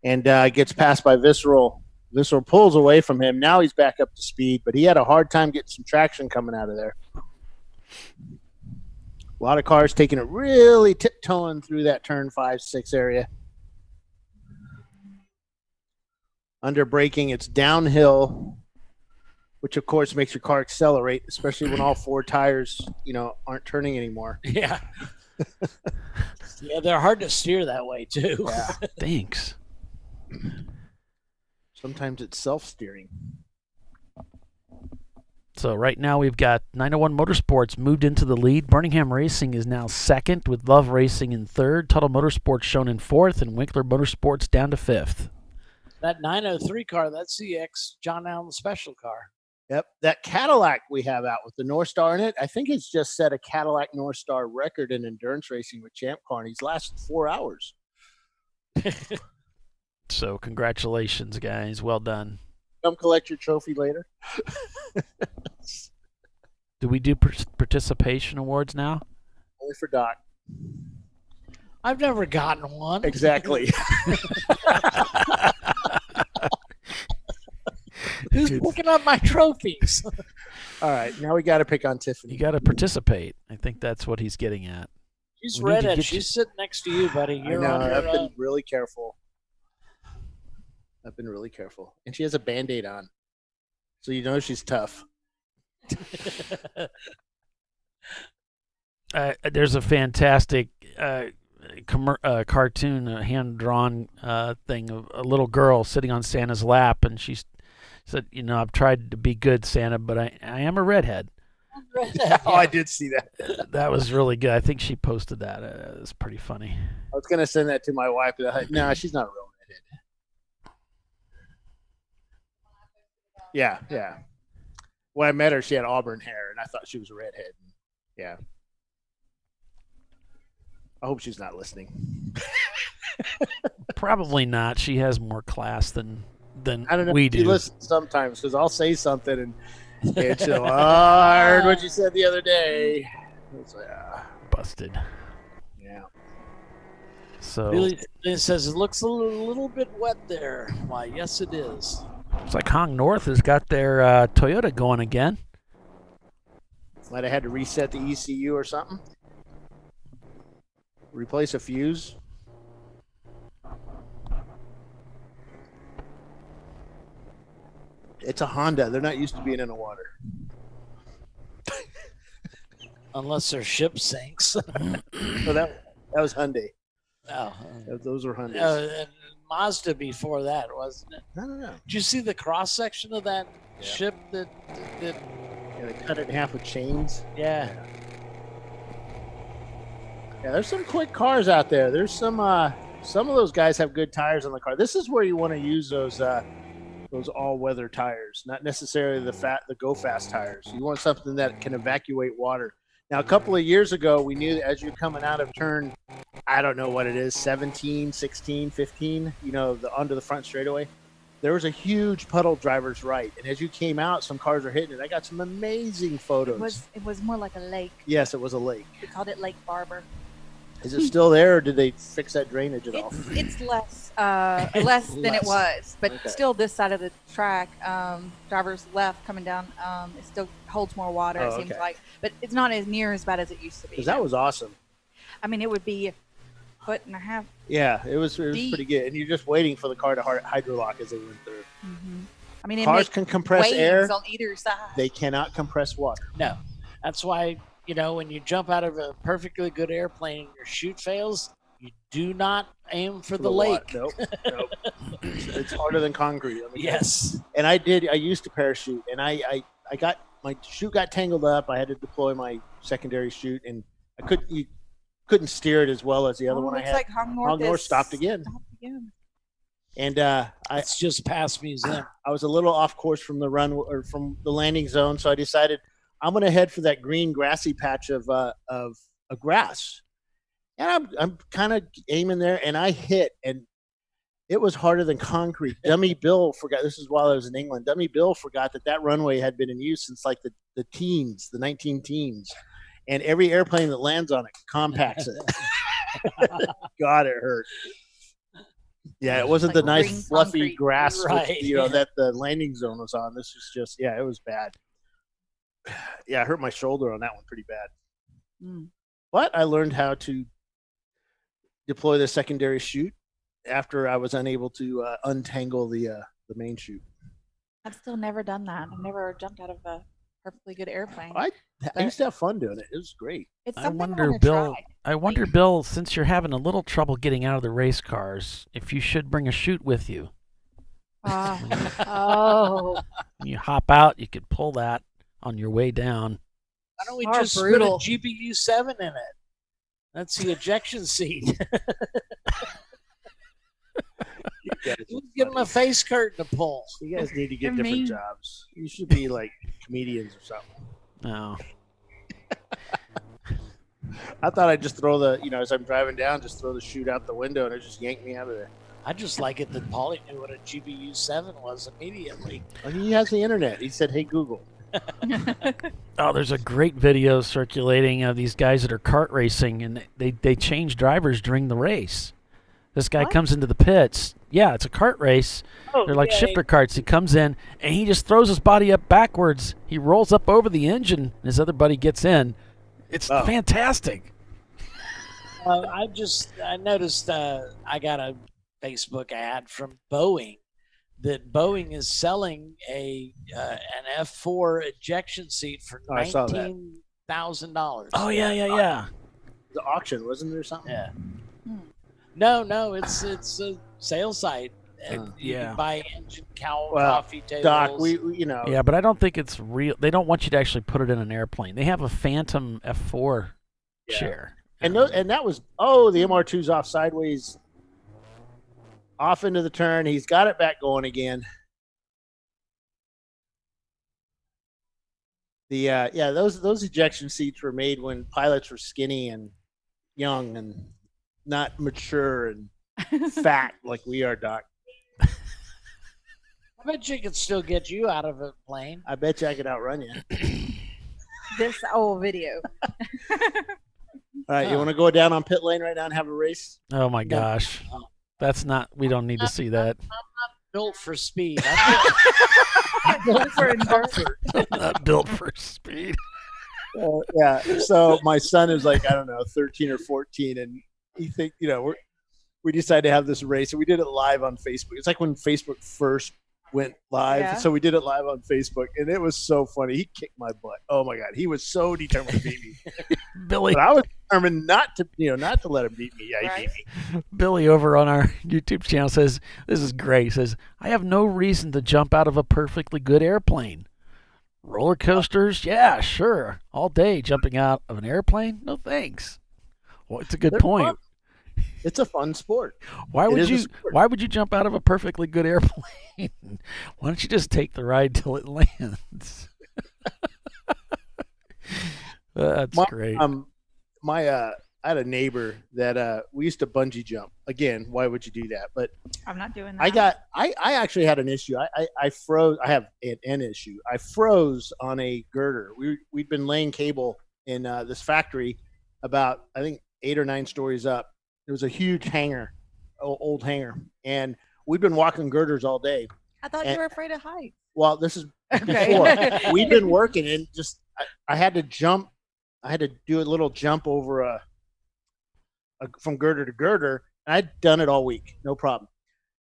and gets passed by Visceral. Visceral pulls away from him. Now he's back up to speed, but he had a hard time getting some traction coming out of there. A lot of cars taking it really tiptoeing through that turn 5, 6 area. Under braking, it's downhill, which of course makes your car accelerate, especially when all 4 tires, aren't turning anymore. Yeah. Yeah, they're hard to steer that way too. Yeah. Thanks. Sometimes it's self-steering. So right now we've got 901 Motorsports moved into the lead. Birmingham Racing is now second, with Love Racing in third. Tuttle Motorsports shown in fourth, and Winkler Motorsports down to fifth. That 903 car, that's the John Allen special car. Yep, that Cadillac we have out with the North Star in it, I think it's just set a Cadillac North Star record in endurance racing with Champ Car, and he's lasted 4 hours. So congratulations, guys. Well done. Come collect your trophy later. Do we do participation awards now? Only for Doc. I've never gotten one. Exactly. Who's picking up my trophies? All right, now we got to pick on Tiffany. You got to participate. I think that's what he's getting at. She's redhead. She's sitting next to you, buddy. You're on your I've been own. really careful. And she has a Band-Aid on. So you know she's tough. There's a fantastic cartoon, a hand-drawn thing of a little girl sitting on Santa's lap, and she said, I've tried to be good, Santa, but I am a redhead. Yeah, oh, I did see that. That was really good. I think she posted that. It was pretty funny. I was going to send that to my wife, but no, she's not a real redhead. Yeah. When I met her, she had auburn hair, and I thought she was a redhead. Yeah. I hope she's not listening. Probably not. She has more class than I don't know. we do. She listens sometimes because I'll say something and she'll, I heard what you said the other day. It's like, busted. Yeah. So it says it looks a little bit wet there. Why, yes, it is. It's like Hong North has got their Toyota going again. Might have had to reset the ECU or something. Replace a fuse. It's a Honda. They're not used to being in the water. Unless their ship sinks. So that was Hyundai. Oh. Those were Hyundais. And Mazda before that, wasn't it? No. Did you see the cross section of that ship that they cut it in half with chains? Yeah. Yeah, there's some quick cars out there. There's some of those guys have good tires on the car. This is where you want to use those all-weather tires, not necessarily the go fast tires. You want something that can evacuate water. Now, a couple of years ago, we knew that as you're coming out of turn, I don't know what it is, 17, 16, 15, onto the front straightaway, there was a huge puddle driver's right. And as you came out, some cars are hitting it. I got some amazing photos. It was more like a lake. Yes, it was a lake. We called it Lake Barber. Is it still there, or did they fix that drainage at all? It's less than it was, but still this side of the track, driver's left coming down, it still holds more water, it seems like. But it's not as near as bad as it used to be. Because that was awesome. I mean, it would be a foot and a half. Yeah, it was pretty good. And you're just waiting for the car to hydrolock as they went through. Mm-hmm. I mean, cars can compress air. On either side. They cannot compress water. No. That's why, when you jump out of a perfectly good airplane and your chute fails, you do not aim for the lake. Nope. It's harder than concrete. Yes. And I used to parachute, and I got my chute got tangled up. I had to deploy my secondary chute, and you couldn't steer it as well as the other one I had. Like Hong North stopped again. And it's just past museum. I was a little off course from the run or from the landing zone, so I decided I'm going to head for that green grassy patch of grass. And I'm kind of aiming there, and I hit, and it was harder than concrete. Dummy Bill forgot. This is while I was in England. Dummy Bill forgot that runway had been in use since like the teens, the 19 teens, and every airplane that lands on it compacts it. God, it hurt. Yeah, it wasn't like the nice fluffy concrete grass, right, that the landing zone was on. This was just, it was bad. Yeah, I hurt my shoulder on that one pretty bad. But I learned how to deploy the secondary chute after I was unable to untangle the main chute. I've still never done that. I've never jumped out of a perfectly good airplane. I used to have fun doing it. It was great. It's I wonder, Bill, since you're having a little trouble getting out of the race cars, if you should bring a chute with you. Oh. When you hop out, you could pull that on your way down. Why don't we just put a GBU7 in it? That's the ejection seat. Give them a face curtain to pull. You guys need to get different jobs. You should be like comedians or something. No. I thought I'd just throw as I'm driving down, just throw the chute out the window and it just yanked me out of there. I just like it that Paulie knew what a GBU7 was immediately. Well, he has the internet. He said, "Hey, Google." Oh, there's a great video circulating of these guys that are kart racing, and they change drivers during the race. This guy comes into the pits. Yeah, it's a kart race. They're like shifter karts. He comes in, and he just throws his body up backwards. He rolls up over the engine, and his other buddy gets in. It's fantastic. I noticed I got a Facebook ad from Boeing that Boeing is selling an F4 ejection seat for $19,000. Oh yeah. The auction, wasn't there something? Yeah. No, it's a sales site. And you can buy engine cowl, coffee tables. Doc, we Yeah, but I don't think it's real. They don't want you to actually put it in an airplane. They have a Phantom F4 chair. And that was the MR2's off sideways, off into the turn. He's got it back going again. Those ejection seats were made when pilots were skinny and young and not mature and fat like we are, Doc. I bet you could still get you out of a plane. I bet you I could outrun you. This old video. All right, you want to go down on pit lane right now and have a race? Oh my gosh. That's not, we don't need to see that. I'm not built for speed. I'm built for comfort. Not built for speed. Yeah, so my son is like, I don't know, 13 or 14, and he think, we decided to have this race, and we did it live on Facebook. It's like when Facebook first went live, so we did it live on Facebook, and it was so funny. He kicked my butt. Oh my God, he was so determined to beat me. Billy, but I was determined not to let him beat me. Yeah, he beat me. Billy over on our YouTube channel says, "This is great." He says, "I have no reason to jump out of a perfectly good airplane. Roller coasters, yeah, sure, all day. Jumping out of an airplane, no thanks." Well, it's a good point. Fun. It's a fun sport. Why would you jump out of a perfectly good airplane? Why don't you just take the ride till it lands? That's great. I had a neighbor that we used to bungee jump. Again, why would you do that? But I'm not doing that. I actually had an issue. I froze. I have an issue. I froze on a girder. We'd been laying cable in this factory about, I think, 8 or 9 stories up. It was a huge hangar, old hangar, and we'd been walking girders all day. I thought you were afraid of heights. Well, this is before. We'd been working, and just I had to jump. I had to do a little jump over from girder to girder, and I'd done it all week, no problem.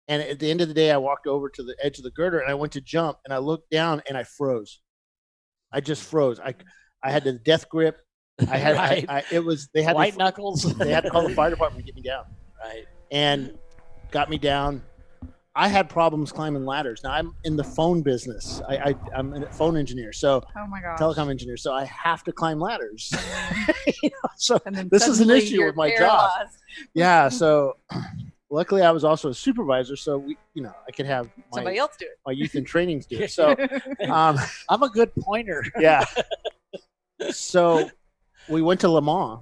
And at the end of the day, I walked over to the edge of the girder, and I went to jump, and I looked down, and I froze. I just froze. I had the death grip. I had Right. it was they had White knuckles. They had to call the fire department to get me down. Right. And got me down. I had problems climbing ladders. Now I'm in the phone business. I'm a phone engineer, so Oh my gosh. telecom engineer. So I have to climb ladders. So And then this is an suddenly issue you're with my job. paralyzed. Yeah. So luckily I was also a supervisor, so I could have Somebody else do it. my youth and trainings do it. So I'm a good pointer. yeah. So we went to Le Mans,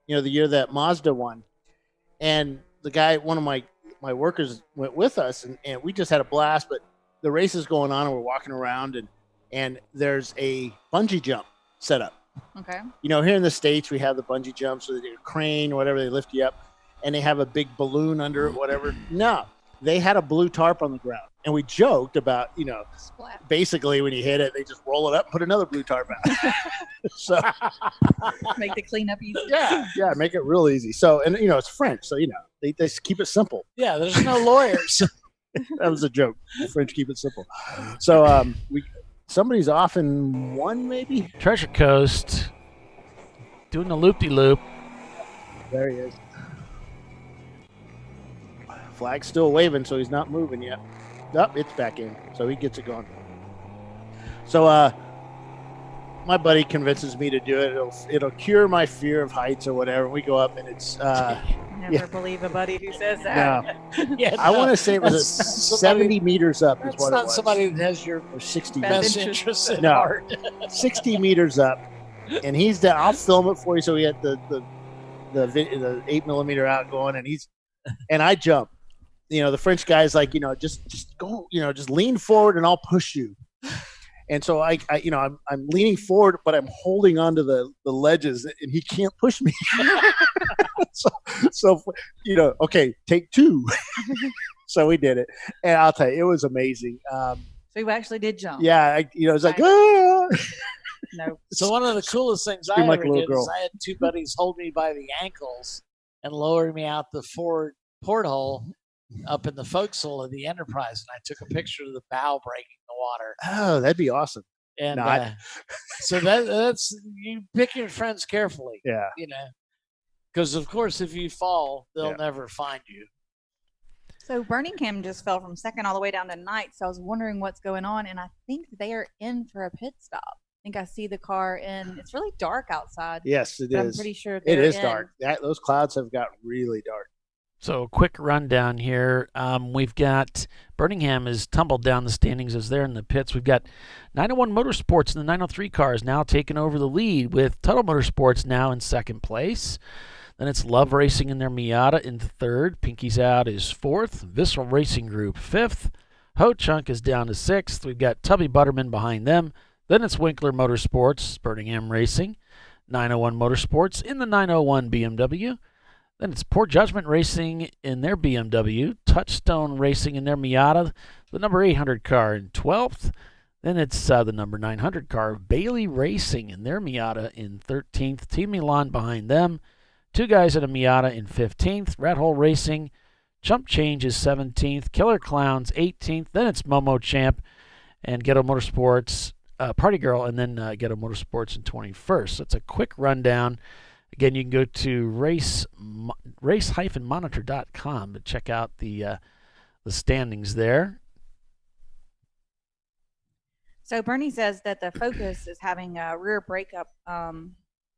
the year that Mazda won, and the guy, one of my workers, went with us, and we just had a blast. But the race is going on, and we're walking around, and there's a bungee jump set up. Okay. Here in the States, we have the bungee jump, so they do a crane, whatever, they lift you up, and they have a big balloon under it, whatever. No, they had a blue tarp on the ground, and we joked about, Splat. basically when you hit it, they just roll it up and put another blue tarp out. So Make the cleanup easy. yeah, make it real easy. So, and it's French, so they just keep it simple. Yeah, there's no lawyers. That was a joke. The French keep it simple. So somebody's off in one, maybe. Treasure Coast doing the loop-de-loop. There he is. Flag's still waving, so he's not moving yet. Nope, it's back in, so he gets it going. So my buddy convinces me to do it. It'll cure my fear of heights or whatever. We go up, and it's Never believe a buddy who says that. no. Yeah, I want to say it was that's 70 meters up. Is That's what not it was. somebody that has your Or 60 best meters. interests at No. heart. 60 meters up, and he's down. I'll film it for you. So we had the 8mm out going, and I jump. The French guy's like, just go, just lean forward, and I'll push you. And so I'm leaning forward, but I'm holding onto the ledges, and he can't push me. so okay, take 2. So we did it, and I'll tell you, it was amazing. So you actually did jump. Yeah, it's like, ah! No. So one of the coolest things I Scream like ever a little did girl. is I had 2 buddies hold me by the ankles and lower me out the forward porthole up in the forecastle of the Enterprise, and I took a picture of the bow breaking the water. Oh, that'd be awesome. And No, so that's you pick your friends carefully. Yeah. Because of course, if you fall, they'll Yeah. never find you. So Birmingham just fell from second all the way down to ninth. So I was wondering what's going on, and I think they are in for a pit stop. I think I see the car in. It's really dark outside. Yes, it is. but I'm pretty sure it they're is in. dark. Those clouds have got really dark. So quick rundown here. We've got Birmingham has tumbled down the standings as they're in the pits. We've got 901 Motorsports and the 903 cars now taking over the lead, with Tuttle Motorsports now in second place. Then it's Love Racing in their Miata in third. Pinky's Out is fourth. Visceral Racing Group fifth. Ho Chunk is down to sixth. We've got Tubby Butterman behind them. Then it's Winkler Motorsports, Birmingham Racing, 901 Motorsports in the 901 BMW. Then it's Poor Judgment Racing in their BMW, Touchstone Racing in their Miata, the number 800 car in 12th. Then it's the number 900 car, Bailey Racing in their Miata in 13th. Team Milan behind them. 2 guys at a Miata in 15th. Red Hole Racing, Chump Change is 17th. Killer Clowns 18th. Then it's Momo Champ and Ghetto Motorsports, Party Girl, and then Ghetto Motorsports in 21st. So it's a quick rundown. Again, you can go to race-monitor.com to check out the standings there. So Bernie says that the Focus is having a rear brake up.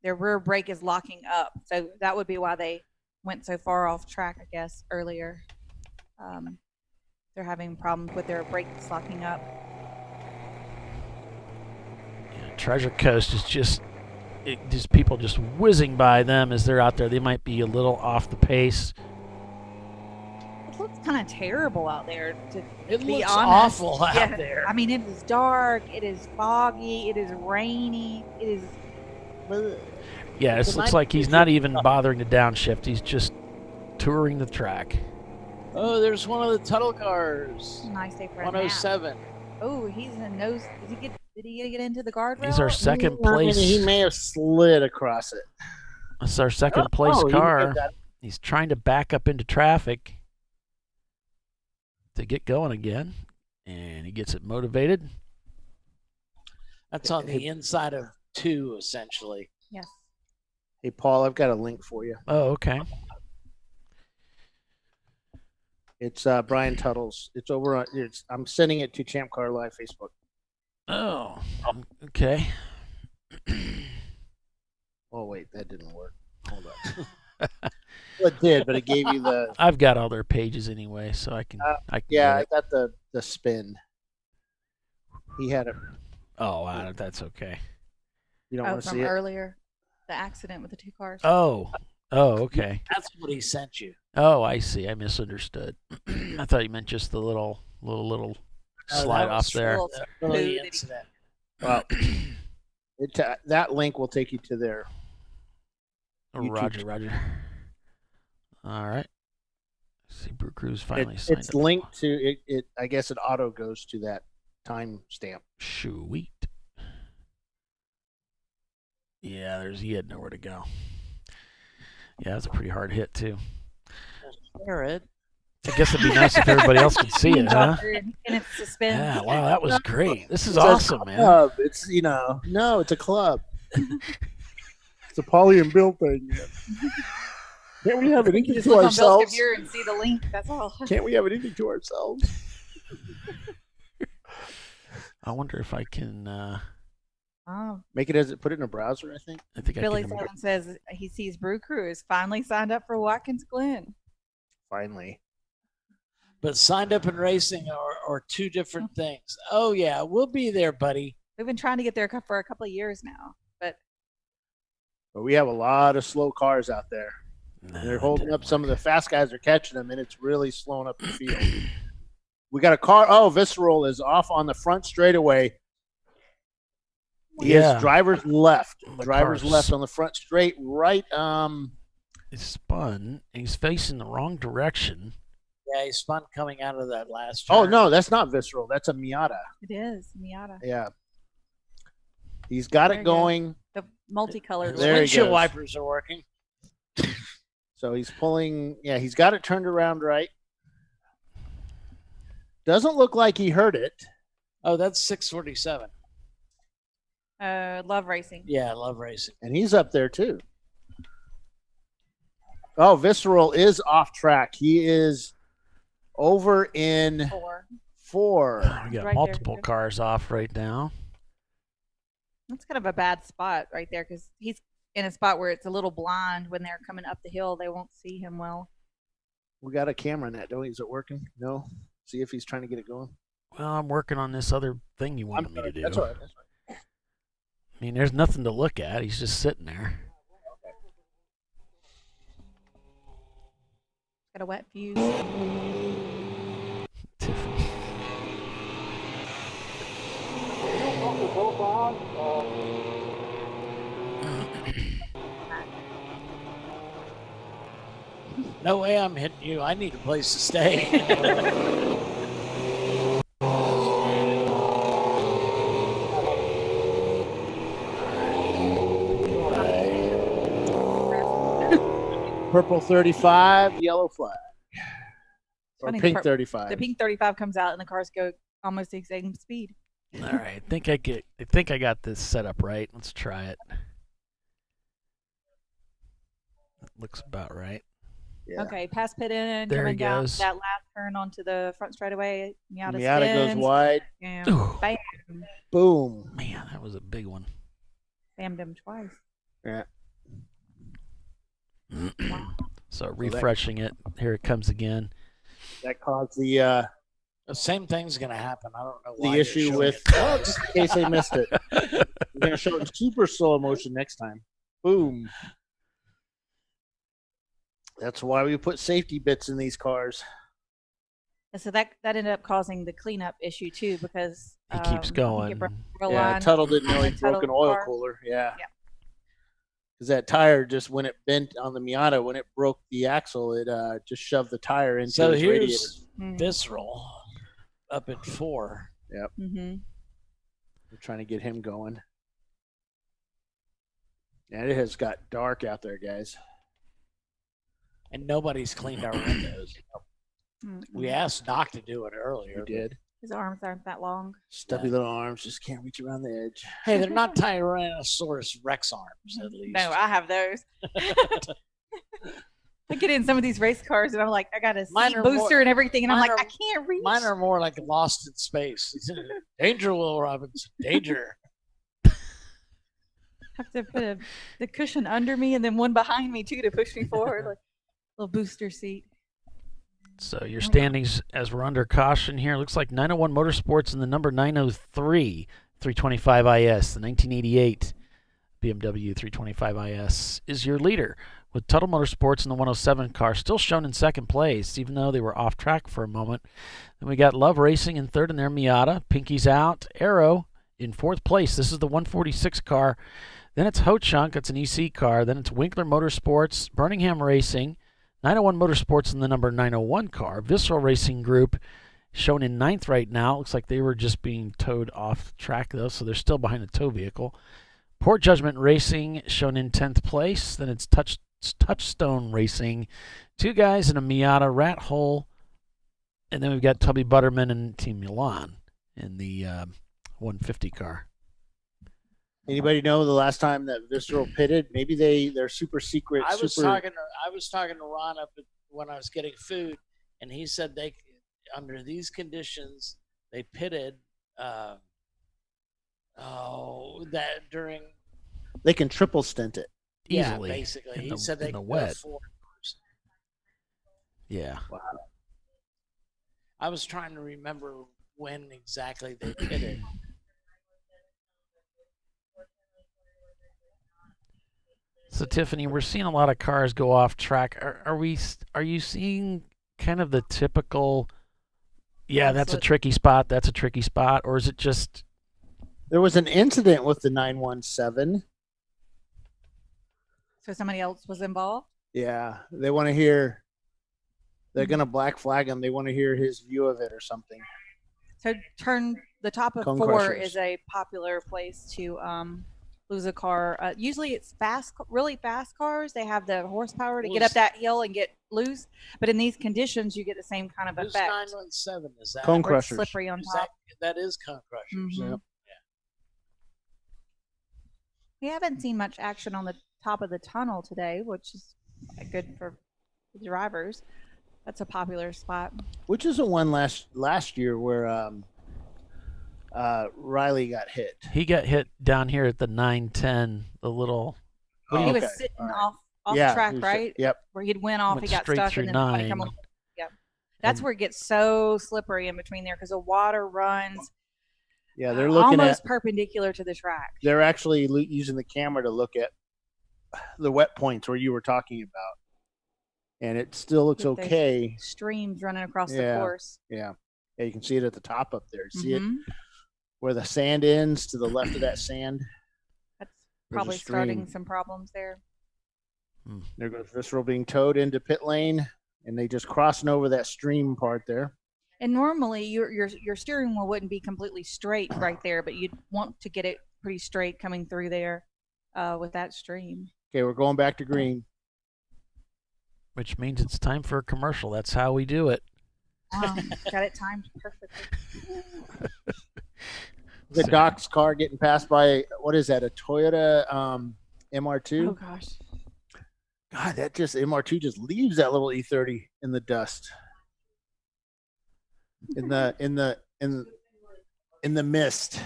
Their rear brake is locking up. So that would be why they went so far off track, I guess, earlier. They're having problems with their brakes locking up. Treasure Coast is just just people just whizzing by them as they're out there. They might be a little off the pace. It looks kind of terrible out there, to It be looks honest. awful out there. I mean, it is dark. It is foggy. It is rainy. It is. Ugh. Yeah, it looks like he's not even bothering to downshift. He's just touring the track. Oh, there's one of the Tuttle cars. Nice day for a 107. nap. Oh, he's in a nose. Did he get into the guardrail? He's our second place. He may have slid across it. That's our second place he may have car. got it. He's trying to back up into traffic to get going again, and he gets it motivated. That's on the inside of 2, essentially. Yes. Hey, Paul, I've got a link for you. Oh, okay. It's Brian Tuttle's. It's over on. I'm sending it to ChampCar.Live Facebook. Oh, okay. Oh wait, that didn't work. Hold on. Well, it did, but it gave you the. I've got all their pages anyway, so I can. Yeah, get I it. got the spin. He had it. Oh, that's okay. You don't want to from see it earlier, the accident with the 2 cars. Oh, okay. That's what he sent you. Oh, I see. I misunderstood. I thought you meant just the little slide off there. The incident. Well, that link will take you to their. Roger. All right. See, Brew Crew's finally signed It's up. linked to it. I guess it auto goes to that time stamp. Sweet. Yeah, he had nowhere to go. Yeah, that's a pretty hard hit too. Jared. I guess it'd be nice if everybody else could see it, huh? In its suspense. Yeah, wow, that was great. This is It's a awesome, man. club. It's no, it's a club. It's a Polly and Bill thing. Can't we have anything Just to look on Bill's ourselves? computer and see the link. That's all. Can't we have anything to ourselves? I wonder if I can Make it as it. Put it in a browser. I think. I think Billy I can. Seven says he sees Brew Crew is finally signed up for Watkins Glen. Finally. But signed up and racing are 2 different things. Oh, yeah, we'll be there, buddy. We've been trying to get there for a couple of years now, but we have a lot of slow cars out there. No, They're holding up. Some of the fast guys are catching them, and it's really slowing up the field. We got a car. Oh, Visceral is off on the front straightaway. He is driver's left. Driver's left on the front straight. Right. He spun. He's facing the wrong direction. Yeah, he spun coming out of that last turn. Oh no, that's not Visceral. That's a Miata. it is Miata. Yeah. He's got There it you go. going. The multicolored. There he Windshield goes. wipers are working. So he's pulling. Yeah, he's got it turned around right. Doesn't look like he heard it. Oh, that's 647. Love racing. Yeah, I love racing. And he's up there too. Oh, Visceral is off track. He is over in 4. We got Right multiple there. cars off right now. That's kind of a bad spot right there because he's in a spot where it's a little blind. When they're coming up the hill, they won't see him well. We got a camera in that, don't we? Is it working? No. See if he's trying to get it going. Well, I'm working on this other thing you wanted me to do. That's all right. That's all right. I mean, there's nothing to look at. He's just sitting there. Got a wet fuse. Tiffany. No way I'm hitting you. I need a place to stay. Purple 35, yellow flag. Or Funny, pink 35. The pink 35 comes out and the cars go almost the same speed. All right, I think I got this set up right. Let's try it. That looks about right. Yeah. Okay, pass pit in, There coming he down goes. that last turn onto the front straightaway. Miata goes spins, wide. And Ooh. bam, Boom. Man, that was a big one. bammed him twice. Yeah. So refreshing it. Here it comes again. That caused the The same thing's going to happen. I don't know why. The you're issue showing with, it well, twice. just in case they missed it, we're going to show it in super slow motion next time. Boom. That's why we put safety bits in these cars. And so that ended up causing the cleanup issue too, because He keeps going. Yeah, Tuttle didn't know he broke an oil cooler. Yeah. Because that tire just, when it bent on the Miata, when it broke the axle, it just shoved the tire into So his here's radiator. Visceral up at 4. Yep. Mm-hmm. We're trying to get him going. And it has got dark out there, guys. And nobody's cleaned our windows. We asked Doc to do it earlier. We did. His arms aren't that long. Stubby little arms, just can't reach around the edge. Hey, they're not Tyrannosaurus Rex arms, at least. No, I have those. I get in some of these race cars and I'm like, I got a seat booster and everything, and I'm like, I can't reach. Mine are more like lost in space. Danger, Will Robinson. Danger. Have to put the cushion under me and then one behind me too to push me forward, like a little booster seat. So your standings as we're under caution here. Looks like 901 Motorsports and the number 903 325 IS, the 1988 BMW 325 IS is your leader, with Tuttle Motorsports and the 107 car still shown in second place, even though they were off track for a moment. Then we got Love Racing in third in their Miata. Pinky's out. Arrow in fourth place. This is the 146 car. Then it's Ho Chunk. That's an EC car. Then it's Winkler Motorsports, Birmingham Racing, 901 Motorsports and the number 901 car. Visceral Racing Group shown in ninth right now. Looks like they were just being towed off track, though, so they're still behind the tow vehicle. Port Judgment Racing shown in 10th place. Then it's Touchstone Racing. Two guys in a Miata, Rat Hole. And then we've got Tubby Butterman and Team Milan in the 150 car. Anybody know the last time that Visceral pitted? Maybe they're super secret. I was talking to Ron when I was getting food, and he said they, under these conditions, they pitted. That during. They can triple stint it easily. Yeah, basically, he said in they the could wet. 4 hours. Yeah. Wow. I was trying to remember when exactly they pitted. So Tiffany, we're seeing a lot of cars go off track. Are you seeing kind of the typical? Yeah, that's a tricky spot. That's a tricky spot, or is it just? There was an incident with the 917. So somebody else was involved? Yeah, they want to hear. They're gonna black flag him. They want to hear his view of it or something. So the top of Cone 4 crushers. is a popular place to lose a car. Usually it's really fast cars. They have the horsepower to get up that hill and get loose. But in these conditions, you get the same kind of Who's effect. 917? Is that Cone Where it's crushers. slippery on top. That is Cone Crushers. Mhm. Yep. We haven't seen much action on the top of the tunnel today, which is good for the drivers. That's a popular spot. Which is the one last year where Riley got hit. He got hit down here at the 910. The little. He was sitting off track, right? Yep. Where he'd went off, Went he got straight stuck, through and then somebody 9. come along. Yep. That's where it gets so slippery in between there because the water runs. Yeah, they're looking almost at. perpendicular to the track. They're actually using the camera to look at the wet points where you were talking about, and it still looks With those okay. Streams running across the Yeah. course. Yeah, you can see it at the top up there. See it Mhm. where the sand ends to the left of that sand. That's There's a probably starting stream. some problems there. There goes Visceral being towed into pit lane, and they just crossing over that stream part there. And normally your steering wheel wouldn't be completely straight right there, but you'd want to get it pretty straight coming through there with that stream. Okay, we're going back to green. Which means it's time for a commercial. That's how we do it. Got it timed perfectly. The Doc's car getting passed by, what is that, a Toyota MR2? Oh gosh. God, that MR2 just leaves that little E30 in the dust. In the mist.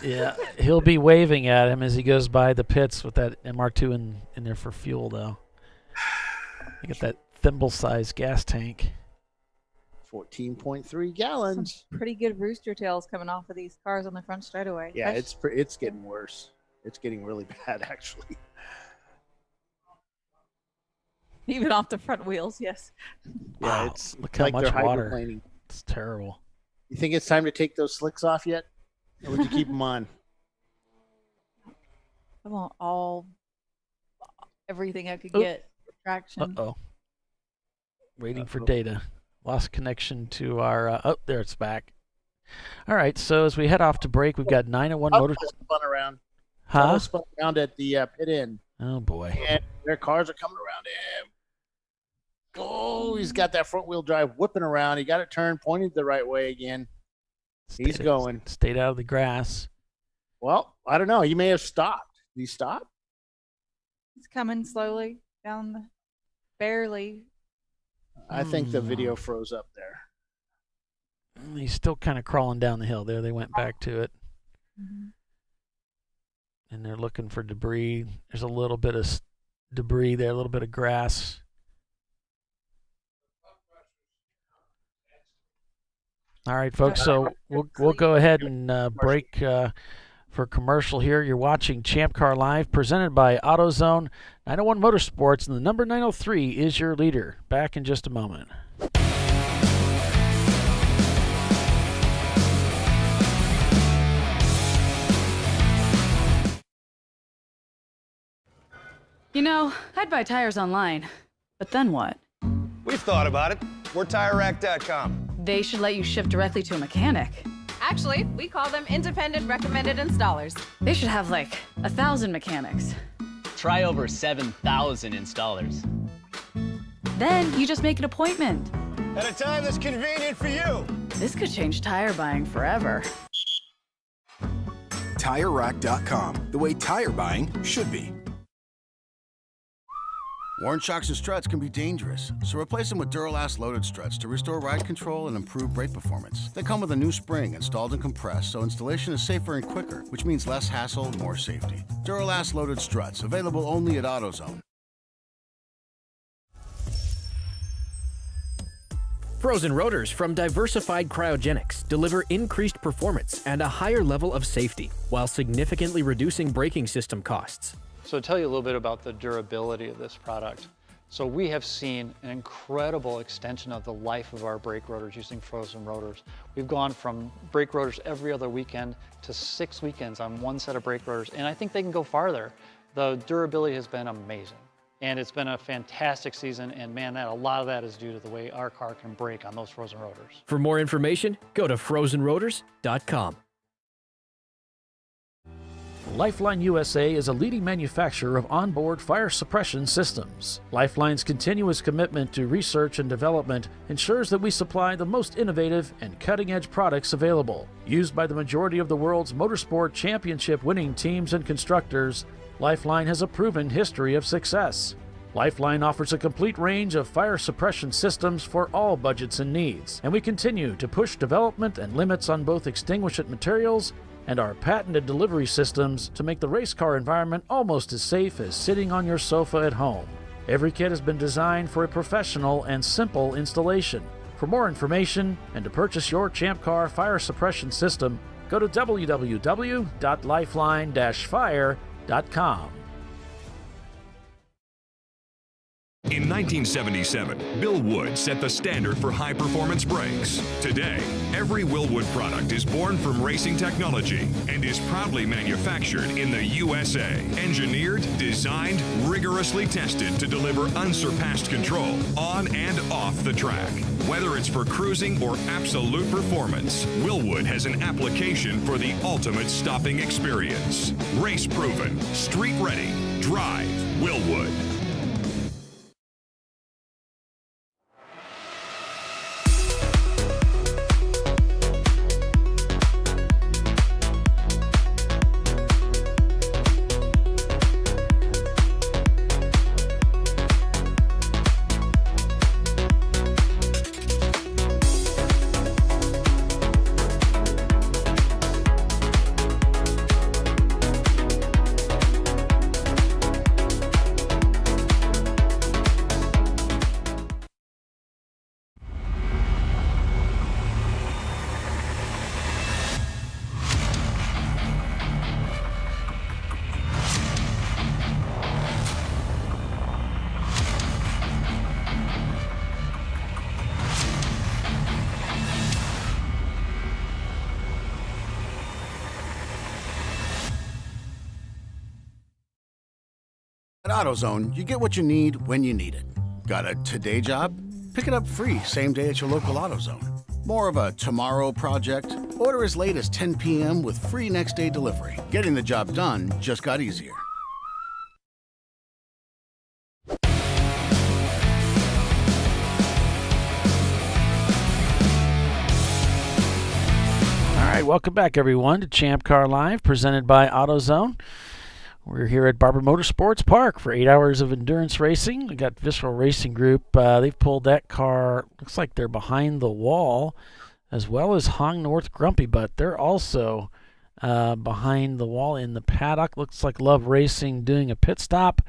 Yeah, he'll be waving at him as he goes by the pits with that MR2 in there for fuel, though. You get that thimble-sized gas tank. 14.3 gallons. Some pretty good rooster tails coming off of these cars on the front straightaway. Yeah, it's getting worse. It's getting really bad, actually. Even off the front wheels, yes. Yeah, Wow, it's look how like much they're water. hydroplaning. It's terrible. You think it's time to take those slicks off yet? Or would you keep them on? I want everything I could Oop. get. Traction. Uh-oh. Waiting for data. Lost connection to our... oh, there it's back. All right, so as we head off to break, we've got 901 Motors... Spun around. Huh? Spun around at the pit end. Oh, boy. And their cars are coming around him. Oh, he's got that front wheel drive whipping around. He got it turned, pointed the right way again. He's going. Stayed out of the grass. Well, I don't know. He may have stopped. Did he stop? It's coming slowly down the... Barely. I think the video froze up there. He's still kind of crawling down the hill there. They went back to it. Mm-hmm. And they're looking for debris. There's a little bit of debris there, a little bit of grass. All right, folks, so we'll go ahead and break for commercial here. You're watching Champ Car Live, presented by AutoZone. 901 Motorsports, and the number 903 is your leader. Back in just a moment. You know, I'd buy tires online, but then what? We've thought about it. We're TireRack.com. They should let you ship directly to a mechanic. Actually, we call them independent recommended installers. They should have like 1,000 mechanics. Try over 7,000 installers. Then you just make an appointment. At a time that's convenient for you. This could change tire buying forever. TireRack.com, the way tire buying should be. Worn shocks and struts can be dangerous, so replace them with Duralast loaded struts to restore ride control and improve brake performance. They come with a new spring installed and compressed, so installation is safer and quicker, which means less hassle, more safety. Duralast loaded struts, available only at AutoZone. Frozen rotors from Diversified Cryogenics deliver increased performance and a higher level of safety, while significantly reducing braking system costs. So to tell you a little bit about the durability of this product. So we have seen an incredible extension of the life of our brake rotors using frozen rotors. We've gone from brake rotors every other weekend to 6 weekends on one set of brake rotors, and I think they can go farther. The durability has been amazing. And it's been a fantastic season, and man, a lot of that is due to the way our car can brake on those frozen rotors. For more information, go to frozenrotors.com. Lifeline USA is a leading manufacturer of onboard fire suppression systems. Lifeline's continuous commitment to research and development ensures that we supply the most innovative and cutting-edge products available. Used by the majority of the world's motorsport championship-winning teams and constructors, Lifeline has a proven history of success. Lifeline offers a complete range of fire suppression systems for all budgets and needs, and we continue to push development and limits on both extinguishant materials and our patented delivery systems to make the race car environment almost as safe as sitting on your sofa at home. Every kit has been designed for a professional and simple installation. For more information and to purchase your Champ Car fire suppression system, go to www.lifeline-fire.com. In 1977, Bill Wood set the standard for high-performance brakes. Today, every Willwood product is born from racing technology and is proudly manufactured in the USA. Engineered, designed, rigorously tested to deliver unsurpassed control on and off the track. Whether it's for cruising or absolute performance, Willwood has an application for the ultimate stopping experience. Race-proven, street-ready, drive Willwood. At AutoZone, you get what you need when you need it. Got a today job? Pick it up free same day at your local AutoZone. More of a tomorrow project? Order as late as 10 p.m. with free next day delivery. Getting the job done just got easier. All right, welcome back, everyone, to Champ Car Live, presented by AutoZone. We're here at Barber Motorsports Park for 8 hours of endurance racing. We got Visceral Racing Group. They've pulled that car. Looks like they're behind the wall, as well as Hong North Grumpy, but they're also behind the wall in the paddock. Looks like Love Racing doing a pit stop.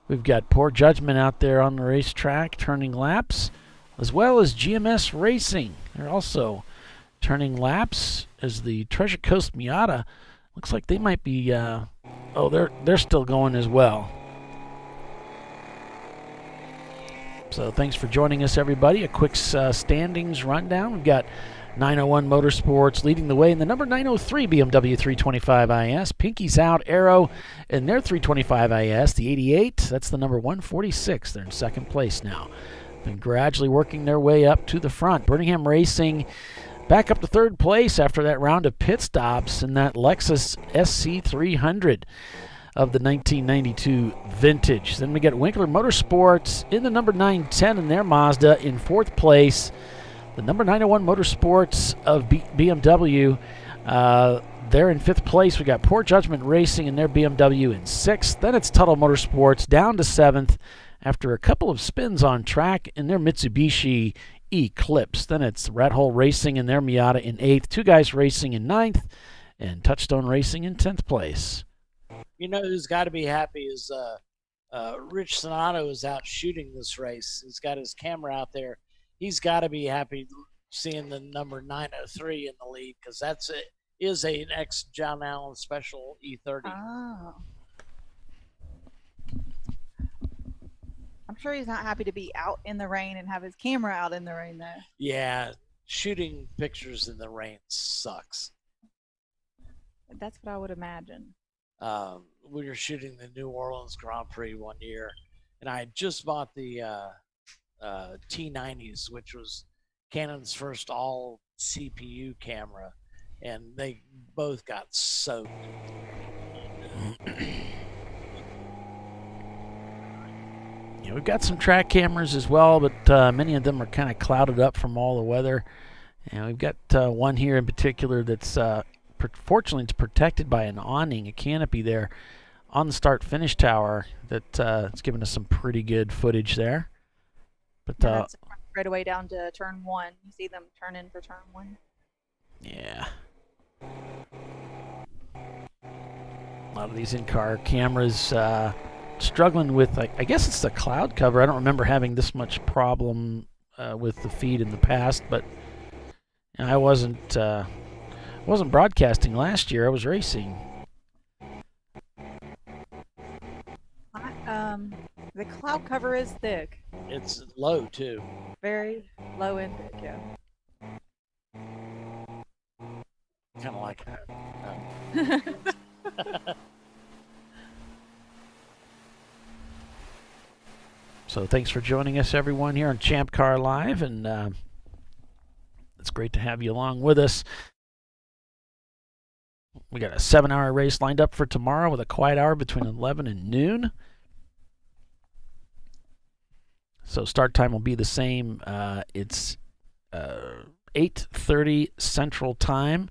We've got Poor Judgment out there on the racetrack turning laps, as well as GMS Racing. They're also turning laps as the Treasure Coast Miata. Looks like they might be, they're still going as well. So thanks for joining us, everybody. A quick standings rundown. We've got 901 Motorsports leading the way in the number 903 BMW 325 IS. Pinky's out, Arrow in their 325 IS. The 88, that's the number 146. They're in second place now. Been gradually working their way up to the front. Birmingham Racing back up to third place after that round of pit stops in that Lexus SC300 of the 1992 vintage. Then we got Winkler Motorsports in the number 910 in their Mazda in fourth place. The number 901 Motorsports of BMW, they're in fifth place. We got Poor Judgment Racing in their BMW in sixth. Then it's Tuttle Motorsports down to seventh after a couple of spins on track in their Mitsubishi Eclipse. Then it's Rat Hole Racing in their Miata in eighth. Two Guys Racing in ninth, and Touchstone Racing in 10th place. You know who's got to be happy is Rich Sonato is out shooting this race. He's got his camera out there. He's got to be happy seeing the number 903 in the lead, because that's an ex-John Allen Special E30. Oh. I'm sure he's not happy to be out in the rain and have his camera out in the rain, though. Yeah, shooting pictures in the rain sucks. That's what I would imagine. We were shooting the New Orleans Grand Prix one year, and I had just bought the T90s, which was Canon's first all CPU camera, and they both got soaked. Yeah, we've got some track cameras as well, but many of them are kind of clouded up from all the weather. And we've got one here in particular that's fortunately it's protected by an awning, a canopy there on the start-finish tower that it's given us some pretty good footage there. But that's right away down to turn one. You see them turn in for turn one. Yeah. A lot of these in-car cameras struggling with, I guess it's the cloud cover. I don't remember having this much problem with the feed in the past, but I wasn't broadcasting last year. I was racing. The cloud cover is thick. It's low too. Very low and thick, yeah. Kind of like that. So thanks for joining us, everyone, here on Champ Car Live, and it's great to have you along with us. We got a 7-hour race lined up for tomorrow with a quiet hour between 11 and noon. So start time will be the same. It's 8:30 Central Time.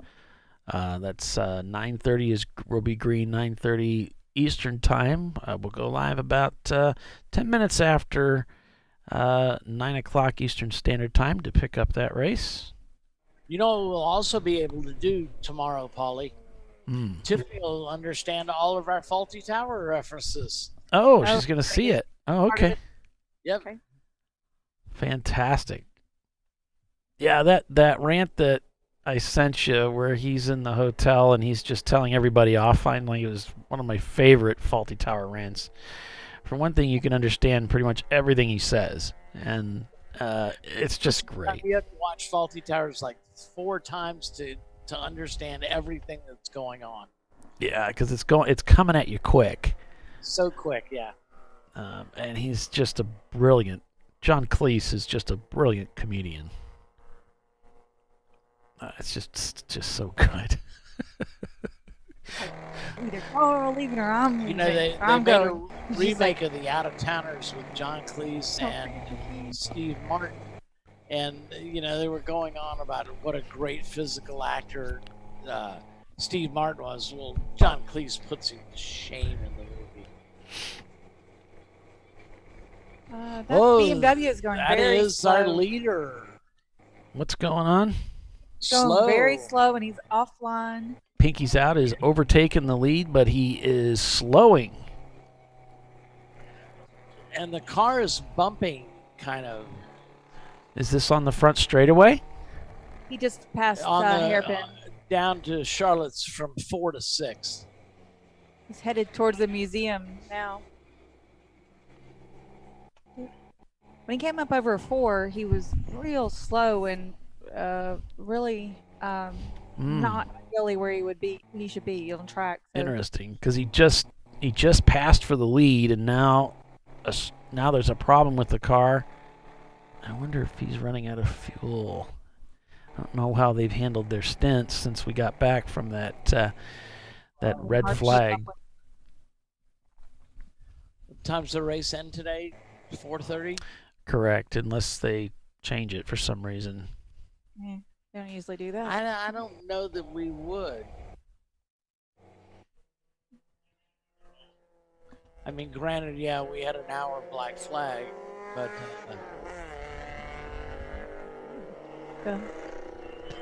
That's 9:30 will be green, 9:30 Eastern Time. We'll go live about 10 minutes after 9 o'clock Eastern Standard Time to pick up that race. You know what we'll also be able to do tomorrow, Paulie? Tiffany will understand all of our faulty tower references. Oh, she's going to see it. Oh, okay. Yep. Okay. Fantastic. Yeah, that rant that I sent you where he's in the hotel and he's just telling everybody off finally was one of my favorite faulty tower rants. For one thing, you can understand pretty much everything he says, and it's just great. You have to watch Faulty Towers like 4 times to understand everything that's going on. Yeah, because it's coming at you quick. So quick, yeah. And he's just a brilliant. John Cleese is just a brilliant comedian. It's just so good. Either Carl leaving or I'm leaving. They I'm made going. a remake of The Out of Towners with John Cleese and Steve Martin. And, they were going on about what a great physical actor Steve Martin was. Well, John Cleese puts him to shame in the movie. That BMW is going very slow. That is our leader. What's going on? Going very slow, and he's offline. Pinky's Out is overtaking the lead, but he is slowing. And the car is bumping, kind of. Is this on the front straightaway? He just passed hairpin. Down to Charlotte's from 4 to 6. He's headed towards the museum now. When he came up over 4, he was real slow and really not really where he should be on track. So. Interesting, because he just passed for the lead, and now there's a problem with the car. I wonder if he's running out of fuel. I don't know how they've handled their stints since we got back from that red flag. What time's the race end today? 4:30? Correct, unless they change it for some reason. Yeah, they don't usually do that. I don't know that we would. I mean, granted, yeah, we had an hour black flag, but...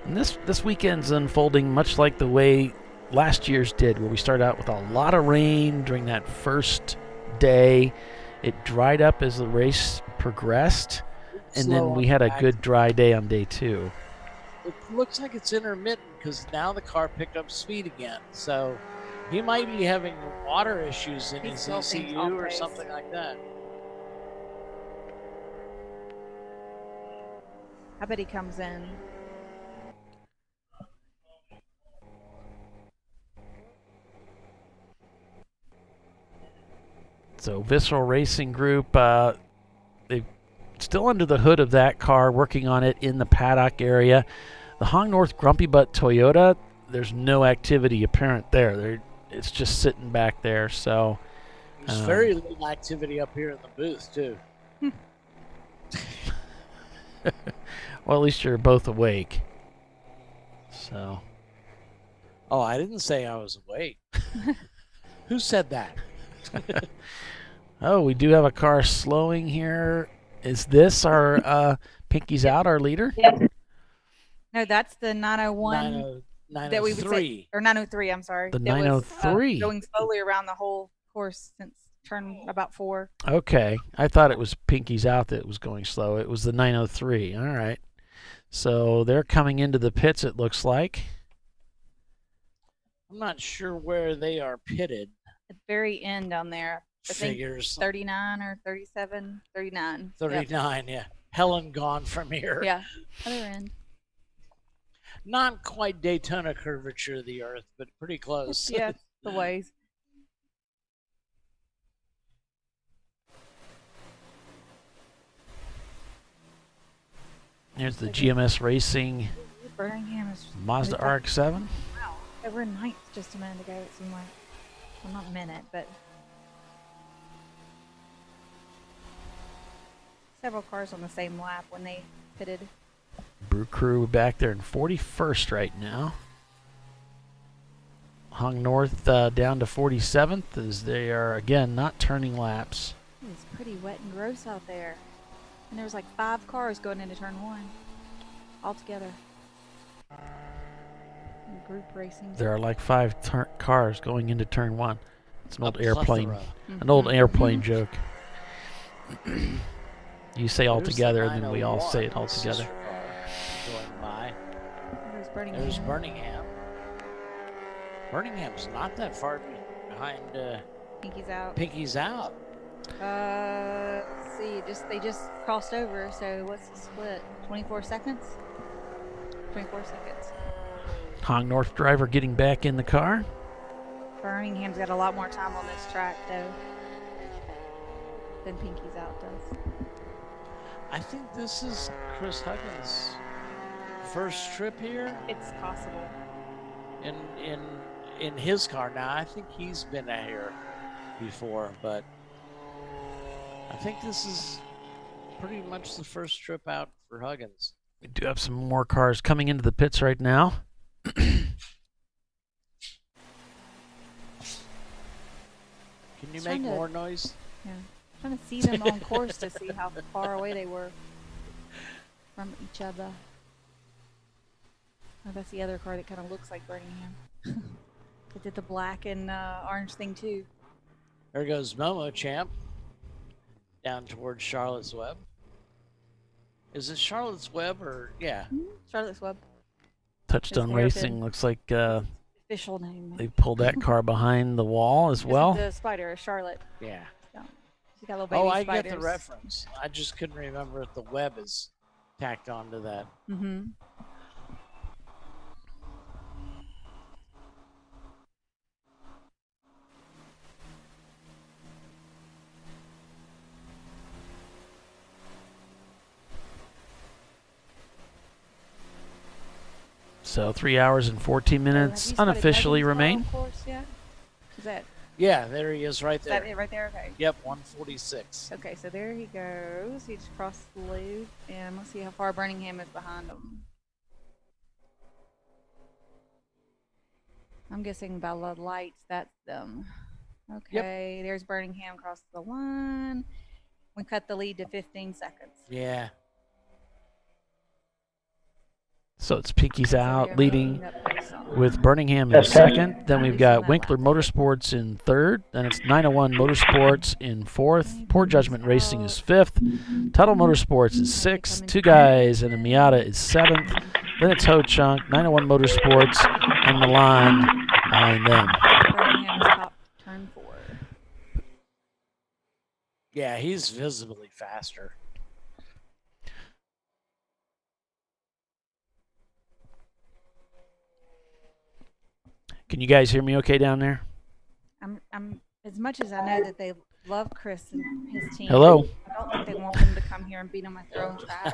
And this weekend's unfolding much like the way last year's did, where we started out with a lot of rain during that first day. It dried up as the race progressed, and then we had a good dry day on day 2. It looks like it's intermittent because now the car picked up speed again. So he might be having water issues in his ECU or something like that. I bet he comes in. So Visceral Racing Group, they're still under the hood of that car, working on it in the paddock area. The Hong North Grumpy Butt Toyota, there's no activity apparent there. It's just sitting back there. So there's very little activity up here in the booth too. Well, at least you're both awake. So. Oh, I didn't say I was awake. Who said that? Oh, we do have a car slowing here. Is this our Pinky's Out, our leader? No, that's the 901 that we would say, or 903. I'm sorry. The 903 going slowly around the whole course since turn about 4. Okay, I thought it was Pinky's Out that was going slow. It was the 903. All right. So they're coming into the pits, it looks like. I'm not sure where they are pitted. At the very end down there. I Figures. think 39 or 37, 39. 39, yeah. Helen gone from here. Yeah, other end. Not quite Daytona curvature of the earth, but pretty close. Yeah, the ways. Here's the GMS Racing Birmingham is Mazda RX-7. Wow, they were in ninth just a minute ago. It seemed like, well, not a minute, but several cars on the same lap when they pitted. Brew Crew back there in 41st right now. Hung North down to 47th as they are, again, not turning laps. It's pretty wet and gross out there. And there was like 5 cars going into turn 1 altogether. And group racing. There are like 5 cars going into turn 1. It's an old airplane, Mm-hmm. an old airplane joke. You say all together, and then we all say it all together. Going by. There's Birmingham. There's Birmingham. Birmingham's not that far behind Pinky's Out. Pinky's Out. Let's see. They just crossed over. So what's the split? 24 seconds. 24 seconds. Hong North driver getting back in the car. Birmingham's got a lot more time on this track, though. than Pinky's Out does. I think this is Chris Huggins' first trip here. It's possible. In his car. Now, I think he's been out here before, but I think this is pretty much the first trip out for Huggins. We do have some more cars coming into the pits right now. Can you make more noise? Yeah. I'm trying to see them on course to see how far away they were from each other. Oh, that's the other car that kind of looks like Birmingham. It did the black and orange thing too. There goes Momo Champ down towards Charlotte's Web. Is it Charlotte's Web or yeah? Charlotte's Web. Touchstone Racing looks like official name. they pulled that car behind the wall as well. The Spider, Charlotte. Yeah. She's got little baby I spiders. get the reference. I just couldn't remember if the web is tacked onto that. Mm-hmm. So 3 hours and 14 minutes unofficially remain. Is that? Yeah, there he is right there. Is that it right there? Okay. Yep, 146. Okay, so there he goes. He just crossed the loop, and let's see how far Birmingham is behind him. I'm guessing by the lights, that's them. Okay, there's Birmingham across the line. We cut the lead to 15 seconds. Yeah. So it's Pinky's Out leading with Birmingham in second. Then we've got Winkler Motorsports in third. Then it's 901 Motorsports in fourth. Poor Judgment Racing is fifth. Tuttle Motorsports is sixth. Two Guys and a Miata is seventh. Then it's Ho Chunk, 901 Motorsports, and Milan behind them. Birmingham is top turn 4. Yeah, he's visibly faster. Can you guys hear me okay down there? I'm as much as I know that they love Chris and his team. Hello? I don't think they want them to come here and beat them at their own track.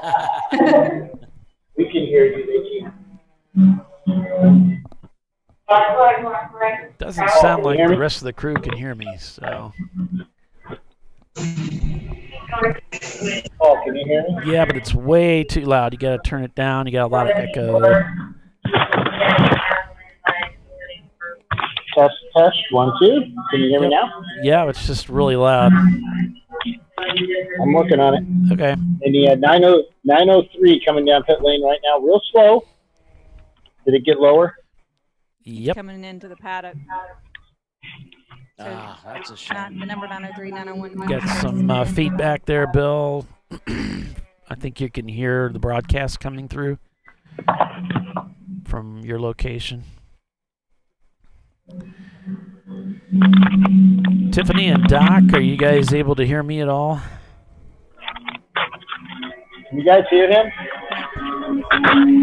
We can hear you. They can. Doesn't sound like the rest of the crew can hear me, so. Oh, can you hear me? Yeah, but it's way too loud. You got to turn it down. You got a lot of echo. Test, test, 1, 2. Can you hear me now? Yeah, it's just really loud. I'm working on it. Okay. And the 903 coming down pit lane right now, real slow. Did it get lower? Yep. Coming into the paddock. So that's a shame. The number 903, 901. Got some feedback there, Bill. I think you can hear the broadcast coming through from your location. Tiffany and Doc, are you guys able to hear me at all? Can you guys hear him?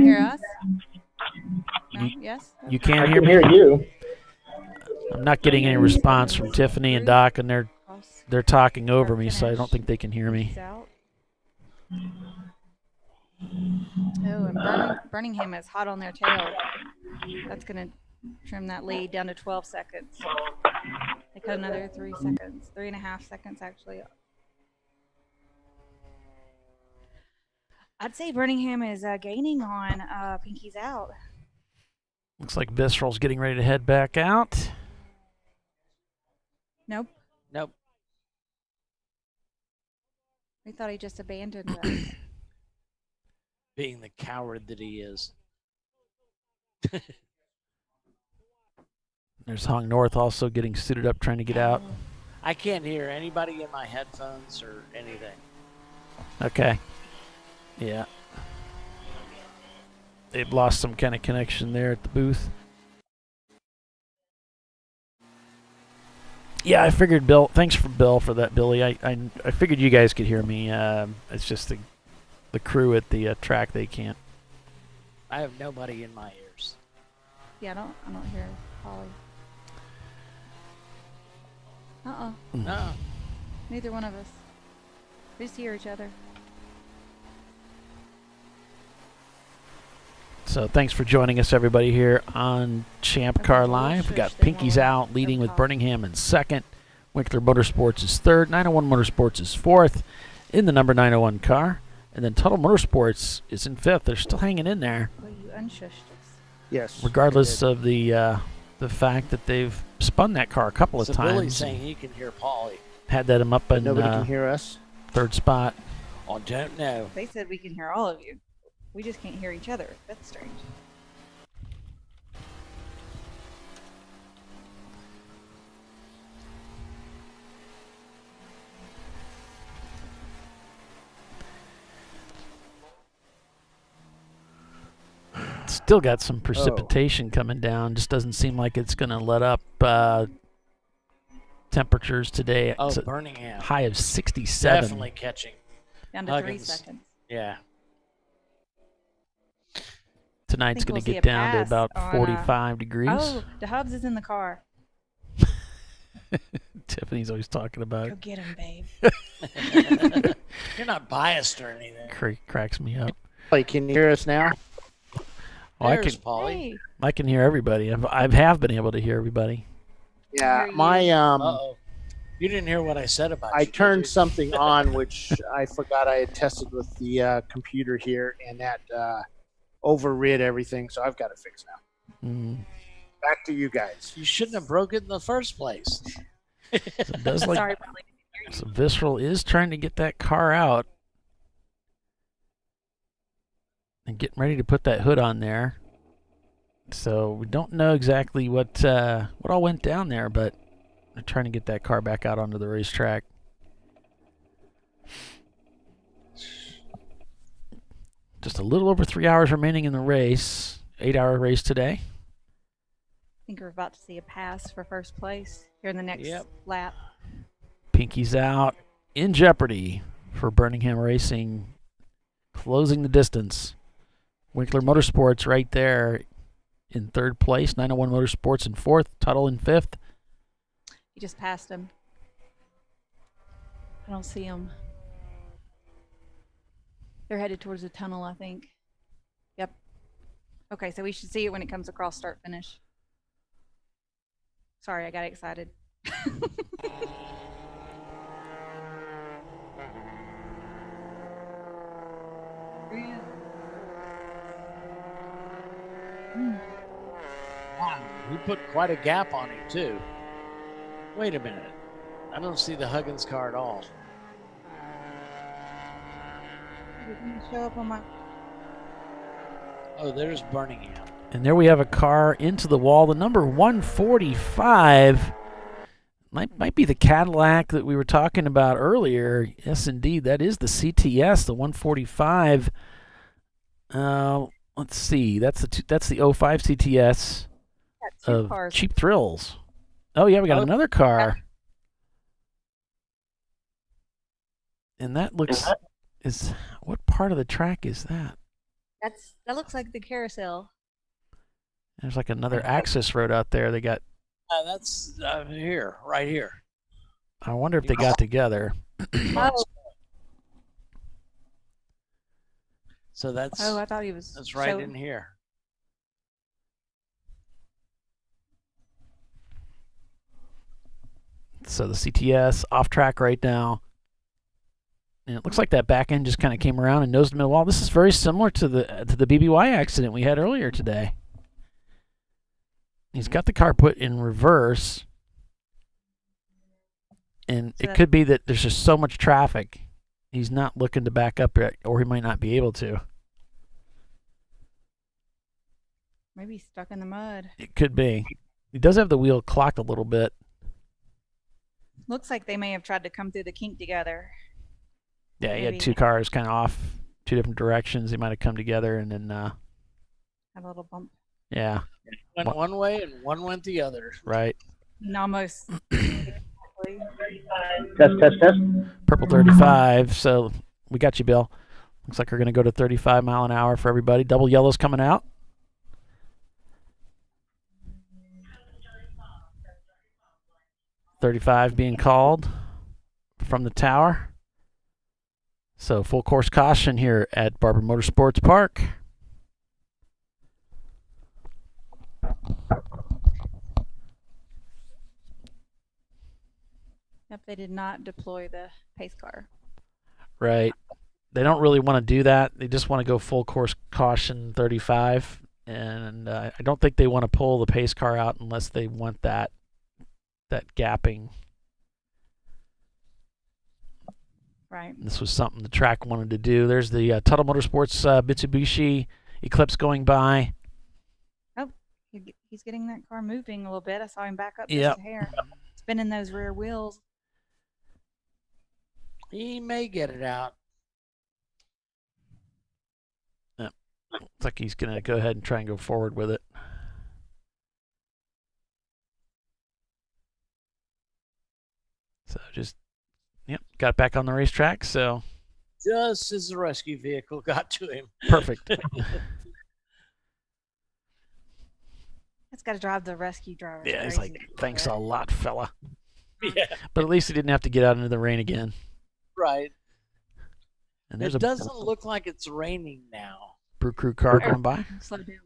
Hear us? No? Yes? You can't hear I me? can hear you. I'm not getting any response from Tiffany and Doc, and they're talking over me, so I don't think they can hear me. Oh, and Birmingham is hot on their tail. That's going to trim that lead down to 12 seconds. They cut another 3 seconds, 3.5 seconds actually. I'd say Birmingham is gaining on Pinky's Out. Looks like Visceral's getting ready to head back out. Nope. Nope. We thought he just abandoned us. Being the coward that he is. There's Hong North also getting suited up, trying to get out. I can't hear anybody in my headphones or anything. Okay. Yeah. They've lost some kind of connection there at the booth. Yeah, I figured Bill. Thanks for Bill for that, Billy. I figured you guys could hear me. It's just the crew at the track, they can't. I have nobody in my ears. Yeah, I don't hear Holly. No. Neither one of us. We just hear each other. So thanks for joining us, everybody, here on Champ Car Live. We got Pinky's out, leading with Birmingham in second. Winkler Motorsports is third. 901 Motorsports is fourth in the number 901 car. And then Tuttle Motorsports is in fifth. They're still hanging in there. Well, you unshushed us. Yes. Regardless of the fact that they've spun that car a couple of times. Billy's saying he can hear Paulie. Had that him up in Nobody can hear us. third spot. I don't know. They said we can hear all of you. We just can't hear each other. That's strange. Still got some precipitation coming down. Just doesn't seem like it's going to let up. Temperatures today. Oh, Birmingham. High of 67. Definitely catching. Down to 3 seconds. Yeah. Tonight's going to get down to about 45 degrees. Oh, the Hubs is in the car. Tiffany's always talking about Go it. get him, babe. You're not biased or anything. Cracks me up. Hey, can you hear us now? Oh, There's Paulie. I can hear everybody. I have been able to hear everybody. Yeah, my Uh-oh. You didn't hear what I said about I you. turned something on which I forgot I had tested with the computer here, and that overrid everything. So I've got it fixed now. Mm. Back to you guys. You shouldn't have broke it in the first place. So it does like, Sorry, so Visceral is trying to get that car out and getting ready to put that hood on there. So we don't know exactly what all went down there, but they're trying to get that car back out onto the racetrack. Just a little over 3 hours remaining in the race. 8-hour race today. I think we're about to see a pass for first place here in the next lap. Pinky's out, in jeopardy for Birmingham Racing, closing the distance. Winkler Motorsports right there in third place. 901 Motorsports in fourth. Tuttle in fifth. You just passed him. I don't see him. They're headed towards the tunnel, I think. Yep. Okay, so we should see it when it comes across start finish. Sorry, I got excited. Wow, we put quite a gap on him, too. Wait a minute. I don't see the Huggins car at all. It didn't show up on my... Oh, there's Birmingham. And there we have a car into the wall. The number 145 might be the Cadillac that we were talking about earlier. Yes, indeed. That is the CTS, the 145. Let's see. That's the 05 CTS of cars. Cheap Thrills. Oh, yeah, we got another car. And that looks... What part of the track is that? That looks like the carousel. There's like another access road out there. They got... That's here, right here. I wonder if they got together. Oh. So that's... Oh, I thought he was... That's right in here. So the CTS off track right now. And it looks like that back end just kind of came around and nosed the middle wall. This is very similar to the BBY accident we had earlier today. He's got the car put in reverse. And it could be that there's just so much traffic. He's not looking to back up yet, or he might not be able to. Maybe he's stuck in the mud. It could be. He does have the wheel clocked a little bit. Looks like they may have tried to come through the kink together. Yeah, he had two cars kind of off, two different directions. They might have come together and then... Have a little bump. Yeah. Went one way and one went the other. Right. Almost. Test. Purple 35. So we got you, Bill. Looks like we're going to go to 35 mile an hour for everybody. Double yellows coming out. .35 being called from the tower. So full course caution here at Barber Motorsports Park. Yep, they did not deploy the pace car. Right. They don't really want to do that. They just want to go full course caution 35. And I don't think they want to pull the pace car out unless they want that gapping. Right. This was something the track wanted to do. There's the Tuttle Motorsports Mitsubishi Eclipse going by. Oh, he's getting that car moving a little bit. I saw him back up Yep. just a hair. Spinning those rear wheels. He may get it out. Yep. Looks like he's going to go ahead and try and go forward with it. So just, yep, got back on the racetrack. So Just as the rescue vehicle got to him. perfect. It's got to drive the rescue driver. Yeah, he's crazy. like, thanks a lot, fella. Yeah. But at least he didn't have to get out into the rain again. Right. And there's It a doesn't look like it's raining now. Brew Crew car going by. Slow down.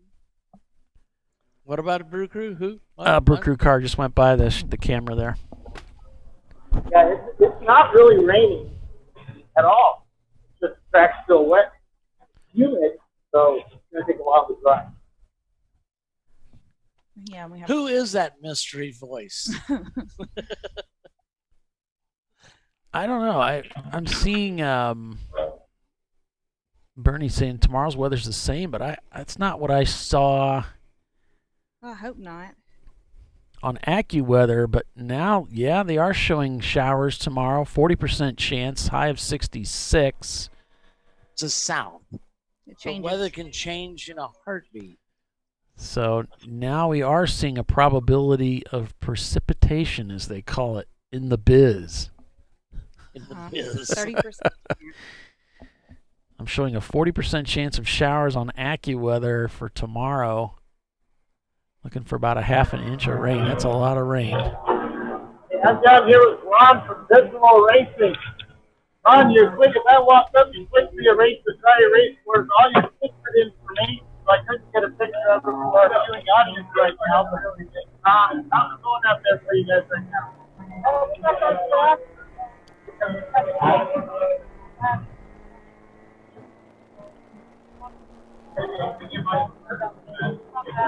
What about a Brew Crew? Who? What? Brew What? Crew car just went by the camera there. Yeah, it's not really raining at all. Just the track's still wet, humid, so it's going to take a while to dry. Yeah, we have. Who is that mystery voice? I don't know. I'm seeing Bernie saying tomorrow's weather's the same, but that's not what I saw Well, I hope not. on AccuWeather. But now, yeah, they are showing showers tomorrow. 40% chance, high of 66. It's a south. It The changes. weather can change in a heartbeat. So now we are seeing a probability of precipitation, as they call it, in the biz. In the biz. 30%. I'm showing a 40% chance of showers on AccuWeather for tomorrow. Looking for about a half an inch of rain. That's a lot of rain. Hey, I'm down here with Ron from Dismal Racing. Ron, you're quick. If I walked up, you quick for your race to try your race. Where's all your secret information? So I couldn't get a picture of it for our viewing audience right now. But how's it going out there for you guys right now?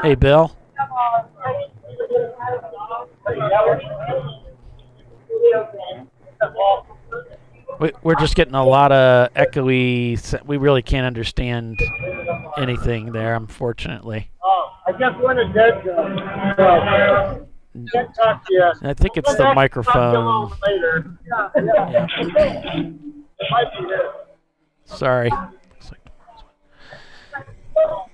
Hey, Bill. We're just getting a lot of echoey. We really can't understand anything there, unfortunately. I guess we're in a dead zone. So, can't talk to you. I think it's the microphone. Talk to you later. Yeah. It might be this. Sorry.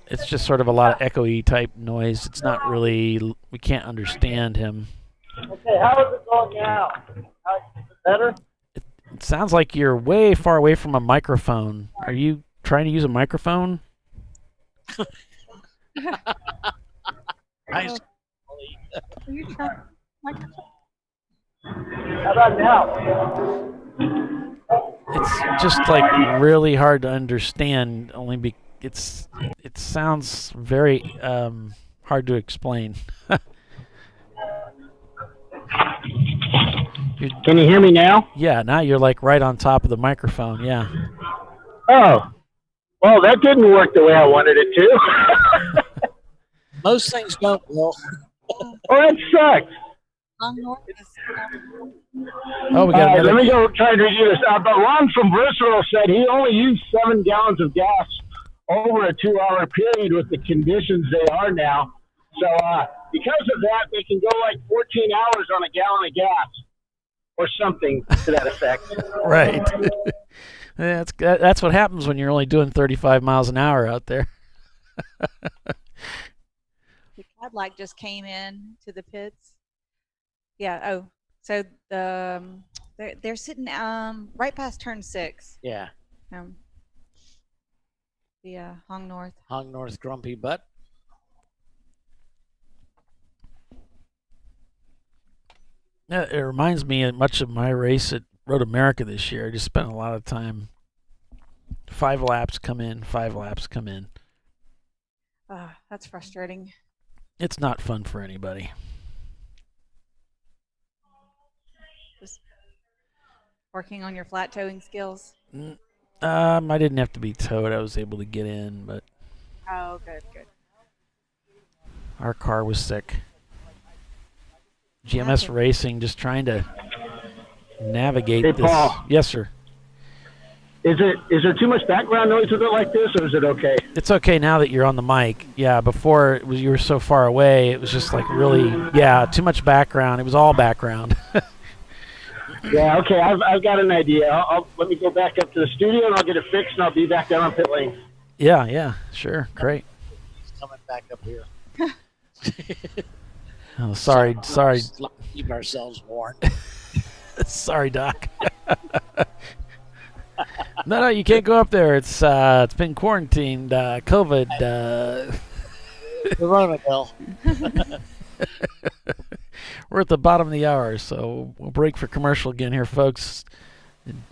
It's just sort of a lot of echoey type noise. It's not really, we can't understand him. Okay, how is it going now? Is it better? It sounds like you're way far away from a microphone. Are you trying to use a microphone? Nice. Are you trying? How about now? It's just like really hard to understand. Only it sounds very hard to explain. Can you hear me now? Yeah, now you're like right on top of the microphone. Yeah. Oh, well, that didn't work the way I wanted it to. Most things don't. Well, Oh, that sucks. Long north is, Oh, we got Let another. me go try to do this. But Ron from Bristol said he only used 7 gallons of gas over a 2-hour period with the conditions they are now. So because of that, they can go like 14 hours on a gallon of gas or something to that effect. Right. That's what happens when you're only doing 35 miles an hour out there. the Cadillac just came in to the pits. Yeah. Oh, so they're sitting right past turn 6. yeah. The Hong North. Hung North Grumpy Butt. Yeah, it reminds me much of my race at Road America this year. I just spent a lot of time 5 laps come in, 5 laps come in. That's frustrating. It's not fun for anybody. Just working on your flat towing skills. I didn't have to be towed. I was able to get in, but Oh, good. our car was sick. GMS Racing just trying to navigate Hey, this. Paul. Yes, sir. Is there too much background noise with it like this, or is it okay? It's okay now that you're on the mic. Yeah, before you were so far away, it was just like really, too much background. It was all background. Yeah, okay. I've got an idea. Let me go back up to the studio and I'll get it fixed, and I'll be back down on pit lane. Yeah, sure, great. He's coming back up here. Oh, sorry. Keep ourselves warm. Sorry, Doc. No, you can't go up there. It's been quarantined, COVID. The Rona bill. We're at the bottom of the hour, so we'll break for commercial again here, folks.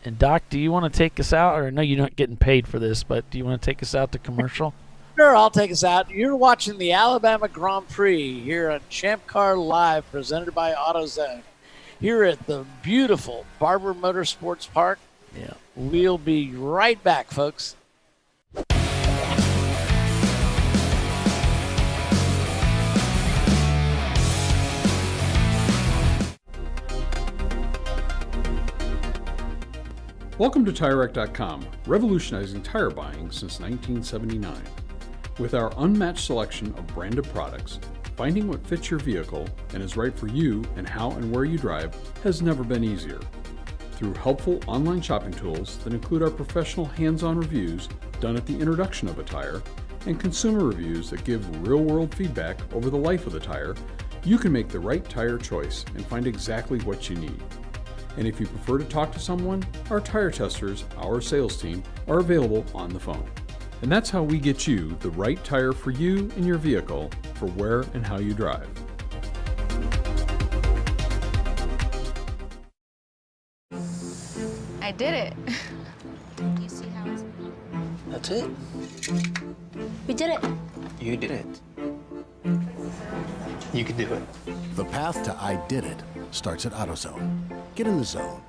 And Doc, do you want to take us out? Or I know you're not getting paid for this, but do you want to take us out to commercial? Sure, I'll take us out. You're watching the Alabama Grand Prix here on ChampCar.Live, presented by AutoZone, here at the beautiful Barber Motorsports Park. Yeah. We'll be right back, folks. Welcome to TireRack.com, revolutionizing tire buying since 1979. With our unmatched selection of branded products, finding what fits your vehicle and is right for you and how and where you drive has never been easier. Through helpful online shopping tools that include our professional hands-on reviews done at the introduction of a tire and consumer reviews that give real-world feedback over the life of the tire, you can make the right tire choice and find exactly what you need. And if you prefer to talk to someone, our tire testers, our sales team, are available on the phone. And that's how we get you the right tire for you and your vehicle for where and how you drive. I did it. You see how it's... That's it. We did it. You did it. You can do it. The path to I Did It starts at AutoZone. Get in the zone.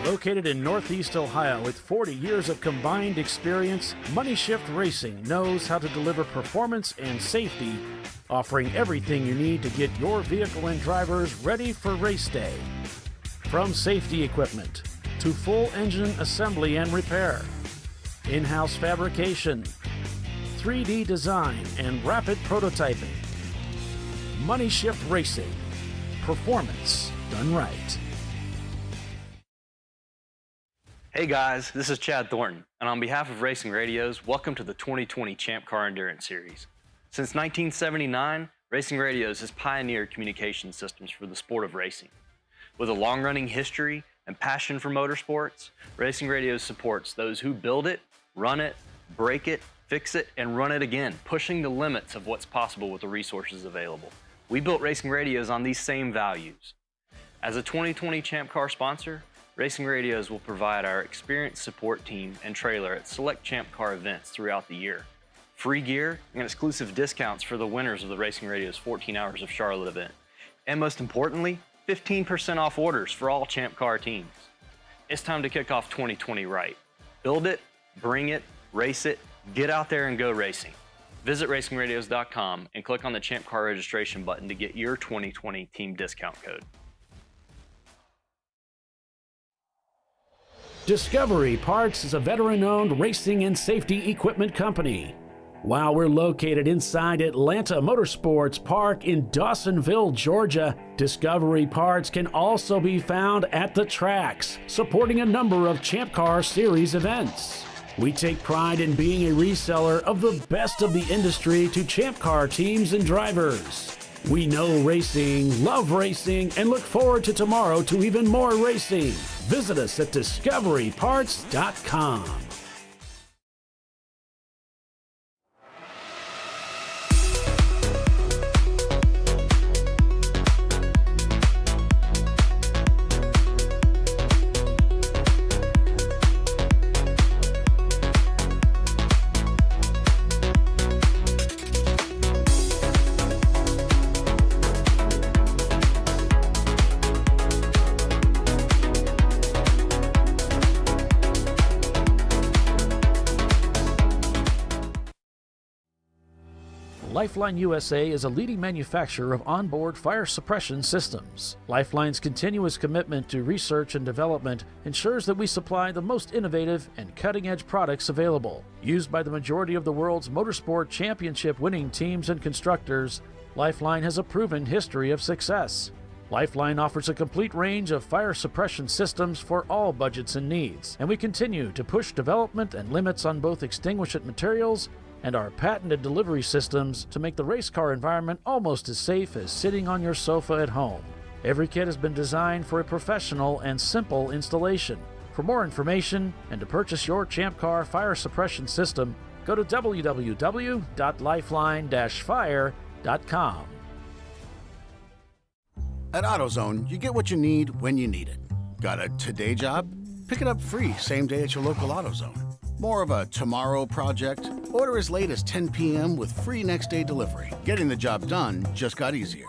Located in Northeast Ohio with 40 years of combined experience, Money Shift Racing knows how to deliver performance and safety, offering everything you need to get your vehicle and drivers ready for race day. From safety equipment to full engine assembly and repair, in-house fabrication, 3D design, and rapid prototyping. Money Shift Racing. Performance done right. Hey guys, this is Chad Thornton, and on behalf of Racing Radios, welcome to the 2020 Champ Car Endurance Series. Since 1979, Racing Radios has pioneered communication systems for the sport of racing. With a long-running history and passion for motorsports, Racing Radios supports those who build it, run it, break it, fix it, and run it again, pushing the limits of what's possible with the resources available. We built Racing Radios on these same values. As a 2020 Champ Car sponsor, Racing Radios will provide our experienced support team and trailer at select Champ Car events throughout the year. Free gear and exclusive discounts for the winners of the Racing Radios 14 Hours of Charlotte event. And most importantly, 15% off orders for all Champ Car teams. It's time to kick off 2020 right. Build it, bring it, race it, get out there and go racing. Visit racingradios.com and click on the Champ Car registration button to get your 2020 team discount code. Discovery Parts is a veteran-owned racing and safety equipment company. While we're located inside Atlanta Motorsports Park in Dawsonville, Georgia, Discovery Parts can also be found at the tracks, supporting a number of Champ Car Series events. We take pride in being a reseller of the best of the industry to Champ Car teams and drivers. We know racing, love racing, and look forward to tomorrow to even more racing. Visit us at discoveryparts.com. Lifeline USA is a leading manufacturer of onboard fire suppression systems. Lifeline's continuous commitment to research and development ensures that we supply the most innovative and cutting-edge products available. Used by the majority of the world's motorsport championship-winning teams and constructors, Lifeline has a proven history of success. Lifeline offers a complete range of fire suppression systems for all budgets and needs, and we continue to push development and limits on both extinguishant materials and our patented delivery systems to make the race car environment almost as safe as sitting on your sofa at home. Every kit has been designed for a professional and simple installation. For more information and to purchase your Champ Car fire suppression system, go to www.lifeline-fire.com. At AutoZone, you get what you need when you need it. Got a today job? Pick it up free same day at your local AutoZone. More of a tomorrow project? Order as late as 10 p.m. with free next day delivery. Getting the job done just got easier.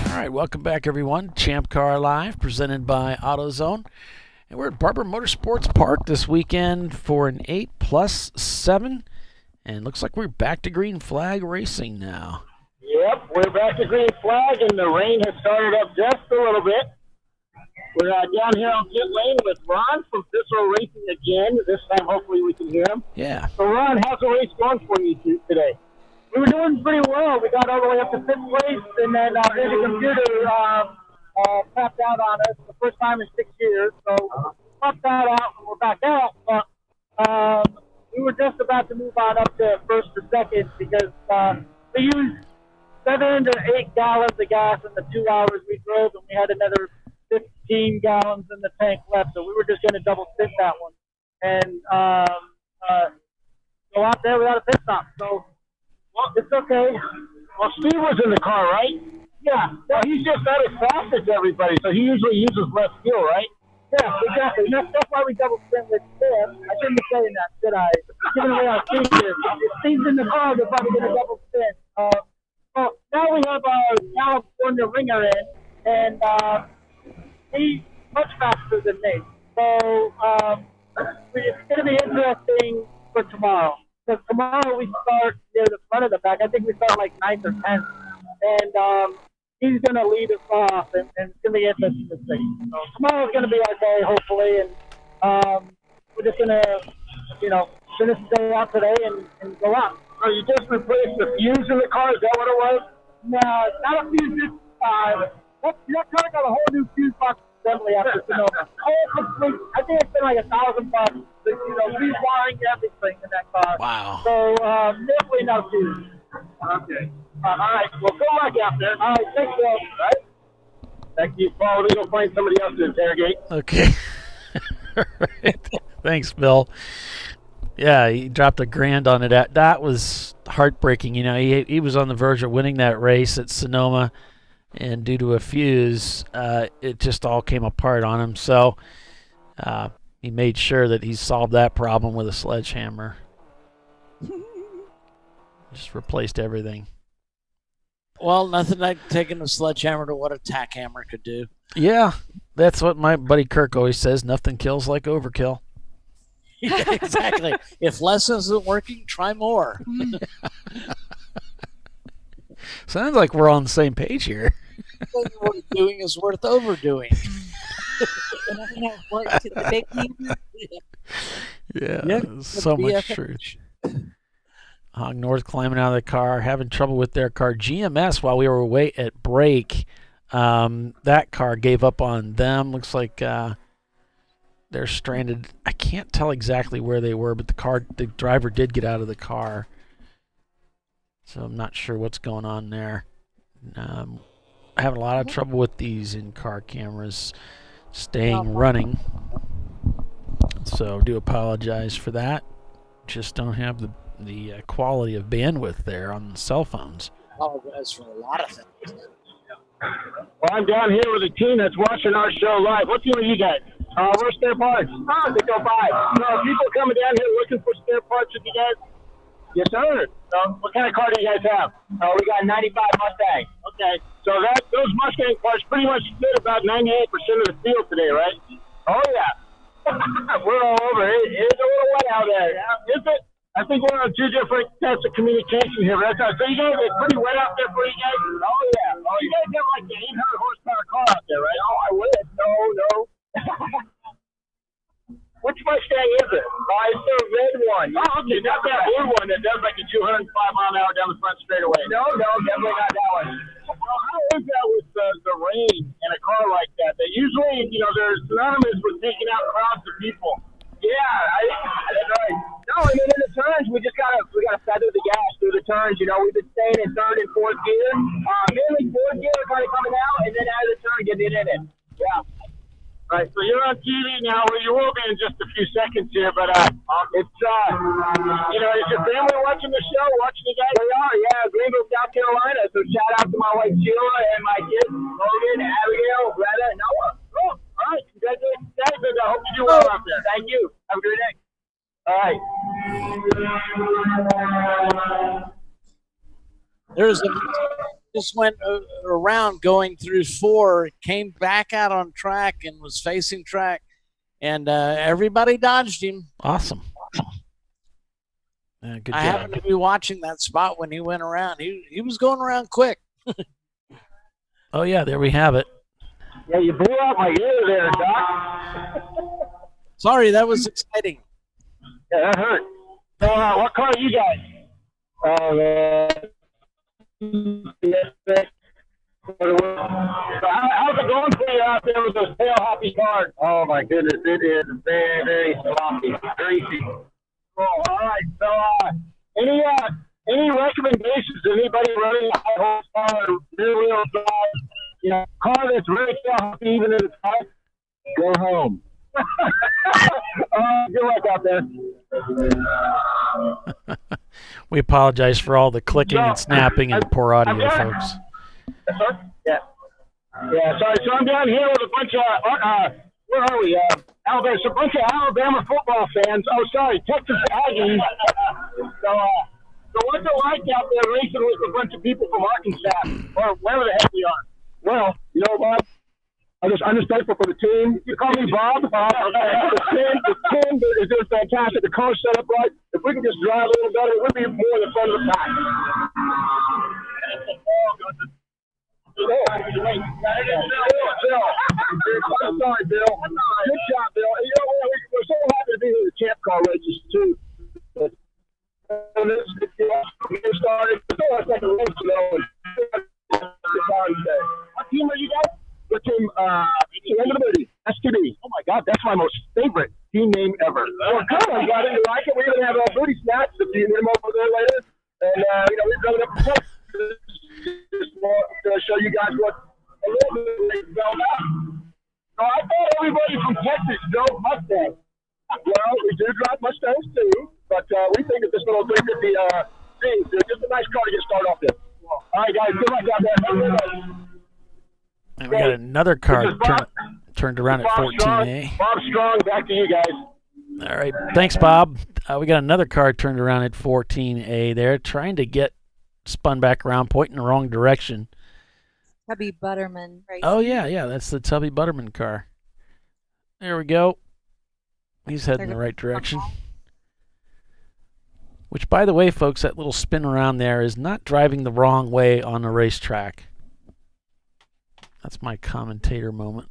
All right, welcome back, everyone. Champ Car Live, presented by AutoZone. And we're at Barber Motorsports Park this weekend for an 8+7. And looks like we're back to green flag racing now. Yep, we're back to green flag, and the rain has started up just a little bit. We're down here on pit lane with Ron from Cicero Racing again. This time, hopefully, we can hear him. Yeah. So, Ron, how's the race going for you today? We were doing pretty well. We got all the way up to 5th place, and then the computer tapped out on us the first time in 6 years. So, popped that out, and we're back out. But we were just about to move on up to first or second because we used 7 to 8 gallons of gas in the 2 hours we drove, and we had another 15 gallons in the tank left. So we were just going to double spin that one and go out there without a pit stop. So it's okay. Well, Steve was in the car, right? Yeah. Well, he's just not as fast as everybody, so he usually uses less fuel, right? Yeah, exactly. And that's why we double spin with Steve. I shouldn't be saying that, should I? Giving away our secret. If Steve's in the car, they're probably going to double spin. Well, now we have our California ringer in, and he's much faster than me. So it's going to be interesting for tomorrow. Because tomorrow we start near the front of the pack. I think we start like 9th or 10th. And he's going to lead us off, and it's going to be interesting to see. So tomorrow's going to be our day, hopefully, and we're just going to, finish the day out today and go out. So you just replaced the fuse in the car? Is that what it was? No, not a fuse this time. That car got a whole new fuse box assembly after Sonoma. Whole complete. I think it's been like $1,000. Rewiring everything in that car. Wow. So definitely not a fuse. Okay. All right. Well, good luck out there. All right. Thanks, Bill. All right. Thank you, Paul. We're going to find somebody else to interrogate. Okay. All right. Thanks, Bill. Yeah, he dropped $1,000 on it. That was heartbreaking. He was on the verge of winning that race at Sonoma, and due to a fuse, it just all came apart on him. So he made sure that he solved that problem with a sledgehammer. Just replaced everything. Well, nothing like taking a sledgehammer to what a tack hammer could do. Yeah, that's what my buddy Kirk always says. Nothing kills like overkill. Yeah, exactly. If less isn't working, try more. Sounds like we're on the same page here. What we're doing is worth overdoing. Yeah, so much truth. Hog North climbing out of the car, having trouble with their car. GMS, while we were away at break, that car gave up on them. Looks like they're stranded. I can't tell exactly where they were, but the driver did get out of the car. So I'm not sure what's going on there. Having a lot of trouble with these in-car cameras staying running. So do apologize for that. Just don't have the quality of bandwidth there on the cell phones. Apologize for a lot of things. Well, I'm down here with a team that's watching our show live. What team are you guys? We're spare parts. They go by. People coming down here looking for spare parts with you guys? Yes, sir. What kind of car do you guys have? We got a 95 Mustang. Okay, so those Mustang parts pretty much fit about 98% of the field today, right? Oh yeah, we're all over. It's a little wet out there. Is it? I think we're on two different types of communication here. That's so you guys, it's pretty wet out there for you guys. Oh yeah. Oh, you guys have like the 800 horsepower car out there, right? Oh, I wish. No. Which Mustang is it? Oh, it's the red one. Oh, okay, not that blue one that does like a 205 mile an hour down the front straightaway. No, definitely not that one. So how is that with the rain in a car like that? That usually, they're synonymous with taking out crowds of people. Yeah, that's right. No, I mean in the turns we gotta feather the gas through the turns. We've been staying in third and fourth gear. Mainly fourth gear kind of coming out, and then out of the turn getting in it. Yeah. All right, so you're on TV now. Well, you will be in just a few seconds here, but it's is your family watching the show? Watching you guys? They are, yeah. Greenville, South Carolina. So shout out to my wife Sheila and my kids, Logan, Abigail, Greta, and Noah. Oh, all right, congratulations, guys. And I hope you do well out there. Thank you. Have a great day. All right. Just went around going through 4, came back out on track and was facing track, and everybody dodged him. Awesome. Good job. I happened to be watching that spot when he went around. He was going around quick. Oh, yeah, there we have it. Yeah, you blew out my ear there, Doc. Sorry, that was exciting. Yeah, that hurt. So, what car are you guys? How's it going for you out there with those pale happy cars? Oh my goodness, it is very, very sloppy, greasy. Oh, all right. So, any recommendations? Anybody running a high horsepower, rear wheel drive, car that's really pale happy even in the car? Go home. Good luck out there. We apologize for all the clicking and snapping and poor audio, folks. Yeah. Sorry. So I'm down here with a bunch of where are we? Alabama. So a bunch of Alabama football fans. Oh, sorry, Texas Aggies. So what's it like out there racing with a bunch of people from Arkansas or wherever the heck we are? Well, Bob, I'm just thankful for the team. You call me Bob. The team is just fantastic. The car's set up right. If we can just drive a little better, it would be more than fun of the pack. Bill. I'm sorry, Bill. Good job, Bill. We're so happy to be here at the Champ Car races, too. When this started, it's like a race, What team are you guys? The team, Liberty, STD. Oh my God, that's my most favorite team name ever. Well, good. I'm glad you like it. We're going to have booty snacks if you need them over there later. And, we're going up to Texas to show you guys what a little bit is about. So I thought everybody from Texas drove Mustangs. Well, we do drive Mustangs too, but we think that this little 350 is just a nice car to get started off with. All right, guys, good luck out there. And we got another car turned around at 14A. Bob Strong, back to you guys. All right. Thanks, Bob. We got another car turned around at 14A there, trying to get spun back around, pointing the wrong direction. Tubby Butterman racing. Oh, yeah. That's the Tubby Butterman car. There we go. He's heading the right direction. Which, by the way, folks, that little spin around there is not driving the wrong way on the racetrack. That's my commentator moment.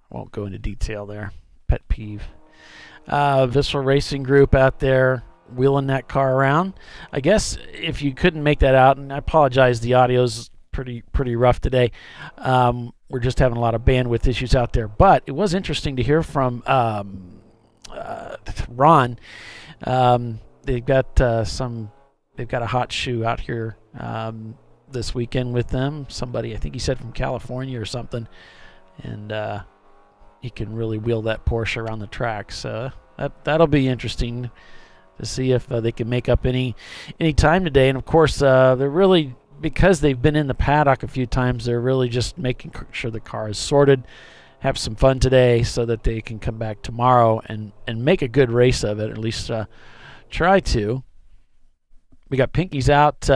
Won't go into detail there. Pet peeve. Visceral Racing Group out there wheeling that car around. I guess if you couldn't make that out, and I apologize, the audio's pretty rough today. We're just having a lot of bandwidth issues out there. But it was interesting to hear from Ron. They've got a hot shoe out here this weekend with them. Somebody, I think he said from California or something, and he can really wheel that Porsche around the track. So that'll be interesting to see if they can make up any time today. And of course, they're really, because they've been in the paddock a few times, they're really just making sure the car is sorted, have some fun today, so that they can come back tomorrow and make a good race of it, or at least try to. We got Pinky's out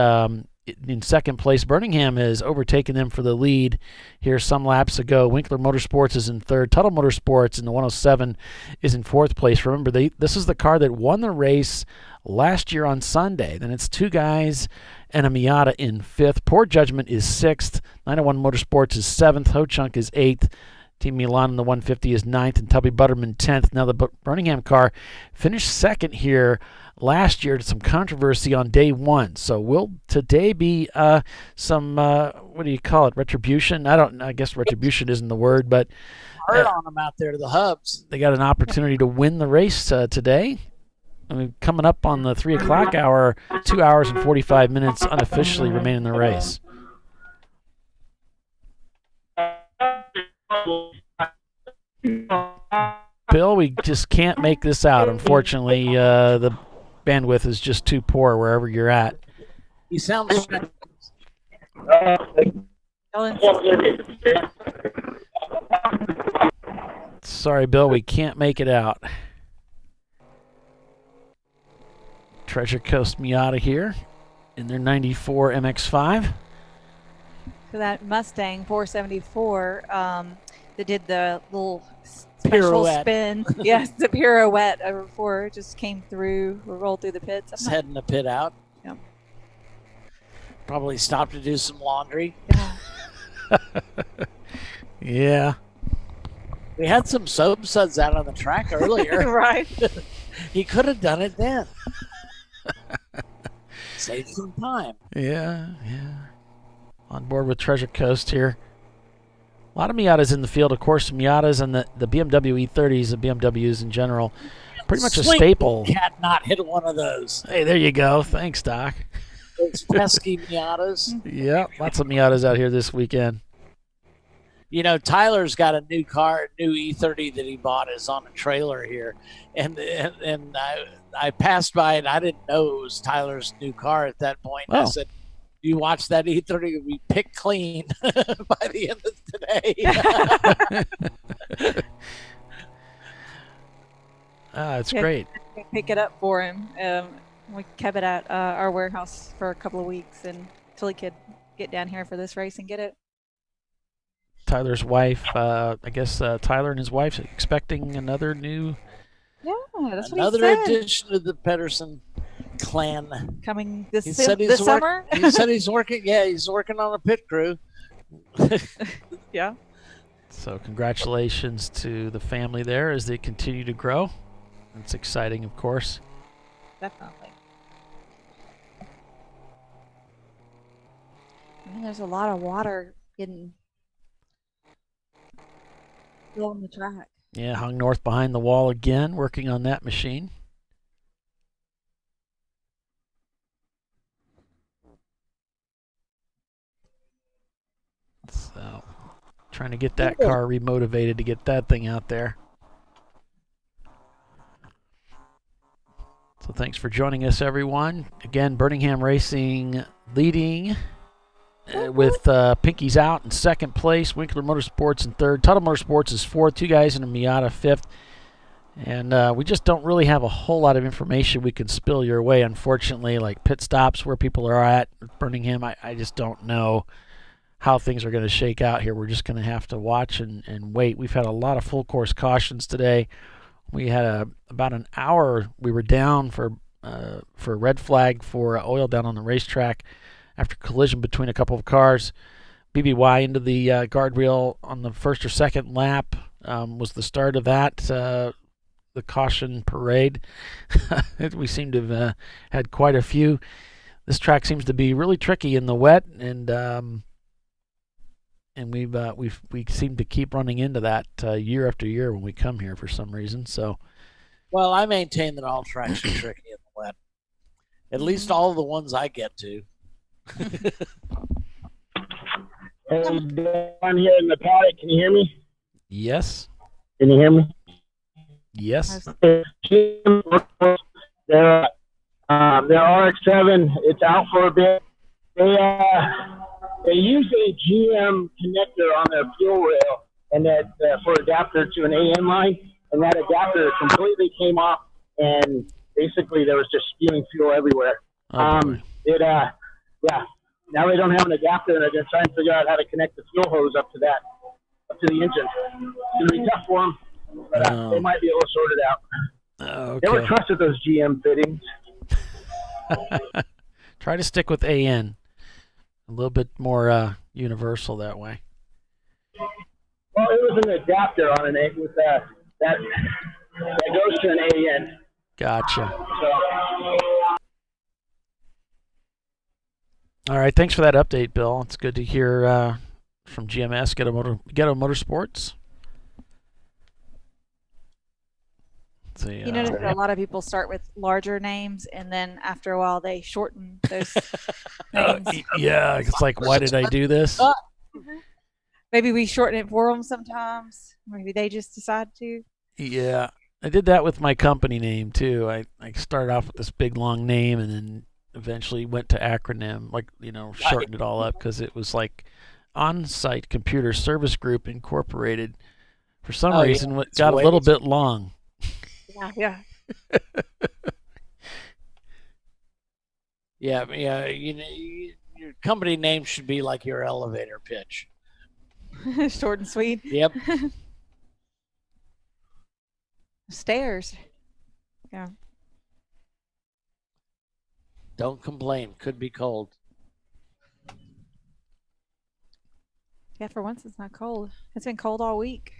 in second place. Birmingham has overtaken them for the lead here some laps ago. Winkler Motorsports is in third. Tuttle Motorsports in the 107 is in fourth place. Remember, this is the car that won the race last year on Sunday. Then it's two guys and a Miata in fifth. Poor Judgment is sixth. 901 Motorsports is seventh. Ho Chunk is eighth. Team Milan in the 150 is ninth, and Tubby Butterman 10th. Now the Birmingham car finished second here last year to some controversy on day one. So will today be some, what do you call it, retribution? I guess retribution isn't the word, but hard on them out there to the hubs. They got an opportunity to win the race today. I mean, coming up on the 3 o'clock hour, 2 hours and 45 minutes unofficially remain in the race. Bill, we just can't make this out. Unfortunately, the bandwidth is just too poor wherever you're at. You sound Sorry, Bill, we can't make it out. Treasure Coast Miata here in their 94 MX-5. So that Mustang 474 that did the little special Pirouette. spin. Yes, the pirouette over before it just came through, rolled through the pits. It's heading the pit out. Yep. Probably stopped to do some laundry. Yeah. We had some soap suds out on the track earlier. Right. He could have done it then. Save some time. Yeah. On board with Treasure Coast here. A lot of Miatas in the field. Of course, Miatas and the BMW E30s, the BMWs in general, pretty much a staple. Had not hit one of those. Hey, there you go. Thanks, Doc. Those pesky Miatas. Yeah, lots of Miatas out here this weekend. You know, Tyler's got a new car, new E30 that he bought is on a trailer here, and I passed by it. I didn't know it was Tyler's new car at that point. Oh. I said, "You watch that E30 will be picked clean by the end of today." It's great. Pick it up for him. We kept it at our warehouse for a couple of weeks until he could get down here for this race and get it. Tyler's wife, I guess Tyler and his wife expecting another new. Yeah, that's Another what he said. addition to the Pedersen clan. Coming this He said this summer. He said he's working. Yeah, he's working on a pit crew. Yeah. So congratulations to the family there as they continue to grow. It's exciting, of course. Definitely. I mean, there's a lot of water getting on the track. Yeah, hung north behind the wall again, working on that machine. So, trying to get that car remotivated to get that thing out there. So thanks for joining us, everyone. Again, Birmingham Racing leading with Pinky's out in second place. Winkler Motorsports in third. Tuttle Motorsports is fourth. Two guys in a Miata fifth. And we just don't really have a whole lot of information we can spill your way, unfortunately, like pit stops, where people are at Birmingham. I just don't know how things are going to shake out here. We're just going to have to watch and wait. We've had a lot of full course cautions today. We had about an hour. We were down for red flag for oil down on the racetrack after collision between a couple of cars. BBY into the guardrail on the first or second lap was the start of that, the caution parade. We seem to have had quite a few. This track seems to be really tricky in the wet, and we seem to keep running into that year after year when we come here for some reason. So, well, I maintain that all tracks are tricky in the wet. At least all the ones I get to. Hey, I'm here in the paddock. Can you hear me? Yes. Can you hear me? Yes. Their RX-7, it's out for a bit. They use a GM connector on their fuel rail, and that for adapter to an AM line, and that adapter completely came off, and basically there was just spewing fuel everywhere. boy. Yeah. Now they don't have an adapter, and they're going to try and figure out how to connect the fuel hose up to the engine. It's going to be tough for them, but they might be able to sort it out. Okay. Never trusted those GM fittings. Try to stick with AN. A little bit more universal that way. Well, it was an adapter on an A with that goes to an AN. Gotcha. So, All right, thanks for that update, Bill. It's good to hear from GMS, Ghetto Motorsports. See, You notice that a lot of people start with larger names, and then after a while they shorten those names. Yeah, it's like, why did I do this? Maybe we shorten it for them sometimes. Maybe they just decide to. Yeah, I did that with my company name too. I started off with this big long name, and then eventually went to acronym, like, shortened it all up because it was like On-Site Computer Service Group Incorporated. For some reason, it got a little bit long. Yeah. Yeah. Your company name should be like your elevator pitch. Short and sweet. Yep. Stairs. Yeah. Don't complain. Could be cold. Yeah, for once it's not cold. It's been cold all week.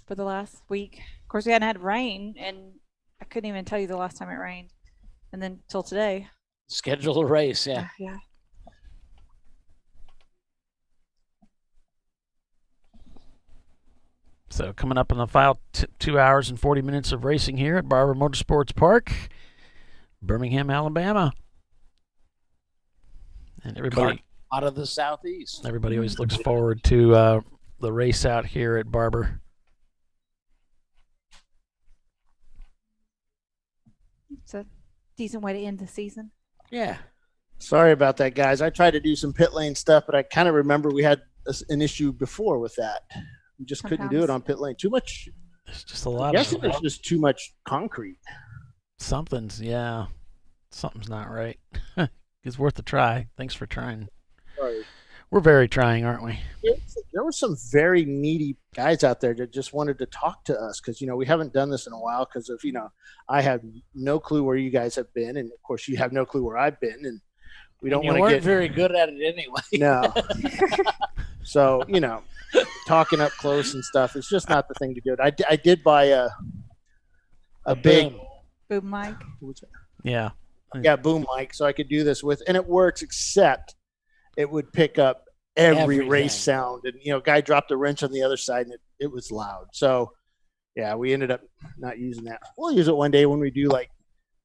For the last week. Of course, we hadn't had rain, and I couldn't even tell you the last time it rained. And then till today. Schedule a race, yeah. Yeah. So coming up in the final 2 hours and 40 minutes of racing here at Barber Motorsports Park, Birmingham, Alabama. And everybody out of the southeast. Everybody always looks forward to the race out here at Barber. It's a decent way to end the season. Yeah. Sorry about that, guys. I tried to do some pit lane stuff, but I kind of remember we had an issue before with that. We just couldn't do it on pit lane. Too much. It's just a lot. I guess there's just too much concrete. Something's not right. It's worth a try. Thanks for trying. Sorry. We're very trying, aren't we? There were some very needy guys out there that just wanted to talk to us because, we haven't done this in a while because of, I have no clue where you guys have been. And, of course, you have no clue where I've been. And we don't want to get very good at it anyway. No. So, talking up close and stuff, it's just not the thing to do. I did buy a big boom mic. Yeah. Yeah, boom mic, so I could do this with, and it works, except it would pick up every race sound. And, guy dropped a wrench on the other side, and it was loud. So, yeah, we ended up not using that. We'll use it one day when we do, like,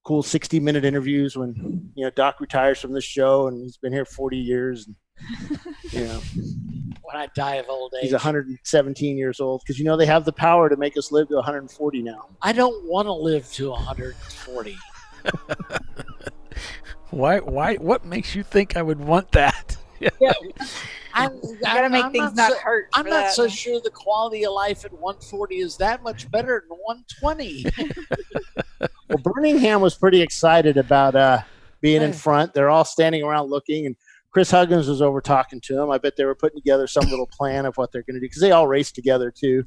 cool 60-minute interviews when, Doc retires from this show, and he's been here 40 years. And, when I die of old age. He's 117 years old because, they have the power to make us live to 140 now. I don't want to live to 140. Why? What makes you think I would want that? Yeah, I gotta make things not hurt. I'm not so sure the quality of life at 140 is that much better than 120. Well, Birmingham was pretty excited about being in front. They're all standing around looking, and Chris Huggins was over talking to them. I bet they were putting together some little plan of what they're going to do because they all race together too.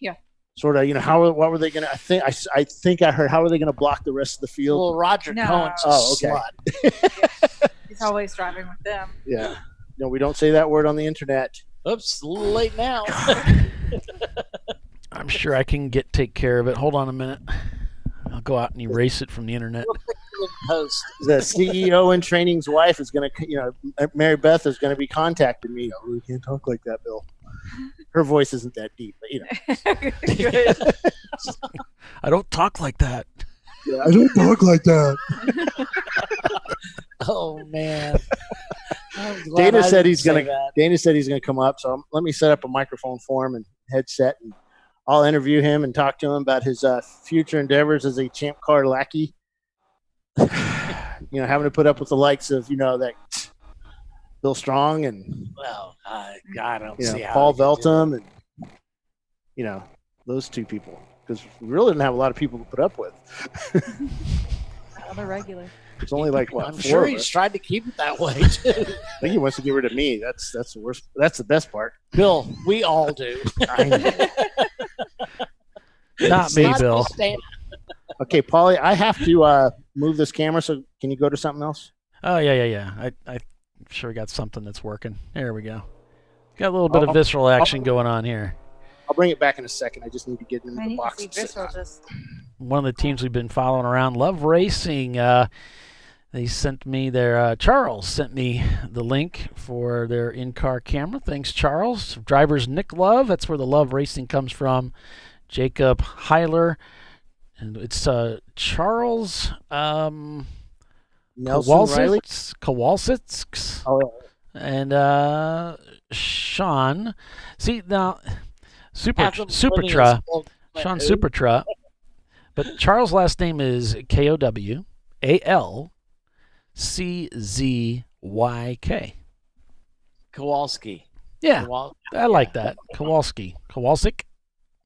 Yeah. Sort of, what were they going to? I think I heard how are they going to block the rest of the field? Well, Roger Cohen's a slut. He's always driving with them. Yeah. No, we don't say that word on the internet. Oops, a little late now. I'm sure I can take care of it. Hold on a minute. I'll go out and erase it from the internet. Post. The CEO in training's wife is going to, Mary Beth is going to be contacting me. Oh, we can't talk like that, Bill. Her voice isn't that deep, but I don't talk like that. Yeah, I don't talk like that. Oh man. Dana said he's gonna come up, so let me set up a microphone for him and headset, and I'll interview him and talk to him about his future endeavors as a Champ Car lackey. Having to put up with the likes of that Bill Strong and I don't see how Paul Veltum and those two people, because we really didn't have a lot of people to put up with. Other regular. It's only like what? I'm 4 sure of he's us. tried to keep it that way too. I think he wants to get rid of me. That's the worst. That's the best part. Bill, we all do. Not me, Bill. Okay, Paulie, I have to move this camera. So can you go to something else? Oh, yeah. I'm sure we got something that's working. There we go. Got a little bit of visceral action going on here. I'll bring it back in a second. I just need to get into the box. One of the teams we've been following around, Love Racing. They sent me their Charles sent me the link for their in-car camera. Thanks, Charles. Drivers Nick Love. That's where the Love Racing comes from. Jacob Heiler. And it's Charles Nelson Kowalczyk. Riley? Oh, and Sean. See, now, Supertra. Sean Supertra. But Charles' last name is Kowalczyk. Kowalski. Yeah, I like that. Kowalski.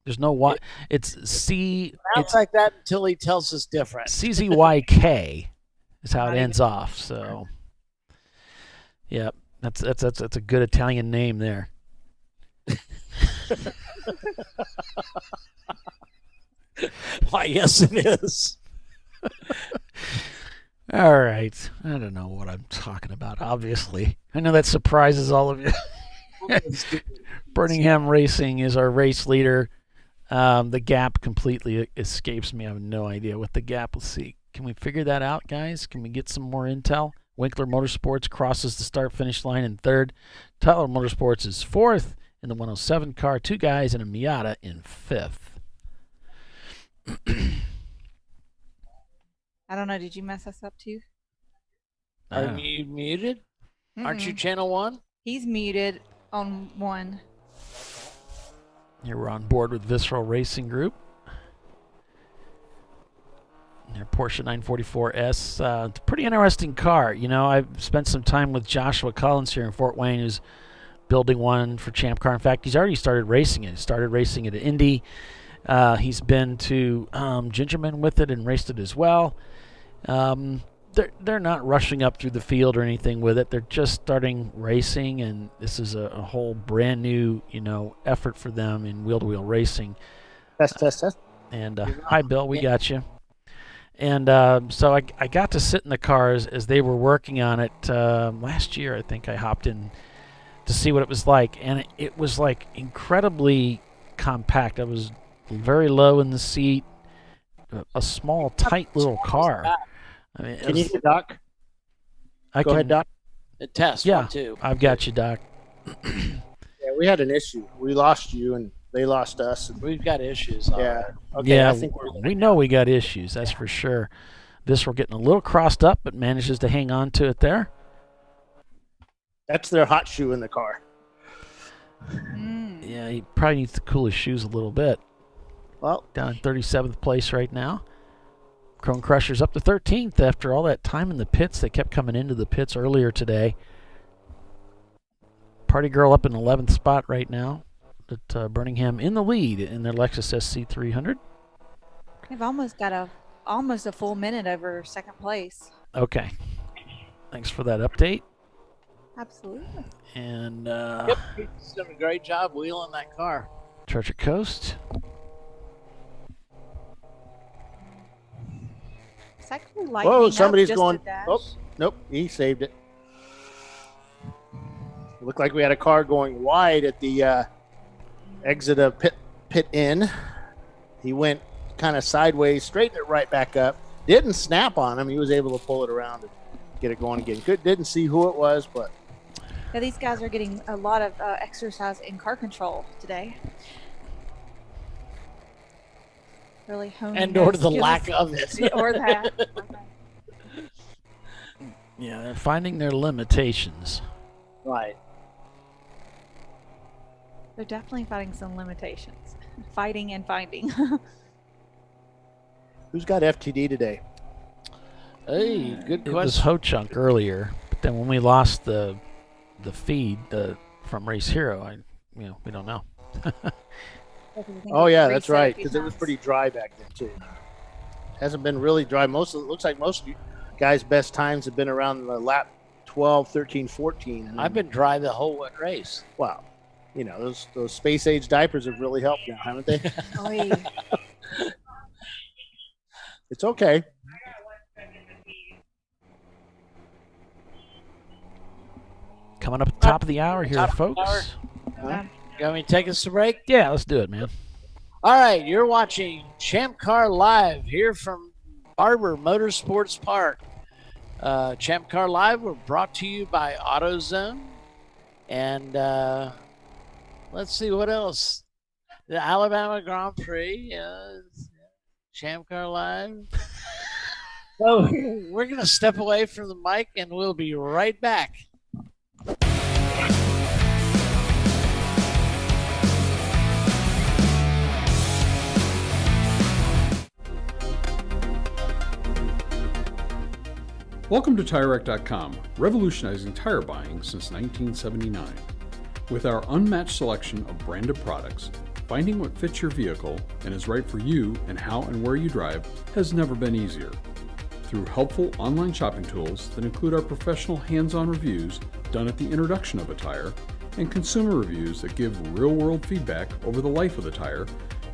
There's no Y. It's C. It's like that until he tells us different. CZYK is how it ends off. So, yeah, that's a good Italian name there. Why, yes, it is. All right. I don't know what I'm talking about, obviously. I know that surprises all of you. Birmingham Racing is our race leader. The gap completely escapes me. I have no idea what the gap. Let's see. Can we figure that out, guys? Can we get some more intel? Winkler Motorsports crosses the start-finish line in third. Tyler Motorsports is fourth in the 107 car. 2 guys and a Miata in fifth. I don't know. Did you mess us up too? Are you muted? Aren't you channel 1? He's muted on 1. Here we're on board with Visceral Racing Group. Their Porsche 944S. It's a pretty interesting car. You know, I've spent some time with Joshua Collins here in Fort Wayne, who's building one for Champ Car. In fact, he's already started racing it. He started racing it at Indy. He's been to Gingerman with it and raced it as well. They're not rushing up through the field or anything with it. They're just starting racing, and this is a whole brand new, effort for them in wheel-to-wheel racing. Test. And hi, Bill, we got you. And so I got to sit in the cars as they were working on it last year. I think I hopped in to see what it was like, and it was like incredibly compact. I was very low in the seat, a small, tight little car. I mean, can you hear Doc? Go ahead, Doc. Test. Yeah, 1, 2. I've got you, Doc. Yeah, we had an issue. We lost you, and they lost us. And we've got issues. Yeah. Okay, yeah, I think we know we got issues. That's for sure. This we're getting a little crossed up, but manages to hang on to it there. That's their hot shoe in the car. Yeah, he probably needs to cool his shoes a little bit. Well, down in 37th place right now. Chrome Crusher's up to 13th after all that time in the pits. They kept coming into the pits earlier today. Party Girl up in 11th spot right now. But Birmingham in the lead in their Lexus SC300. They've almost got almost a full minute over second place. Okay. Thanks for that update. Absolutely. And yep, he's done a great job wheeling that car. Treasure Coast. Whoa, somebody's going. Oh, nope, he saved it. Looked like we had a car going wide at the exit of pit in. He went kind of sideways, straightened it right back up. Didn't snap on him. He was able to pull it around and get it going again. Good. Didn't see who it was, but. Yeah, these guys are getting a lot of exercise in car control today. Really honing and or the lack of it. Or that. Yeah, they're finding their limitations. Right. They're definitely finding some limitations. Fighting and finding. Who's got FTD today? Hey, good question. It was Ho-Chunk earlier, but then when we lost the feed from Race Hero, we don't know. Oh yeah, that's right, because it was pretty dry back then too. Hasn't been really dry. Looks like most of you guys' best times have been around the lap 12, 13, 14. And I've been dry the whole race. Wow. You know, those space age diapers have really helped now, haven't they? It's okay. Coming up at the top of the hour here, folks. You want me to take us to break? Yeah, let's do it, man. All right, you're watching Champ Car Live here from Barber Motorsports Park. Champ Car Live, we're brought to you by AutoZone. And let's see what else. The Alabama Grand Prix, Champ Car Live. So we're going to step away from the mic and we'll be right back. Welcome to TireRack.com, revolutionizing tire buying since 1979. With our unmatched selection of branded products, finding what fits your vehicle and is right for you and how and where you drive has never been easier. Through helpful online shopping tools that include our professional hands-on reviews done at the introduction of a tire and consumer reviews that give real-world feedback over the life of the tire,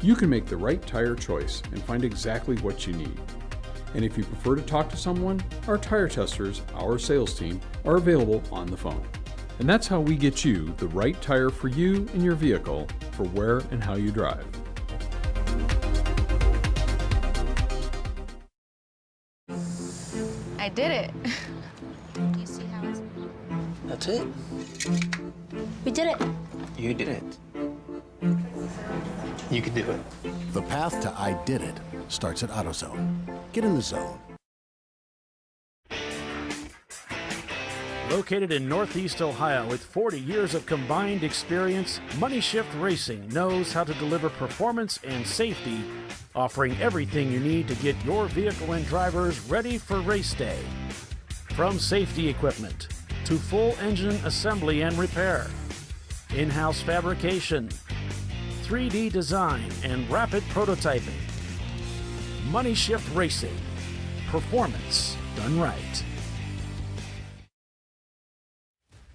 you can make the right tire choice and find exactly what you need. And if you prefer to talk to someone, our tire testers, our sales team, are available on the phone. And that's how we get you the right tire for you and your vehicle for where and how you drive. I did it. Do you see how it's... That's it. We did it. You did it. You can do it. The path to I did it starts at AutoZone. Get in the zone. Located in Northeast Ohio with 40 years of combined experience, Money Shift Racing knows how to deliver performance and safety, offering everything you need to get your vehicle and drivers ready for race day. From safety equipment to full engine assembly and repair, in-house fabrication, 3D design, and rapid prototyping. Money Shift Racing. Performance done right.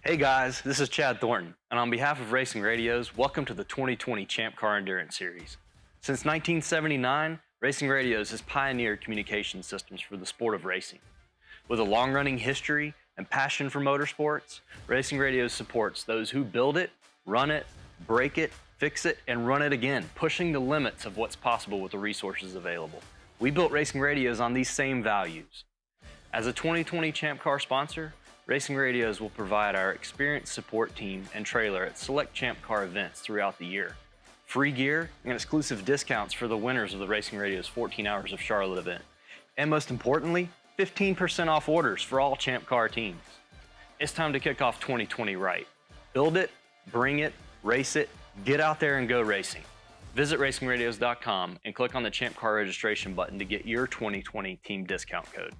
Hey guys, this is Chad Thornton, and on behalf of Racing Radios, welcome to the 2020 Champ Car Endurance Series. Since 1979, Racing Radios has pioneered communication systems for the sport of racing. With a long-running history and passion for motorsports, Racing Radios supports those who build it, run it, break it, fix it, and run it again, pushing the limits of what's possible with the resources available. We built Racing Radios on these same values. As a 2020 Champ Car sponsor, Racing Radios will provide our experienced support team and trailer at select Champ Car events throughout the year. Free gear and exclusive discounts for the winners of the Racing Radios 14 Hours of Charlotte event. And most importantly, 15% off orders for all Champ Car teams. It's time to kick off 2020 right. Build it, bring it, race it, get out there and go racing. Visit racingradios.com and click on the Champ Car registration button to get your 2020 team discount code.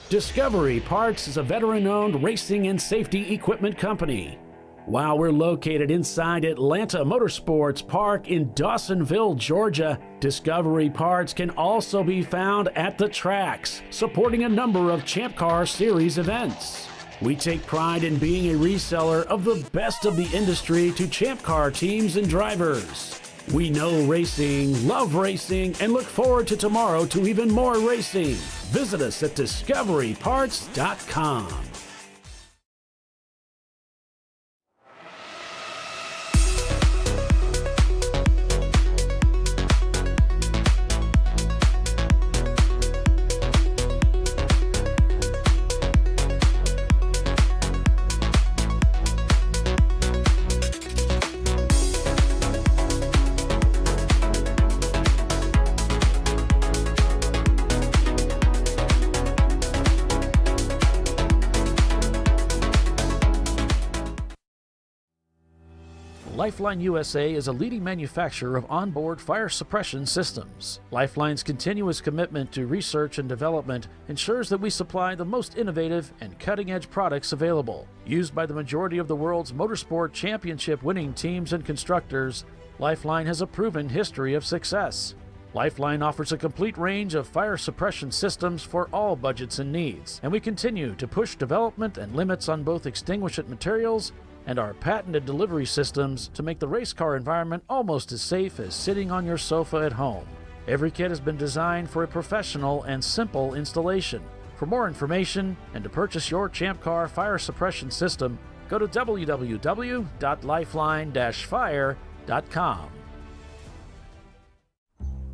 Discovery Parts is a veteran-owned racing and safety equipment company. While we're located inside Atlanta Motorsports Park in Dawsonville, Georgia, Discovery Parts can also be found at the tracks, supporting a number of Champ Car Series events. We take pride in being a reseller of the best of the industry to Champ Car teams and drivers. We know racing, love racing, and look forward to tomorrow to even more racing. Visit us at discoveryparts.com. Lifeline USA is a leading manufacturer of onboard fire suppression systems. Lifeline's continuous commitment to research and development ensures that we supply the most innovative and cutting-edge products available. Used by the majority of the world's motorsport championship winning teams and constructors, Lifeline has a proven history of success. Lifeline offers a complete range of fire suppression systems for all budgets and needs, and we continue to push development and limits on both extinguishant materials and our patented delivery systems to make the race car environment almost as safe as sitting on your sofa at home. Every kit has been designed for a professional and simple installation. For more information and to purchase your ChampCar fire suppression system, go to www.lifeline-fire.com.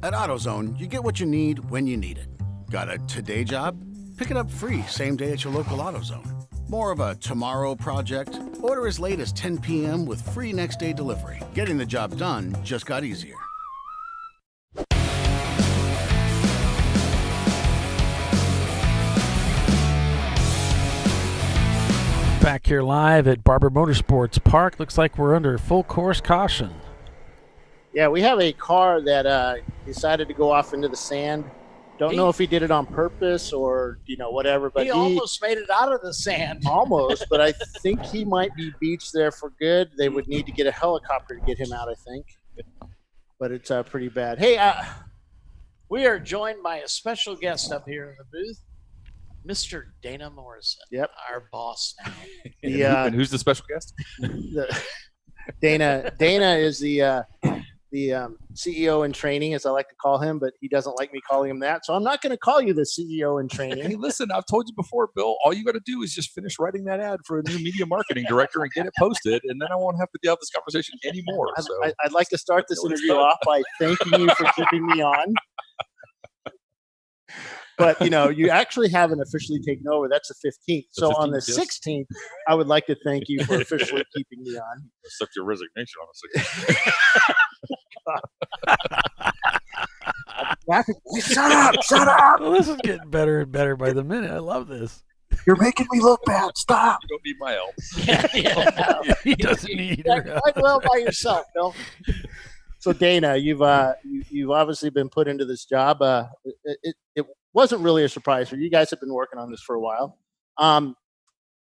At AutoZone, you get what you need when you need it. Got a today job? Pick it up free same day at your local AutoZone. More of a tomorrow project? Order as late as 10 p.m. with free next day delivery. Getting the job done just got easier. Back here live at Barber Motorsports Park. Looks like we're under full course caution. Yeah, we have a car that decided to go off into the sand. Don't know if he did it on purpose or, whatever. But he almost made it out of the sand. Almost, but I think he might be beached there for good. They would need to get a helicopter to get him out, I think. But it's pretty bad. Hey, we are joined by a special guest up here in the booth, Mr. Dana Morrison. Yep. Our boss now. And who's the special guest? Dana is the CEO in training, as I like to call him, but he doesn't like me calling him that. So I'm not going to call you the CEO in training. Hey, listen, I've told you before, Bill, all you got to do is just finish writing that ad for a new media marketing director and get it posted, and then I won't have to deal with this conversation anymore. So. I'd like to start this interview off by thanking you for keeping me on. But, you actually haven't officially taken over. That's the 15th. So on the 16th, I would like to thank you for officially keeping me on. Accept your resignation on the 16th. Shut up. Well, this is getting better and better by the minute. I love this. You're making me look bad. Stop. You don't need my help. He doesn't need You're her. quite well by yourself, Bill. So Dana, you've obviously been put into this job. It wasn't really a surprise for you. You guys have been working on this for a while.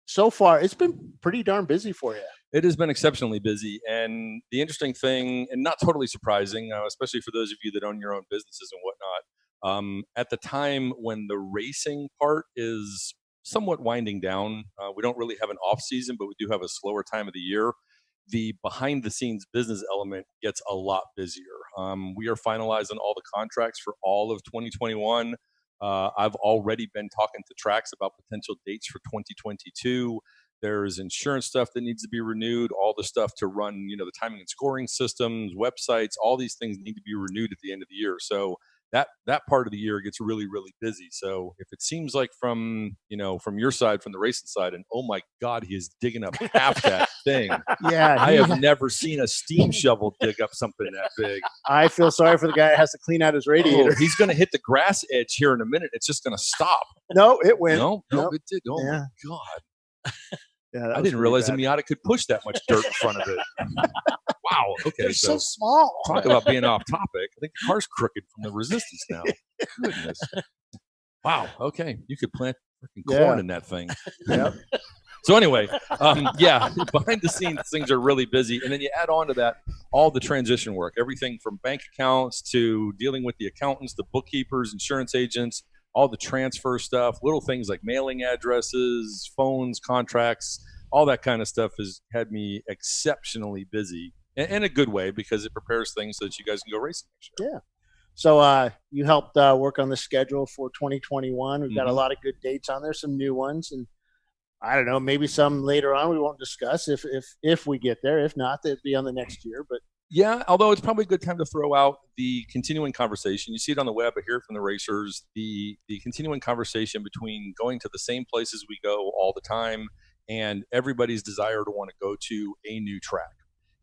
So far, it's been pretty darn busy for you. It has been exceptionally busy. And the interesting thing, and not totally surprising, especially for those of you that own your own businesses and whatnot, at the time when the racing part is somewhat winding down, we don't really have an off season, but we do have a slower time of the year. The behind the scenes business element gets a lot busier. We are finalizing all the contracts for all of 2021. I've already been talking to tracks about potential dates for 2022. There's insurance stuff that needs to be renewed, all the stuff to run, the timing and scoring systems, websites, all these things need to be renewed at the end of the year. So that part of the year gets really, really busy. So if it seems like from your side, from the racing side, and oh my God, he is digging up half that thing. Yeah. I have never seen a steam shovel dig up something that big. I feel sorry for the guy that has to clean out his radiator. Oh, he's going to hit the grass edge here in a minute. It's just going to stop. No, it went. No, Nope. it did. Oh Yeah. my God. Yeah, I didn't realize the Miata could push that much dirt in front of it. Wow. Okay. They're so small. Talk about being off topic. I think the car's crooked from the resistance now. Goodness. Wow. Okay. You could plant freaking corn in that thing. Yep. So anyway, behind the scenes, things are really busy. And then you add on to that all the transition work, everything from bank accounts to dealing with the accountants, the bookkeepers, insurance agents, all the transfer stuff, little things like mailing addresses, phones, contracts, all that kind of stuff has had me exceptionally busy in a good way because it prepares things so that you guys can go racing next year. Yeah. So you helped work on the schedule for 2021. We've got a lot of good dates on there, some new ones, and I don't know, maybe some later on we won't discuss if we get there. If not, they'd be on the next year. But yeah, although it's probably a good time to throw out the continuing conversation. You see it on the web, I hear it from the racers, the continuing conversation between going to the same places we go all the time and everybody's desire to want to go to a new track.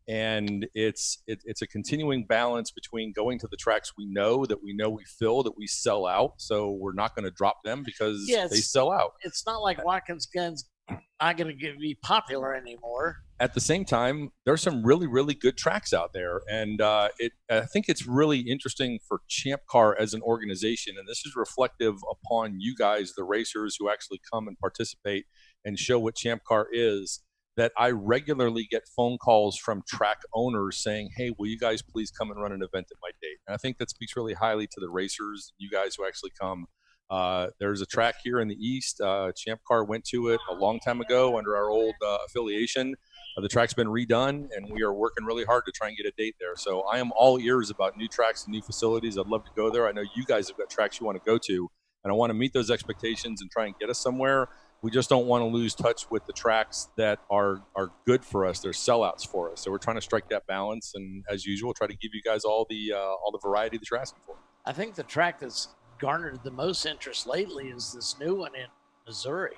And it's a continuing balance between going to the tracks we know we fill, that we sell out. So we're not going to drop them because they sell out. It's not like Watkins Gun's not going to be popular anymore. At the same time, there's some really, really good tracks out there. And I think it's really interesting for Champ Car as an organization. And this is reflective upon you guys, the racers who actually come and participate and show what Champ Car is, that I regularly get phone calls from track owners saying, hey, will you guys please come and run an event at my date? And I think that speaks really highly to the racers, you guys who actually come. There's a track here in the East. Champ Car went to it a long time ago under our old affiliation. The track's been redone, and we are working really hard to try and get a date there. So I am all ears about new tracks and new facilities. I'd love to go there. I know you guys have got tracks you want to go to, and I want to meet those expectations and try and get us somewhere. We just don't want to lose touch with the tracks that are good for us. They're sellouts for us. So we're trying to strike that balance, and as usual, try to give you guys all the variety that you're asking for. I think the track that's garnered the most interest lately is this new one in Missouri.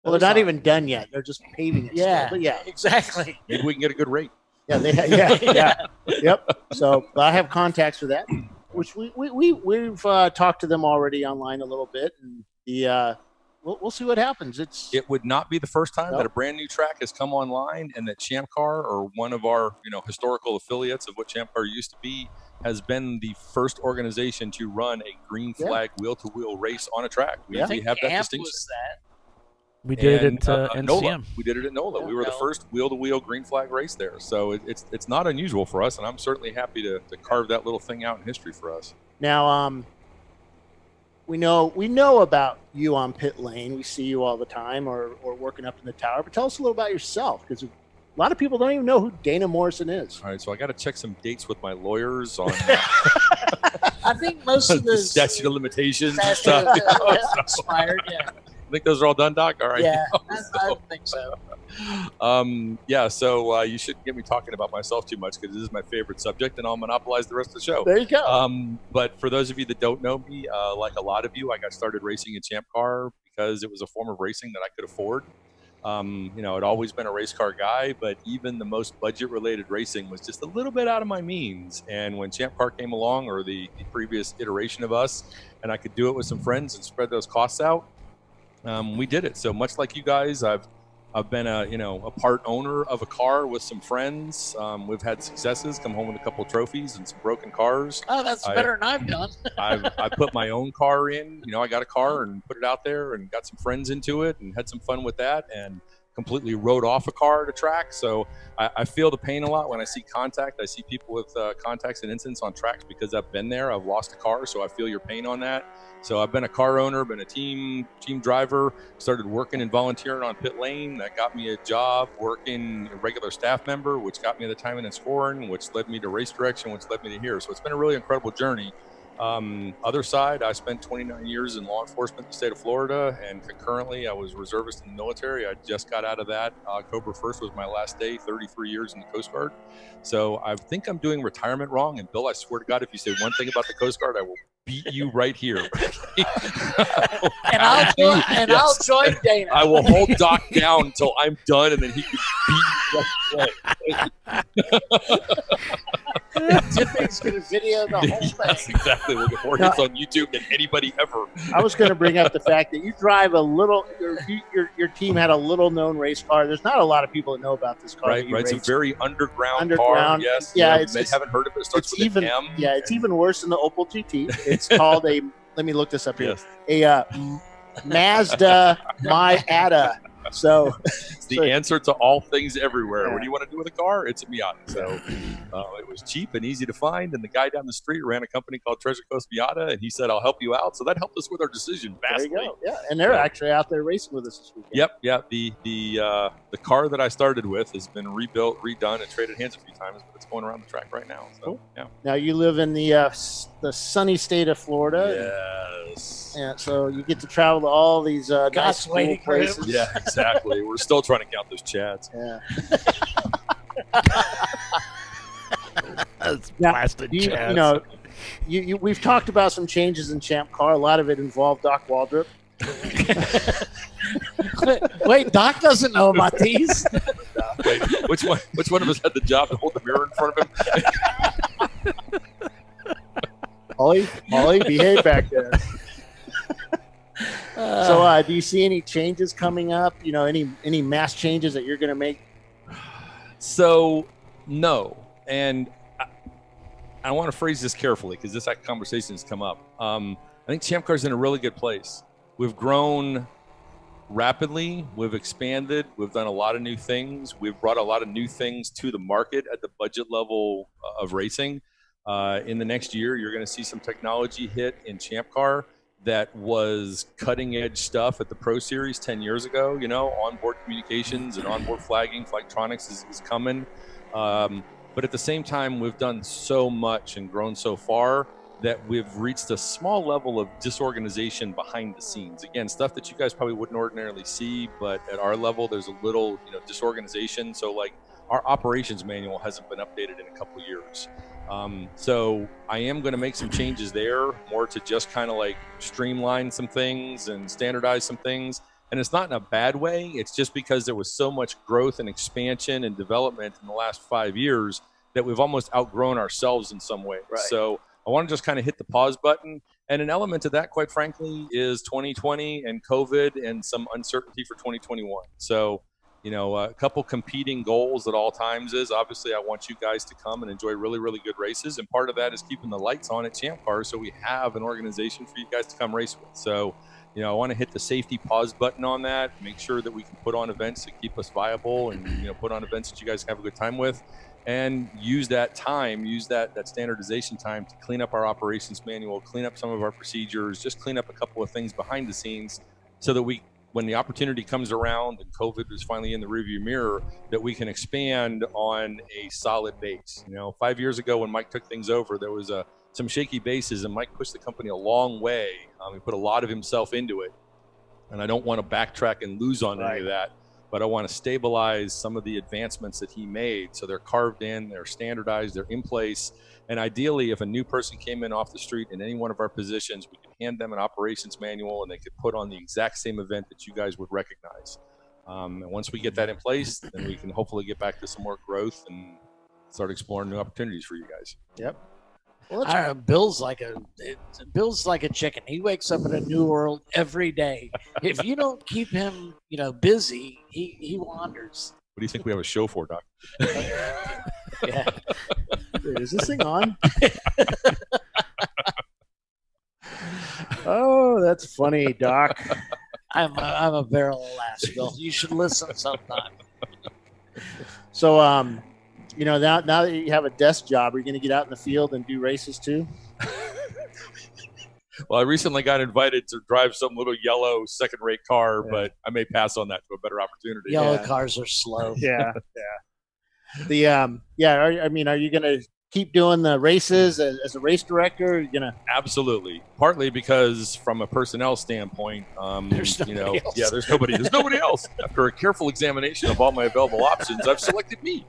Well, they're not even done yet. They're just paving it. Yeah, still, but yeah, exactly. Maybe we can get a good rate. Yeah, yep. So I have contacts for that, which we've talked to them already online a little bit, and we'll see what happens. It would not be the first time that a brand new track has come online, and that Champ Car, or one of our historical affiliates of what Champ Car used to be, has been the first organization to run a green flag wheel-to-wheel race on a track. We have that distinction. Was that? We did it at NOLA. NCM. We did it at NOLA. We were the first wheel-to-wheel green flag race there. So it's not unusual for us, and I'm certainly happy to carve that little thing out in history for us. Now, we know about you on pit lane. We see you all the time, or working up in the tower. But tell us a little about yourself, because a lot of people don't even know who Dana Morrison is. All right, so I got to check some dates with my lawyers on I think most of the statute of limitations and stuff. Expired, yeah. I think those are all done, Doc. All right. Yeah, I think so. So you shouldn't get me talking about myself too much, because this is my favorite subject, and I'll monopolize the rest of the show. There you go. But for those of you that don't know me, like a lot of you, I got started racing in Champ Car because it was a form of racing that I could afford. I'd always been a race car guy, but even the most budget-related racing was just a little bit out of my means. And when Champ Car came along, or the previous iteration of us, and I could do it with some friends and spread those costs out, we did it. So much like you guys, I've been a part owner of a car with some friends. We've had successes, come home with a couple of trophies and some broken cars. Oh, that's better than I've done. I put my own car in. I got a car and put it out there and got some friends into it and had some fun with that, and completely rode off a car at a track. So I feel the pain a lot when I see contact. I see people with contacts and incidents on tracks because I've been there. I've lost a car, so I feel your pain on that. So I've been a car owner, been a team driver, started working and volunteering on pit lane. That got me a job working a regular staff member, which got me the timing and scoring, which led me to race direction, which led me to here. So it's been a really incredible journey. Other side, I spent 29 years in law enforcement in the state of Florida, and concurrently I was reservist in the military. I just got out of that. October 1st was my last day, 33 years in the Coast Guard. So I think I'm doing retirement wrong. And Bill, I swear to God, if you say one thing about the Coast Guard, I will beat you right here. I'll join Dana. I will hold Doc down until I'm done, and then he can beat Tipping's going to video the whole thing. Yes, exactly. We'll get more hits on YouTube than anybody ever. I was going to bring up the fact that you drive a little. Your team had a little known race car. There's not a lot of people that know about this car. Right. It's a very underground car. Yes. Yeah. You haven't heard of it. It starts with an M. Yeah. It's even worse than the Opel GT. It's called a. Let me look this up here. Yes. A Mazda Miata. So it's the answer to all things everywhere. Yeah. What do you want to do with a car? It's a Miata. So it was cheap and easy to find. And the guy down the street ran a company called Treasure Coast Miata, and he said, "I'll help you out." So that helped us with our decision vastly. There you go. Yeah, and they're actually out there racing with us this weekend. Yep. Yeah. The car that I started with has been rebuilt, redone, and traded hands a few times, but it's going around the track right now. So cool. Yeah. Now you live in the sunny state of Florida. Yes. Yeah. So you get to travel to all these nice cool places. Yeah. Exactly. We're still trying to count those Chads. Yeah. That's blasted Chads. We've talked about some changes in Champ Car. A lot of it involved Doc Waldrop. Wait, Doc doesn't know about these. Wait, which one of us had the job to hold the mirror in front of him? Molly, behave back there. So, do you see any changes coming up? Any mass changes that you're going to make? So, no. And I want to phrase this carefully because this conversation has come up. I think Champ Car's in a really good place. We've grown rapidly. We've expanded. We've done a lot of new things. We've brought a lot of new things to the market at the budget level of racing. In the next year, you're going to see some technology hit in Champ Car that was cutting edge stuff at the Pro Series 10 years ago. You know, onboard communications and onboard flagging, Flagtronics is coming. But at the same time, we've done so much and grown so far that we've reached a small level of disorganization behind the scenes. Again, stuff that you guys probably wouldn't ordinarily see, but at our level, there's a little, disorganization. So like our operations manual hasn't been updated in a couple of years. So I am going to make some changes there, more to just kind of like streamline some things and standardize some things. And it's not in a bad way. It's just because there was so much growth and expansion and development in the last 5 years that we've almost outgrown ourselves in some ways. Right. So I want to just kind of hit the pause button. And an element of that, quite frankly, is 2020 and COVID and some uncertainty for 2021. So, a couple competing goals at all times is obviously I want you guys to come and enjoy really, really good races. And part of that is keeping the lights on at Champ Car so we have an organization for you guys to come race with. So, I want to hit the safety pause button on that, make sure that we can put on events that keep us viable and, put on events that you guys have a good time with. And use that time, that standardization time to clean up our operations manual, clean up some of our procedures, just clean up a couple of things behind the scenes so that when the opportunity comes around and COVID is finally in the rearview mirror, that we can expand on a solid base. 5 years ago when Mike took things over, there was some shaky bases, and Mike pushed the company a long way. He put a lot of himself into it. And I don't want to backtrack and lose on any of that. But I want to stabilize some of the advancements that he made. So they're carved in, they're standardized, they're in place. And ideally, if a new person came in off the street in any one of our positions, we could hand them an operations manual and they could put on the exact same event that you guys would recognize. And once we get that in place, then we can hopefully get back to some more growth and start exploring new opportunities for you guys. Yep. Well, Bill's like a chicken. He wakes up in a new world every day. If you don't keep him, busy, he wanders. What do you think we have a show for, Doc? Yeah. Wait, is this thing on? Oh, that's funny, Doc. I'm a barrel of laughs, Bill. You should listen sometime. So, now that you have a desk job, are you going to get out in the field and do races too? Well, I recently got invited to drive some little yellow second-rate car, but I may pass on that to a better opportunity. Yellow cars are slow. Yeah. Are you going to keep doing the races as a race director? Are you gonna? Absolutely. Partly because from a personnel standpoint, there's nobody else. There's nobody else. After a careful examination of all my available options, I've selected me.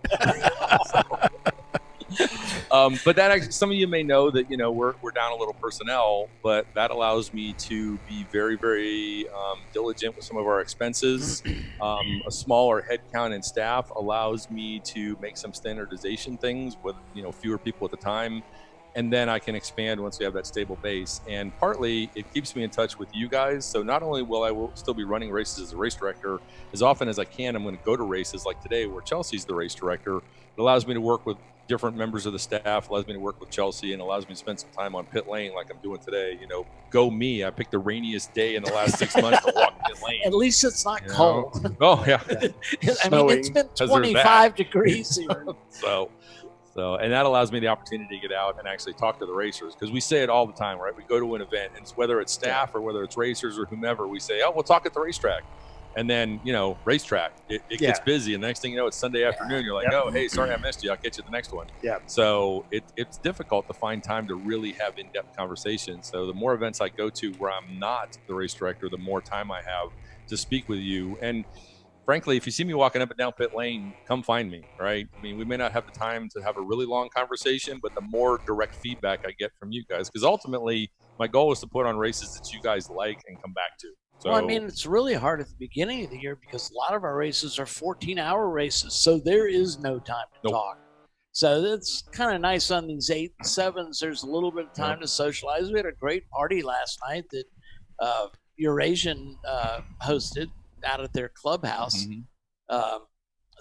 But that actually, some of you may know that we're down a little personnel, but that allows me to be very, very diligent with some of our expenses. A smaller headcount and staff allows me to make some standardization things with fewer people at the time, and then I can expand once we have that stable base. And partly it keeps me in touch with you guys. So not only will I still be running races as a race director, as often as I can, I'm going to go to races like today where Chelsea's the race director. It allows me to work with different members of the staff, allows me to work with Chelsea, and allows me to spend some time on pit lane like I'm doing today. Go me. I picked the rainiest day in the last 6 months to walk pit lane. At least it's not cold. Oh, yeah. I mean, it's been 25 degrees here. So, and that allows me the opportunity to get out and actually talk to the racers, because we say it all the time, right? We go to an event, and whether it's staff or whether it's racers or whomever, we say, oh, we'll talk at the racetrack. And then, racetrack, it gets busy. And the next thing you know, it's Sunday afternoon. You're like, oh, hey, sorry I missed you. I'll get you the next one. Yeah. So it's difficult to find time to really have in-depth conversations. So the more events I go to where I'm not the race director, the more time I have to speak with you. And frankly, if you see me walking up and down pit lane, come find me, right? I mean, we may not have the time to have a really long conversation, but the more direct feedback I get from you guys, because ultimately my goal is to put on races that you guys like and come back to. So, well, I mean, it's really hard at the beginning of the year because a lot of our races are 14-hour races, so there is no time to talk. So it's kind of nice on these 8 and 7s. There's a little bit of time to socialize. We had a great party last night that Eurasian hosted out at their clubhouse.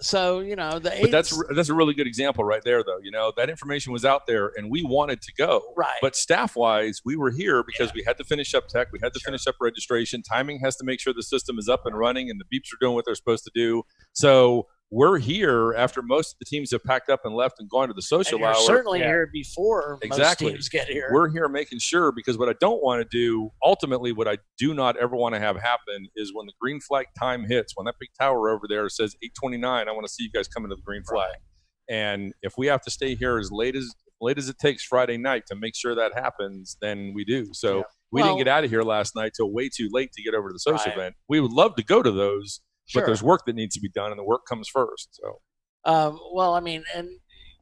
So, you know, but that's a really good example right there, though. You know, that information was out there, and we wanted to go. Right. But staff-wise, we were here because we had to finish up tech, we had to finish up registration. Timing has to make sure the system is up and running, and the beeps are doing what they're supposed to do. So we're here after most of the teams have packed up and left and gone to the social hour. Certainly here before most teams get here. We're here making sure, because what I don't want to do, ultimately what I do not ever want to have happen is when the green flag time hits, when that big tower over there says 8:29, I want to see you guys coming to the green flag. And if we have to stay here as late as it takes Friday night to make sure that happens, then we do. So we didn't get out of here last night till way too late to get over to the social event. We would love to go to those, but there's work that needs to be done, and the work comes first. So, well, I mean, and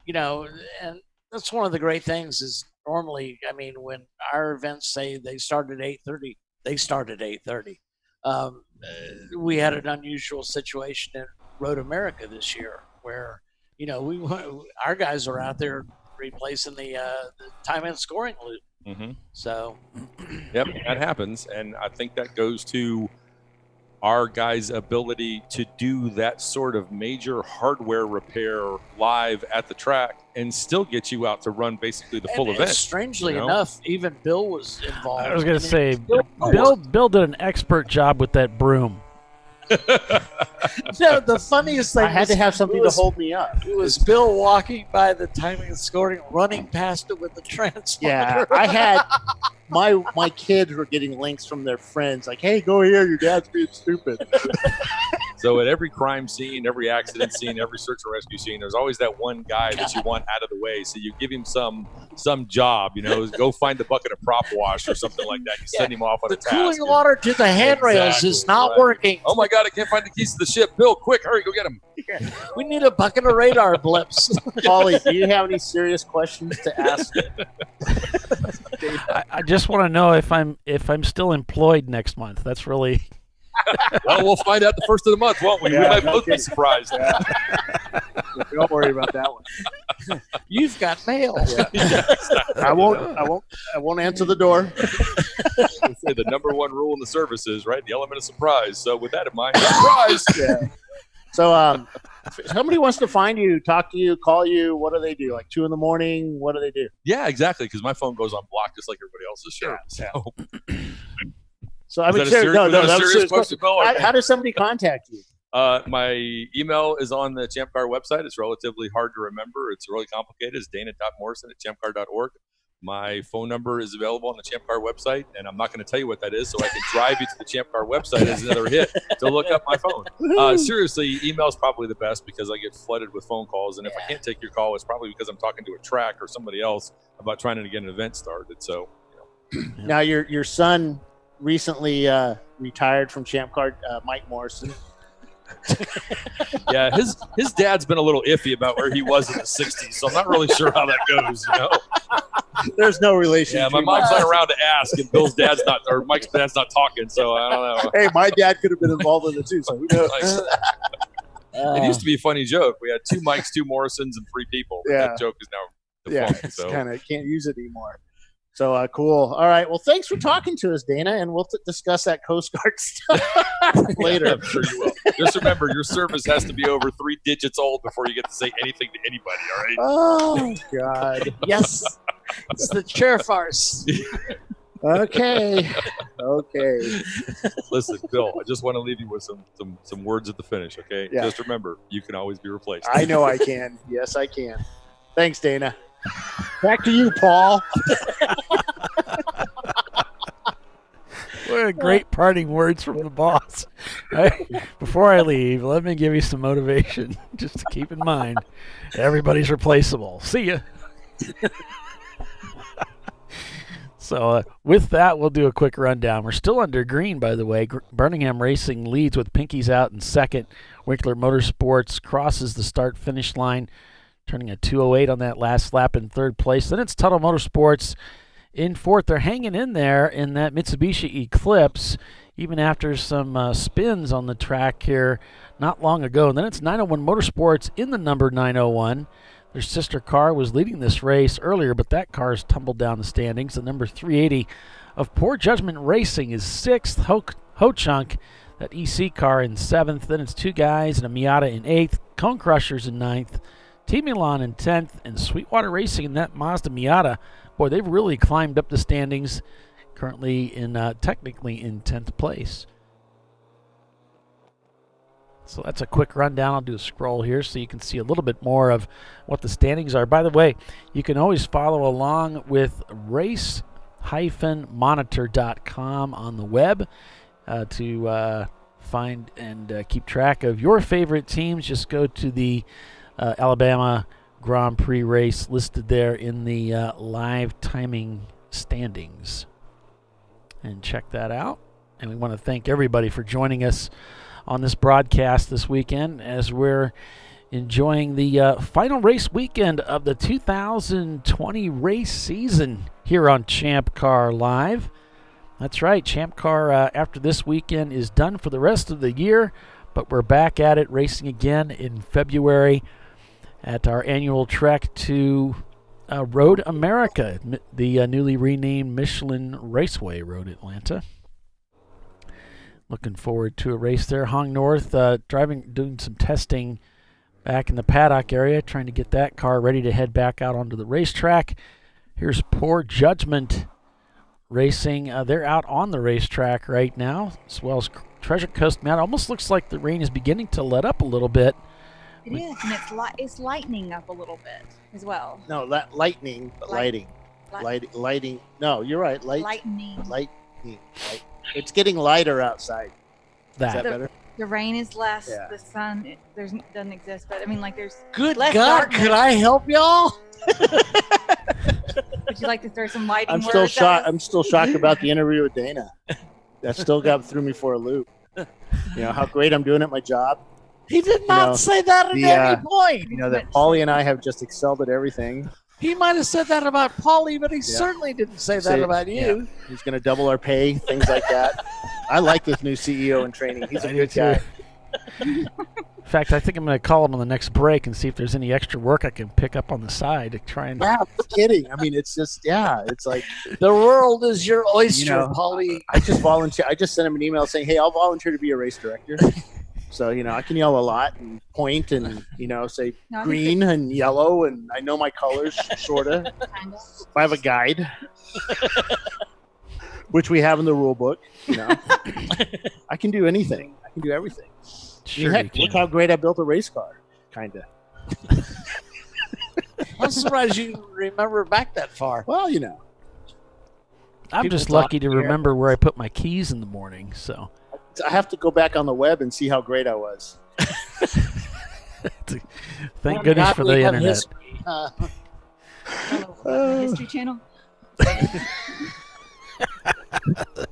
you know, and that's one of the great things is normally, I mean, when our events say they start at 8:30, they start at 8:30. We had an unusual situation in Road America this year where, you know, our guys are out there replacing the time and scoring loop. Mm-hmm. So, yep, that happens, and I think that goes to our guys' ability to do that sort of major hardware repair live at the track and still get you out to run basically the full event. Strangely enough, even Bill was involved. I was going to say, Bill did an expert job with that broom. No, the funniest thing I had to have something to hold me up. It was Bill walking by the timing and scoring, running past it with the transponder. Yeah, I had my kids were getting links from their friends like, "Hey, go here, your dad's being stupid." So at every crime scene, every accident scene, every search and rescue scene, there's always that one guy that you want out of the way. So you give him some job, you know, go find the bucket of prop wash or something like that. You send him off on a task. The cooling water to the handrails is not working. Oh my God, I can't find the keys to the ship. Bill, quick, hurry, go get them. We need a bucket of radar blips. Paulie, do you have any serious questions to ask? I just want to know if I'm still employed next month. That's really. Well, we'll find out the first of the month, won't we? Yeah, we might both be surprised. Yeah. Don't worry about that one. You've got mail. Yeah. I won't answer the door. They say the number one rule in the service is, right, the element of surprise. So with that in mind, surprise. Yeah. So if somebody wants to find you, talk to you, call you, what do they do? Like 2 a.m? What do they do? Yeah, exactly, because my phone goes on block just like everybody else's show. So I mean, that was serious question. How does somebody contact you? My email is on the ChampCar website. It's relatively hard to remember. It's really complicated. It's dana.morrison@champcar.org. My phone number is available on the ChampCar website, and I'm not going to tell you what that is, so I can drive you to the ChampCar website as another hit to look up my phone. Seriously, email is probably the best because I get flooded with phone calls, and if I can't take your call, it's probably because I'm talking to a track or somebody else about trying to get an event started. So, you know. Now your son recently retired from ChampCar, Mike Morrison. Yeah, his dad's been a little iffy about where he was in the 60s, so I'm not really sure how that goes, you know. There's no relation. Yeah, my mom's not around to ask, and Bill's dad's not, or Mike's dad's not talking, so I don't know. Hey, my dad could have been involved in it too, so who knows? It used to be a funny joke. We had 2 Mikes, 2 Morrisons, and 3 people. But that joke is now defunct. It's kind of can't use it anymore. So cool. All right. Well, thanks for talking to us, Dana, and we'll discuss that Coast Guard stuff later. Yeah, I'm sure you will. Just remember, your service has to be over 3 digits old before you get to say anything to anybody. All right. Oh God. Yes. It's the chair farce. Okay. Listen, Bill, I just want to leave you with some words at the finish. Okay. Yeah. Just remember, you can always be replaced. I know I can. Yes, I can. Thanks, Dana. Back to you, Paul. What a great parting words from the boss. Right? Before I leave, let me give you some motivation just to keep in mind everybody's replaceable. See ya. So with that, we'll do a quick rundown. We're still under green, by the way. Birmingham Racing leads with Pinkies out in second. Winkler Motorsports crosses the start-finish line, turning a 2:08 on that last lap in third place. Then it's Tuttle Motorsports in fourth. They're hanging in there in that Mitsubishi Eclipse, even after some spins on the track here not long ago. And then it's 901 Motorsports in the number 901. Their sister car was leading this race earlier, but that car's tumbled down the standings. The number 380 of Poor Judgment Racing is sixth. Ho Chunk That EC car in 7th. Then it's 2 guys and a Miata in 8th. Cone Crushers in 9th. Team Milan in 10th. And Sweetwater Racing in that Mazda Miata. Boy, they've really climbed up the standings. Currently technically in 10th place. So that's a quick rundown. I'll do a scroll here so you can see a little bit more of what the standings are. By the way, you can always follow along with race-monitor.com on the web to find and keep track of your favorite teams. Just go to the Alabama Grand Prix race listed there in the live timing standings. And check that out. And we want to thank everybody for joining us on this broadcast this weekend as we're enjoying the final race weekend of the 2020 race season here on Champ Car Live. That's right, Champ Car after this weekend is done for the rest of the year, but we're back at it racing again in February at our annual trek to Road America, the newly renamed Michelin Raceway Road Atlanta. Looking forward to a race there. Hong North doing some testing back in the paddock area, trying to get that car ready to head back out onto the racetrack. Here's Poor Judgment Racing. They're out on the racetrack right now, as well as Treasure Coast Mountain. Almost looks like the rain is beginning to let up a little bit. It is, and it's lightening up a little bit as well. No, lightning, but lighting. Lighting. No, you're right. Lightning. It's getting lighter outside. Is that better? The rain is less. Yeah. The sun doesn't exist. But I mean, like there's Good less God, darkness. could I help y'all? Would you like to throw some lighting I'm words still at shocked. us? I'm still shocked about the interview with Dana. That still threw me for a loop. You know how great I'm doing at my job. He did not say that at any point. You know that Paulie and I have just excelled at everything. He might have said that about Paulie, but he certainly didn't say that about you. Yeah. He's going to double our pay, things like that. I like this new CEO in training. He's a good guy. In fact, I think I'm going to call him on the next break and see if there's any extra work I can pick up on the side to try and. Yeah, I'm kidding. I mean, it's just it's like the world is your oyster, you know, Paulie. I just volunteer. I just sent him an email saying, "Hey, I'll volunteer to be a race director." So, I can yell a lot and point and, say green and yellow, and I know my colors, sort of. If I have a guide, which we have in the rule book, I can do anything. I can do everything. Sure, heck, look how great I built a race car, kind of. I'm surprised you remember back that far. Well, I'm People just lucky to talk here. remember where I put my keys in the morning, so. I have to go back on the web and see how great I was. Thank goodness for the internet. History Channel.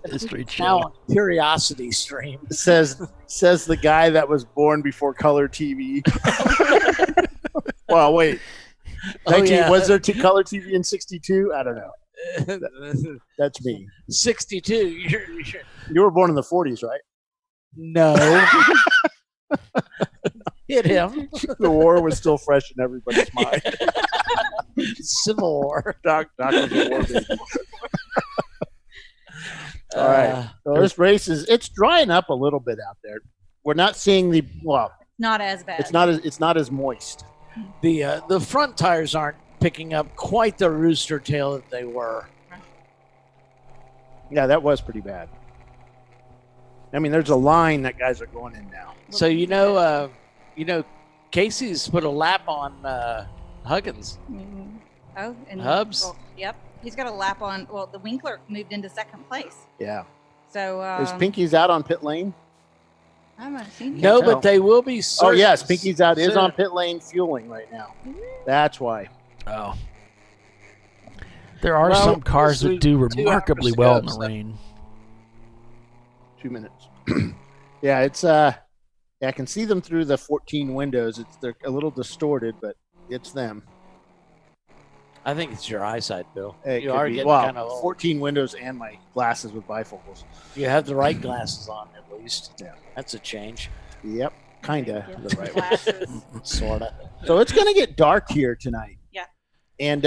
History Channel. Now, Curiosity Stream says the guy that was born before color TV. Well, wait. Was there color TV in '62? I don't know. That's me. 62. You were born in the '40s, right? No. Hit him. The war was still fresh in everybody's mind. Civil War. Doc was a war baby. All right. So this race it's drying up a little bit out there. We're not seeing Not as bad. It's not as moist. The front tires aren't picking up quite the rooster tail that they were. Yeah, that was pretty bad. I mean, there's a line that guys are going in now. So Casey's put a lap on Huggins. Mm-hmm. Oh, and Hubs. Well, yep, he's got a lap on. Well, the Winkler moved into second place. Yeah. So is Pinky's out on pit lane? I haven't seen. No, but they will be. Oh yes, Pinky's out. Is on pit lane fueling right now. That's why. Oh. There are some cars that do remarkably well in the rain. 2 minutes. Yeah, it's I can see them through the 14 windows. They're a little distorted, but it's them. I think it's your eyesight, Bill. You are are getting kind of old. 14 windows and my glasses with bifocals. You have the right glasses on, at least. Yeah, that's a change. Yep, kinda the right glasses. Sorta. So it's gonna get dark here tonight. Yeah. And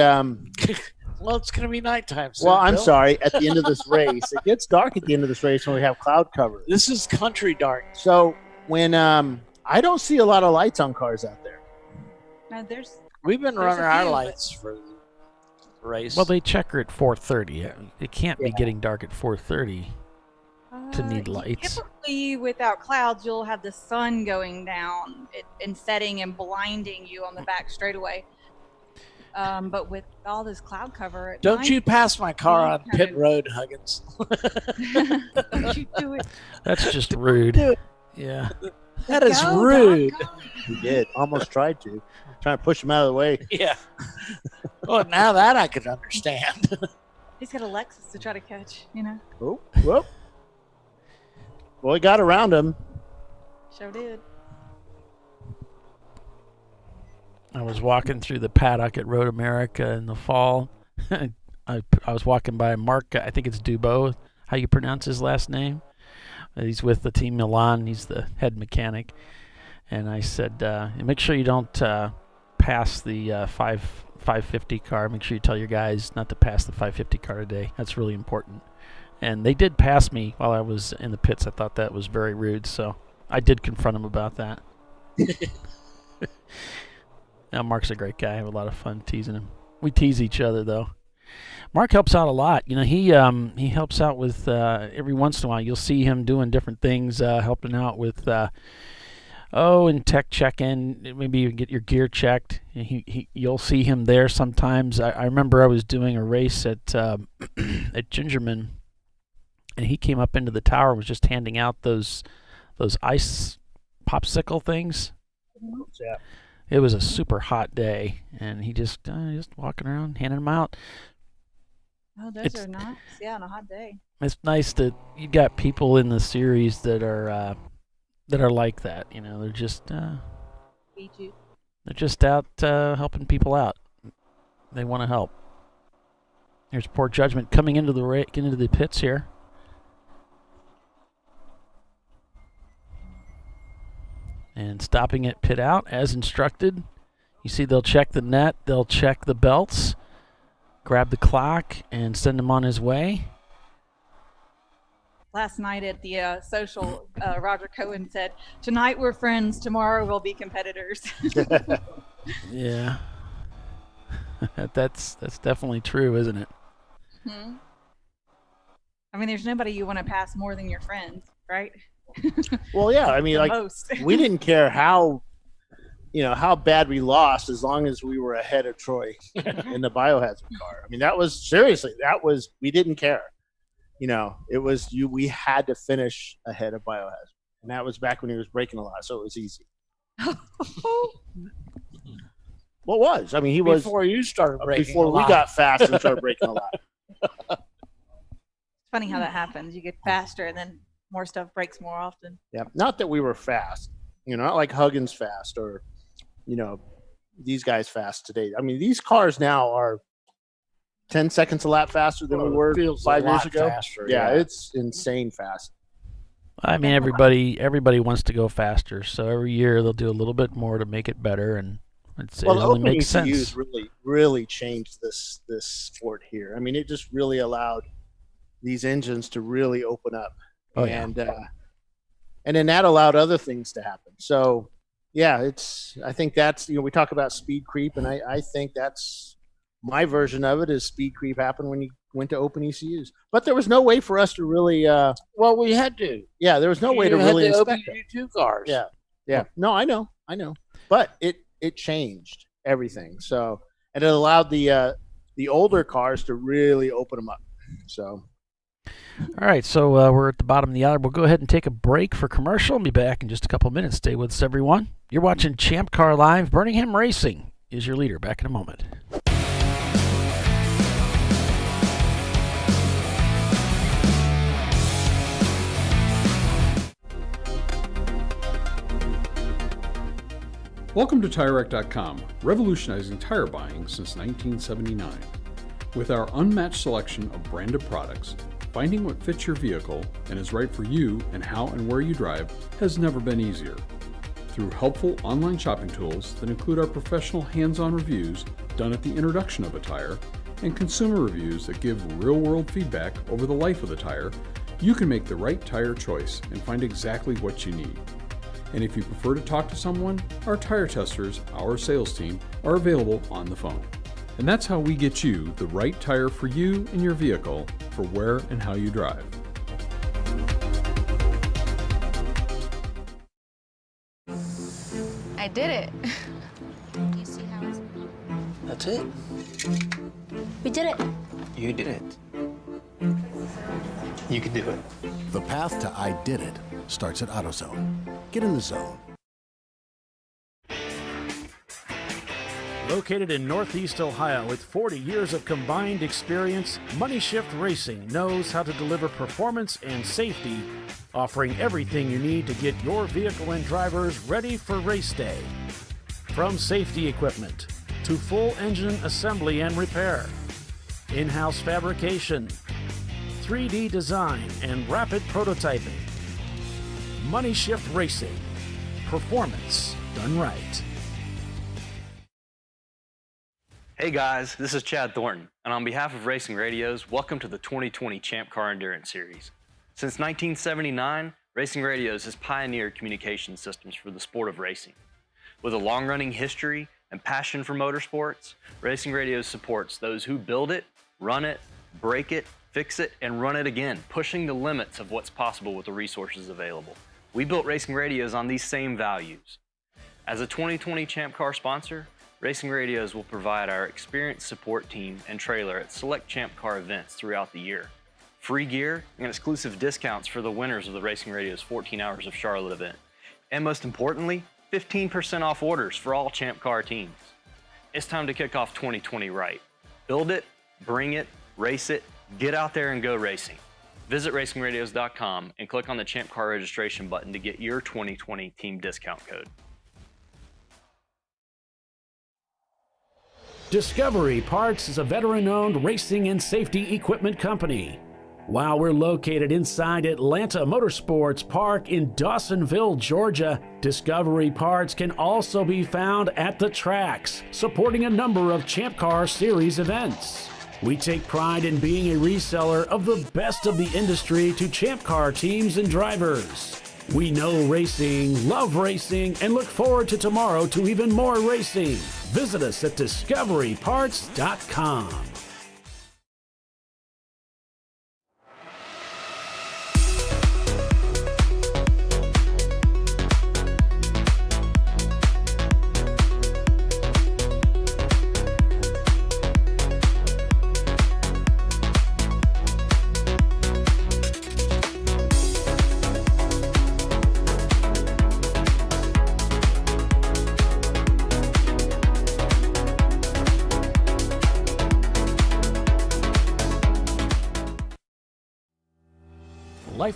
Well, it's going to be nighttime soon. Well, I'm Bill. sorry. At the end of this race, it gets dark at the end of this race when we have cloud cover. This is country dark. So when I don't see a lot of lights on cars out there. No, We've been there's running a our few, lights for the race. Well, they checker at 4:30. It can't be getting dark at 4:30 to need lights. Typically, without clouds, you'll have the sun going down and setting and blinding you on the back straightaway. But with all this cloud cover, at Don't night, you pass my car on kind pit of- road, Huggins. Don't you do it. That's just rude. Yeah. That is Go, rude. He did. Almost tried to. Trying to push him out of the way. Yeah. Well, now that I can understand. He's got a Lexus to try to catch, Oh, whoop. Well, he got around him. Sure did. I was walking through the paddock at Road America in the fall. I was walking by Mark, I think it's Dubois, how you pronounce his last name. He's with the Team Milan. He's the head mechanic. And I said, make sure you don't pass the 550 car. Make sure you tell your guys not to pass the 550 car today. That's really important. And they did pass me while I was in the pits. I thought that was very rude, so I did confront him about that. Now, Mark's a great guy. I have a lot of fun teasing him. We tease each other, though. Mark helps out a lot. He helps out with every once in a while. You'll see him doing different things, helping out with and tech check-in. Maybe you get your gear checked. You'll see him there sometimes. I remember I was doing a race at Gingerman, and he came up into the tower and was just handing out those ice popsicle things. Yeah. It was a super hot day, and he just walking around handing them out. Oh, those are nice. Yeah, on a hot day. It's nice that you got people in the series that are like that. They're just Beat you. they're just out helping people out. They want to help. Here's Poor Judgment coming into the pits here. And stopping at pit out as instructed. You see they'll check the net, they'll check the belts, grab the clock, and send him on his way. Last night at the social, Roger Cohen said, "Tonight we're friends, tomorrow we'll be competitors." Yeah. That's definitely true, isn't it? Hmm. I mean, there's nobody you want to pass more than your friends, right? Well, yeah. I mean, The like most. we didn't care how bad we lost as long as we were ahead of Troy in the biohazard car. I mean, we didn't care. It was we had to finish ahead of biohazard, and that was back when he was braking a lot, so it was easy. Well, it was. I mean, he was before you started braking. Before we got fast and started braking a lot. It's funny how that happens. You get faster, and then more stuff breaks more often. Yeah, not that we were fast. Not like Huggins fast or, these guys fast today. I mean, these cars now are 10 seconds a lap faster than we were 5 years ago. Faster, yeah, it's insane fast. I mean, everybody wants to go faster, so every year they'll do a little bit more to make it better, and it only makes sense. ECUs really changed this sport here. I mean, it just really allowed these engines to really open up, and then that allowed other things to happen. So, yeah, I think that's we talk about speed creep, and I think that's my version of it. Is speed creep happened when you went to open ECUs, but there was no way for us to really. Well, we had to. Yeah, there was no way to really inspect it. OBD2 cars. Yeah. No, I know, but it changed everything. So, and it allowed the older cars to really open them up. So. All right, so we're at the bottom of the hour. We'll go ahead and take a break for commercial. We'll be back in just a couple of minutes. Stay with us, everyone. You're watching Champ Car Live. Birmingham Racing is your leader. Back in a moment. Welcome to TireRack.com, revolutionizing tire buying since 1979. With our unmatched selection of branded products, finding what fits your vehicle and is right for you and how and where you drive has never been easier. Through helpful online shopping tools that include our professional hands-on reviews done at the introduction of a tire and consumer reviews that give real-world feedback over the life of the tire, you can make the right tire choice and find exactly what you need. And if you prefer to talk to someone, our tire testers, our sales team, are available on the phone. And that's how we get you the right tire for you and your vehicle for where and how you drive. I did it. Do you see how it's... That's it. We did it. You did it. You can do it. The path to I did it starts at AutoZone. Get in the zone. Located in Northeast Ohio with 40 years of combined experience, Money Shift Racing knows how to deliver performance and safety, offering everything you need to get your vehicle and drivers ready for race day. From safety equipment to full engine assembly and repair, in-house fabrication, 3D design, and rapid prototyping. Money Shift Racing. Performance done right. Hey guys, this is Chad Thornton, and on behalf of Racing Radios, welcome to the 2020 Champ Car Endurance Series. Since 1979, Racing Radios has pioneered communication systems for the sport of racing. With a long-running history and passion for motorsports, Racing Radios supports those who build it, run it, break it, fix it, and run it again, pushing the limits of what's possible with the resources available. We built Racing Radios on these same values. As a 2020 Champ Car sponsor, Racing Radios will provide our experienced support team and trailer at select Champ Car events throughout the year. Free gear and exclusive discounts for the winners of the Racing Radios 14 Hours of Charlotte event. And most importantly, 15% off orders for all Champ Car teams. It's time to kick off 2020 right. Build it, bring it, race it, get out there and go racing. Visit racingradios.com and click on the Champ Car registration button to get your 2020 team discount code. Discovery Parts is a veteran-owned racing and safety equipment company. While we're located inside Atlanta Motorsports Park in Dawsonville, Georgia, Discovery Parts can also be found at the tracks, supporting a number of Champ Car Series events. We take pride in being a reseller of the best of the industry to Champ Car teams and drivers. We know racing, love racing, and look forward to tomorrow to even more racing. Visit us at discoveryparts.com.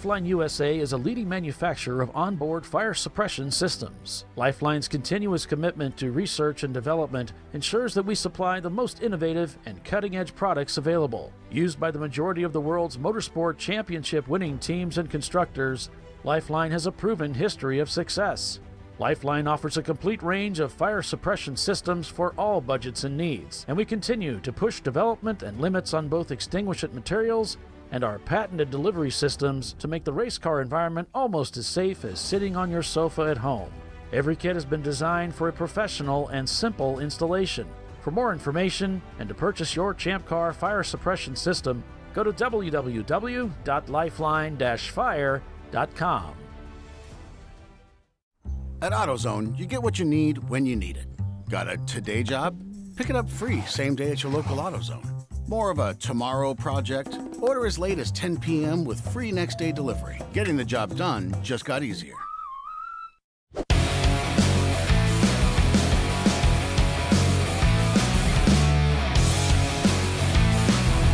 Lifeline USA is a leading manufacturer of onboard fire suppression systems. Lifeline's continuous commitment to research and development ensures that we supply the most innovative and cutting-edge products available. Used by the majority of the world's motorsport championship-winning teams and constructors, Lifeline has a proven history of success. Lifeline offers a complete range of fire suppression systems for all budgets and needs, and we continue to push development and limits on both extinguishant materials and our patented delivery systems to make the race car environment almost as safe as sitting on your sofa at home. Every kit has been designed for a professional and simple installation. For more information and to purchase your Champ Car fire suppression system, go to www.lifeline-fire.com. At AutoZone, you get what you need when you need it. Got a today job? Pick it up free same day at your local AutoZone. More of a tomorrow project? Order as late as 10 p.m. with free next day delivery. Getting the job done just got easier.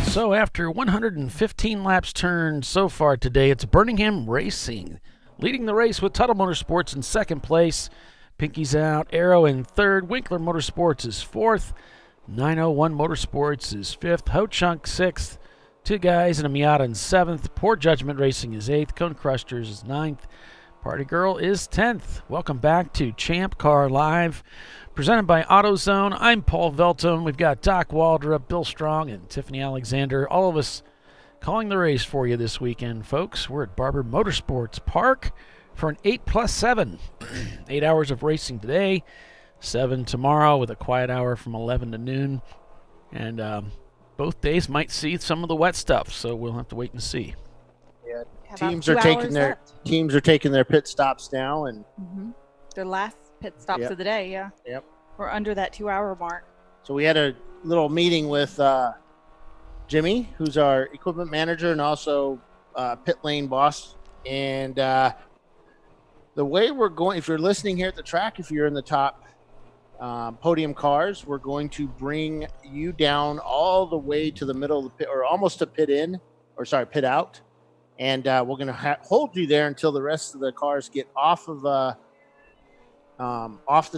So after 115 laps turned so far today, it's Birmingham Racing leading the race with Tuttle Motorsports in second place. Pinky's out, Arrow in third, Winkler Motorsports is fourth, 901 Motorsports is fifth, Ho-Chunk sixth, two guys and a Miata in seventh, Poor Judgment Racing is eighth, Cone Crushers is ninth, Party Girl is 10th. Welcome back to Champ Car Live, presented by AutoZone. I'm Paul Veltum. We've got Doc Waldrop, Bill Strong, and Tiffany Alexander. All of us calling the race for you this weekend, folks. We're at Barber Motorsports Park for an 8+7. 8 hours of racing today, 7 tomorrow with a quiet hour from 11 to noon. And both days might see some of the wet stuff, so we'll have to wait and see. Yeah, teams are taking their pit stops now, and their last pit stops of the day. Yeah. Yep. We're under that 2-hour mark. So we had a little meeting with Jimmy, who's our equipment manager and also pit lane boss. And the way we're going, if you're listening here at the track, if you're in the top podium cars, we're going to bring you down all the way to the middle of the pit, or almost to pit out. And we're going to hold you there until the rest of the cars get off the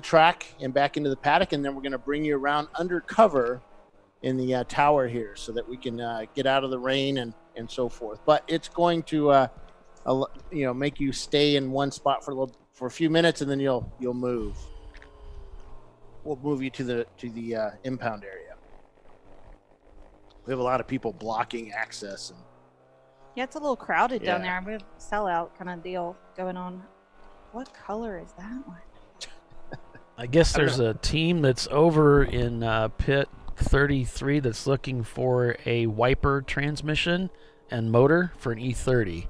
track and back into the paddock. And then we're going to bring you around undercover in the tower here so that we can get out of the rain and so forth. But it's going to make you stay in one spot for a few minutes, and then you'll move. We'll move you to the impound area. We have a lot of people blocking access. And yeah, it's a little crowded down there. We have a sellout kind of deal going on. What color is that one? I guess there's a team that's over in pit 33 that's looking for a wiper transmission and motor for an E30.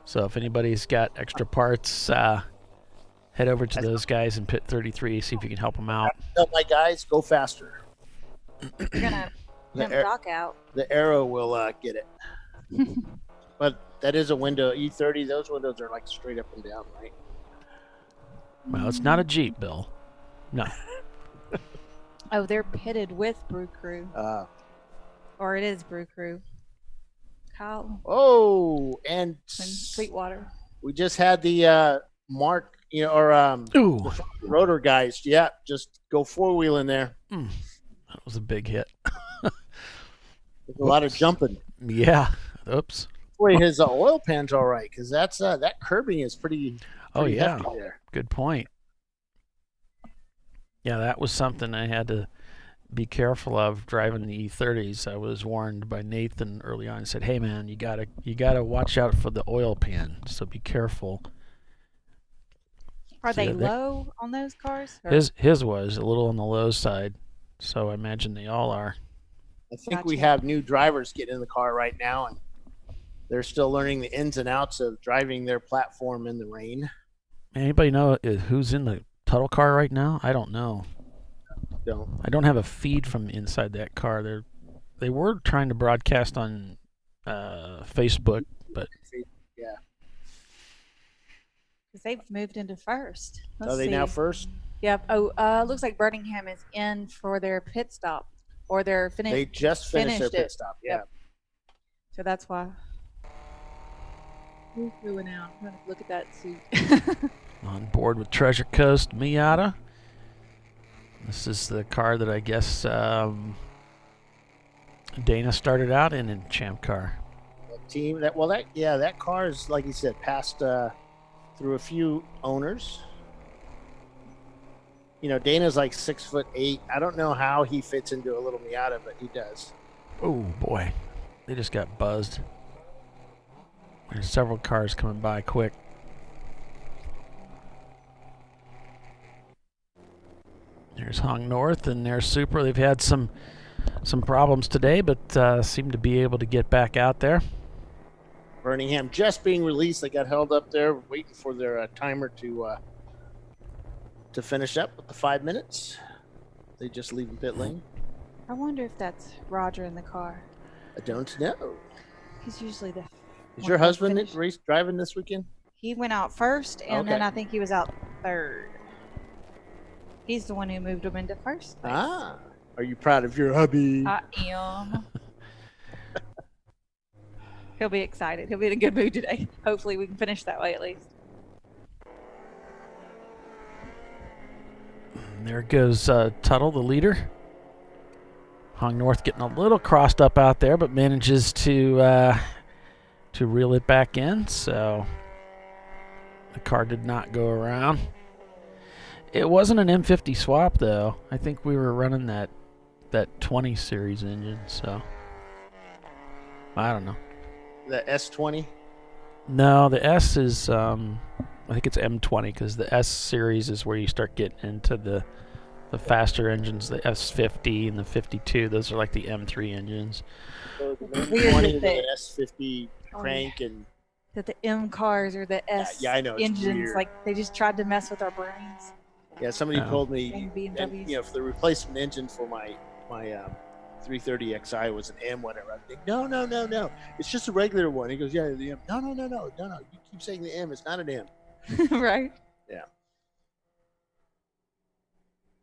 So if anybody's got extra parts, head over to those guys in pit 33, see if you can help them out. Tell my guys, go faster. You're gonna pimp Doc out. The arrow will get it. But that is a window, E30. Those windows are like straight up and down, right? Well, it's not a Jeep, Bill. No. Oh, they're pitted with Brew Crew. Or it is Brew Crew. Kyle. Oh, and Sweetwater. We just had the the rotor guys. Yeah, just go four-wheeling there. That was a big hit. A lot of jumping. Yeah. Oops. Boy, his oil pan's all right, because that's that curbing is pretty hefty there. Good point. Yeah, that was something I had to be careful of driving the E30s. I was warned by Nathan early on. He said, "Hey, man, you gotta watch out for the oil pan, so be careful." Are they low on those cars? Or? His was a little on the low side, so I imagine they all are. I think we have new drivers getting in the car right now, and they're still learning the ins and outs of driving their platform in the rain. Anybody know who's in the Tuttle car right now? I don't know. I don't have a feed from inside that car. They were trying to broadcast on Facebook, but yeah, because they've moved into first. Are they now first? Yep. Oh, looks like Birmingham is in for their pit stop, or they're finished. They just finished their pit stop. Yeah. Yep. So that's why. Who's going out? I'm gonna look at that suit. On board with Treasure Coast Miata. This is the car that I guess Dana started out in Champ Car. That car is, like you said, passed through a few owners. You know, Dana's like 6'8". I don't know how he fits into a little Miata, but he does. Oh boy, they just got buzzed. There's several cars coming by quick. There's Hong North and there's Super. They've had some problems today, but seem to be able to get back out there. Birmingham just being released. They got held up there waiting for their timer to finish up with the 5 minutes. They just leave pit lane. I wonder if that's Roger in the car. I don't know. He's usually the. Is your husband driving this weekend? He went out first, and then I think he was out third. He's the one who moved him into first place. Are you proud of your hubby? I am. He'll be excited. He'll be in a good mood today. Hopefully we can finish that way at least. And there goes Tuttle, the leader. Hong North getting a little crossed up out there, but manages to reel it back in. So The car did not go around. It wasn't an M50 swap, though. I think we were running that 20 series engine, so I don't know. The S20? No, the S is, I think it's M20, because the S series is where you start getting into the faster engines, the S50 and the 52. Those are like the M3 engines. So the M20 and the S50 crank and... That the M cars or the S I know, it's engines, weird. like they just tried to mess with our brains. Yeah, somebody told me, And and, BMWs. for the replacement engine for my 330xi was an M whatever. I think, no. It's just a regular one. He goes, yeah, the M. No. You keep saying the M. It's not an M. Right. Yeah.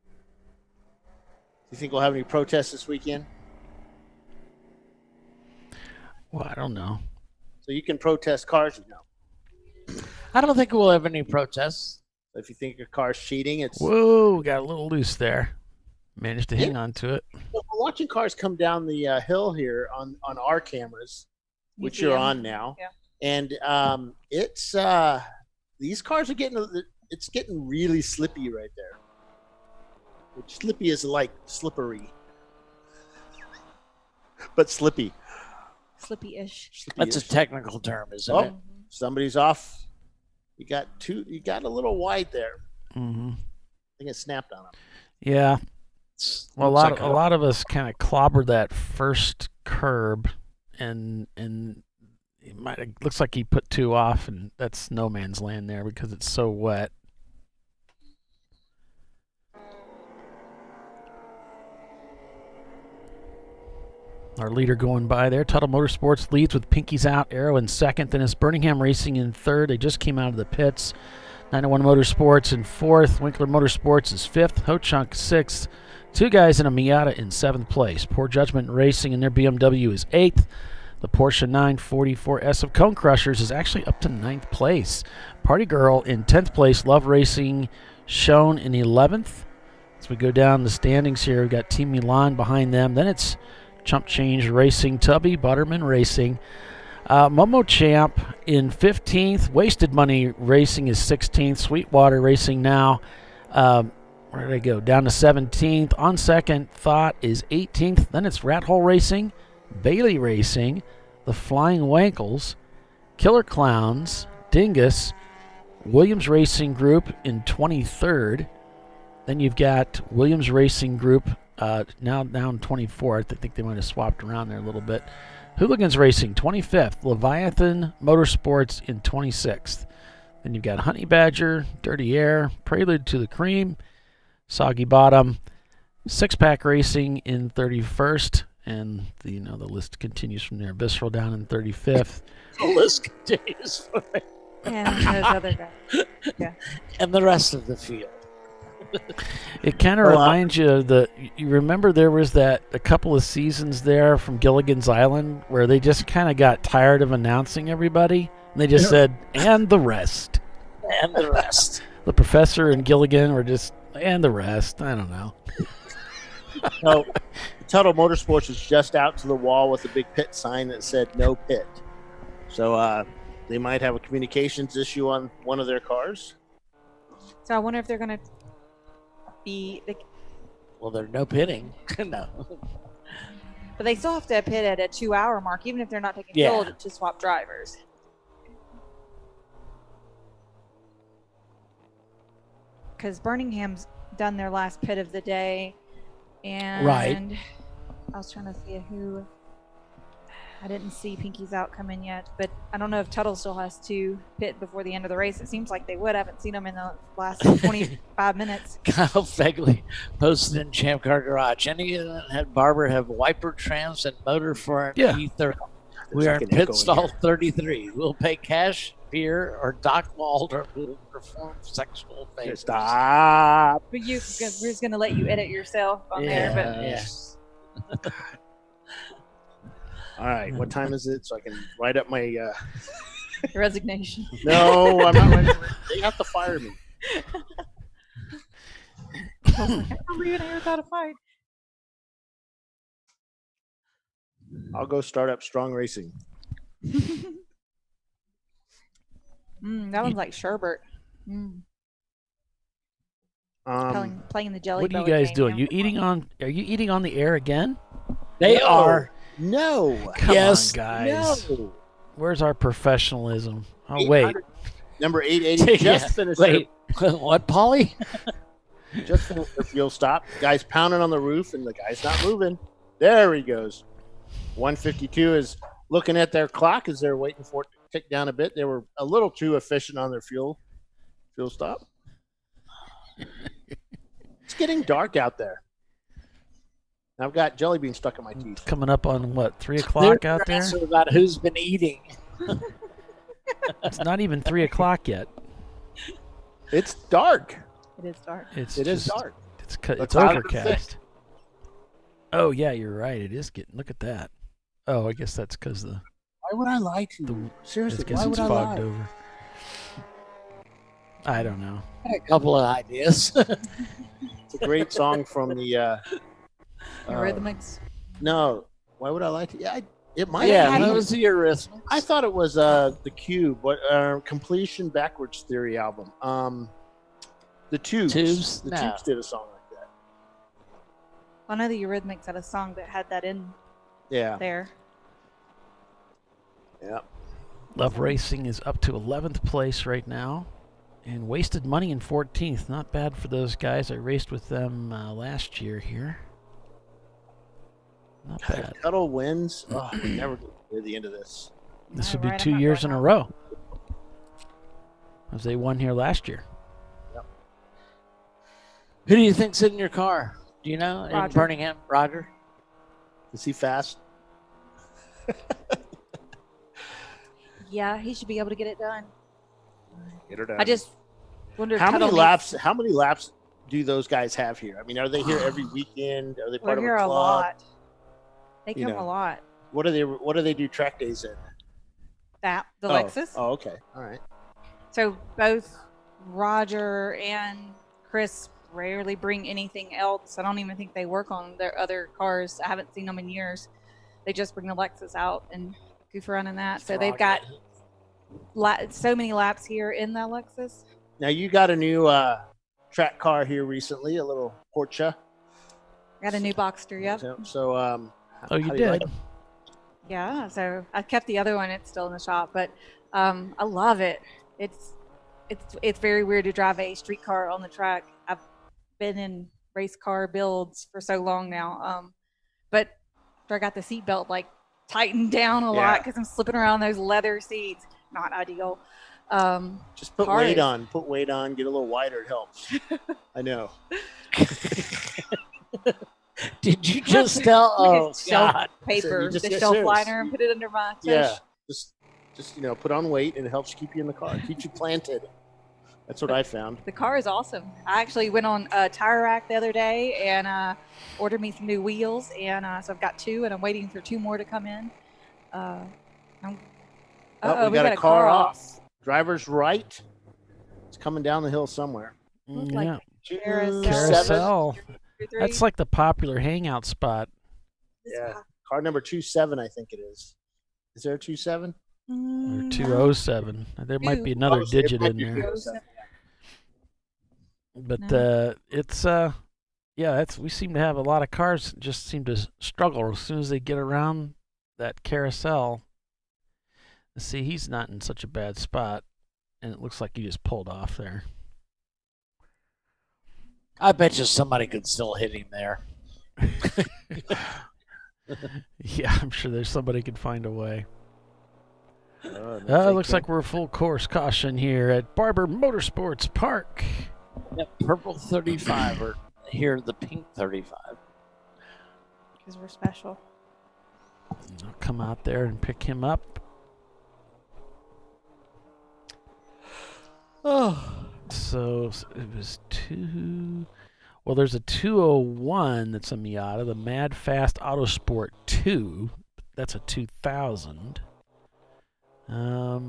Do you think we'll have any protests this weekend? Well, I don't know. So you can protest cars, I don't think we'll have any protests. If you think your car's cheating, it's... Whoa, got a little loose there. Managed to hang on to it. We're watching cars come down the hill here on our cameras, which you're on now. Yeah. And it's these cars are getting really slippy right there. Which slippy is like slippery. But slippy. Slippy-ish. That's a technical term, isn't it? Somebody's off. You got a little wide there. Mm-hmm. I think it snapped on him. Yeah. Well, a lot of us kind of clobbered that first curb, and it looks like he put 2 off, and that's no man's land there because it's so wet. Our leader going by there. Tuttle Motorsports leads with pinkies out, Arrow in second. Then it's Birmingham Racing in third. They just came out of the pits. 901 Motorsports in fourth. Winkler Motorsports is fifth. Ho-Chunk sixth. 2 guys in a Miata in seventh place. Poor Judgment Racing in their BMW is eighth. The Porsche 944S of Cone Crushers is actually up to ninth place. Party Girl in 10th place. Love Racing shown in 11th. As we go down the standings here, we've got Team Milan behind them. Then it's Chump Change Racing, Tubby, Butterman Racing. Momo Champ in 15th. Wasted Money Racing is 16th. Sweetwater Racing now. Where did I go? Down to 17th. On Second Thought is 18th. Then it's Rat Hole Racing, Bailey Racing, the Flying Wankles, Killer Clowns, Dingus, Williams Racing Group in 23rd. Then you've got Williams Racing Group now down 24th. I think they might have swapped around there a little bit. Hooligans Racing, 25th. Leviathan Motorsports in 26th. Then you've got Honey Badger, Dirty Air, Prelude to the Cream, Soggy Bottom, Six Pack Racing in 31st. And the list continues from there. Visceral down in 35th. The list continues from there. And those other guys. Yeah. And the rest of the field. It kind of reminds you of you remember there was a couple of seasons there from Gilligan's Island where they just kind of got tired of announcing everybody. And they just said, and the rest. And the rest. The professor and Gilligan were just, and the rest. I don't know. No, Tuttle Motorsports is just out to the wall with a big pit sign that said no pit. So they might have a communications issue on one of their cars. So I wonder if they're going to be... Well, they're no pitting. No. But they still have to pit at a 2-hour mark, even if they're not taking Yeah. fuel to swap drivers. Because Birmingham's done their last pit of the day. And Right. I was trying to see who... I didn't see Pinky's out come in yet, but I don't know if Tuttle still has to pit before the end of the race. It seems like they would. I haven't seen them in the last 25 minutes. Kyle Fegley posted in Champ Car Garage. Any had Barber have wiper trams and motor for an E30. We are in pit stall 33. We'll pay cash, beer, or Doc Wald, or we'll perform sexual favors. Stop. But we're just going to let you edit yourself on there. But Yes. All right, what time is it so I can write up my... Your resignation. No, I'm not ready. They have to fire me. I was like, I can't believe I ever thought of fight. I'll go start up Strong Racing. That one's like sherbet. Playing the jelly. What are you belly guys game doing? now. You eating on? Are you eating on the air again? They are. No. Come Yes. on, guys. No. Where's our professionalism? Oh wait. Number 880 just finished. Wait, what, Polly? Just finished the fuel stop. Guy's pounding on the roof, and the guy's not moving. There he goes. 152 is looking at their clock as they're waiting for it to tick down a bit. They were a little too efficient on their fuel stop. It's getting dark out there. I've got jelly beans stuck in my teeth. Coming up on what, 3 o'clock They're out there? asking about who's been eating. It's not even 3 o'clock yet. It's dark. It is dark. It's It is just- dark. It's The clouds are overcast. thick. Oh yeah, you're right. It is getting. Look at that. Oh, I guess that's because the. Why would I lie to you? Seriously, I guess why it's would I fogged lie? over. I don't know. A couple of ideas. It's a great song from the. Eurythmics. No, why would I lie to you? It might. Yeah, have that been. was the Eurythmics. I thought it was the Cube, but Completion Backwards Theory album. The Tubes. Tubes? The No. Tubes did a song like that. I know the Eurythmics had a song that had that in Yeah. there. Yeah. Love Racing is up to 11th place right now, and Wasted Money in 14th. Not bad for those guys. I raced with them last year here. Not bad. Cuddle wins. Oh, we never get near the end of this. This would be 2 years in a row, as they won here last year. Who do you think's in your car? Do you know? In Roger. Birmingham? Roger? Is he fast? Yeah, he should be able to get it done. Get her done. I just wonder. How many laps do those guys have here? I mean, are they here every weekend? Are they part We're of here a a club? lot. They You come know. a lot. What do they do track days in? The Oh. Lexus. Oh, okay. All right. So both Roger and Chris rarely bring anything else. I don't even think they work on their other cars. I haven't seen them in years. They just bring the Lexus out and goof around in that. So they've got so many laps here in the Lexus. Now you got a new track car here recently, a little Porsche. Got a new Boxster, yep. So Oh, you how do did? like it? Yeah, so I kept the other one. It's still in the shop, but I love it. It's very weird to drive a street car on the track. I've been in race car builds for so long now, but after I got the seatbelt like tightened down a lot because I'm slipping around those leather seats. Not ideal. Just put car weight is- on. Put weight on. Get a little wider. It helps. I know. Did you just tell? Oh, shelf God. paper, You just the get shelf serious. liner, and put it under my tush. Yeah. Just put on weight and it helps keep you in the car. Keeps you planted. That's what I found. The car is awesome. I actually went on Tire Rack the other day and ordered me some new wheels, and so I've got 2, and I'm waiting for 2 more to come in. We got a car off. Driver's right. It's coming down the hill somewhere. Looks like Yeah. Carousel. Carousel. That's like the popular hangout spot. Yeah. Car number 27, I think it is. Is there a 27? Or 207. There might be another Oh, digit it might in be there. 207. But it's we seem to have a lot of cars just seem to struggle as soon as they get around that carousel. See, he's not in such a bad spot, and it looks like he just pulled off there. I bet you somebody could still hit him there. Yeah, I'm sure there's somebody could find a way. No Looks like we're full course caution here at Barber Motorsports Park. Yep, purple 35 or here the pink 35. Because we're special. I'll come out there and pick him up. Oh, so it was 2. Well, there's a 201 that's a Miata, the Mad Fast Autosport 2. That's a 2000. Are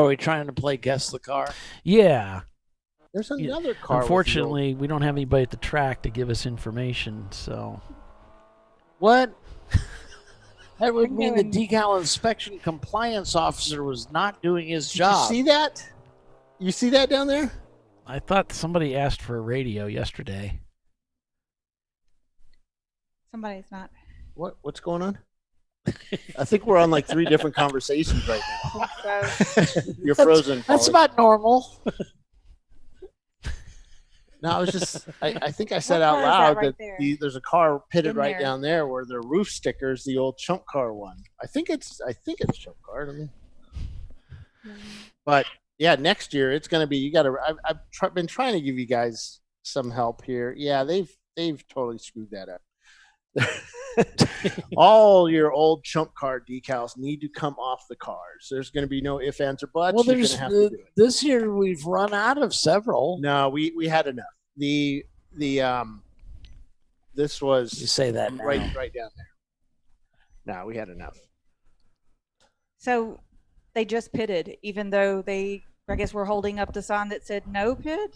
we trying to play guess the car? Yeah. There's another car. Unfortunately, we don't have anybody at the track to give us information, so. What? That would mean the decal inspection compliance officer was not doing his job. Did you see that? You see that down there? I thought somebody asked for a radio yesterday. Somebody's not. What's going on? I think we're on like 3 different conversations right now. You're frozen. That's Polly. about normal. No, I was just. I think I said What out car is that loud right that there's a car pitted In right there. down there where the roof stickers, the old chunk car one. I think it's chunk car. But yeah, next year it's going to be. You got to. I've been trying to give you guys some help here. Yeah, they've totally screwed that up. All your old chump car decals need to come off the cars. There's going to be no ifs, ands, or buts. Well, You're there's gonna have to do it. this year we've run out of several. No, we had enough. This was You say that now. right down there. No, we had enough. So they just pitted, even though I guess we're holding up the sign that said no pit.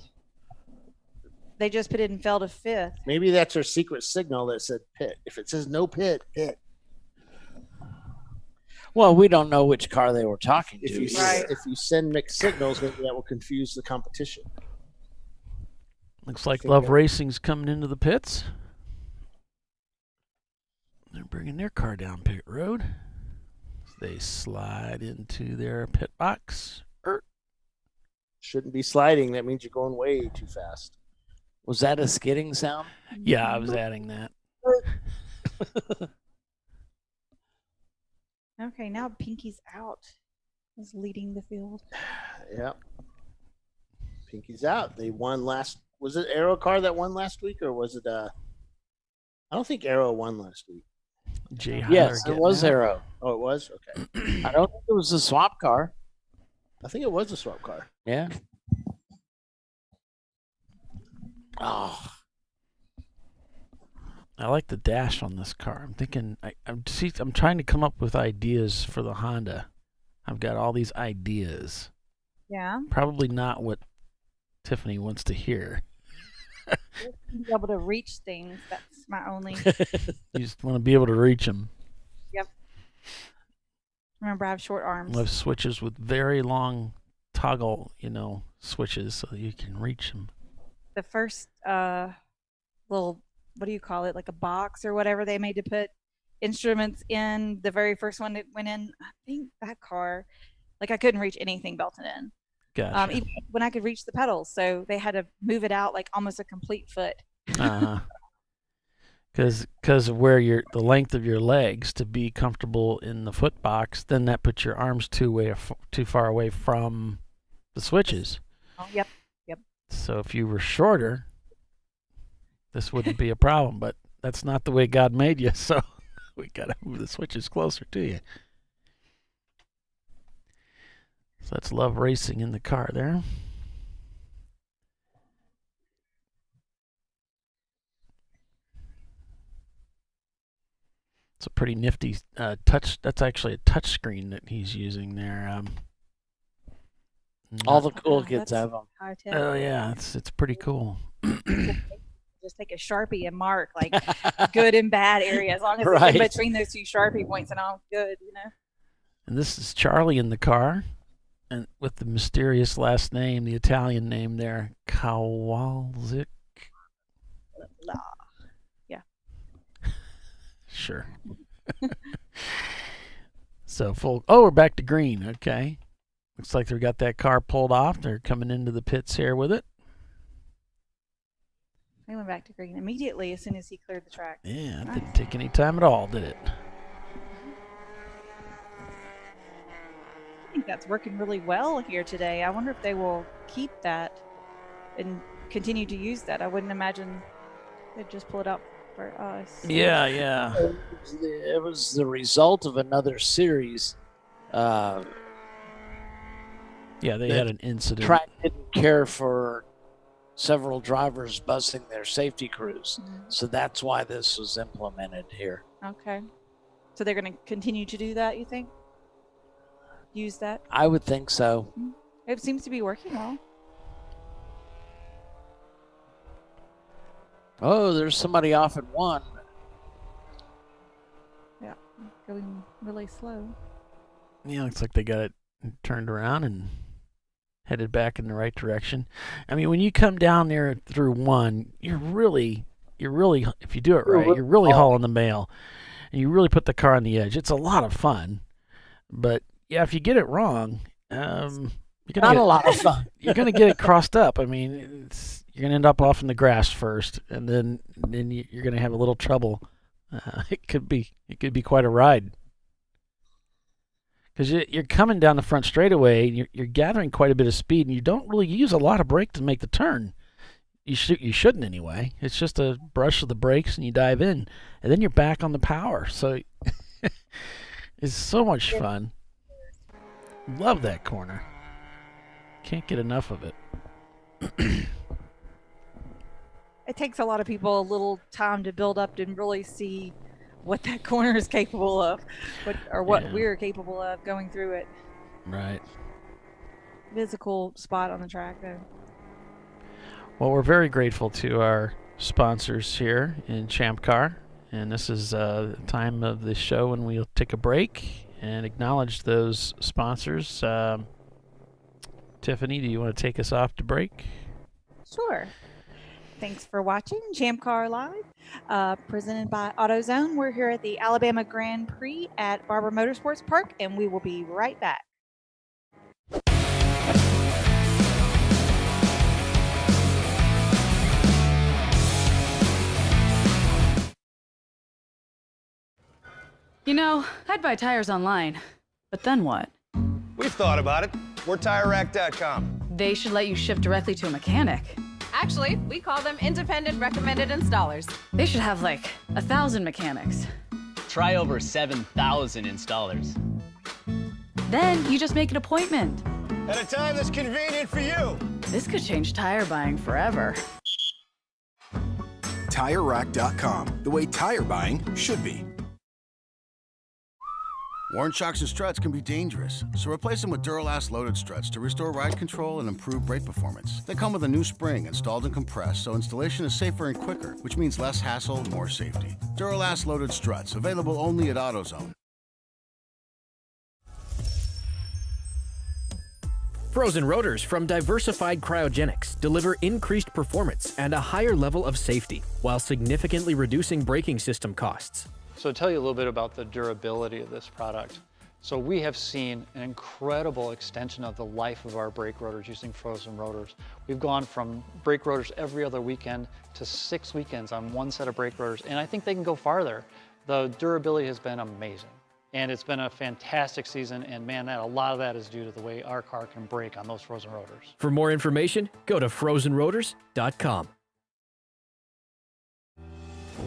They just pitted and fell to 5th. Maybe that's our secret signal that said pit. If it says no pit, pit. Well, we don't know which car they were talking If to. you send mixed signals, maybe that will confuse the competition. Looks like Love Racing's coming into the pits. They're bringing their car down pit road. They slide into their pit box. Shouldn't be sliding. That means you're going way too fast. Was that a skidding sound? Yeah, I was adding that. Okay, now Pinky's out. Is leading the field. Yep. Pinky's out. They won last. Was it Arrow car that won last week, or was it? I don't think Arrow won last week. Jay Yes, Heiler it was getting out. Arrow. Oh, it was. Okay. I don't think it was a swap car. I think it was a swap car. Yeah. Oh, I like the dash on this car. I'm thinking. I'm trying to come up with ideas for the Honda. I've got all these ideas. Yeah. Probably not what Tiffany wants to hear. Be able to reach things. That's my only. You just want to be able to reach them. Yep. Remember, I have short arms. Love switches with very long toggle, switches so you can reach them. The first little, what do you call it, like a box or whatever they made to put instruments in, the very first one that went in, I think that car, like I couldn't reach anything belted in. Gotcha. Even when I could reach the pedals, so they had to move it out like almost a complete foot. Because of where the length of your legs to be comfortable in the foot box, then that puts your arms too far away from the switches. Oh, yep. So if you were shorter, this wouldn't be a problem, but that's not the way God made you, so we got to move the switches closer to you. So that's Love Racing in the car there. It's a pretty nifty touch. That's actually a touch screen that he's using there. all the cool kids have them. Oh yeah, it's pretty cool. Just take a Sharpie and mark like good and bad area, as long as Right. it's in between those 2 Sharpie points and all good, And this is Charlie in the car, and with the mysterious last name, the Italian name there, Kowalczyk. Yeah. Sure. So we're back to green. Okay. Looks like they've got that car pulled off. They're coming into the pits here with it. They went back to green immediately as soon as he cleared the track. Yeah, it didn't take any time at all, did it? I think that's working really well here today. I wonder if they will keep that and continue to use that. I wouldn't imagine they'd just pull it up for us. Yeah. It was the result of another series. Yeah, they had an incident. Track didn't care for several drivers buzzing their safety crews. So that's why this was implemented here. Okay. So they're going to continue to do that, you think? Use that? I would think so. It seems to be working well. Oh, there's somebody off at 1. Yeah. going really slow. Yeah, looks like they got it turned around and headed back in the right direction. I mean, when you come down there through one, you're really, if you do it right, you're really hauling the mail, and you really put the car on the edge. It's a lot of fun, but yeah, if you get it wrong, you're Not a lot of fun. You're gonna get it crossed up. I mean, you're gonna end up off in the grass first, and then you're gonna have a little trouble. It could be quite a ride. Because you're coming down the front straightaway, and you're gathering quite a bit of speed, and you don't really use a lot of brake to make the turn. You shouldn't anyway. It's just a brush of the brakes, and you dive in, and then you're back on the power. So it's so much fun. Love that corner. Can't get enough of it. It takes a lot of people a little time to build up and really see what that corner is capable of, what we're capable of going through it. Right. It is a cool spot on the track, though. Well, we're very grateful to our sponsors here in Champ Car, and this is the time of the show when we'll take a break and acknowledge those sponsors. Tiffany, do you want to take us off to break? Sure. Thanks for watching ChampCar.Live, presented by AutoZone. We're here at the Alabama Grand Prix at Barber Motorsports Park, and we will be right back. You know, I'd buy tires online, but then what? We've thought about it. We're TireRack.com. They should let you ship directly to a mechanic. Actually, we call them independent recommended installers. They should have like 1,000 mechanics. Try over 7,000 installers. Then you just make an appointment. At a time that's convenient for you. This could change tire buying forever. TireRack.com, the way tire buying should be. Worn shocks and struts can be dangerous, so replace them with Duralast loaded struts to restore ride control and improve brake performance. They come with a new spring installed and compressed, so installation is safer and quicker, which means less hassle, more safety. Duralast loaded struts, available only at AutoZone. Frozen rotors from Diversified Cryogenics deliver increased performance and a higher level of safety, while significantly reducing braking system costs. So to tell you a little bit about the durability of this product. So we have seen an incredible extension of the life of our brake rotors using frozen rotors. We've gone from brake rotors every other weekend to 6 weekends on one set of brake rotors, and I think they can go farther. The durability has been amazing, and it's been a fantastic season, and man, a lot of that is due to the way our car can brake on those frozen rotors. For more information, go to frozenrotors.com.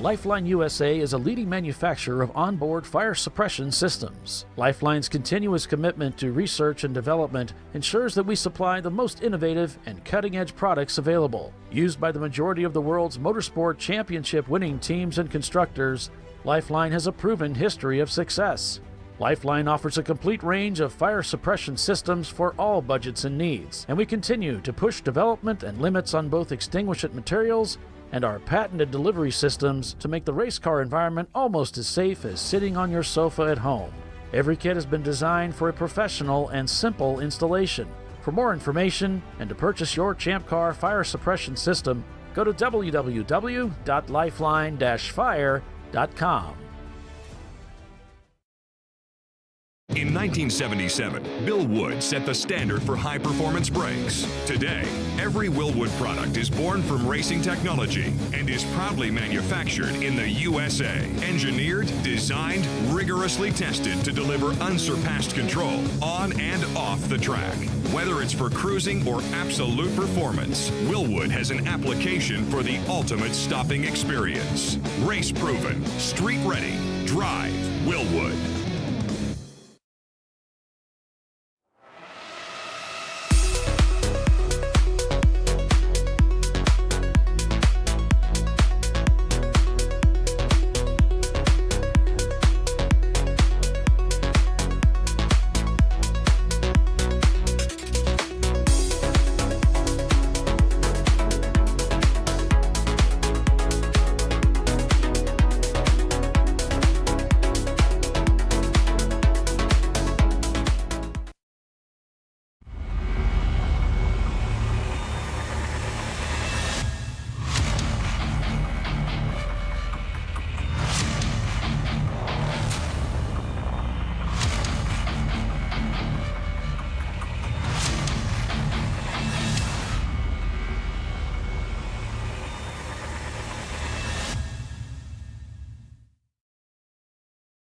Lifeline USA is a leading manufacturer of onboard fire suppression systems. Lifeline's continuous commitment to research and development ensures that we supply the most innovative and cutting-edge products available. Used by the majority of the world's motorsport championship-winning teams and constructors, Lifeline has a proven history of success. Lifeline offers a complete range of fire suppression systems for all budgets and needs, and we continue to push development and limits on both extinguishant materials and our patented delivery systems to make the race car environment almost as safe as sitting on your sofa at home. Every kit has been designed for a professional and simple installation. For more information and to purchase your Champ Car fire suppression system, go to www.lifeline-fire.com. In 1977, Bill Wood set the standard for high-performance brakes. Today, every Willwood product is born from racing technology and is proudly manufactured in the USA. Engineered, designed, rigorously tested to deliver unsurpassed control on and off the track. Whether it's for cruising or absolute performance, Willwood has an application for the ultimate stopping experience. Race-proven, street-ready, drive Willwood.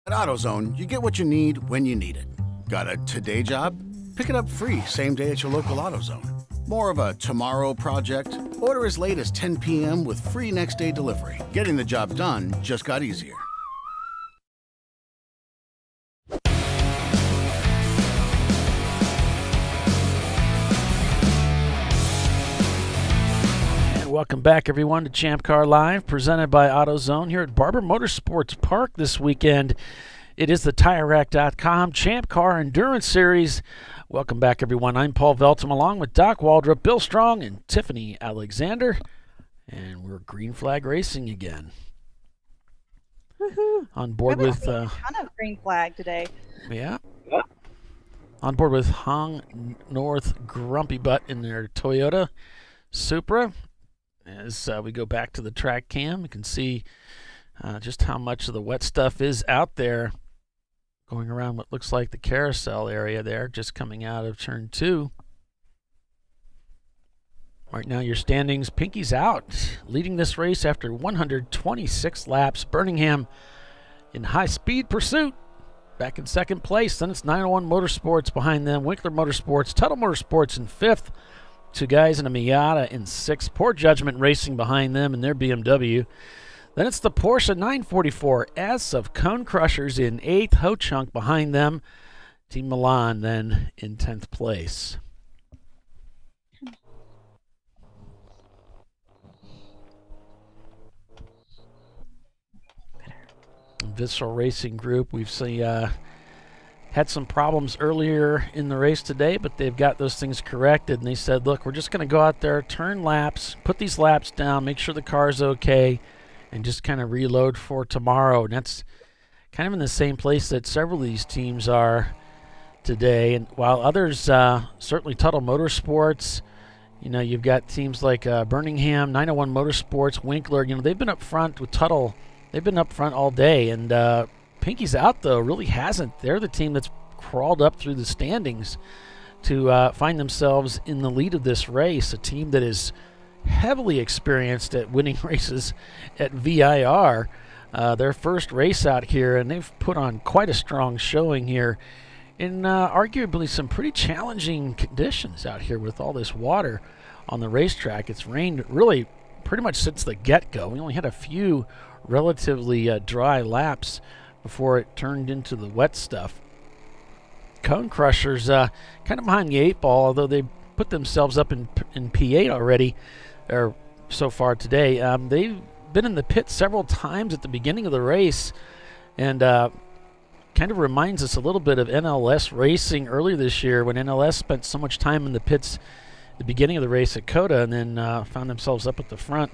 At AutoZone, you get what you need when you need it. Got a today job? Pick it up free same day at your local AutoZone. More of a tomorrow project? Order as late as 10 p.m. with free next day delivery. Getting the job done just got easier. Welcome back, everyone, to ChampCar.Live, presented by AutoZone here at Barber Motorsports Park this weekend. It is the TireRack.com Champ Car Endurance Series. Welcome back, everyone. I'm Paul Veltum, along with Doc Waldrop, Bill Strong, and Tiffany Alexander. And we're Green Flag Racing again. Woohoo! On board with a ton of green flag today. Yeah. On board with Hong North Grumpy Butt in their Toyota Supra. As we go back to the track cam, you can see just how much of the wet stuff is out there going around what looks like the carousel area there, just coming out of turn 2. Right now, your standings, Pinky's out, leading this race after 126 laps. Birmingham in high-speed pursuit, back in second place. Then it's 901 Motorsports behind them, Winkler Motorsports, Tuttle Motorsports in 5th. 2 guys in a Miata in 6th. Poor Judgment Racing behind them in their BMW. Then it's the Porsche 944 S of Cone Crushers in 8th. Ho Chunk behind them. Team Milan then in 10th place. Visceral Racing Group, we've seen had some problems earlier in the race today, but they've got those things corrected, and they said, look, we're just going to go out there, turn laps, put these laps down, make sure the car's okay, and just kind of reload for tomorrow. And that's kind of in the same place that several of these teams are today. And while others, certainly Tuttle Motorsports, you've got teams like Birmingham, 901 Motorsports, Winkler, they've been up front with Tuttle. They've been up front all day, and Pinky's out, though, really hasn't. They're the team that's crawled up through the standings to find themselves in the lead of this race, a team that is heavily experienced at winning races at VIR. Their first race out here, and they've put on quite a strong showing here in arguably some pretty challenging conditions out here with all this water on the racetrack. It's rained really pretty much since the get-go. We only had a few relatively dry laps before it turned into the wet stuff. Cone Crushers kind of behind the 8 ball, although they put themselves up in P8 already, or so far today. They've been in the pit several times at the beginning of the race, and kind of reminds us a little bit of NLS racing earlier this year, when NLS spent so much time in the pits at the beginning of the race at COTA, and then found themselves up at the front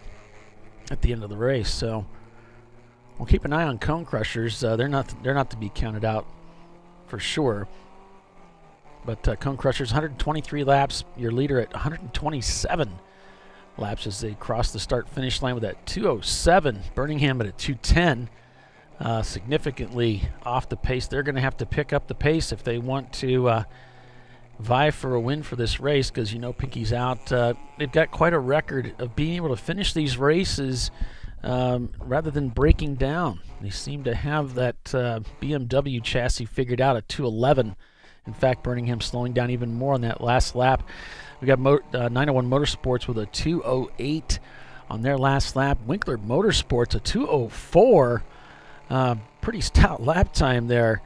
at the end of the race. So we'll keep an eye on Cone Crushers. They're not to be counted out for sure. But Cone Crushers, 123 laps. Your leader at 127 laps as they cross the start-finish line with that 2:07. Birmingham at a 2:10. Significantly off the pace. They're going to have to pick up the pace if they want to vie for a win for this race, because Pinky's out. They've got quite a record of being able to finish these races rather than breaking down. They seem to have that BMW chassis figured out at 2:11. In fact, Birmingham slowing down even more on that last lap. We got 901 Motorsports with a 2:08 on their last lap. Winkler Motorsports a 2:04. Pretty stout lap time there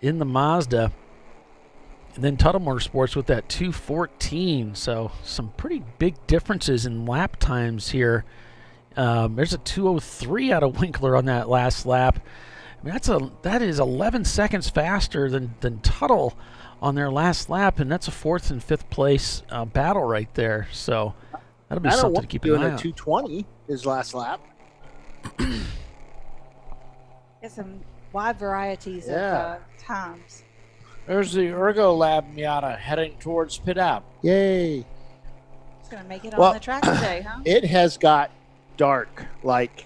in the Mazda. And then Tuttle Motorsports with that 2:14. So some pretty big differences in lap times here. There's a 2:03 out of Winkler on that last lap. I mean, that is 11 seconds faster than Tuttle on their last lap, and that's a 4th and 5th place battle right there. So that'll be something to keep an eye on. Doing a 2:20 his last lap. There's some wide varieties of times. There's the Ergo Lab Miata heading towards pit out. Yay! It's gonna make it on the track today, huh? It has got dark, like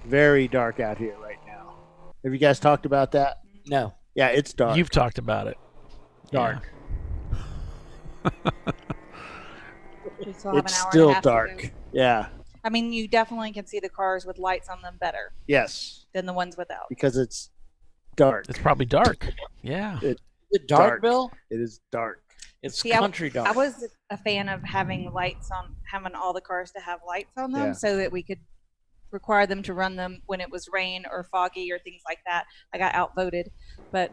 very dark out here right now. Have you guys talked about that? No. Yeah, it's dark. You've talked about it. Dark. Yeah. It's still dark. Yeah. I mean, you definitely can see the cars with lights on them better. Yes. Than the ones without. Because it's dark. It's probably dark. Yeah. Is it dark, Bill? It is dark. It's See, country dark. I was a fan of having all the cars to have lights on them, so that we could require them to run them when it was rain or foggy or things like that. I got outvoted, but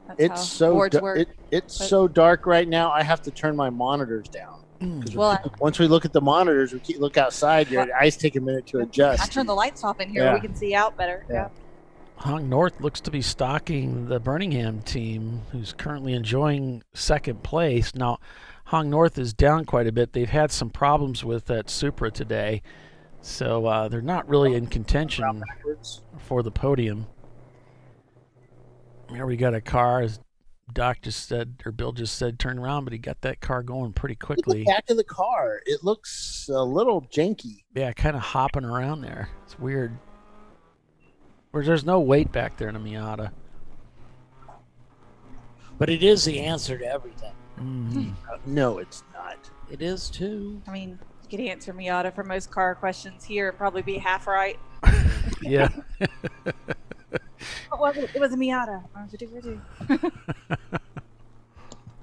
that's It's how so boards work. it's so dark right now. I have to turn my monitors down. Well, Once we look at the monitors, look outside. Your eyes take a minute to adjust. I turned the lights off in here. Yeah. We can see out better. Yeah. Hong North looks to be stalking the Birmingham team, who's currently enjoying second place. Now, Hong North is down quite a bit. They've had some problems with that Supra today, so they're not really in contention for the podium. Here we got a car, as Doc just said, or Bill just said, turn around, but he got that car going pretty quickly. Look at the back of the car. It looks a little janky. Yeah, kind of hopping around there. It's weird. There's no weight back there in a Miata. But it is the answer to everything. No, it's not. It is too. I mean, you could answer Miata for most car questions here. It'd probably be half right. Yeah. What was it? It was a Miata.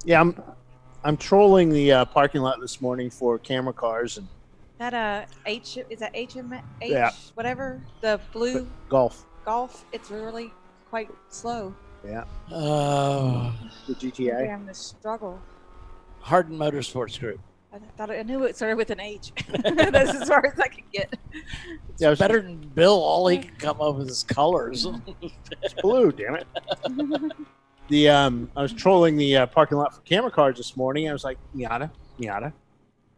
Yeah, I'm trolling the parking lot this morning for camera cars and That is that HM Yeah. whatever, the blue Golf. it's really quite slow. Yeah. Oh. The GTA. Maybe I'm gonna struggle. Harden Motorsports Group. I knew it started with an H. That's as far as I could get. Yeah, It's better than Bill. All he can come up with is colors. It's blue, damn it. I was trolling the parking lot for camera cars this morning. I was like, Miata, Miata,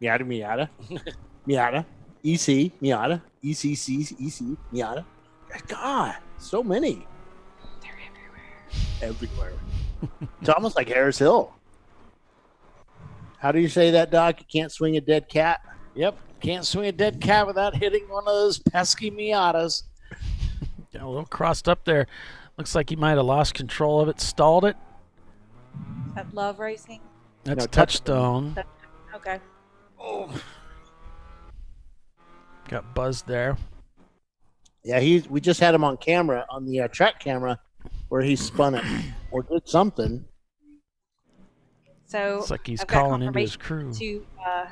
Miata, Miata, Miata, EC, Miata, ECC, EC, Miata. God, so many. They're Everywhere. It's almost like Harris Hill. How do you say that, Doc? You can't swing a dead cat? Yep. Can't swing a dead cat without hitting one of those pesky Miatas. Got a little crossed up there. Looks like he might have lost control of it, stalled it. That Love Racing. That's No, Touchstone. Okay. Oh. Got buzzed there. Yeah, we just had him on camera, on the track camera, where he spun it or did something. So Looks like he's I've got calling into his confirmation crew. To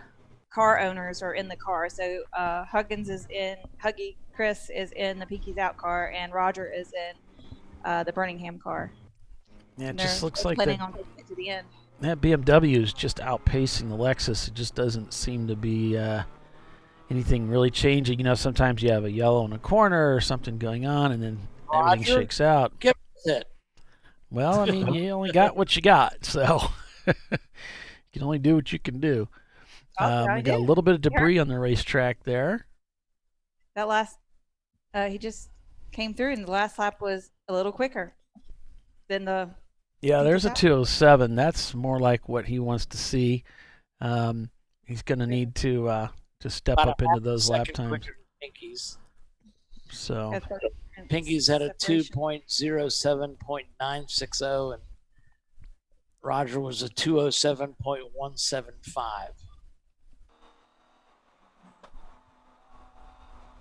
car owners are in the car. So Huggy Chris is in the Pinky's Out car, and Roger is in the Birmingham car. Yeah, it And just they're looks like planning that, on taking it to the end. that BMW is just outpacing the Lexus. It just doesn't seem to be anything really changing. You know, sometimes you have a yellow in a corner or something going on, and then everything Roger, shakes out. Get with it. Well, I mean, you only got what you got, so you can only do what you can do. We got a little bit of debris on the racetrack there. That last, he just came through, and the last lap was a little quicker than the. Yeah, there's a 207. That's more like what he wants to see. He's going to need to step About up a into half a those lap second times. quicker than Pinky's. So Pinky's had a 2.07.960, and Roger was a 207.175.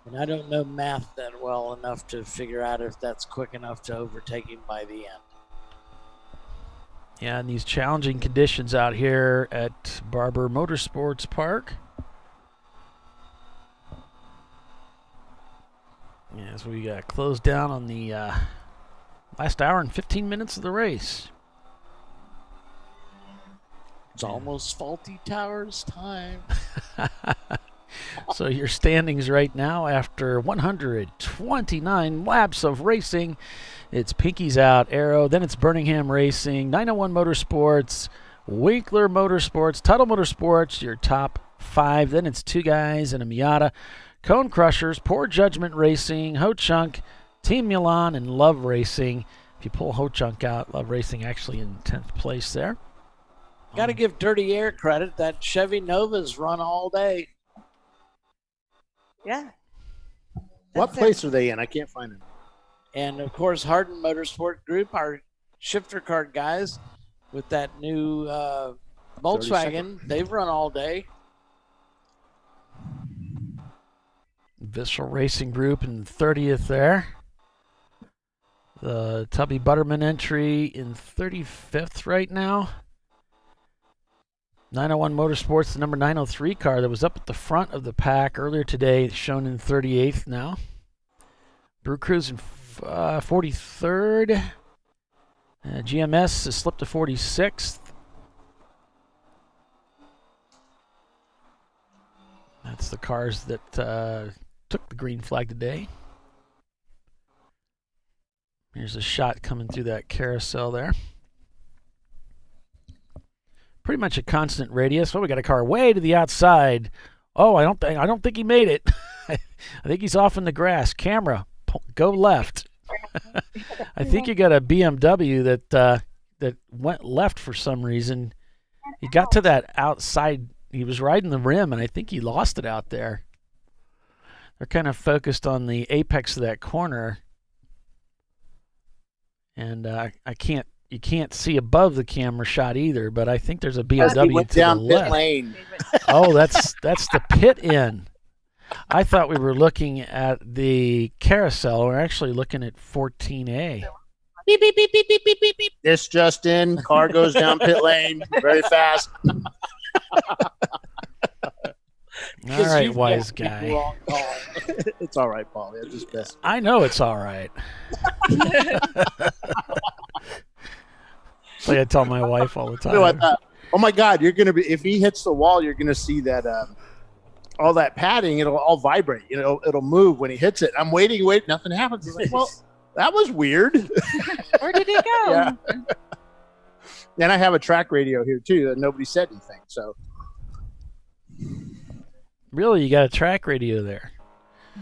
And I don't know math that well enough to figure out if that's quick enough to overtake him by the end. Yeah, in these challenging conditions out here at Barber Motorsports Park. Yeah, so we got closed down on the last hour and 15 minutes of the race. It's almost Faulty Towers time. So your standings right now after 129 laps of racing. It's Pinky's Out, Arrow, then it's Birmingham Racing, 901 Motorsports, Winkler Motorsports, Tuttle Motorsports, your top five. Then it's two guys and a Miata, Cone Crushers, Poor Judgment Racing, Ho Chunk, Team Milan, and Love Racing. If you pull Ho Chunk out, Love Racing actually in 10th place there. Got to give Dirty Air credit. That Chevy Nova's run all day. Yeah. What place are they in? I can't find them. And, of course, Harden Motorsport Group, our shifter card guys with that new Volkswagen, they've run all day. Visceral Racing Group in 30th there. The Tubby Butterman entry in 35th right now. 901 Motorsports, the number 903 car that was up at the front of the pack earlier today, shown in 38th now. Brew Crews in 43rd. GMS has slipped to 46th. That's the cars that took the green flag today. Here's a shot coming through that carousel there. Pretty much a constant radius. Well, we got a car way to the outside. Oh, I don't think he made it. I think he's off in the grass. Camera, go left. I think you got a BMW that went left for some reason. He got to that outside. He was riding the rim, and I think he lost it out there. They're kind of focused on the apex of that corner, and you can't see above the camera shot either. But I think there's a BMW to down the pit left. lane. Oh, that's the pit in. I thought we were looking at the carousel. We're actually looking at 14A. Beep, beep, beep, beep, beep, beep, beep, beep. This just in. Car goes down pit lane very fast. All right, wise guy. It's all right, Paul. Yeah, just best. I know it's all right. Like I tell my wife all the time. You know what, oh my God, you're gonna be, if he hits the wall, you're gonna see that all that padding. It'll all vibrate. It'll move when he hits it. I'm waiting, nothing happens. It's like, well, that was weird. Where did it go? Yeah. And I have a track radio here too that nobody said anything. So really, you got a track radio there?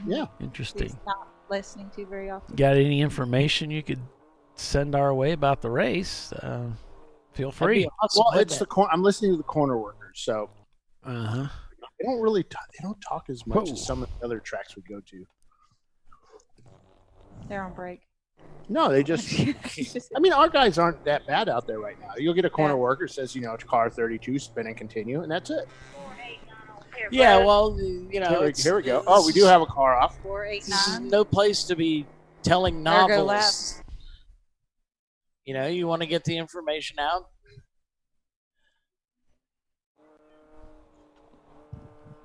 Yeah, interesting. He's not listening to very often. Got any information you could send our way about the race? Feel free. Well, it's I'm listening to the corner workers, so they don't really they don't talk as much as some of the other tracks we go to. They're on break. No, they just. I mean, our guys aren't that bad out there right now. You'll get a corner worker says, car 32, spin and continue, and that's it. Yeah, well, Here we go. Oh, we do have a car off. 489. No place to be telling Ergo novels. laps. You want to get the information out.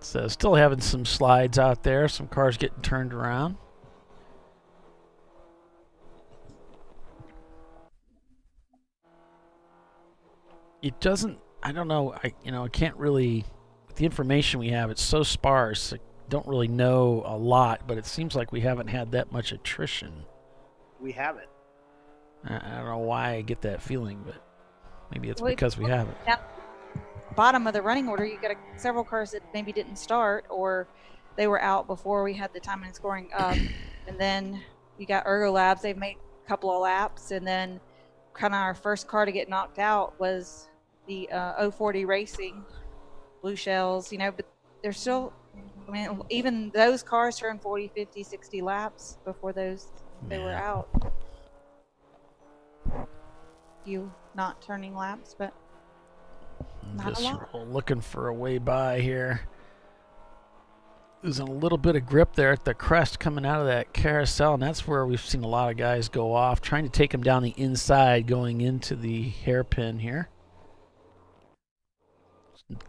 So still having some slides out there. Some cars getting turned around. It doesn't. I don't know. I can't really. With the information we have, it's so sparse. I don't really know a lot, but it seems like we haven't had that much attrition. We haven't. I don't know why I get that feeling, but maybe it's because we haven't. At bottom of the running order, you got several cars that maybe didn't start, or they were out before we had the time and scoring up. And then you got Ergo Labs. They've made a couple of laps, and then kind of our first car to get knocked out was the 040 Racing Blue Shells. But they're still. I mean, even those cars turned 40, 50, 60 laps before they were out. You not turning laps, but not a lot. Looking for a way by here. Losing a little bit of grip there at the crest coming out of that carousel, and that's where we've seen a lot of guys go off, trying to take him down the inside going into the hairpin here.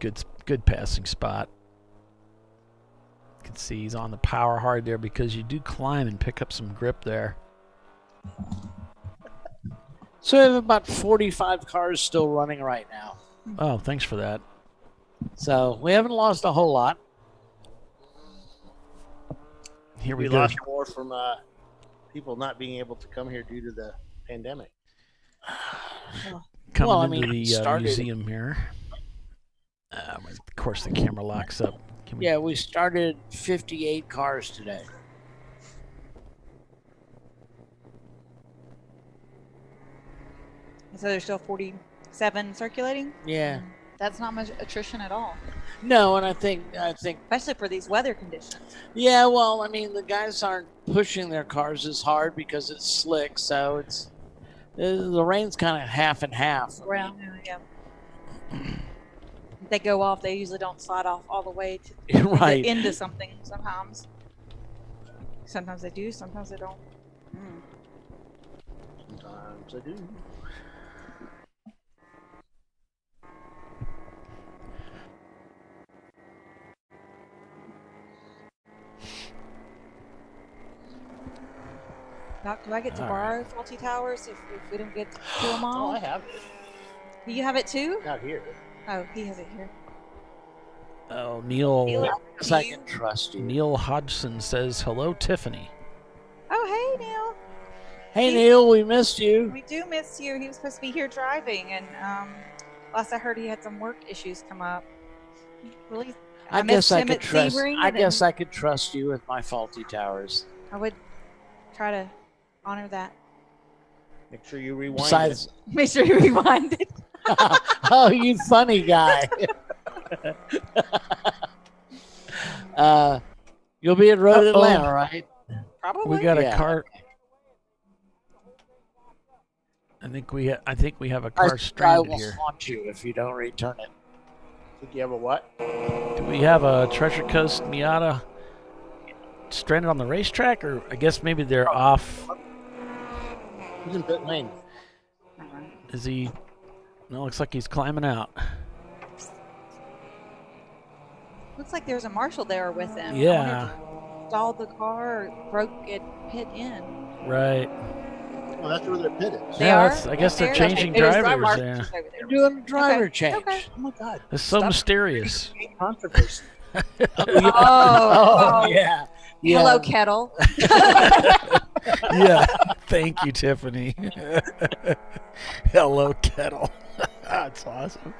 Good passing spot. You can see he's on the power hard there because you do climb and pick up some grip there. So we have about 45 cars still running right now. Oh, thanks for that. So we haven't lost a whole lot. Here we lost more from people not being able to come here due to the pandemic. Coming into the museum here. Of course, the camera locks up. We started 58 cars today. So there's still 47 circulating? Yeah. That's not much attrition at all. No, and I think especially for these weather conditions. Yeah, well, I mean, the guys aren't pushing their cars as hard because it's slick, so the rain's kind of half and half. Yeah. If they go off, they usually don't slide off all the way to right into something sometimes. Sometimes they do, sometimes they don't. Sometimes I do. Doc, do I get to borrow Faulty Towers if we don't get to them all? Oh, I have it. Do you have it too? Not here. Oh, he has it here. Oh, Neil. I guess I can trust you. Neil Hodgson says, hello, Tiffany. Oh, hey, Neil. Hey, Neil, we missed you. We do miss you. He was supposed to be here driving, and last I heard he had some work issues come up. Really? I guess I could trust. I guess I could trust you with my Faulty Towers. I would try to honor that. Make sure you rewind Besides, Make sure you rewind it. Oh, you funny guy. You'll be in Road Atlanta, right? Probably. We got a car. I think we have a car stranded I will here. haunt you if you don't return it. Think you have a what? Do we have a Treasure Coast Miata stranded on the racetrack, or I guess maybe they're off? He's in pit lane. Is he? No, looks like he's climbing out. Looks like there's a marshal there with him. Yeah. Stalled the car or broke it pit in. Right. Well, that's where their pit is. They Yeah, are? that's- I guess they're There? changing There's drivers. marshals Yeah. over there. They're doing a driver Okay. change. Okay. Oh my God. It's so mysterious. Controversy. Oh, yeah. Hello, Kettle. Yeah. Thank you, Tiffany. Hello, Kettle. That's awesome.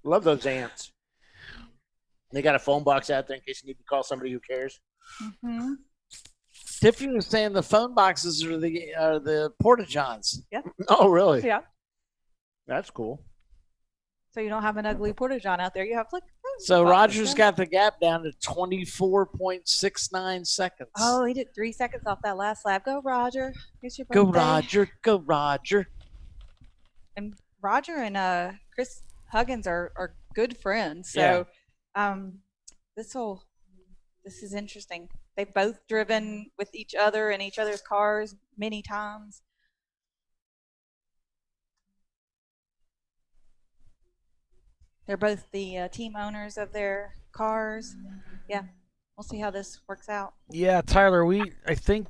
Love those ants. They got a phone box out there in case you need to call somebody who cares. Mm-hmm. Tiffany was saying the phone boxes are the porta-johns. Yeah. Oh, really? Yeah. That's cool. So you don't have an ugly porta-john out there. You have like. So Roger's got the gap down to 24.69 seconds. Oh, he did 3 seconds off that last lap. Go, Roger. Here's your Go birthday. Roger. Go Roger. And Roger and Chris Huggins are good friends. So this is interesting. They've both driven with each other in each other's cars many times. They're both the team owners of their cars. Yeah, we'll see how this works out. Yeah, Tyler, I think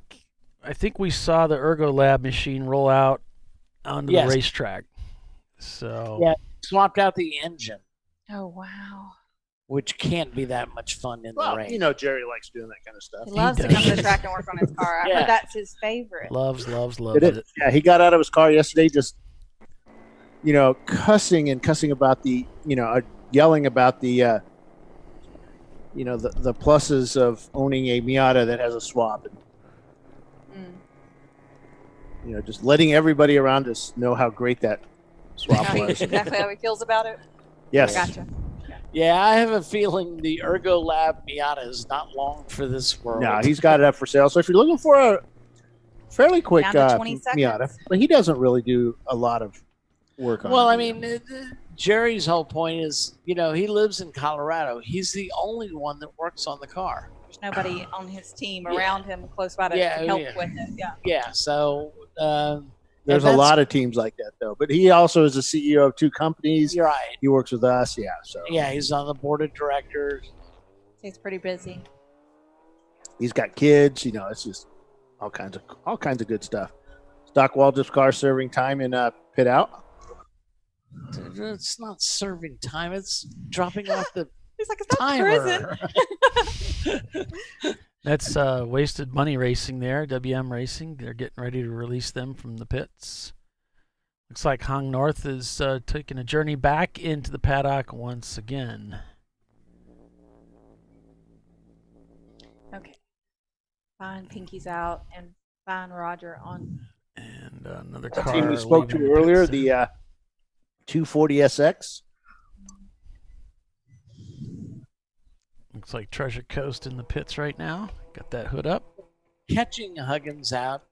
we saw the Ergo Lab machine roll out onto the racetrack. So yeah, swapped out the engine, Oh, wow. which can't be that much fun in the Well, rain. you know, Jerry likes doing that kind of stuff. He loves to come to the track and work on his car. I Yeah. heard that's his favorite. loves It is. Yeah, he got out of his car yesterday just, cussing about the, yelling about the, the pluses of owning a Miata that has a swap. And, just letting everybody around us know how great that swap was. Exactly how he feels about it? Yes. I gotcha. Yeah, I have a feeling the Ergo Lab Miata is not long for this world. No, he's got it up for sale. So if you're looking for a fairly quick Down to 20 Miata, seconds. but he doesn't really do a lot of work on Well, it. I mean, Jerry's whole point is, he lives in Colorado. He's the only one that works on the car. There's nobody on his team around him close by to Yeah, help yeah. with it. Yeah. Yeah, so There's a lot of teams like that, though. But he also is the CEO of 2 companies. You're right. He works with us. Yeah. So Yeah, he's on the board of directors. He's pretty busy. he's got kids. It's just all kinds of good stuff. Doc Waldrop's car serving time in pit out. It's not serving time. It's dropping off the He's like, it's not timer. prison. That's Wasted Money Racing there, WM Racing. They're getting ready to release them from the pits. Looks like Hong North is taking a journey back into the paddock once again. Okay. Fine, Pinky's out, and fine, Roger on. And another The car. team we spoke to leaving the earlier, pits. the 240SX. Looks like Treasure Coast in the pits right now. Got that hood up. Catching Huggins out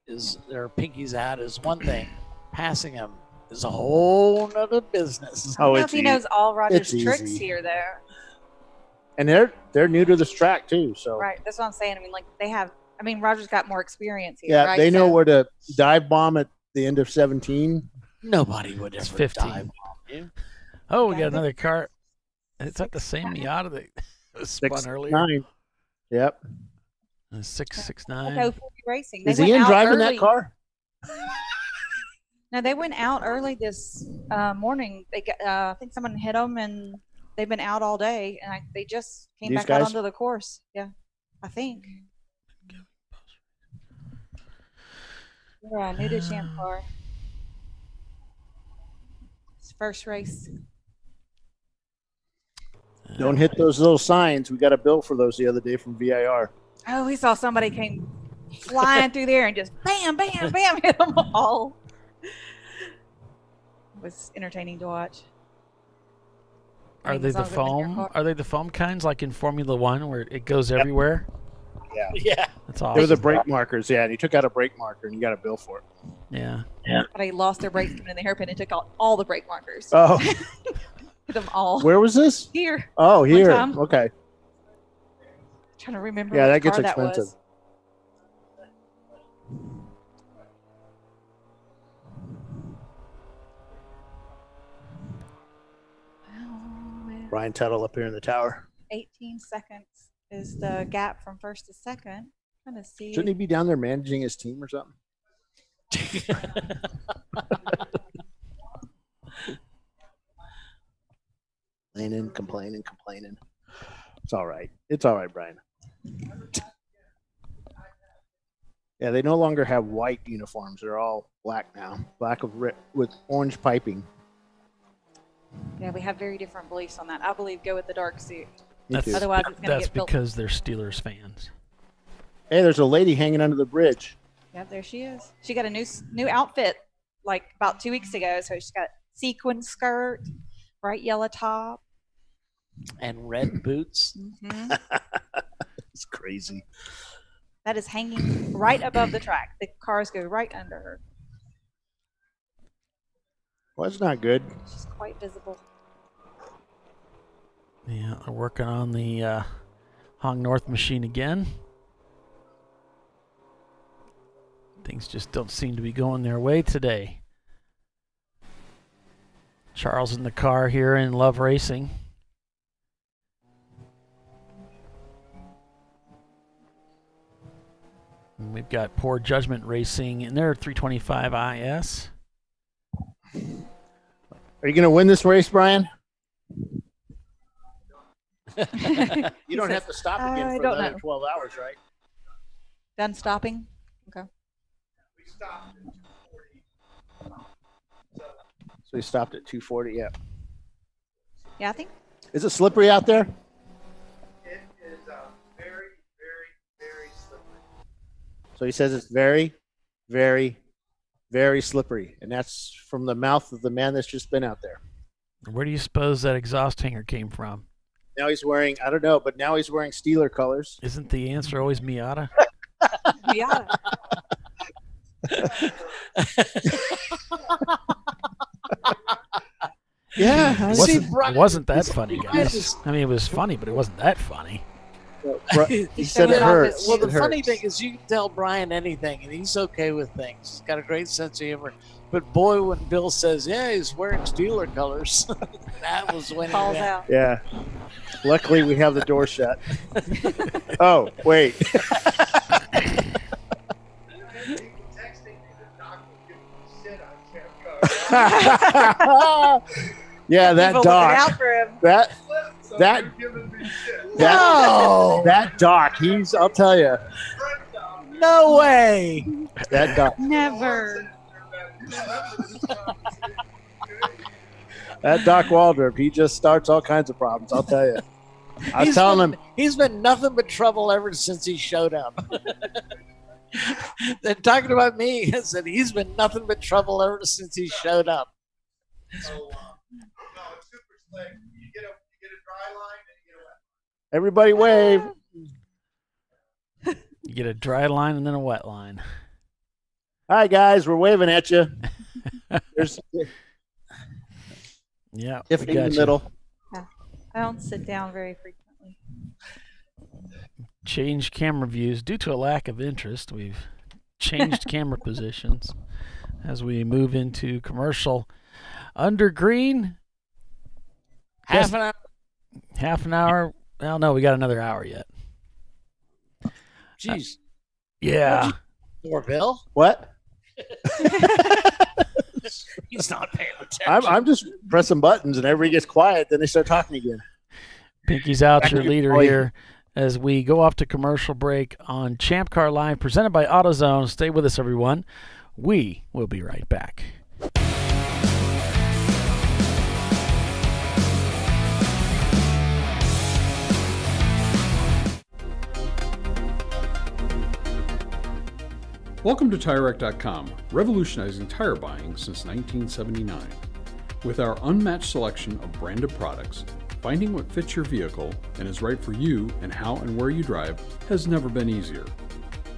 or Pinky's out is one thing. Passing him is a whole nother business. I don't know if he knows all Roger's it's tricks easy. here, though. And they're new to this track too. So Right. That's what I'm saying. I mean, like Roger's got more experience here. yeah, right? they know where to dive bomb at the end of 17. Nobody would It's ever 15. dive bomb you. Oh, we got another car. Is that the same Miata that was spun earlier? 669. Yep. 669. Go 40 Racing. Is Ian driving that car? No, they went out early this morning. They got, I think someone hit them, and they've been out all day. And they just came These back out guys? onto the course. Yeah, I think. Yeah, new to Champ Car. It's first race. Don't hit those little signs. We got a bill for those the other day from VIR. Oh, we saw somebody came flying through there and just bam, bam, bam, hit them all. It was entertaining to watch. Are they the foam? Are they the foam kinds like in Formula One where it goes everywhere? Yeah. Yeah. That's awesome. They were the brake markers. Yeah, and he took out a brake marker and you got a bill for it. Yeah. But they lost their brakes in the hairpin and took out all the brake markers. Oh. Hit them all. Where was this? Here. Oh, One here. time. Okay. Trying to remember. Yeah, which that gets car expensive. was. Brian Tuttle up here in the tower. 18 seconds is the gap from first to second. Trying to see. Shouldn't he be down there managing his team or something? Complaining. It's all right. It's all right, Brian. Yeah, they no longer have white uniforms. They're all black now. Black with orange piping. Yeah, we have very different beliefs on that. I believe go with the dark suit. That's, Otherwise, it's going to that's get built. because they're Steelers fans. Hey, there's a lady hanging under the bridge. Yeah, there she is. She got a new outfit like about 2 weeks ago. So she's got sequin skirt, bright yellow top, and red boots. Mm-hmm. It's crazy. That is hanging right above the track. The cars go right under her. Well, that's not good. She's quite visible. Yeah, they're working on the Hong North machine again. Things just don't seem to be going their way today. Charles in the car here in Love Racing. And we've got Poor Judgment Racing in their 325 IS. Are you going to win this race, Brian? You don't have to stop again for another 12 hours, right? Done stopping? Okay. So he stopped at 240, yeah. Yeah, I think. Is it slippery out there? It is very, very, very slippery. So he says it's very, very, very slippery. And that's from the mouth of the man that's just been out there. Where do you suppose that exhaust hanger came from? Now he's wearing, I don't know, but now he's wearing Steeler colors. Isn't the answer always Miata? Miata. Yeah. It wasn't that funny, guys. I mean, it was funny, but it wasn't that funny. He said it hurts. Well, the It funny hurts. thing is you can tell Brian anything, and he's okay with things. He's got a great sense of humor. But boy, when Bill says, yeah, he's wearing Steeler colors, that was when Calls he went. out. Yeah. Luckily, we have the door shut. Oh, wait. Yeah, that People looking doc. out for him. That doc. I'll tell you. No way. That doc. Never. That Doc Waldrop, he just starts all kinds of problems. I'll tell you. I was telling him. He's been nothing but trouble ever since he showed up. They're talking about me. I said he's been nothing but trouble ever since he showed up. No, it's super slick. You get a dry line and you get a wet. Everybody wave. You get a dry line and then a wet line. Hi, guys. We're waving at you. There's Yeah. Tiffany in the middle. Yeah. I don't sit down very frequently. changed camera views due to a lack of interest. We've changed camera positions as we move into commercial. Under green. Half an hour. Half an hour. Well, no, we got another hour yet. Jeez. Yeah. Doorbell? What? He's not paying attention. I'm just pressing buttons and everybody gets quiet. Then they start talking again. Pinky's out, Back your to you, leader boy. here, as we go off to commercial break on Champ Car Live, presented by AutoZone. Stay with us, everyone. We will be right back. Welcome to TireRack.com, revolutionizing tire buying since 1979. With our unmatched selection of branded products, finding what fits your vehicle and is right for you and how and where you drive has never been easier.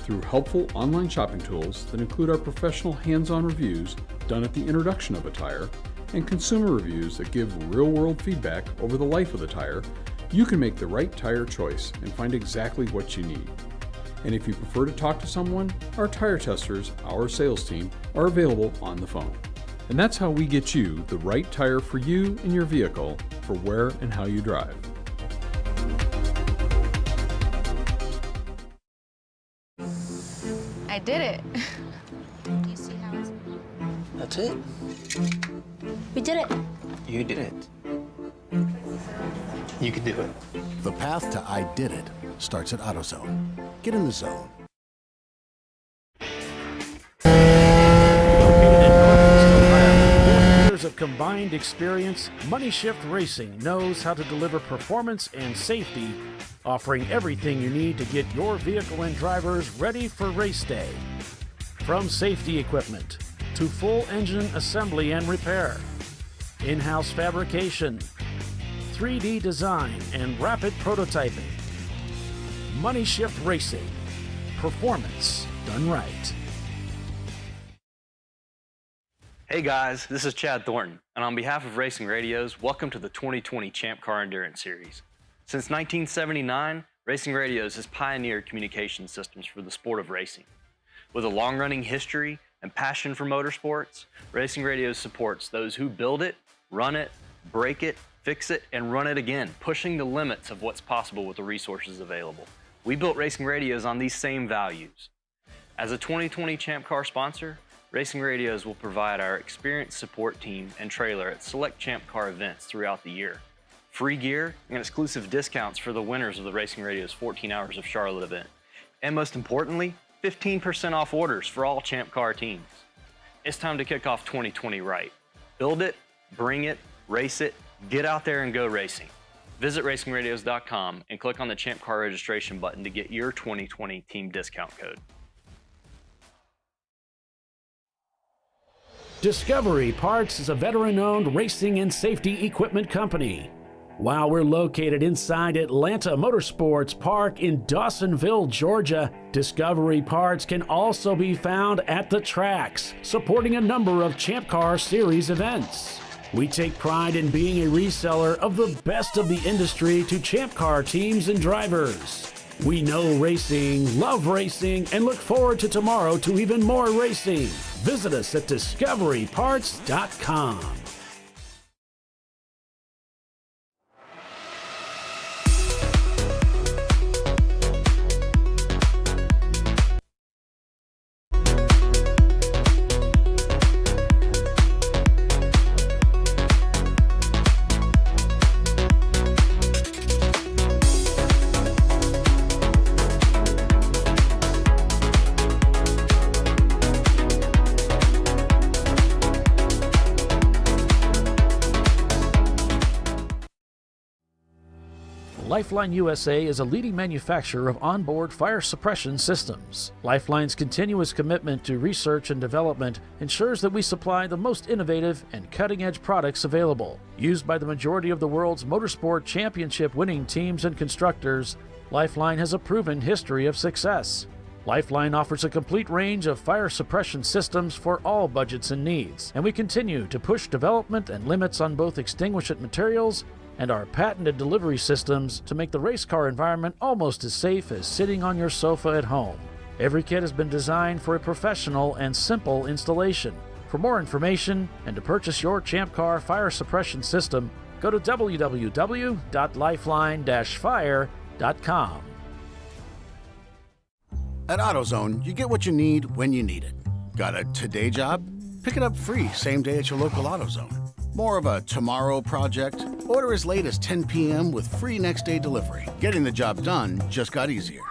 Through helpful online shopping tools that include our professional hands-on reviews done at the introduction of a tire and consumer reviews that give real-world feedback over the life of the tire, you can make the right tire choice and find exactly what you need. And if you prefer to talk to someone, our tire testers, our sales team, are available on the phone. And that's how we get you the right tire for you and your vehicle for where and how you drive. I did it. Do you see how it's... That's it. We did it. You did it. You can do it. The path to I did it starts at AutoZone. Get in the zone. Years of combined experience, Money Shift Racing knows how to deliver performance and safety, offering everything you need to get your vehicle and drivers ready for race day. From safety equipment to full engine assembly and repair, in-house fabrication, 3D design, and rapid prototyping. Money Shift Racing. Performance done right. Hey guys, this is Chad Thornton, and on behalf of Racing Radios, welcome to the 2020 Champ Car Endurance Series. Since 1979, Racing Radios has pioneered communication systems for the sport of racing. With a long-running history and passion for motorsports, Racing Radios supports those who build it, run it, break it, fix it, and run it again, pushing the limits of what's possible with the resources available. We built Racing Radios on these same values. As a 2020 Champ Car sponsor, Racing Radios will provide our experienced support team and trailer at select Champ Car events throughout the year. Free gear and exclusive discounts for the winners of the Racing Radios 14 Hours of Charlotte event. And most importantly, 15% off orders for all Champ Car teams. It's time to kick off 2020 right. Build it, bring it, race it, get out there and go racing. Visit racingradios.com and click on the Champ Car registration button to get your 2020 team discount code. Discovery Parts is a veteran-owned racing and safety equipment company. While we're located inside Atlanta Motorsports Park in Dawsonville, Georgia, Discovery Parts can also be found at the tracks, supporting a number of Champ Car Series events. We take pride in being a reseller of the best of the industry to Champ Car teams and drivers. We know racing, love racing, and look forward to tomorrow to even more racing. Visit us at discoveryparts.com. Lifeline USA is a leading manufacturer of onboard fire suppression systems. Lifeline's continuous commitment to research and development ensures that we supply the most innovative and cutting-edge products available. Used by the majority of the world's motorsport championship-winning teams and constructors, Lifeline has a proven history of success. Lifeline offers a complete range of fire suppression systems for all budgets and needs, and we continue to push development and limits on both extinguishant materials and our patented delivery systems to make the race car environment almost as safe as sitting on your sofa at home. Every kit has been designed for a professional and simple installation. For more information and to purchase your ChampCar fire suppression system, go to www.lifeline-fire.com. At AutoZone, you get what you need when you need it. Got a today job? Pick it up free same day at your local AutoZone. More of a tomorrow project? Order as late as 10 p.m. with free next day delivery. Getting the job done just got easier.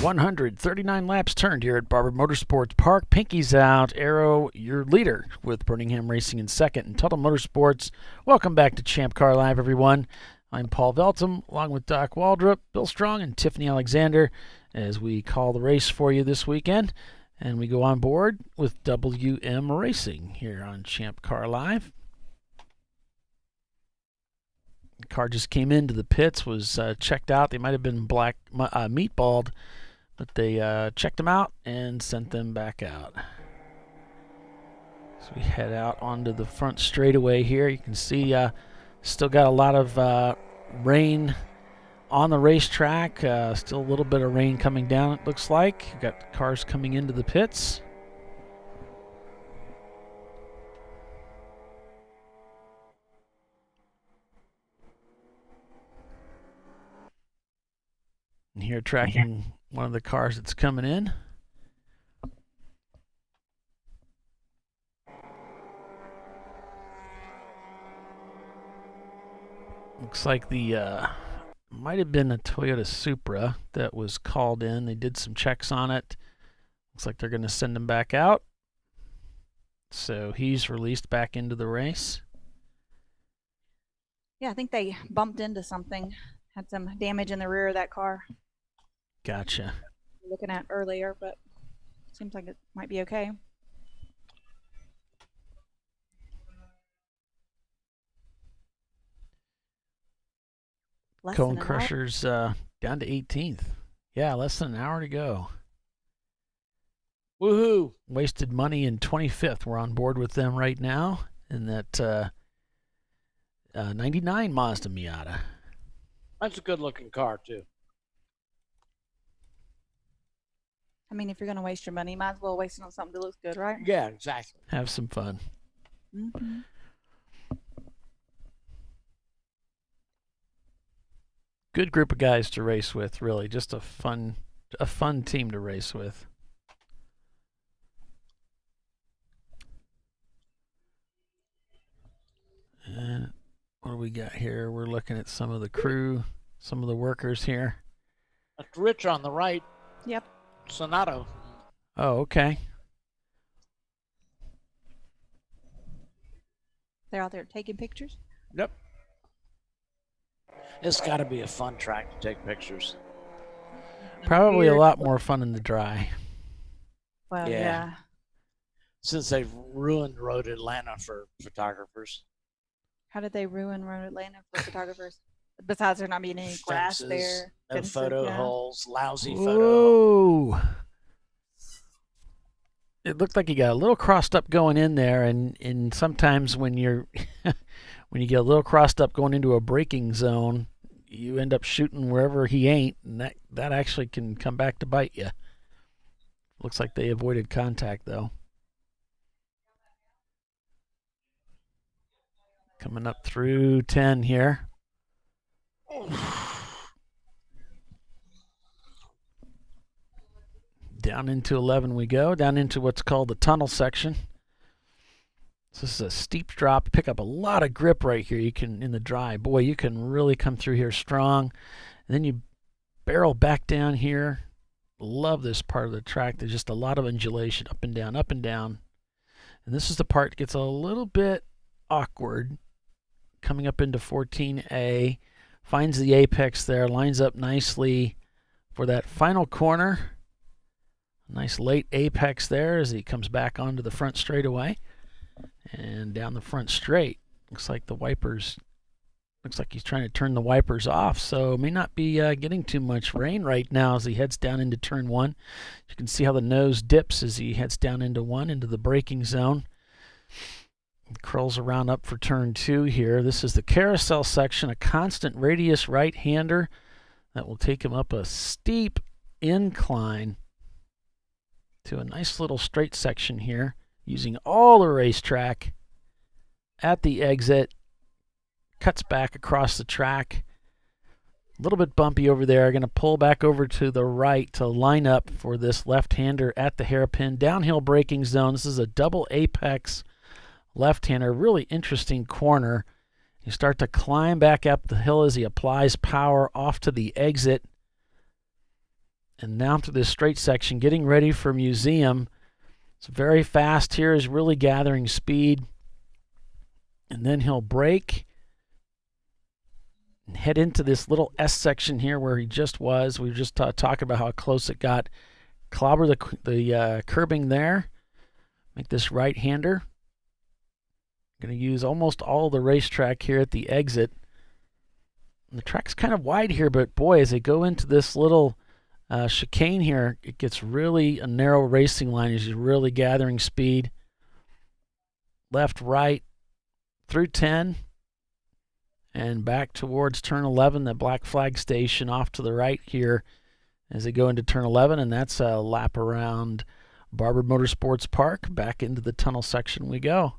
$139 laps turned here at Barber Motorsports Park. Pinky's out. Arrow, your leader, with Birmingham Racing in second. And Tuttle Motorsports, welcome back to Champ Car Live, everyone. I'm Paul Veltum, along with Doc Waldrop, Bill Strong, and Tiffany Alexander, as we call the race for you this weekend. And we go on board with WM Racing here on Champ Car Live. The car just came into the pits, was checked out. They might have been meatballed, but they checked them out and sent them back out. So we head out onto the front straightaway here. You can see still got a lot of rain on the racetrack. Still a little bit of rain coming down, it looks like. You've got cars coming into the pits. And here tracking one of the cars that's coming in. Looks like the might have been a Toyota Supra that was called in. They did some checks on it. Looks like they're going to send him back out. So he's released back into the race. Yeah, I think they bumped into something. Had some damage in the rear of that car. Gotcha. Looking at earlier, but seems like it might be okay. Cone Crusher's down to 18th. Yeah, less than an hour to go. Woohoo! Wasted money in 25th. We're on board with them right now in that 99 Mazda Miata. That's a good-looking car, too. I mean, if you're going to waste your money, you might as well waste it on something that looks good, right? Yeah, exactly. Have some fun. Mm-hmm. Good group of guys to race with, really. Just a fun team to race with. And what do we got here? We're looking at some of the crew, some of the workers here. That's Rich on the right. Yep. Sonato. Oh, okay. They're out there taking pictures? Yep. It's got to be a fun track to take pictures. Probably a lot more fun in the dry. Well, yeah. Since they've ruined Road Atlanta for photographers. How did they ruin Road Atlanta for photographers? Besides there not being any grass there. No photo holes, lousy photo holes. It looked like you got a little crossed up going in there, and sometimes when you're when you get a little crossed up going into a braking zone, you end up shooting wherever he ain't, and that actually can come back to bite you. Looks like they avoided contact, though. Coming up through 10 here. Down into 11 we go, down into what's called the tunnel section. So this is a steep drop. Pick up a lot of grip right here. You can, in the dry, boy, you can really come through here strong. And then you barrel back down here. Love this part of the track. There's just a lot of undulation, up and down, up and down. And this is the part that gets a little bit awkward. Coming up into 14A, finds the apex there, lines up nicely for that final corner. Nice late apex there as he comes back onto the front straightaway and down the front straight. Looks like the wipers Looks like he's trying to turn the wipers off, so may not be getting too much rain right now as he heads down into turn 1. You can see how the nose dips as he heads down into 1, into the braking zone. Curls around up for turn 2 here. This is the carousel section, a constant radius right-hander that will take him up a steep incline to a nice little straight section here, using all the racetrack at the exit. Cuts back across the track. A little bit bumpy over there. Going to pull back over to the right to line up for this left-hander at the hairpin. Downhill braking zone. This is a double apex left-hander. Really interesting corner. You start to climb back up the hill as he applies power off to the exit. And now through this straight section, getting ready for museum. It's very fast here. Is really gathering speed. And then he'll brake. Head into this little S section here where he just was. We were just talking about how close it got. Clobber the curbing there. Make this right-hander. Going to use almost all the racetrack here at the exit. And the track's kind of wide here, but boy, as they go into this little chicane here, it gets really a narrow racing line as you're really gathering speed. Left, right, through 10. And back towards turn 11, the black flag station off to the right here as they go into turn 11, and that's a lap around Barber Motorsports Park. Back into the tunnel section we go.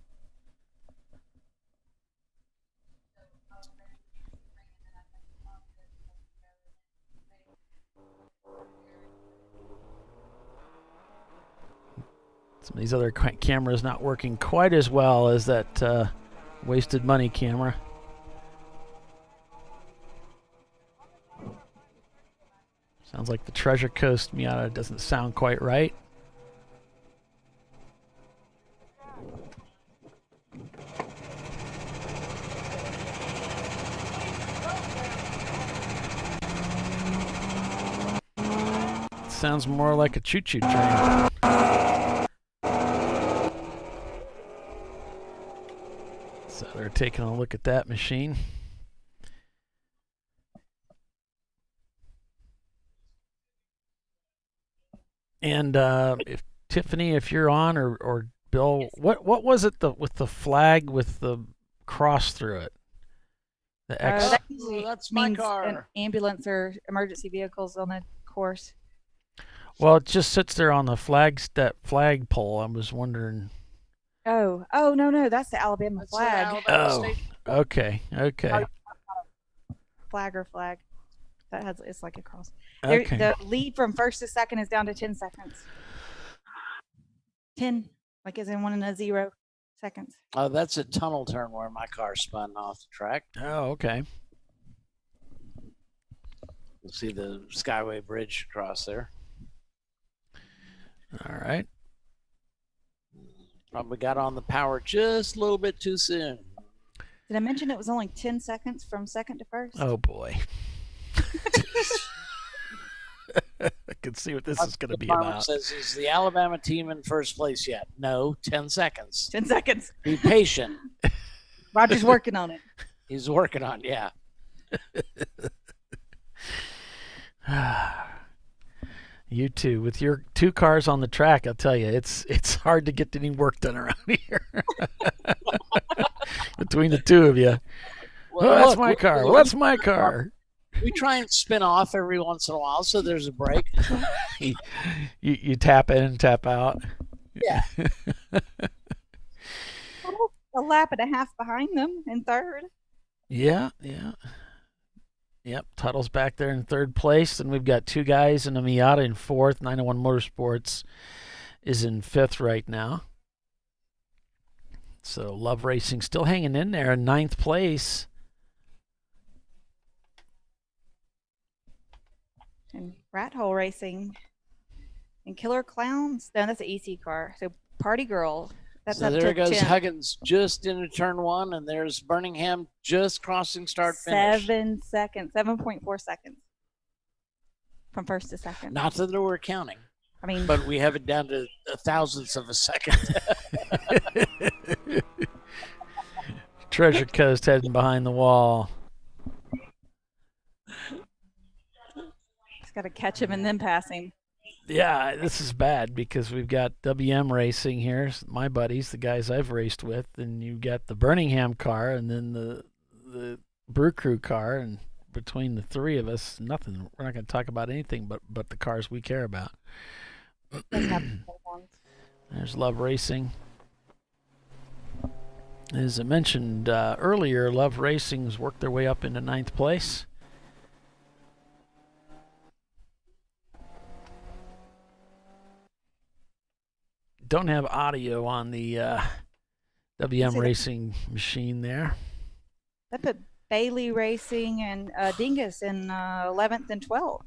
Some of these other cameras not working quite as well as that wasted money camera. Sounds like the Treasure Coast Miata doesn't sound quite right. Sounds more like a choo-choo train. So they're taking a look at that machine. And if Tiffany, if you're on, or Bill, what was it with the flag with the cross through it? The X. That usually that's my means car. an ambulance or emergency vehicles on a course. Well, it just sits there on the that flag pole. I was wondering. Oh, no, that's the Alabama flag. Okay. Flag. That has, it's like a cross. Okay. The lead from first to second is down to 10 seconds. 10, like as in 1 and 0 seconds. Oh, that's a tunnel turn where my car spun off the track. Oh, okay. You'll see the Skyway Bridge across there. All right. Probably got on the power just a little bit too soon. Did I mention it was only 10 seconds from second to first? Oh, boy. I can see what this is going to be about. Says, is the Alabama team in first place yet? No, 10 seconds. 10 seconds. Be patient. Roger's working on it. He's working on, yeah. You too, with your 2 cars on the track, I'll tell you, it's hard to get any work done around here. Between the 2 of you. Well, that's look, my car. Well, that's my car. We try and spin off every once in a while, so there's a break. you tap in and tap out. Yeah. A lap and a half behind them in third. Yeah. Yep, Tuttle's back there in third place, and we've got 2 guys in a Miata in fourth. 901 Motorsports is in fifth right now. So Love Racing still hanging in there in ninth place. And Rat Hole Racing and Killer Clowns. No, that's an EC car. So Party Girl. That's so up there to goes 10. Huggins just into turn 1, and there's Birmingham just crossing start finish. 7 seconds, 7.4 seconds from first to second. Not that we're counting. I mean, but we have it down to a thousandth of a second. Treasure Coast heading behind the wall. Got to catch him and then pass him. Yeah, this is bad because we've got WM Racing here, my buddies, the guys I've raced with, and you've got the Birmingham car and then the Brew Crew car, and between the three of us, nothing. We're not going to talk about anything but the cars we care about. There's Love Racing. As I mentioned earlier, Love Racing's worked their way up into 9th place. Don't have audio on the WM Racing machine there. They put Bailey Racing and Dingus in 11th and 12th.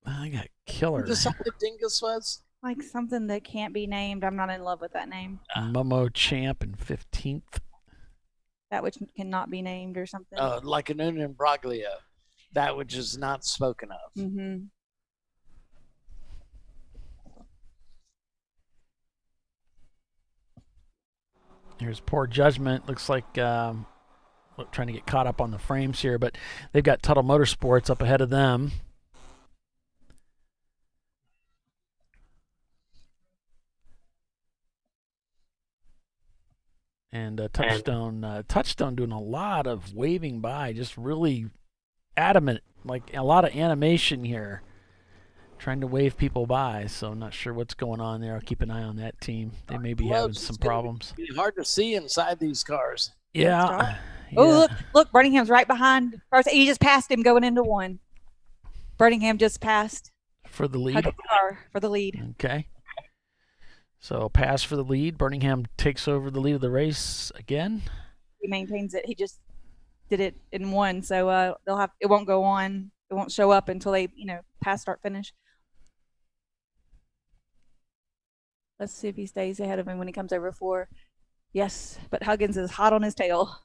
I got killer. Who decided Dingus was? Like something that can't be named. I'm not in love with that name. Momo Champ in 15th. That which cannot be named or something. Like an Union Braglia. That which is not spoken of. Mm-hmm. Here's Poor Judgment. Looks like trying to get caught up on the frames here, but they've got Tuttle Motorsports up ahead of them. And Touchstone doing a lot of waving by, just really adamant, like a lot of animation here, trying to wave people by. So I'm not sure what's going on there. I'll keep an eye on that team. They may be having some problems. It's hard to see inside these cars. Yeah. Oh, look, Birmingham's right behind. He just passed him going into one. Birmingham just passed. For the lead? For the lead. Okay. So pass for the lead. Birmingham takes over the lead of the race again. He maintains it. He just did it in one, so it won't go on. It won't show up until they, pass, start, finish. Let's see if he stays ahead of him when he comes over 4. Yes, but Huggins is hot on his tail.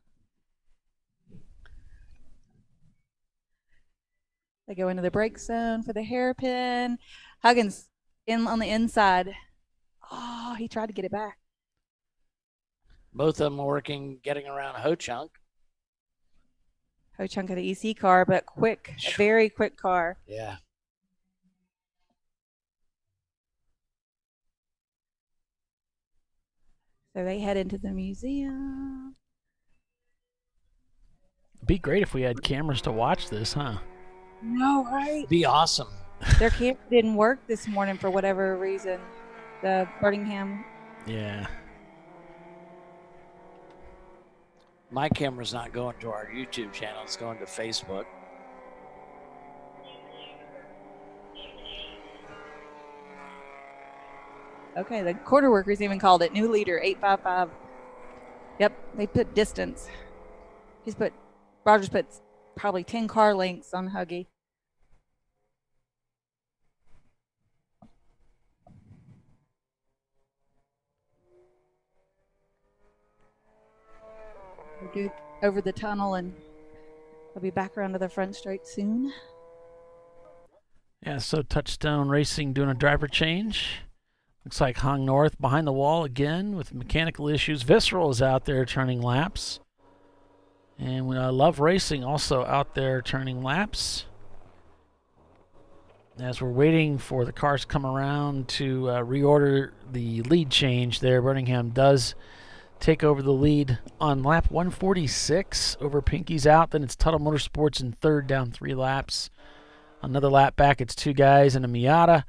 They go into the brake zone for the hairpin. Huggins on the inside. Oh, he tried to get it back. Both of them working, getting around Ho-Chunk. Ho-Chunk of the EC car, but quick, a very quick car. Yeah. So they head into the museum. Be great if we had cameras to watch this, huh? No, right? Be awesome. Their camera didn't work this morning for whatever reason. The Birmingham. Yeah. My camera's not going to our YouTube channel. It's going to Facebook. Okay, the quarter workers even called it. New leader, 855. Yep, they put distance. Rogers put probably 10 car lengths on Huggy. We'll do over the tunnel and I'll be back around to the front straight soon. Yeah, so Touchstone Racing doing a driver change. Looks like Hong North behind the wall again with mechanical issues. Visceral is out there turning laps. And Love Racing also out there turning laps. As we're waiting for the cars to come around to reorder the lead change there, Birmingham does take over the lead on lap 146 over Pinky's out. Then it's Tuttle Motorsports in third, down 3 laps. Another lap back, it's 2 guys and a Miata.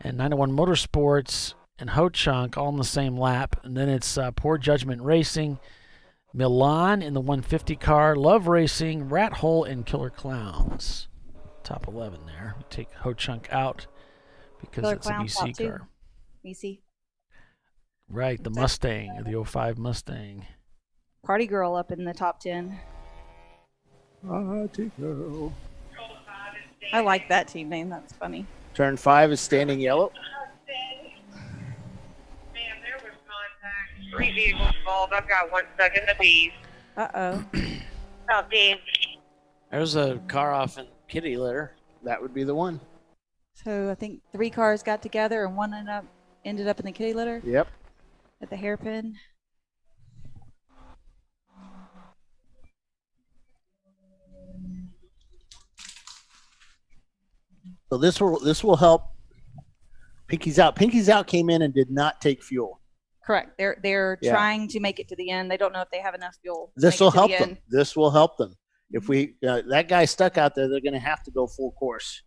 And 901 Motorsports and Ho-Chunk all in the same lap. And then it's Poor Judgment Racing, Milan in the 150 car, Love Racing, Rat Hole, and Killer Clowns. Top 11 there. We take Ho-Chunk out because Killer it's a BC car. BC. Right, the Mustang, the 05 Mustang. Party Girl up in the top 10. Party Girl. I like that team name. That's funny. Turn 5 is standing yellow. 3 vehicles involved. I've got 1 second apiece. Uh-oh. Oh, Dave. There's a car off in kitty litter. That would be the one. So I think 3 cars got together and one ended up in the kitty litter. Yep. At the hairpin. So this will help. Pinky's out. Pinky's out came in and did not take fuel. Correct. They're Yeah. trying to make it to the end. They don't know if they have enough fuel. This will help them. End. This will help them. If we that guy stuck out there, they're going to have to go full course.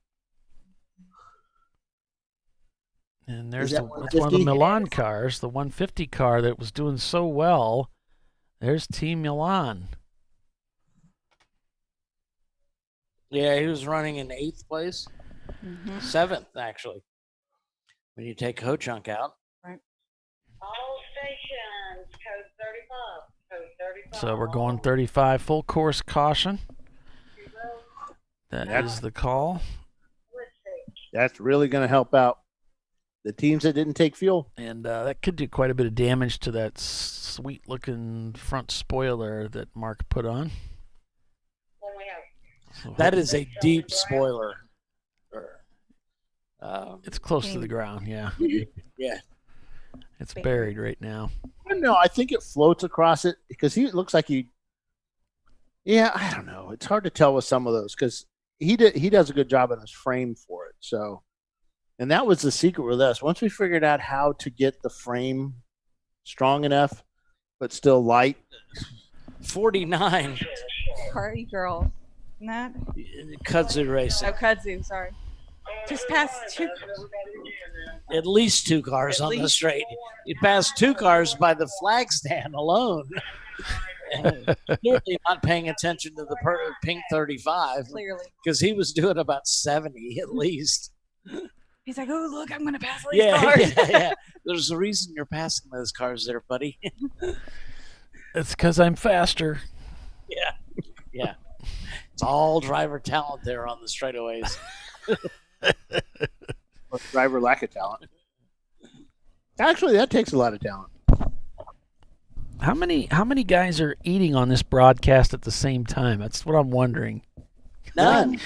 And there's Is that that's one of the 150? Milan cars, the 150 car that was doing so well. There's Team Milan. Yeah, he was running in 8th place, 7th actually. When you take Ho-Chunk out. Right. All stations, code 35. Code 35. So we're going 35 full course caution. That is the call. That's really going to help out the teams that didn't take fuel. And that could do quite a bit of damage to that sweet-looking front spoiler that Mark put on. So That is a deep spoiler. It's close to the ground, yeah. Yeah. It's buried right now. No, I think it floats across it because it looks like he. Yeah, I don't know. It's hard to tell with some of those because he does a good job on his frame for it. So, and that was the secret with us. Once we figured out how to get the frame strong enough, but still light. 49. Party girl. Isn't that? Kudzu Racing. Oh, Kudzu. Sorry. Just past 2. At least 2 cars on the straight. He passed 2 cars by the flag stand alone. And clearly not paying attention to the pink 35. Clearly. Because he was doing about 70 at least. He's like, oh, look, I'm going to pass all these cars. Yeah. There's a reason you're passing those cars there, buddy. It's because I'm faster. Yeah. It's all driver talent there on the straightaways. Or driver lack of talent. Actually, that takes a lot of talent. How many guys are eating on this broadcast at the same time? That's what I'm wondering. None.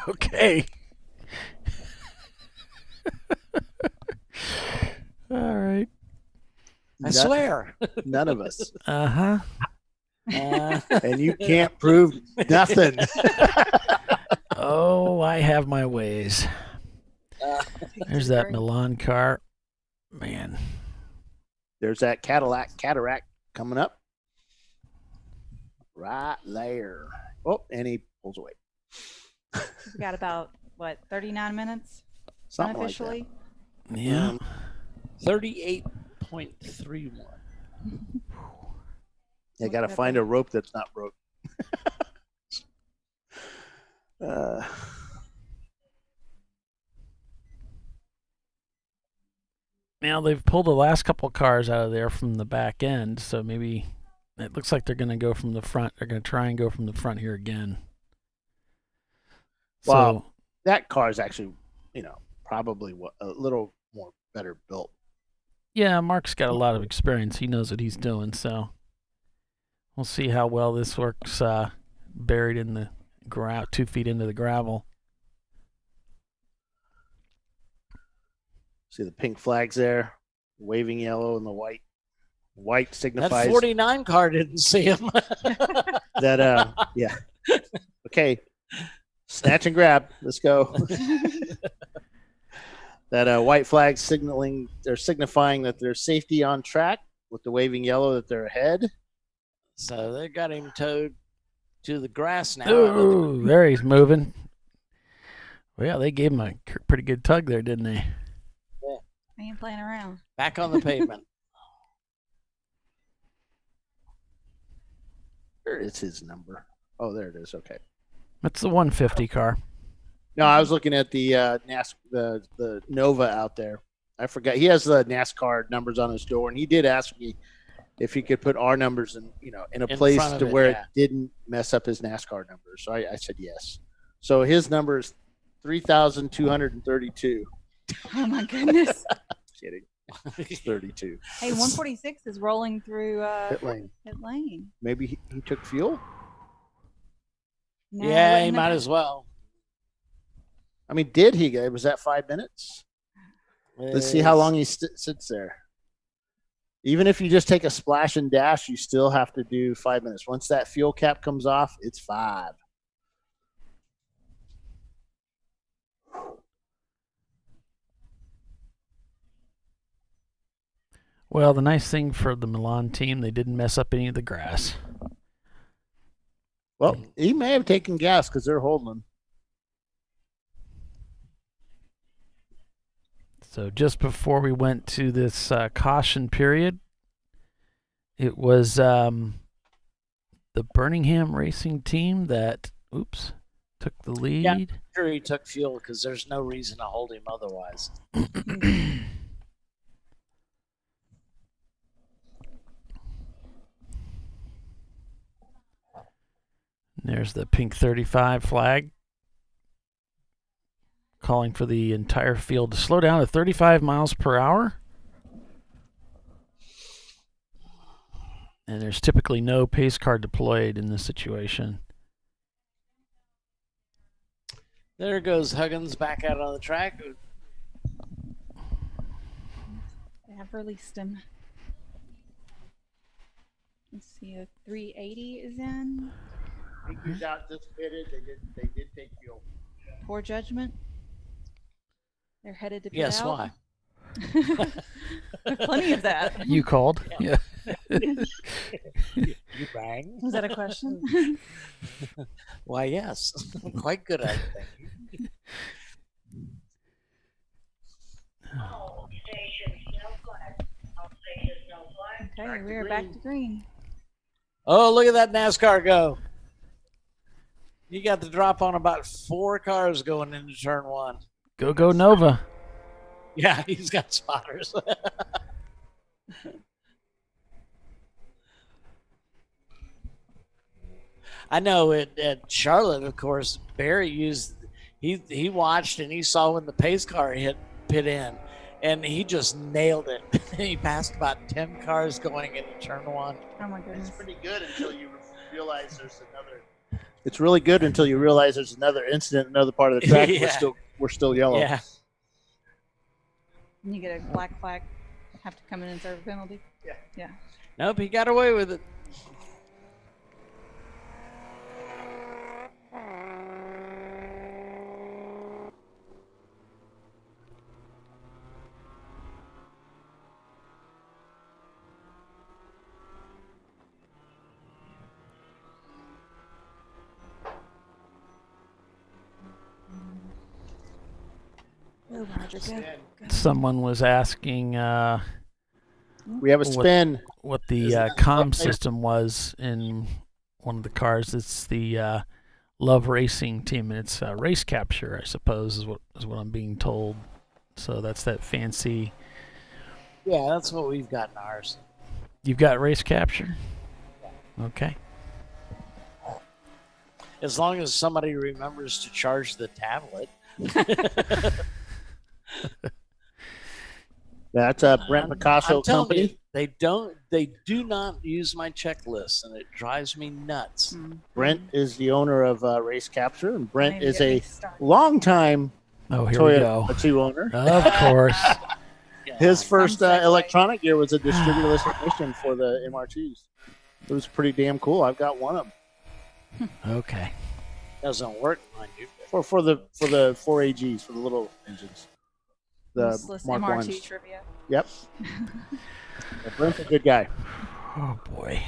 Okay. All right. I swear. None of us. Uh-huh. And you can't prove nothing. Oh, I have my ways. There's that Milan car. Man. There's that cataract coming up. Right there. Oh, and he pulls away. We've got about, 39 minutes? Something like unofficially? Yeah. 38.31. You got to find a rope that's not broke. Now they've pulled the last couple cars out of there from the back end, so maybe it looks like they're going to go from the front. They're going to try and go from the front here again. Wow, so, that car is actually, probably a little more better built. Yeah, Mark's got a lot of experience. He knows what he's doing, so we'll see how well this works buried in the ground, 2 feet into the gravel. See the pink flags there, waving yellow and the white. White signifies. That 49 car didn't see him. Yeah. Okay. Snatch and grab. Let's go. That white flag signifying that there's safety on track with the waving yellow that they're ahead. So they got him towed to the grass now. Ooh, there he's moving. Well, yeah, they gave him a pretty good tug there, didn't they? Yeah. I ain't playing around. Back on the pavement. Where is his number? Oh, there it is. Okay. That's the 150 car. No, I was looking at the the Nova out there. I forgot he has the NASCAR numbers on his door, and he did ask me if he could put our numbers in a place to where it didn't mess up his NASCAR numbers. So I said yes. So his number is 3,232. Oh my goodness! Kidding. It's 32. Hey, 146 is rolling through pit lane. Pit lane. Maybe he took fuel. No, yeah, he might as well. I mean, did he? Was that 5 minutes? Let's see how long he sits there. Even if you just take a splash and dash, you still have to do 5 minutes. Once that fuel cap comes off, it's 5. Well, the nice thing for the Milan team, they didn't mess up any of the grass. Well, he may have taken gas because they're holding him. So just before we went to this caution period, it was the Birmingham Racing team that, took the lead. Yeah, I'm sure he took fuel because there's no reason to hold him otherwise. There's the pink 35 flag calling for the entire field to slow down to 35 miles per hour. And there's typically no pace car deployed in this situation. There goes Huggins back out on the track. They have released him. Let's see, a 380 is in. He's out, just pitted. They did take fuel. Poor judgment. They're headed to pit Guess out. why? There's plenty of that. You called? Yeah. You rang? Was that a question? Why, yes. I'm quite good at it, thank you. Okay, we are back to green. Oh, look at that NASCAR go. You got the drop on about 4 cars going into turn 1. Go Nova. Yeah, he's got spotters. I know at Charlotte, of course, Barry used he watched and he saw when the pace car hit pit in, and he just nailed it. He passed about 10 cars going into turn 1. Oh my goodness. It's pretty good until you realize there's another. It's really good until you realize there's another incident, another part of the track. Yeah. We're still yellow. Yeah. And you get a black flag, have to come in and serve a penalty. Yeah. Yeah. Nope, he got away with it. Go, Roger, go. Someone was asking We have a spin. what the comm system was in one of the cars. It's the Love Racing team, and it's race capture, I suppose, is what I'm being told. So that's that fancy. Yeah, that's what we've got in ours. You've got race capture? Okay. As long as somebody remembers to charge the tablet. That's Brent Picasso I'm telling Company. you, they do not use my checklist, and it drives me nuts. Brent is the owner of Race Capture, and Brent Maybe is get a me started. longtime Oh, here we go. Toyota owner. Of course. His first electronic gear was a distributorless ignition for the MR2s. It was pretty damn cool. I've got one of them. Okay. Doesn't work, mind you. For the 4AGs, for the little engines. The Useless Mark MRT 1s. trivia. Yep. Brent's a good guy. Oh, boy.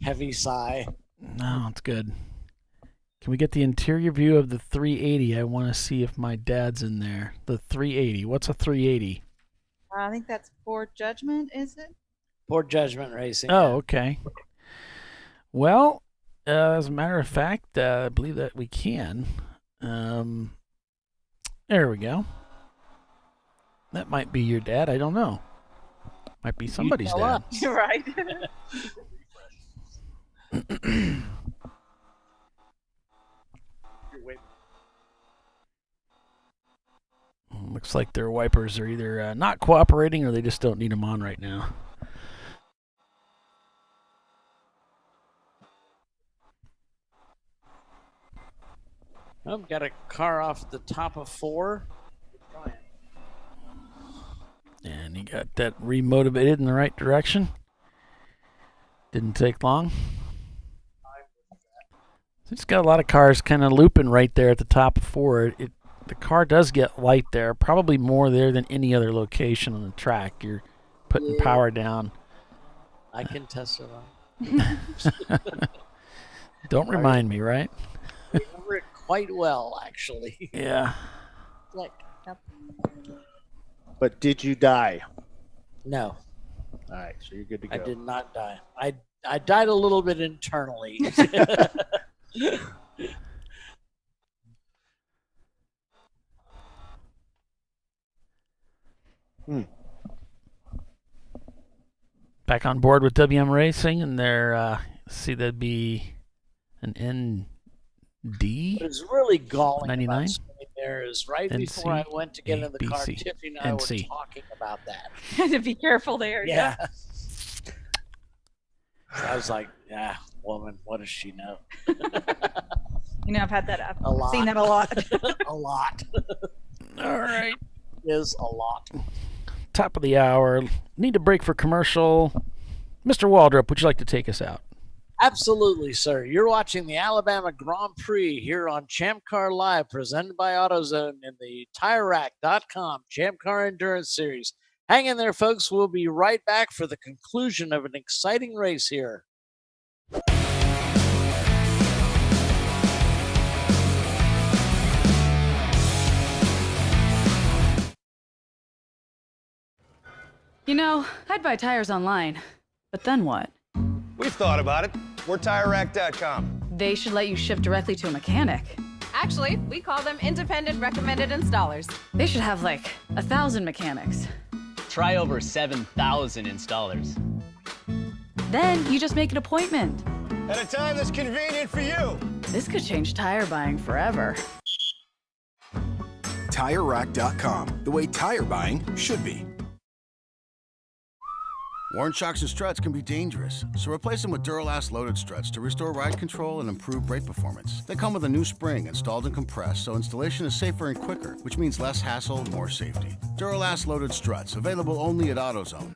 Heavy sigh. No, it's good. Can we get the interior view of the 380? I want to see if my dad's in there. The 380. What's a 380? I think that's poor judgment, is it? Poor judgment racing. Oh, okay. Well, as a matter of fact, I believe that we can. There we go. That might be your dad. I don't know. Might be somebody's dad. You're right. Looks like their wipers are either not cooperating or they just don't need them on right now. Oh, got a car off the top of 4. And he got that remotivated in the right direction. Didn't take long. It's got a lot of cars kind of looping right there at the top of 4. It The car does get light there, probably more there than any other location on the track. You're putting power down. I can testify. Don't remind me, right? I remember it quite well, actually. Yeah. Like, But did you die? no, All right, so you're good to go. I did not die. I died a little bit internally. Back on board with WM Racing, and there, see, that'd be an ND. What is really galling 99? about sitting there is right before I went to get in the car, Tiffany and I were talking about that. To be careful there. Yeah. So I was like, woman, what does she know? I've had that. A lot. Seen that a lot. A lot. All right. Is a lot. Top of the hour. Need a break for commercial. Mr. Waldrop, would you like to take us out? Absolutely, sir. You're watching the Alabama Grand Prix here on ChampCar.Live, presented by AutoZone in the TireRack.com Champ Car Endurance Series. Hang in there, folks. We'll be right back for the conclusion of an exciting race here. I'd buy tires online. But then what? We've thought about it. We're TireRack.com. They should let you ship directly to a mechanic. Actually, we call them independent recommended installers. They should have 1,000 mechanics. Try over 7,000 installers. Then you just make an appointment. At a time that's convenient for you. This could change tire buying forever. TireRack.com, the way tire buying should be. Worn shocks and struts can be dangerous, so replace them with Duralast loaded struts to restore ride control and improve brake performance. They come with a new spring installed and compressed, so installation is safer and quicker, which means less hassle, more safety. Duralast loaded struts, available only at AutoZone.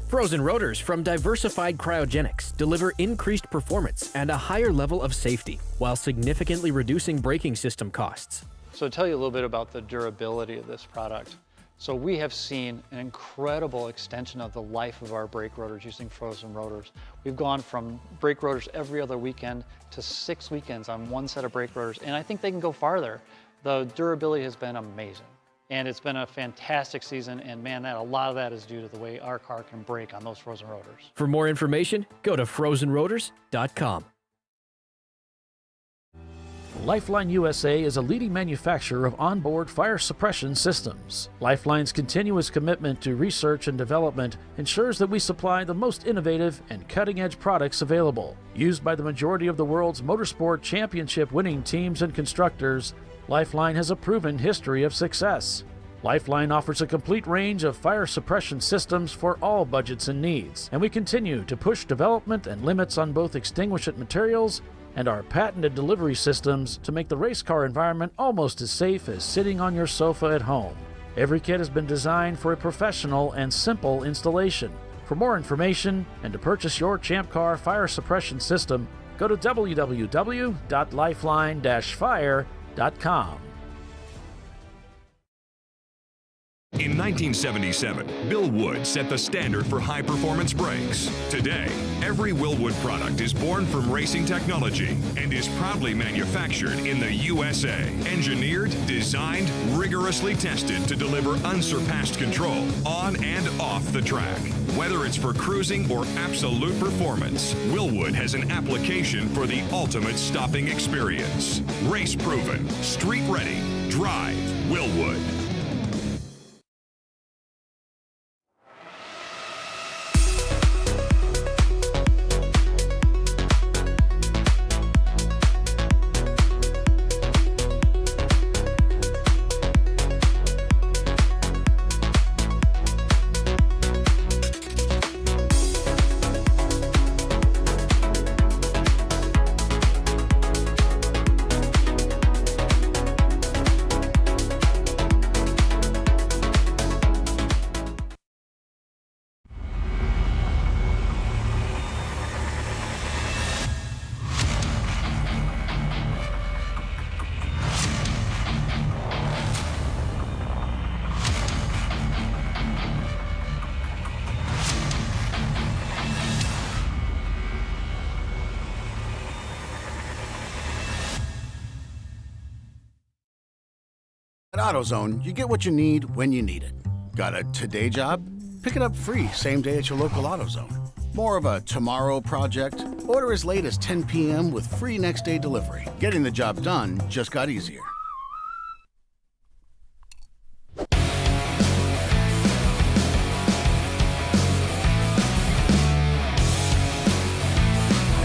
Frozen rotors from Diversified Cryogenics deliver increased performance and a higher level of safety, while significantly reducing braking system costs. So to tell you a little bit about the durability of this product. So we have seen an incredible extension of the life of our brake rotors using frozen rotors. We've gone from brake rotors every other weekend to 6 weekends on one set of brake rotors, and I think they can go farther. The durability has been amazing, and it's been a fantastic season, and man, a lot of that is due to the way our car can brake on those frozen rotors. For more information, go to frozenrotors.com. Lifeline USA is a leading manufacturer of onboard fire suppression systems. Lifeline's continuous commitment to research and development ensures that we supply the most innovative and cutting-edge products available. Used by the majority of the world's motorsport championship-winning teams and constructors, Lifeline has a proven history of success. Lifeline offers a complete range of fire suppression systems for all budgets and needs, and we continue to push development and limits on both extinguishant materials and our patented delivery systems to make the race car environment almost as safe as sitting on your sofa at home. Every kit has been designed for a professional and simple installation. For more information and to purchase your Champ Car fire suppression system, go to www.lifeline-fire.com. In 1977, Bill Wood set the standard for high-performance brakes. Today, every Willwood product is born from racing technology and is proudly manufactured in the USA. Engineered, designed, rigorously tested to deliver unsurpassed control on and off the track. Whether it's for cruising or absolute performance, Willwood has an application for the ultimate stopping experience. Race-proven, street-ready, drive Willwood. At AutoZone, you get what you need when you need it. Got a today job? Pick it up free same day at your local AutoZone. More of a tomorrow project? Order as late as 10 p.m. with free next day delivery. Getting the job done just got easier.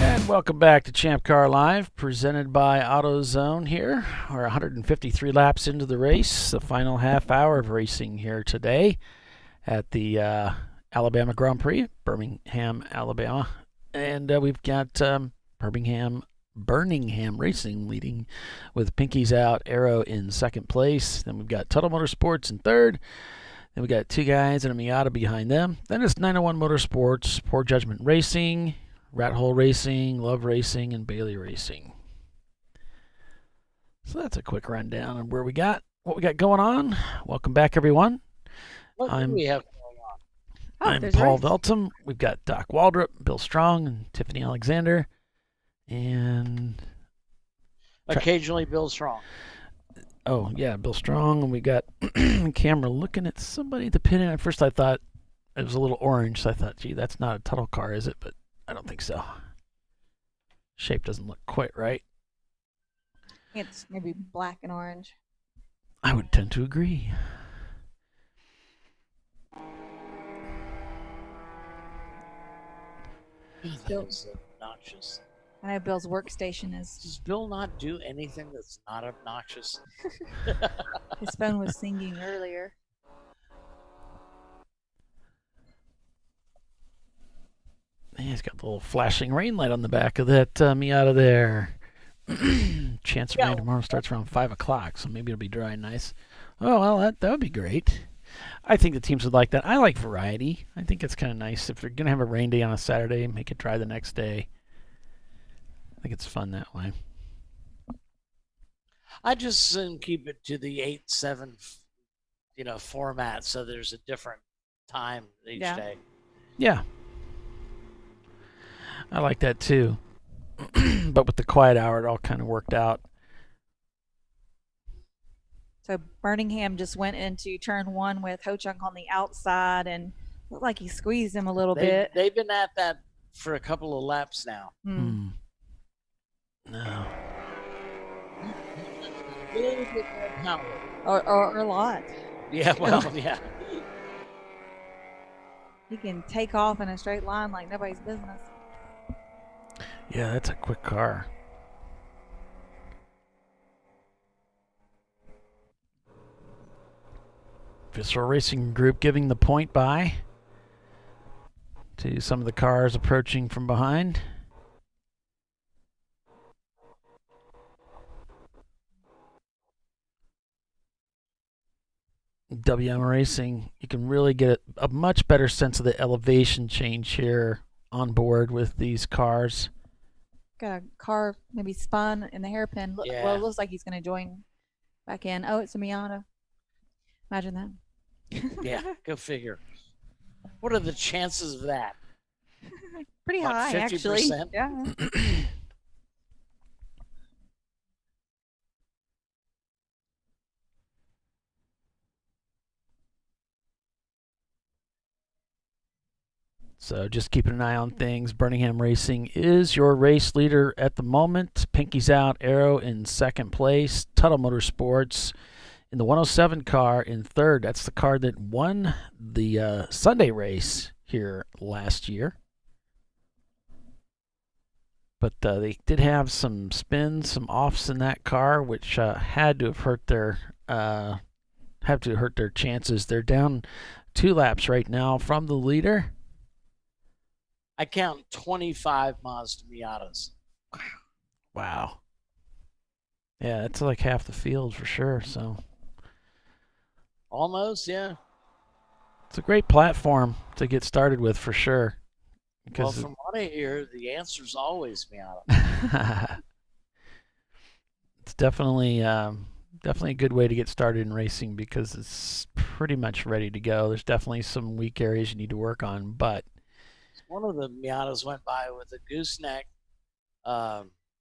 And welcome back to Champ Car Live, presented by AutoZone here. We're 153 laps into the race, the final half hour of racing here today at the Alabama Grand Prix, Birmingham, Alabama. And we've got Birmingham Racing leading with Pinkies Out, Arrow in second place. Then we've got Tuttle Motorsports in third. Then we got two guys and a Miata behind them. Then it's 901 Motorsports, Poor Judgment Racing, Rat Hole Racing, Love Racing, and Bailey Racing. So that's a quick rundown of what we got going on. Welcome back, everyone. What do we have going on? I'm Paul Veltum. We've got Doc Waldrop, Bill Strong, and Tiffany Alexander. And occasionally Bill Strong. Oh, yeah, Bill Strong. And we got camera looking at somebody at the pit. At first I thought it was a little orange, so I thought, gee, that's not a Tuttle car, is it? But I don't think so. Shape doesn't look quite right. It's maybe black and orange. I would tend to agree. That's obnoxious. I know Bill's workstation is. Does Bill not do anything that's not obnoxious? His phone was singing earlier. He's got the little flashing rain light on the back of that Miata there. Chance of rain tomorrow starts around 5 o'clock, so maybe it'll be dry and nice. Oh, well, that would be great. I think the teams would like that. I like variety. I think it's kind of nice. If they're going to have a rain day on a Saturday, make it dry the next day. I think it's fun that way. I just soon keep it to the 8-7, format, so there's a different time each day. Yeah. I like that too. But with the quiet hour, it all kind of worked out. So Birmingham just went into turn one with Ho-Chunk on the outside and looked like he squeezed him a little bit. They've been at that for a couple of laps now. No. A little bit more power. Or a lot. Yeah, well, yeah. He can take off in a straight line like nobody's business. Yeah, that's a quick car. Visceral Racing Group giving the point by to some of the cars approaching from behind. WM Racing, you can really get a much better sense of the elevation change here on board with these cars. Got a car maybe spun in the hairpin. Yeah. Well, it looks like he's going to join back in. Oh, it's a Miata. Imagine that. Yeah, go figure. What are the chances of that? Pretty About high, 50%? actually. Yeah. So just keeping an eye on things. Birmingham Racing is your race leader at the moment. Pinkies Out, Arrow in second place. Tuttle Motorsports in the 107 car in third. That's the car that won the Sunday race here last year. But they did have some spins, some offs in that car, which had to have hurt their chances. They're down 2 laps right now from the leader. I count 25 Mazda Miatas. Wow. Yeah, that's like half the field for sure. So almost, yeah. It's a great platform to get started with for sure. Well, from what I hear, the answer's always Miata. It's definitely a good way to get started in racing because it's pretty much ready to go. There's definitely some weak areas you need to work on, but one of the Miatas went by with a gooseneck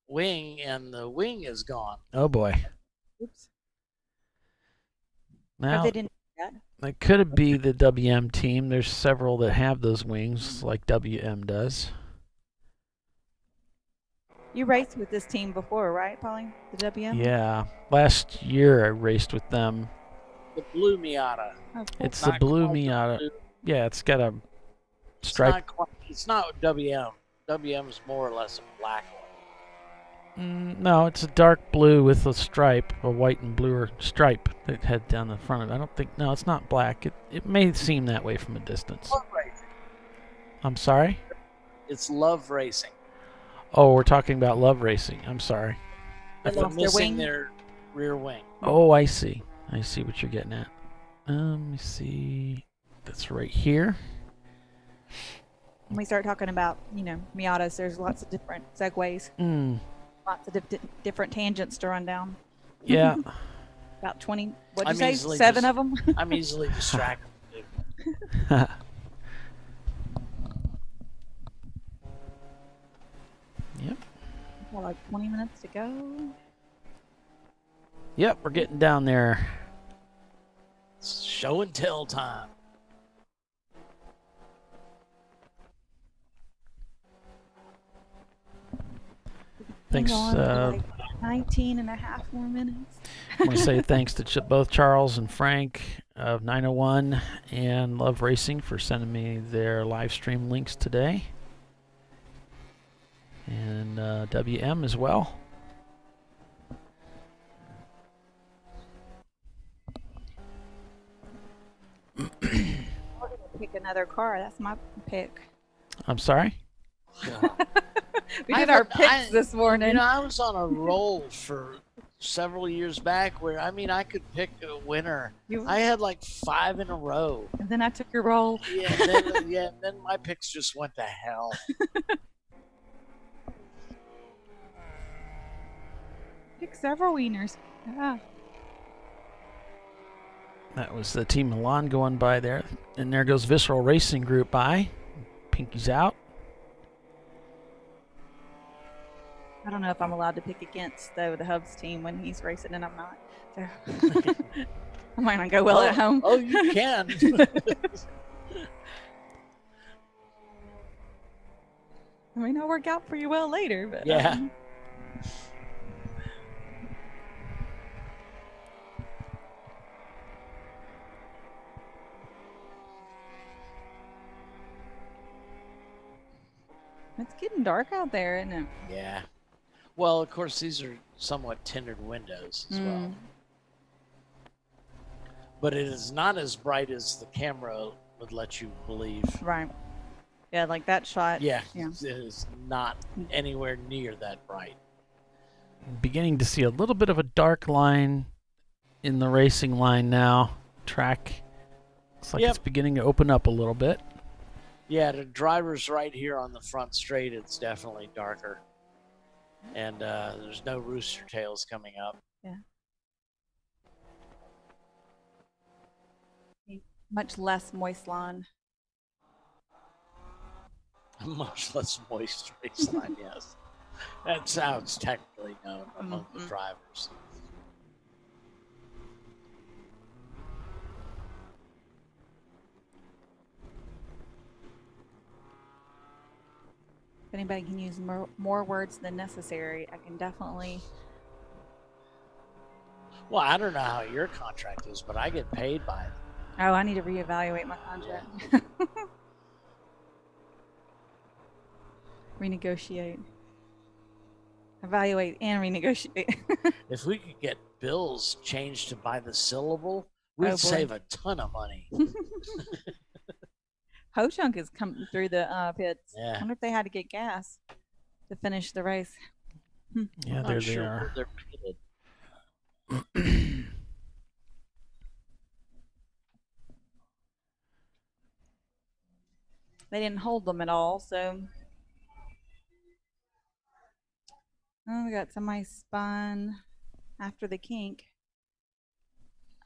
wing, and the wing is gone. Oh boy. Oops. Now, they didn't do that. it could be the WM team. There's several that have those wings, like WM does. You raced with this team before, right, Pauline? The WM? Yeah. Last year I raced with them. The blue Miata. Oh, cool. It's the blue Miata. Yeah, it's got a stripe. It's not WM. WM is more or less a black one. No, it's a dark blue with a stripe, a white and blue stripe that head down the front of it. I don't think. No, it's not black. It may seem that way from a distance. Love racing. I'm sorry? It's Love Racing. Oh, we're talking about Love Racing. I'm sorry. They're missing their rear wing. Oh, I see. I see what you're getting at. Let me see. That's right here. When we start talking about, Miatas, there's lots of different segues. Lots of different tangents to run down. Yeah. About 20, what'd you say, 7 of them? I'm easily distracted. Yep. Got like 20 minutes to go. Yep, we're getting down there. It's show and tell time. Thanks. Like 19 and a half more minutes. I want to say thanks to both Charles and Frank of 901 and Love Racing for sending me their live stream links today. And WM as well. Pick another car. That's my pick. I'm sorry? We did our picks this morning. I was on a roll for several years back where, I could pick a winner. I had like 5 in a row. And then I took your roll. Yeah, then my picks just went to hell. Pick several wieners. Yeah. That was the Team Milan going by there. And there goes Visceral Racing Group by. Pinky's out. I don't know if I'm allowed to pick against, though, the Hubs team when he's racing, and I'm not. So I might not go well at home. Oh, you can. I mean, I'll work out for you well later, but yeah. It's getting dark out there, isn't it? Yeah. Well, of course, these are somewhat tinted windows as well. But it is not as bright as the camera would let you believe. Right. Yeah, like that shot. Yeah. It is not anywhere near that bright. Beginning to see a little bit of a dark line in the racing line now. Track looks like it's beginning to open up a little bit. Yeah, the driver's right here on the front straight. It's definitely darker. And there's no rooster tails coming up. Yeah. Much less moist lawn. Much less moist race line, yes. That sounds technically known among the drivers. If anybody can use more words than necessary, I can definitely. Well, I don't know how your contract is, but I get paid by it. Oh, I need to reevaluate my contract. Renegotiate. Evaluate and renegotiate. If we could get bills changed to by the syllable, we'd save a ton of money. Ho-Chunk is coming through the pits. Yeah. I wonder if they had to get gas to finish the race. Yeah, there they are. They're pitted. They didn't hold them at all, so. Oh, we got somebody spun after the kink.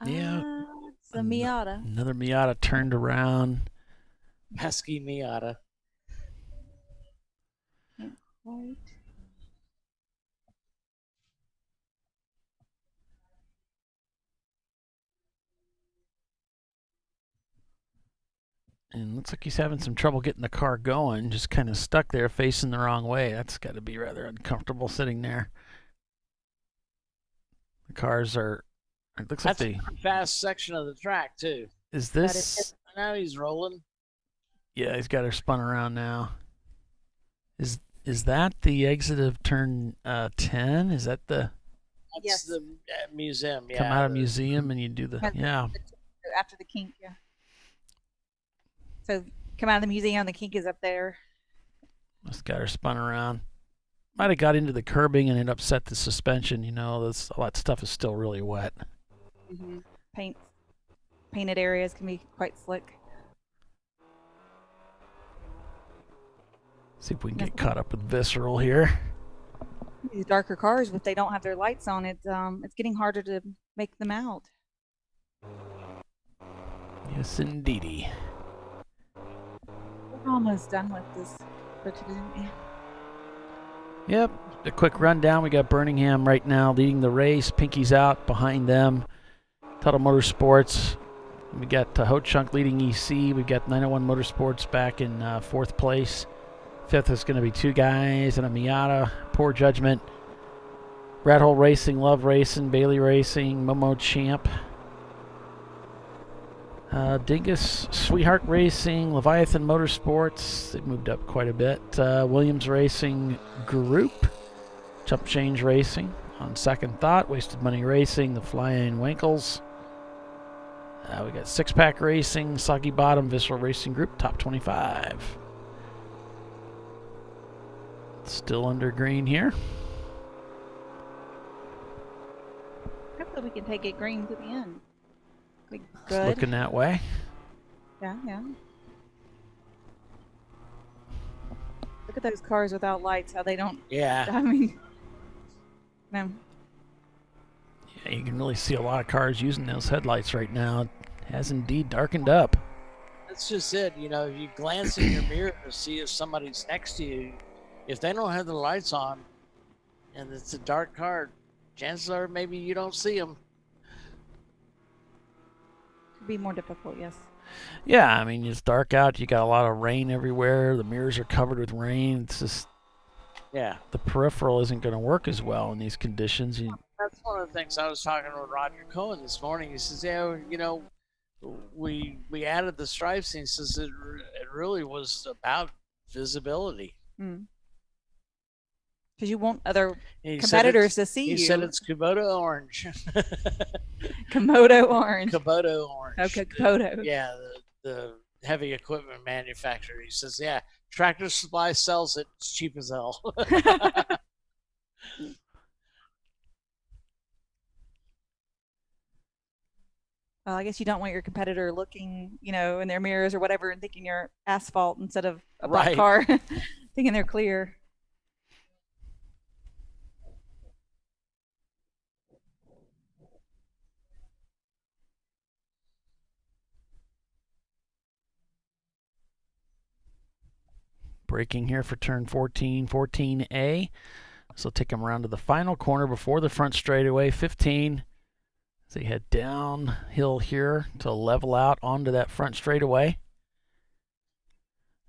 Yeah. It's a Miata. Another Miata turned around. Pesky Miata. Can't quite. And looks like he's having some trouble getting the car going, just kind of stuck there facing the wrong way. That's got to be rather uncomfortable sitting there. The cars are, it looks That's like a fast section of the track, too. Is this? Now he's rolling. Yeah, he's got her spun around now. Is that the exit of turn 10? Is that the? That's the museum, yeah. Come out of museum and you do the, yeah. After the kink, yeah. So come out of the museum, the kink is up there. Just got her spun around. Might have got into the curbing and it upset the suspension. You know, all that stuff is still really wet. Mm-hmm. Painted areas can be quite slick. See if we can get caught up with Visceral here. These darker cars, if they don't have their lights on, it's getting harder to make them out. Yes, indeedy. We're almost done with this for today. Yep, a quick rundown. We got Birmingham right now leading the race. Pinky's out behind them. Tuttle Motorsports. We got Ho Chunk leading EC. We've got 901 Motorsports back in 4th place. 5th is going to be 2 guys and a Miata. Poor Judgment. Rat Hole Racing, Love Racing, Bailey Racing, Momo Champ. Dingus, Sweetheart Racing, Leviathan Motorsports. They've moved up quite a bit. Williams Racing Group. Jump Change Racing. On Second Thought, Wasted Money Racing, the Flying Winkles. We got Six Pack Racing, Soggy Bottom, Visceral Racing Group, top 25. Still under green here. Hopefully we can take it green to the end. Good. It's looking that way. Yeah. Look at those cars without lights, how they don't. Yeah. I mean, no. Yeah, you can really see a lot of cars using those headlights right now. It has indeed darkened up. That's just it. You know, if you glance in your mirror to see if somebody's next to you, if they don't have the lights on and it's a dark car, chances are maybe you don't see them. Could be more difficult, yes. Yeah, I mean, it's dark out. You got a lot of rain everywhere. The mirrors are covered with rain. It's just, yeah, the peripheral isn't going to work as well in these conditions. That's one of the things I was talking with Roger Cohen this morning. He says, yeah, you know, we added the stripes, and he says it really was about visibility. Because you want other competitors to see you. He said it's Kubota orange. Komodo orange. Kubota orange. Okay, Kubota. Yeah, the heavy equipment manufacturer. He says, yeah, Tractor Supply sells it. It's cheap as hell. Well, I guess you don't want your competitor looking, you know, in their mirrors or whatever and thinking you're asphalt instead of a black car, thinking they're clear. Braking here for turn 14, 14A. So take them around to the final corner before the front straightaway, 15. As they head downhill here to level out onto that front straightaway.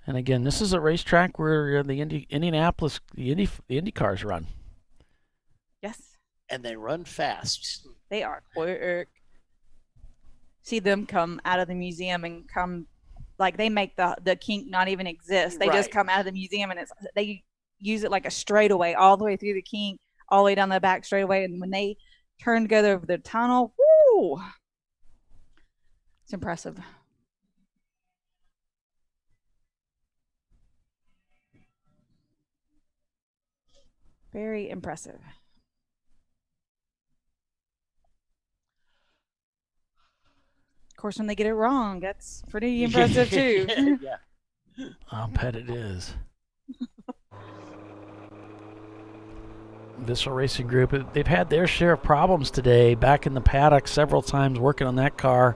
And again, this is a racetrack where the Indianapolis, the Indy cars run. Yes. And they run fast. They are quick. See them come out of the museum and come, like they make the kink not even exist. They just come out of the museum and they use it like a straightaway all the way through the kink, all the way down the back straightaway. And when they turn to go over the tunnel, woo! It's impressive. Very impressive. Of course, when they get it wrong, that's pretty impressive too. Yeah. I'll bet it is. Visceral Racing Group, they've had their share of problems today, back in the paddock several times working on that car.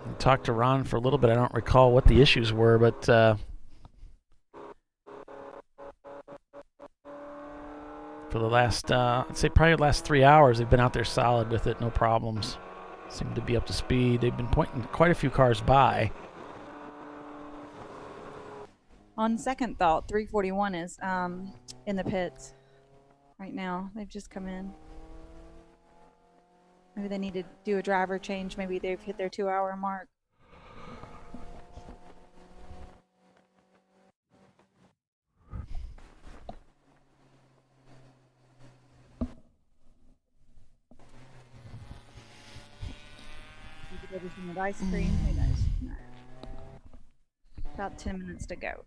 I talked to Ron for a little bit. I don't recall what the issues were, but for the last, I'd say probably the last 3 hours, they've been out there solid with it, no problems. seem to be up to speed. They've been pointing quite a few cars by. On second thought, 341 is in the pits right now. They've just come in. Maybe they need to do a driver change. Maybe they've hit their 2-hour mark. Everything with ice cream. Who knows? No. About 10 minutes to go.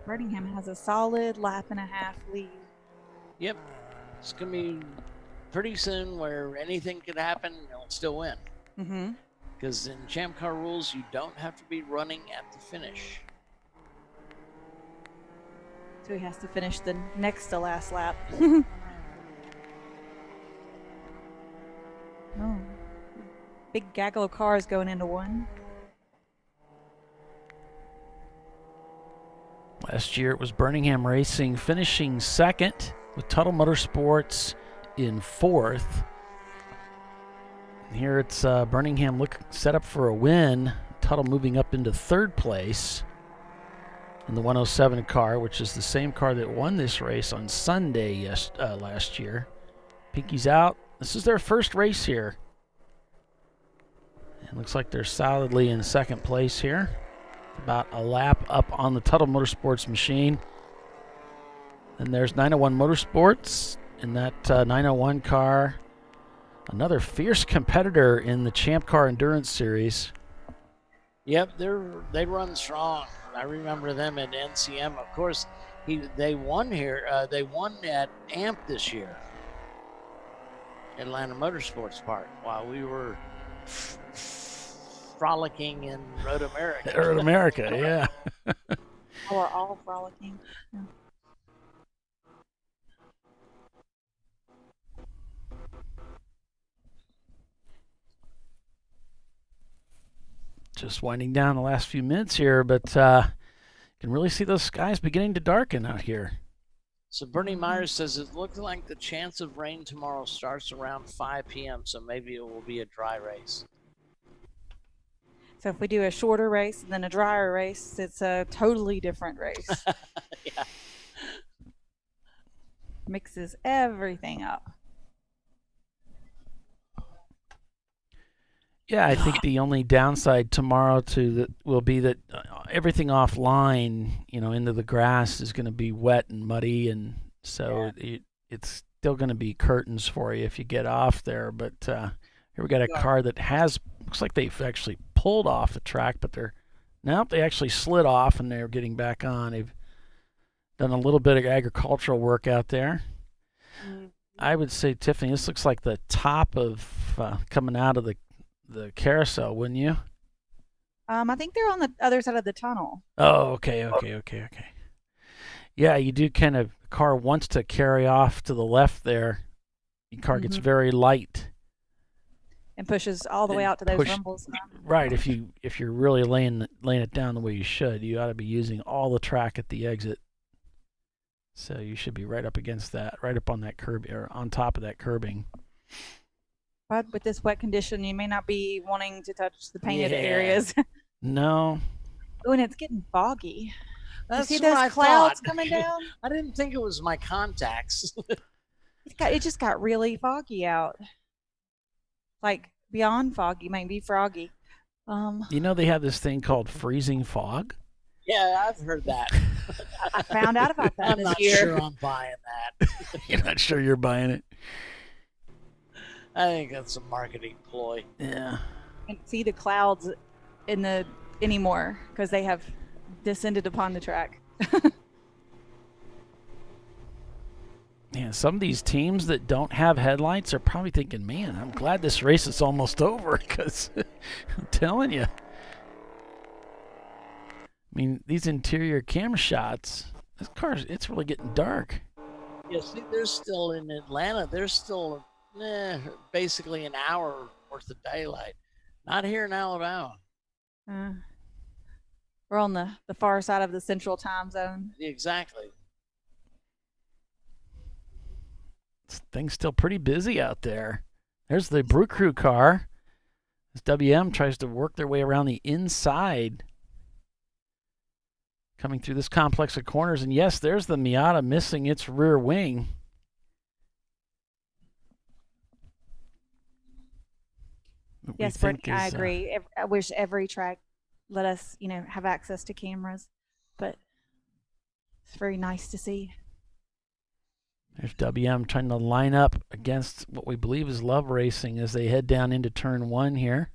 Birmingham has a solid lap and a half lead. Yep. It's going to be pretty soon where anything could happen and they'll still win. Mm-hmm. Because in Champ Car rules, you don't have to be running at the finish. So he has to finish the next to last lap. Oh. Big gaggle of cars going into one. Last year it was Birmingham Racing finishing second with Tuttle Motorsports in fourth. Here it's Birmingham set up for a win. Tuttle moving up into third place in the 107 car, which is the same car that won this race on Sunday last year. Pinky's out. This is their first race here. It looks like they're solidly in second place here. About a lap up on the Tuttle Motorsports machine. And there's 901 Motorsports in that 901 car. Another fierce competitor in the Champ Car Endurance Series. Yep, they run strong. I remember them at NCM. Of course, they won here. They won at AMP this year, Atlanta Motorsports Park, while we were frolicking in Road America. Road America, yeah. We're all frolicking. Yeah. Just winding down the last few minutes here, but you can really see those skies beginning to darken out here. So Bernie Myers says it looks like the chance of rain tomorrow starts around 5 p.m., so maybe it will be a dry race. So if we do a shorter race and then a drier race, it's a totally different race. Yeah. Mixes everything up. Yeah, I think the only downside tomorrow will be that everything offline, into the grass is going to be wet and muddy, and so it's still going to be curtains for you if you get off there. But here we got a car that looks like they've actually pulled off the track, but they actually slid off and they're getting back on. They've done a little bit of agricultural work out there. Mm-hmm. I would say, Tiffany, this looks like the top of coming out of the carousel, wouldn't you? I think they're on the other side of the tunnel. Oh, okay. Yeah, you do kind of, the car wants to carry off to the left there. The car gets very light. And pushes all the way out to those rumbles. Right, if you're really laying it down the way you should, you ought to be using all the track at the exit. So you should be right up against that, right up on that curb, or on top of that curbing. But with this wet condition, you may not be wanting to touch the painted areas. No. Oh, and it's getting foggy. That's you see those clouds coming down? I didn't think it was my contacts. It just got really foggy out. Like beyond foggy, maybe froggy. They have this thing called freezing fog. Yeah, I've heard that. I found out about that this year. I'm not sure I'm buying that. You're not sure you're buying it? I think that's a marketing ploy. Yeah. Can't see the clouds anymore because they have descended upon the track. Yeah, some of these teams that don't have headlights are probably thinking, man, I'm glad this race is almost over, because I'm telling you. I mean, these interior camera shots, this car, it's really getting dark. Yeah, see, they're still in Atlanta. They're still basically an hour worth of daylight. Not here in Alabama. We're on the far side of the central time zone. Exactly. Things still pretty busy out there. There's the Brew Crew car. As WM tries to work their way around the inside, coming through this complex of corners. And yes, there's the Miata missing its rear wing. Yes, Brittany, I agree. I wish every track let us, have access to cameras, but it's very nice to see. There's WM trying to line up against what we believe is Love Racing as they head down into turn 1 here.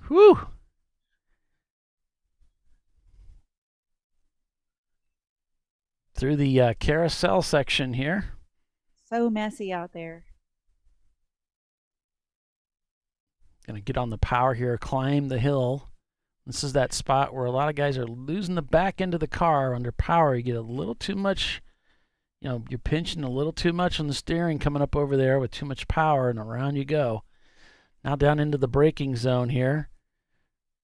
Whew. Through the carousel section here. So messy out there. Going to get on the power here, climb the hill. This is that spot where a lot of guys are losing the back end of the car under power. You get a little too much, you're pinching a little too much on the steering coming up over there with too much power, and around you go. Now down into the braking zone here.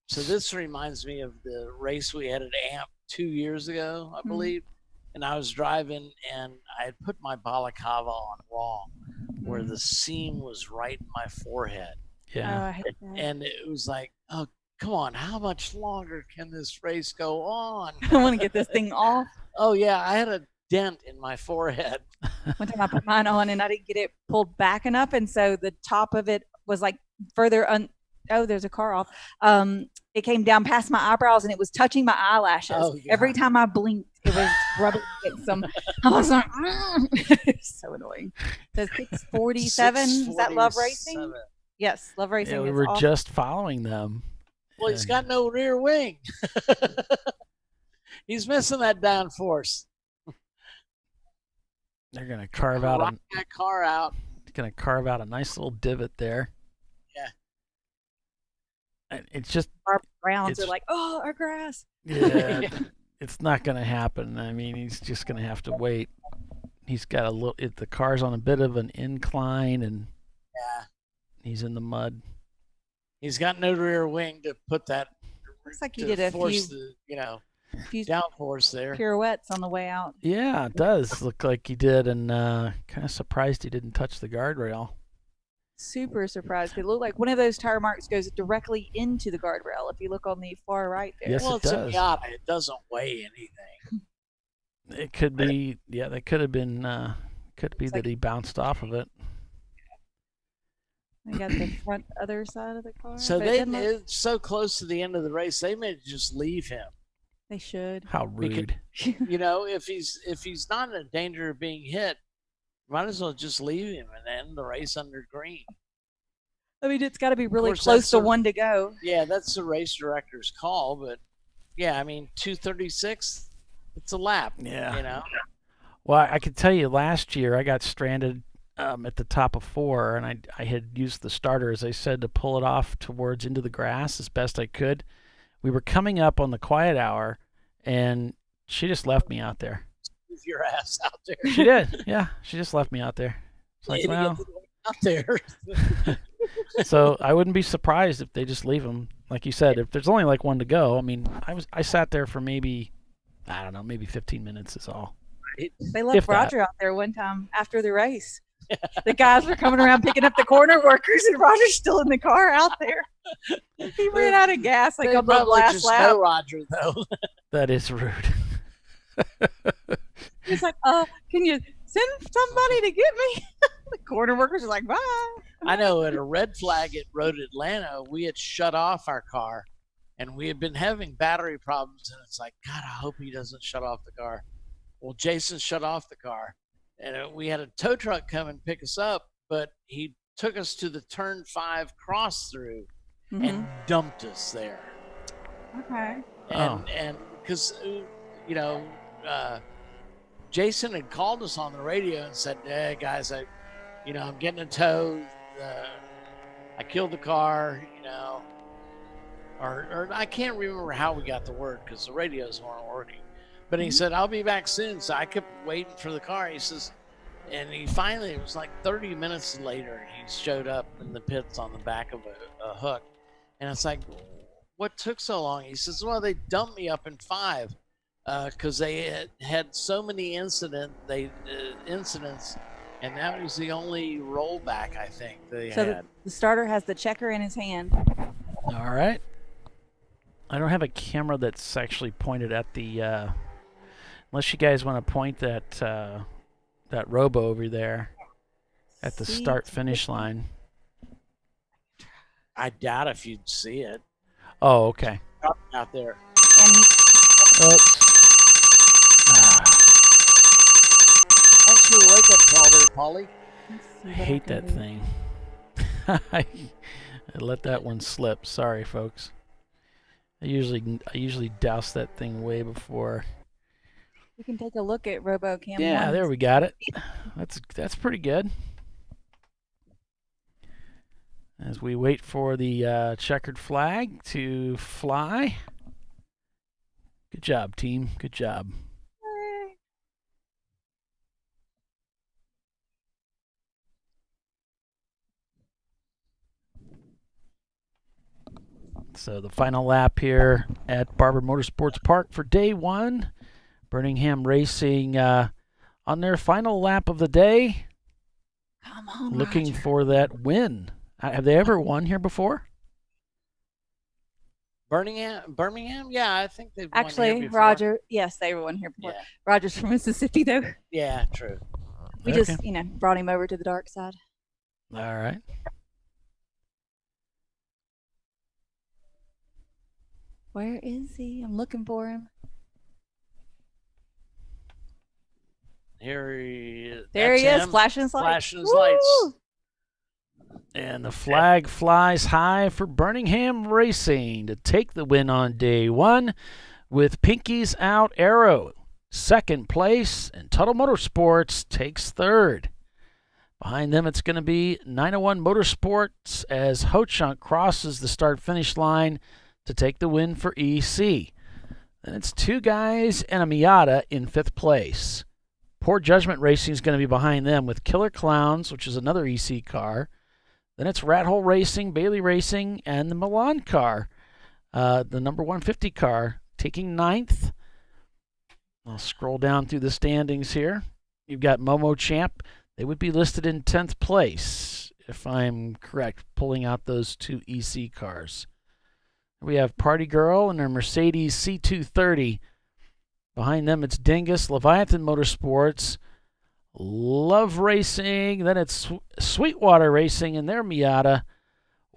So this reminds me of the race we had at AMP 2 years ago, I believe. And I was driving, and I had put my balaclava on wrong, where the seam was right in my forehead. Yeah. Oh, I hate that. And it was like, oh, come on, how much longer can this race go on? I want to get this thing off. Oh, yeah, I had a dent in my forehead. One time I put mine on and I didn't get it pulled back enough, and so the top of it was like further oh, there's a car off. It came down past my eyebrows and it was touching my eyelashes. Oh, yeah. Every time I blinked, it was rubbing against them. I was like, it's so annoying. So 647, is that Love Racing? Yes, Love Racing. Yeah, we is were off. just following them. Well, he's got no rear wing. He's missing that downforce. They're going to carve out that car out. Going to carve out a nice little divot there. Yeah. And it's just our rounds are like, oh, our grass. Yeah, it's not going to happen. I mean, he's just going to have to wait. He's got the car's on a bit of an incline, and yeah, he's in the mud. He's got no rear wing to put that. Looks like he did a few downforce there. Pirouettes on the way out. Yeah, it does look like he did, and kind of surprised he didn't touch the guardrail. Super surprised. It looked like one of those tire marks goes directly into the guardrail. If you look on the far right there. Yes, well, it it's does. a Miata. It doesn't weigh anything. It could be. Yeah, that could have been. Could be that he bounced off of it. They got the front other side of the car. So it's so close to the end of the race, they may just leave him. They should. How rude. Because, if he's not in danger of being hit, might as well just leave him and end the race under green. I mean, it's got to be really close to one to go. Yeah, that's the race director's call, but yeah, I mean, 2:36, it's a lap. Yeah. Well, I could tell you last year I got stranded at the top of 4, and I had used the starter, as I said, to pull it off towards into the grass as best I could. We were coming up on the quiet hour, and she just left me out there. Move your ass out there. She did. Yeah, she just left me out there. It's like, well, out there. So I wouldn't be surprised if they just leave him. Like you said, if there's only like one to go. I mean, I sat there for maybe 15 minutes is all. They left Roger out there one time after the race. The guys were coming around picking up the corner workers, and Roger's still in the car out there. He ran out of gas like on the last lap. Know Roger, though. That is rude. He's like, can you send somebody to get me? The corner workers are like, bye. I know at a red flag at Road Atlanta, we had shut off our car, and we had been having battery problems, and it's like, God, I hope he doesn't shut off the car. Well, Jason shut off the car, and we had a tow truck come and pick us up, but he took us to the turn 5 cross through and dumped us there. Okay. And because, Jason had called us on the radio and said, hey, guys, I'm getting a tow. I killed the car, or I can't remember how we got the word because the radios weren't working. But he said, I'll be back soon. So I kept waiting for the car. He says, And he finally, it was like 30 minutes later, he showed up in the pits on the back of a hook. And it's like, what took so long? He says, well, they dumped me up in 5 because they had so many incidents, and that was the only rollback, I think, they had. The starter has the checker in his hand. All right. I don't have a camera that's actually pointed at the, unless you guys want to point that robo over there at the start-finish line. I doubt if you'd see it. Oh, okay. Out there. And he, Thanks for the wake-up call there, Paulie. I hate that thing. I let that one slip. Sorry, folks. I usually douse that thing way before. we can take a look at RoboCam. Yeah, there we got it. That's pretty good. As we wait for the checkered flag to fly. Good job, team. Good job. So the final lap here at Barber Motorsports Park for day 1. Birmingham Racing on their final lap of the day. Come on, looking Roger. for that win. Have they ever won here before? Birmingham? Yeah, I think they've won here Actually, before. Roger, yes, they won here before. Yeah. Roger's from Mississippi, though. Yeah, true. We just, brought him over to the dark side. All right. Where is he? I'm looking for him. Here he is. There he is, flashing his lights. Flashing his lights. And the flag flies high for Birmingham Racing to take the win on day 1 with Pinky's Out Arrow. Second place, and Tuttle Motorsports takes third. Behind them, it's going to be 901 Motorsports as Ho-Chunk crosses the start-finish line to take the win for EC. Then it's 2 guys and a Miata in 5th place. Poor Judgment Racing is going to be behind them with Killer Clowns, which is another EC car. Then it's Rat Hole Racing, Bailey Racing, and the Milan car, the number 150 car, taking 9th. I'll scroll down through the standings here. You've got Momo Champ. They would be listed in 10th place, if I'm correct, pulling out those 2 EC cars. We have Party Girl and her Mercedes C230. Behind them, it's Dingus, Leviathan Motorsports, Love Racing. Then it's Sweetwater Racing in their Miata.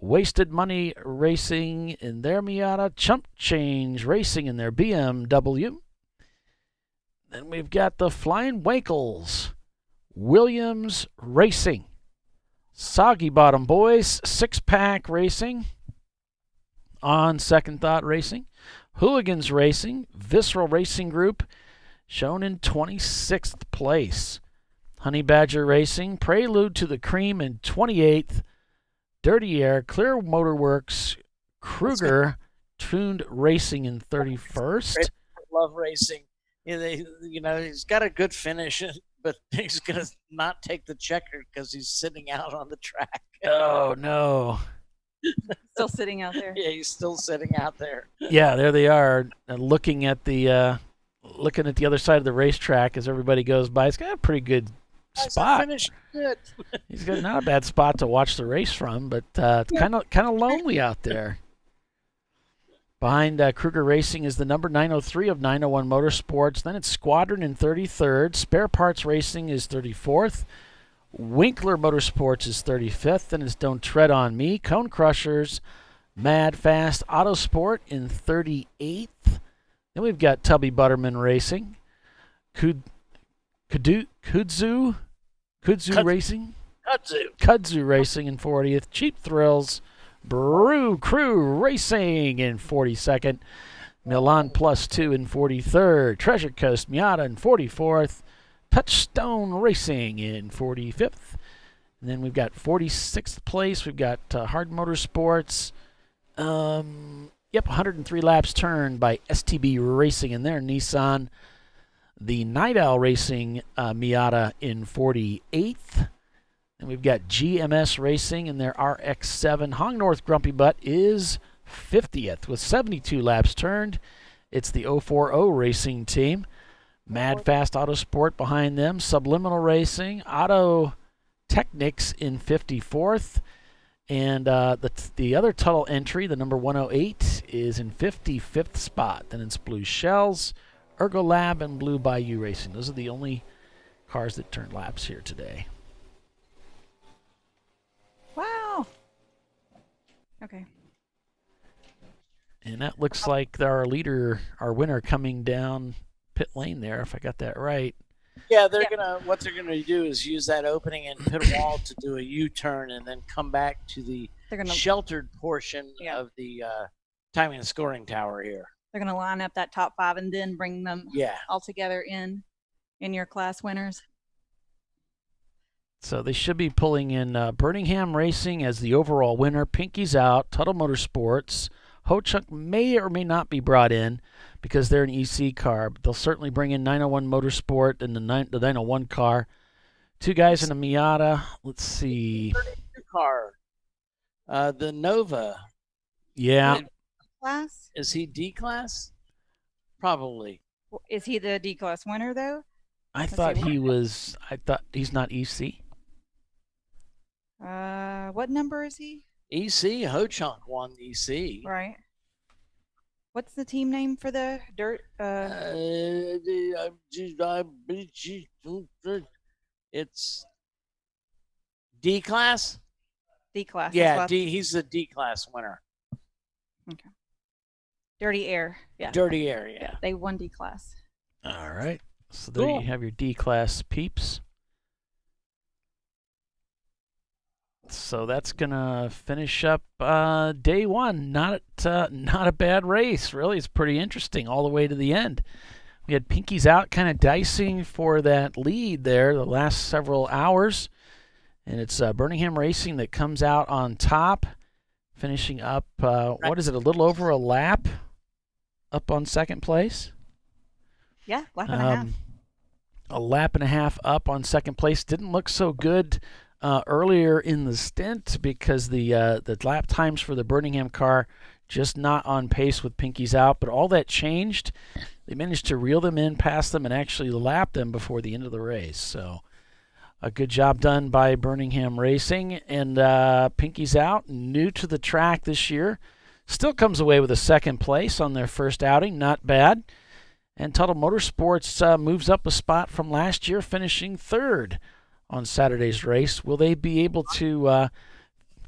Wasted Money Racing in their Miata. Chump Change Racing in their BMW. Then we've got the Flying Wankles, Williams Racing, Soggy Bottom Boys, 6-Pack Racing, On Second Thought Racing, Hooligans Racing, Visceral Racing Group, shown in 26th place. Honey Badger Racing, Prelude to the Cream in 28th. Dirty Air, Clear Motorworks, Kruger, Tuned Racing in 31st. Love Racing. He's got a good finish, but he's going to not take the checker because he's sitting out on the track. Oh, no. Still sitting out there. Yeah, he's still sitting out there. Yeah, there they are, looking at the other side of the racetrack as everybody goes by. It's got a pretty good spot. Finish good. He's got not a bad spot to watch the race from, but it's kind of lonely out there. Behind Kruger Racing is the number 903 of 901 Motorsports. Then it's Squadron in 33rd. Spare Parts Racing is 34th. Winkler Motorsports is 35th. Then it's Don't Tread on Me. Cone Crushers, Mad Fast Autosport in 38th. Then we've got Tubby Butterman Racing. Kudzu Racing. Kudzu Racing in 40th. Cheap Thrills. Brew Crew Racing in 42nd. Milan Plus 2 in 43rd. Treasure Coast Miata in 44th. Touchstone Racing in 45th. And then we've got 46th place. We've got Hard Motorsports. 103 laps turned by STB Racing in their Nissan. the Night Owl Racing Miata in 48th. And we've got GMS Racing in their RX-7. Hong North Grumpy Butt is 50th with 72 laps turned. It's the 040 Racing team. Mad Fast Autosport behind them. Subliminal Racing. Auto Technics in 54th. And the other Tuttle entry, the number 108, is in 55th spot. Then it's Blue Shells, Ergo Lab, and Blue Bayou Racing. Those are the only cars that turned laps here today. Wow. Okay. And that looks like our winner coming down pit lane there, if I got that right. Yeah, what they're gonna do is use that opening in pit wall to do a U-turn and then come back to the sheltered portion of the timing and scoring tower here. They're going to line up that top 5 and then bring them all together in your class winners. So they should be pulling in Birmingham Racing as the overall winner. Pinky's out. Tuttle Motorsports. Ho-Chunk may or may not be brought in because they're an EC car. But they'll certainly bring in 901 Motorsport and the 901 car. 2 guys in a Miata. Let's see. 32 car. The Nova. Yeah. Class? Is he D class? Probably. Is he the D class winner though? I thought he's not EC. What number is he? EC, Ho-Chunk won EC. Right. What's the team name for the dirt? It's D class. D class. Yeah, D. He's the D class winner. Okay. Dirty Air. Yeah. Dirty Air. Yeah. They won D class. All right. So there you have your D class peeps. So that's gonna finish up day 1. Not a bad race, really. It's pretty interesting all the way to the end. We had Pinky's out, kind of dicing for that lead there the last several hours, and it's Birmingham Racing that comes out on top, finishing up. What is it? A little over a lap up on second place. Yeah, lap and a half. A lap and a half up on second place. Didn't look so good earlier in the stint because the lap times for the Birmingham car just not on pace with Pinky's out. But all that changed. They managed to reel them in, pass them, and actually lap them before the end of the race. So a good job done by Birmingham Racing. And Pinky's out, new to the track this year. Still comes away with a second place on their first outing. Not bad. And Tuttle Motorsports moves up a spot from last year, finishing third on Saturday's race. Will they be able to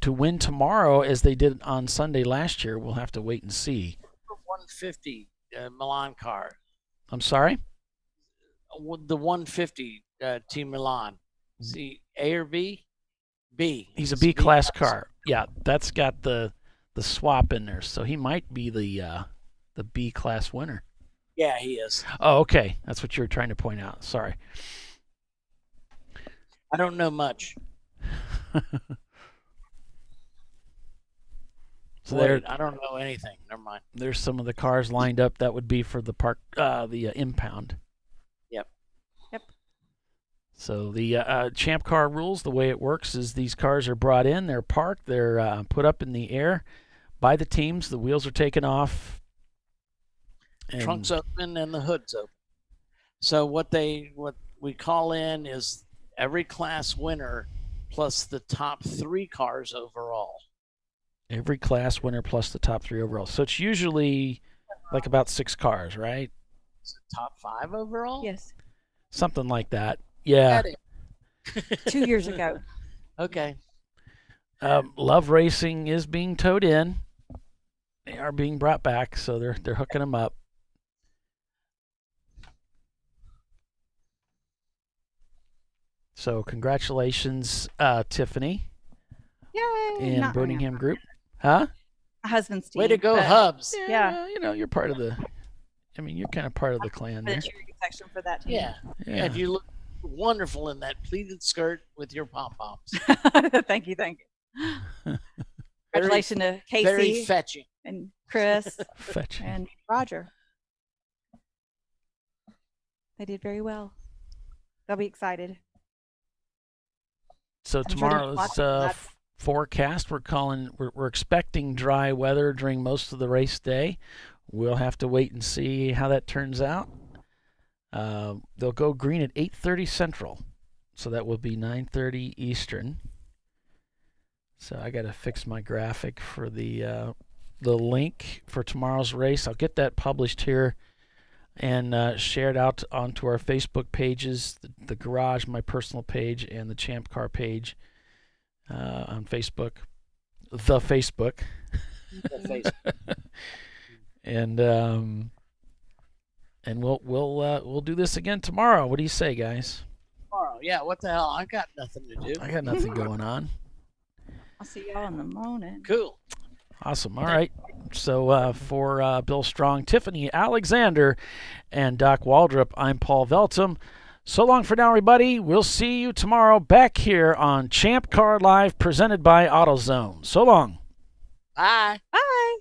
win tomorrow as they did on Sunday last year? We'll have to wait and see. 150 Milan car. I'm sorry? The 150 Team Milan. Is he A or B? B. He's a B-class car. Yeah, that's got the swap in there, so he might be the B-class winner. Yeah, he is. Oh, okay. That's what you were trying to point out. Sorry. I don't know much. So I don't know anything. Never mind. There's some of the cars lined up that would be for the the impound. Yep. So the Champ Car rules, the way it works is these cars are brought in, they're parked, they're put up in the air by the teams. The wheels are taken off. Trunk's open and the hood's open. So what we call in is every class winner plus the top 3 cars overall. Every class winner plus the top 3 overall. So it's usually like about 6 cars, right? Is it top 5 overall? Yes. Something like that. Yeah. 2 years ago. Okay. Love Racing is being towed in. They are being brought back, so they're hooking them up. So congratulations, Tiffany. Yay! And Birmingham Group. Huh? My husband's team. Way to go, Hubs. Yeah. You know, you're part of the. I mean, you're kind of part of the clan there. The cheering section for that team. Yeah. And you look wonderful in that pleated skirt with your pom-poms. Thank you. Congratulations to Casey. Very fetching. And Chris. Fetching. And Roger. They did very well. They'll be excited. So I'm sure they're tomorrow's watching that. forecast, we're expecting dry weather during most of the race day. We'll have to wait and see how that turns out. They'll go green at 8:30 Central, so that will be 9:30 Eastern. So I got to fix my graphic for the link for tomorrow's race. I'll get that published here and shared out onto our Facebook pages, the Garage, my personal page, and the Champ Car page on Facebook, the Facebook. and we'll do this again tomorrow. What do you say, guys? Tomorrow, yeah. What the hell? I got nothing to do. I got nothing going on. I'll see y'all in the morning. Cool. Awesome. All right. So for Bill Strong, Tiffany Alexander, and Doc Waldrop, I'm Paul Veltum. So long for now, everybody. We'll see you tomorrow back here on Champ Car Live, presented by AutoZone. So long. Bye. Bye.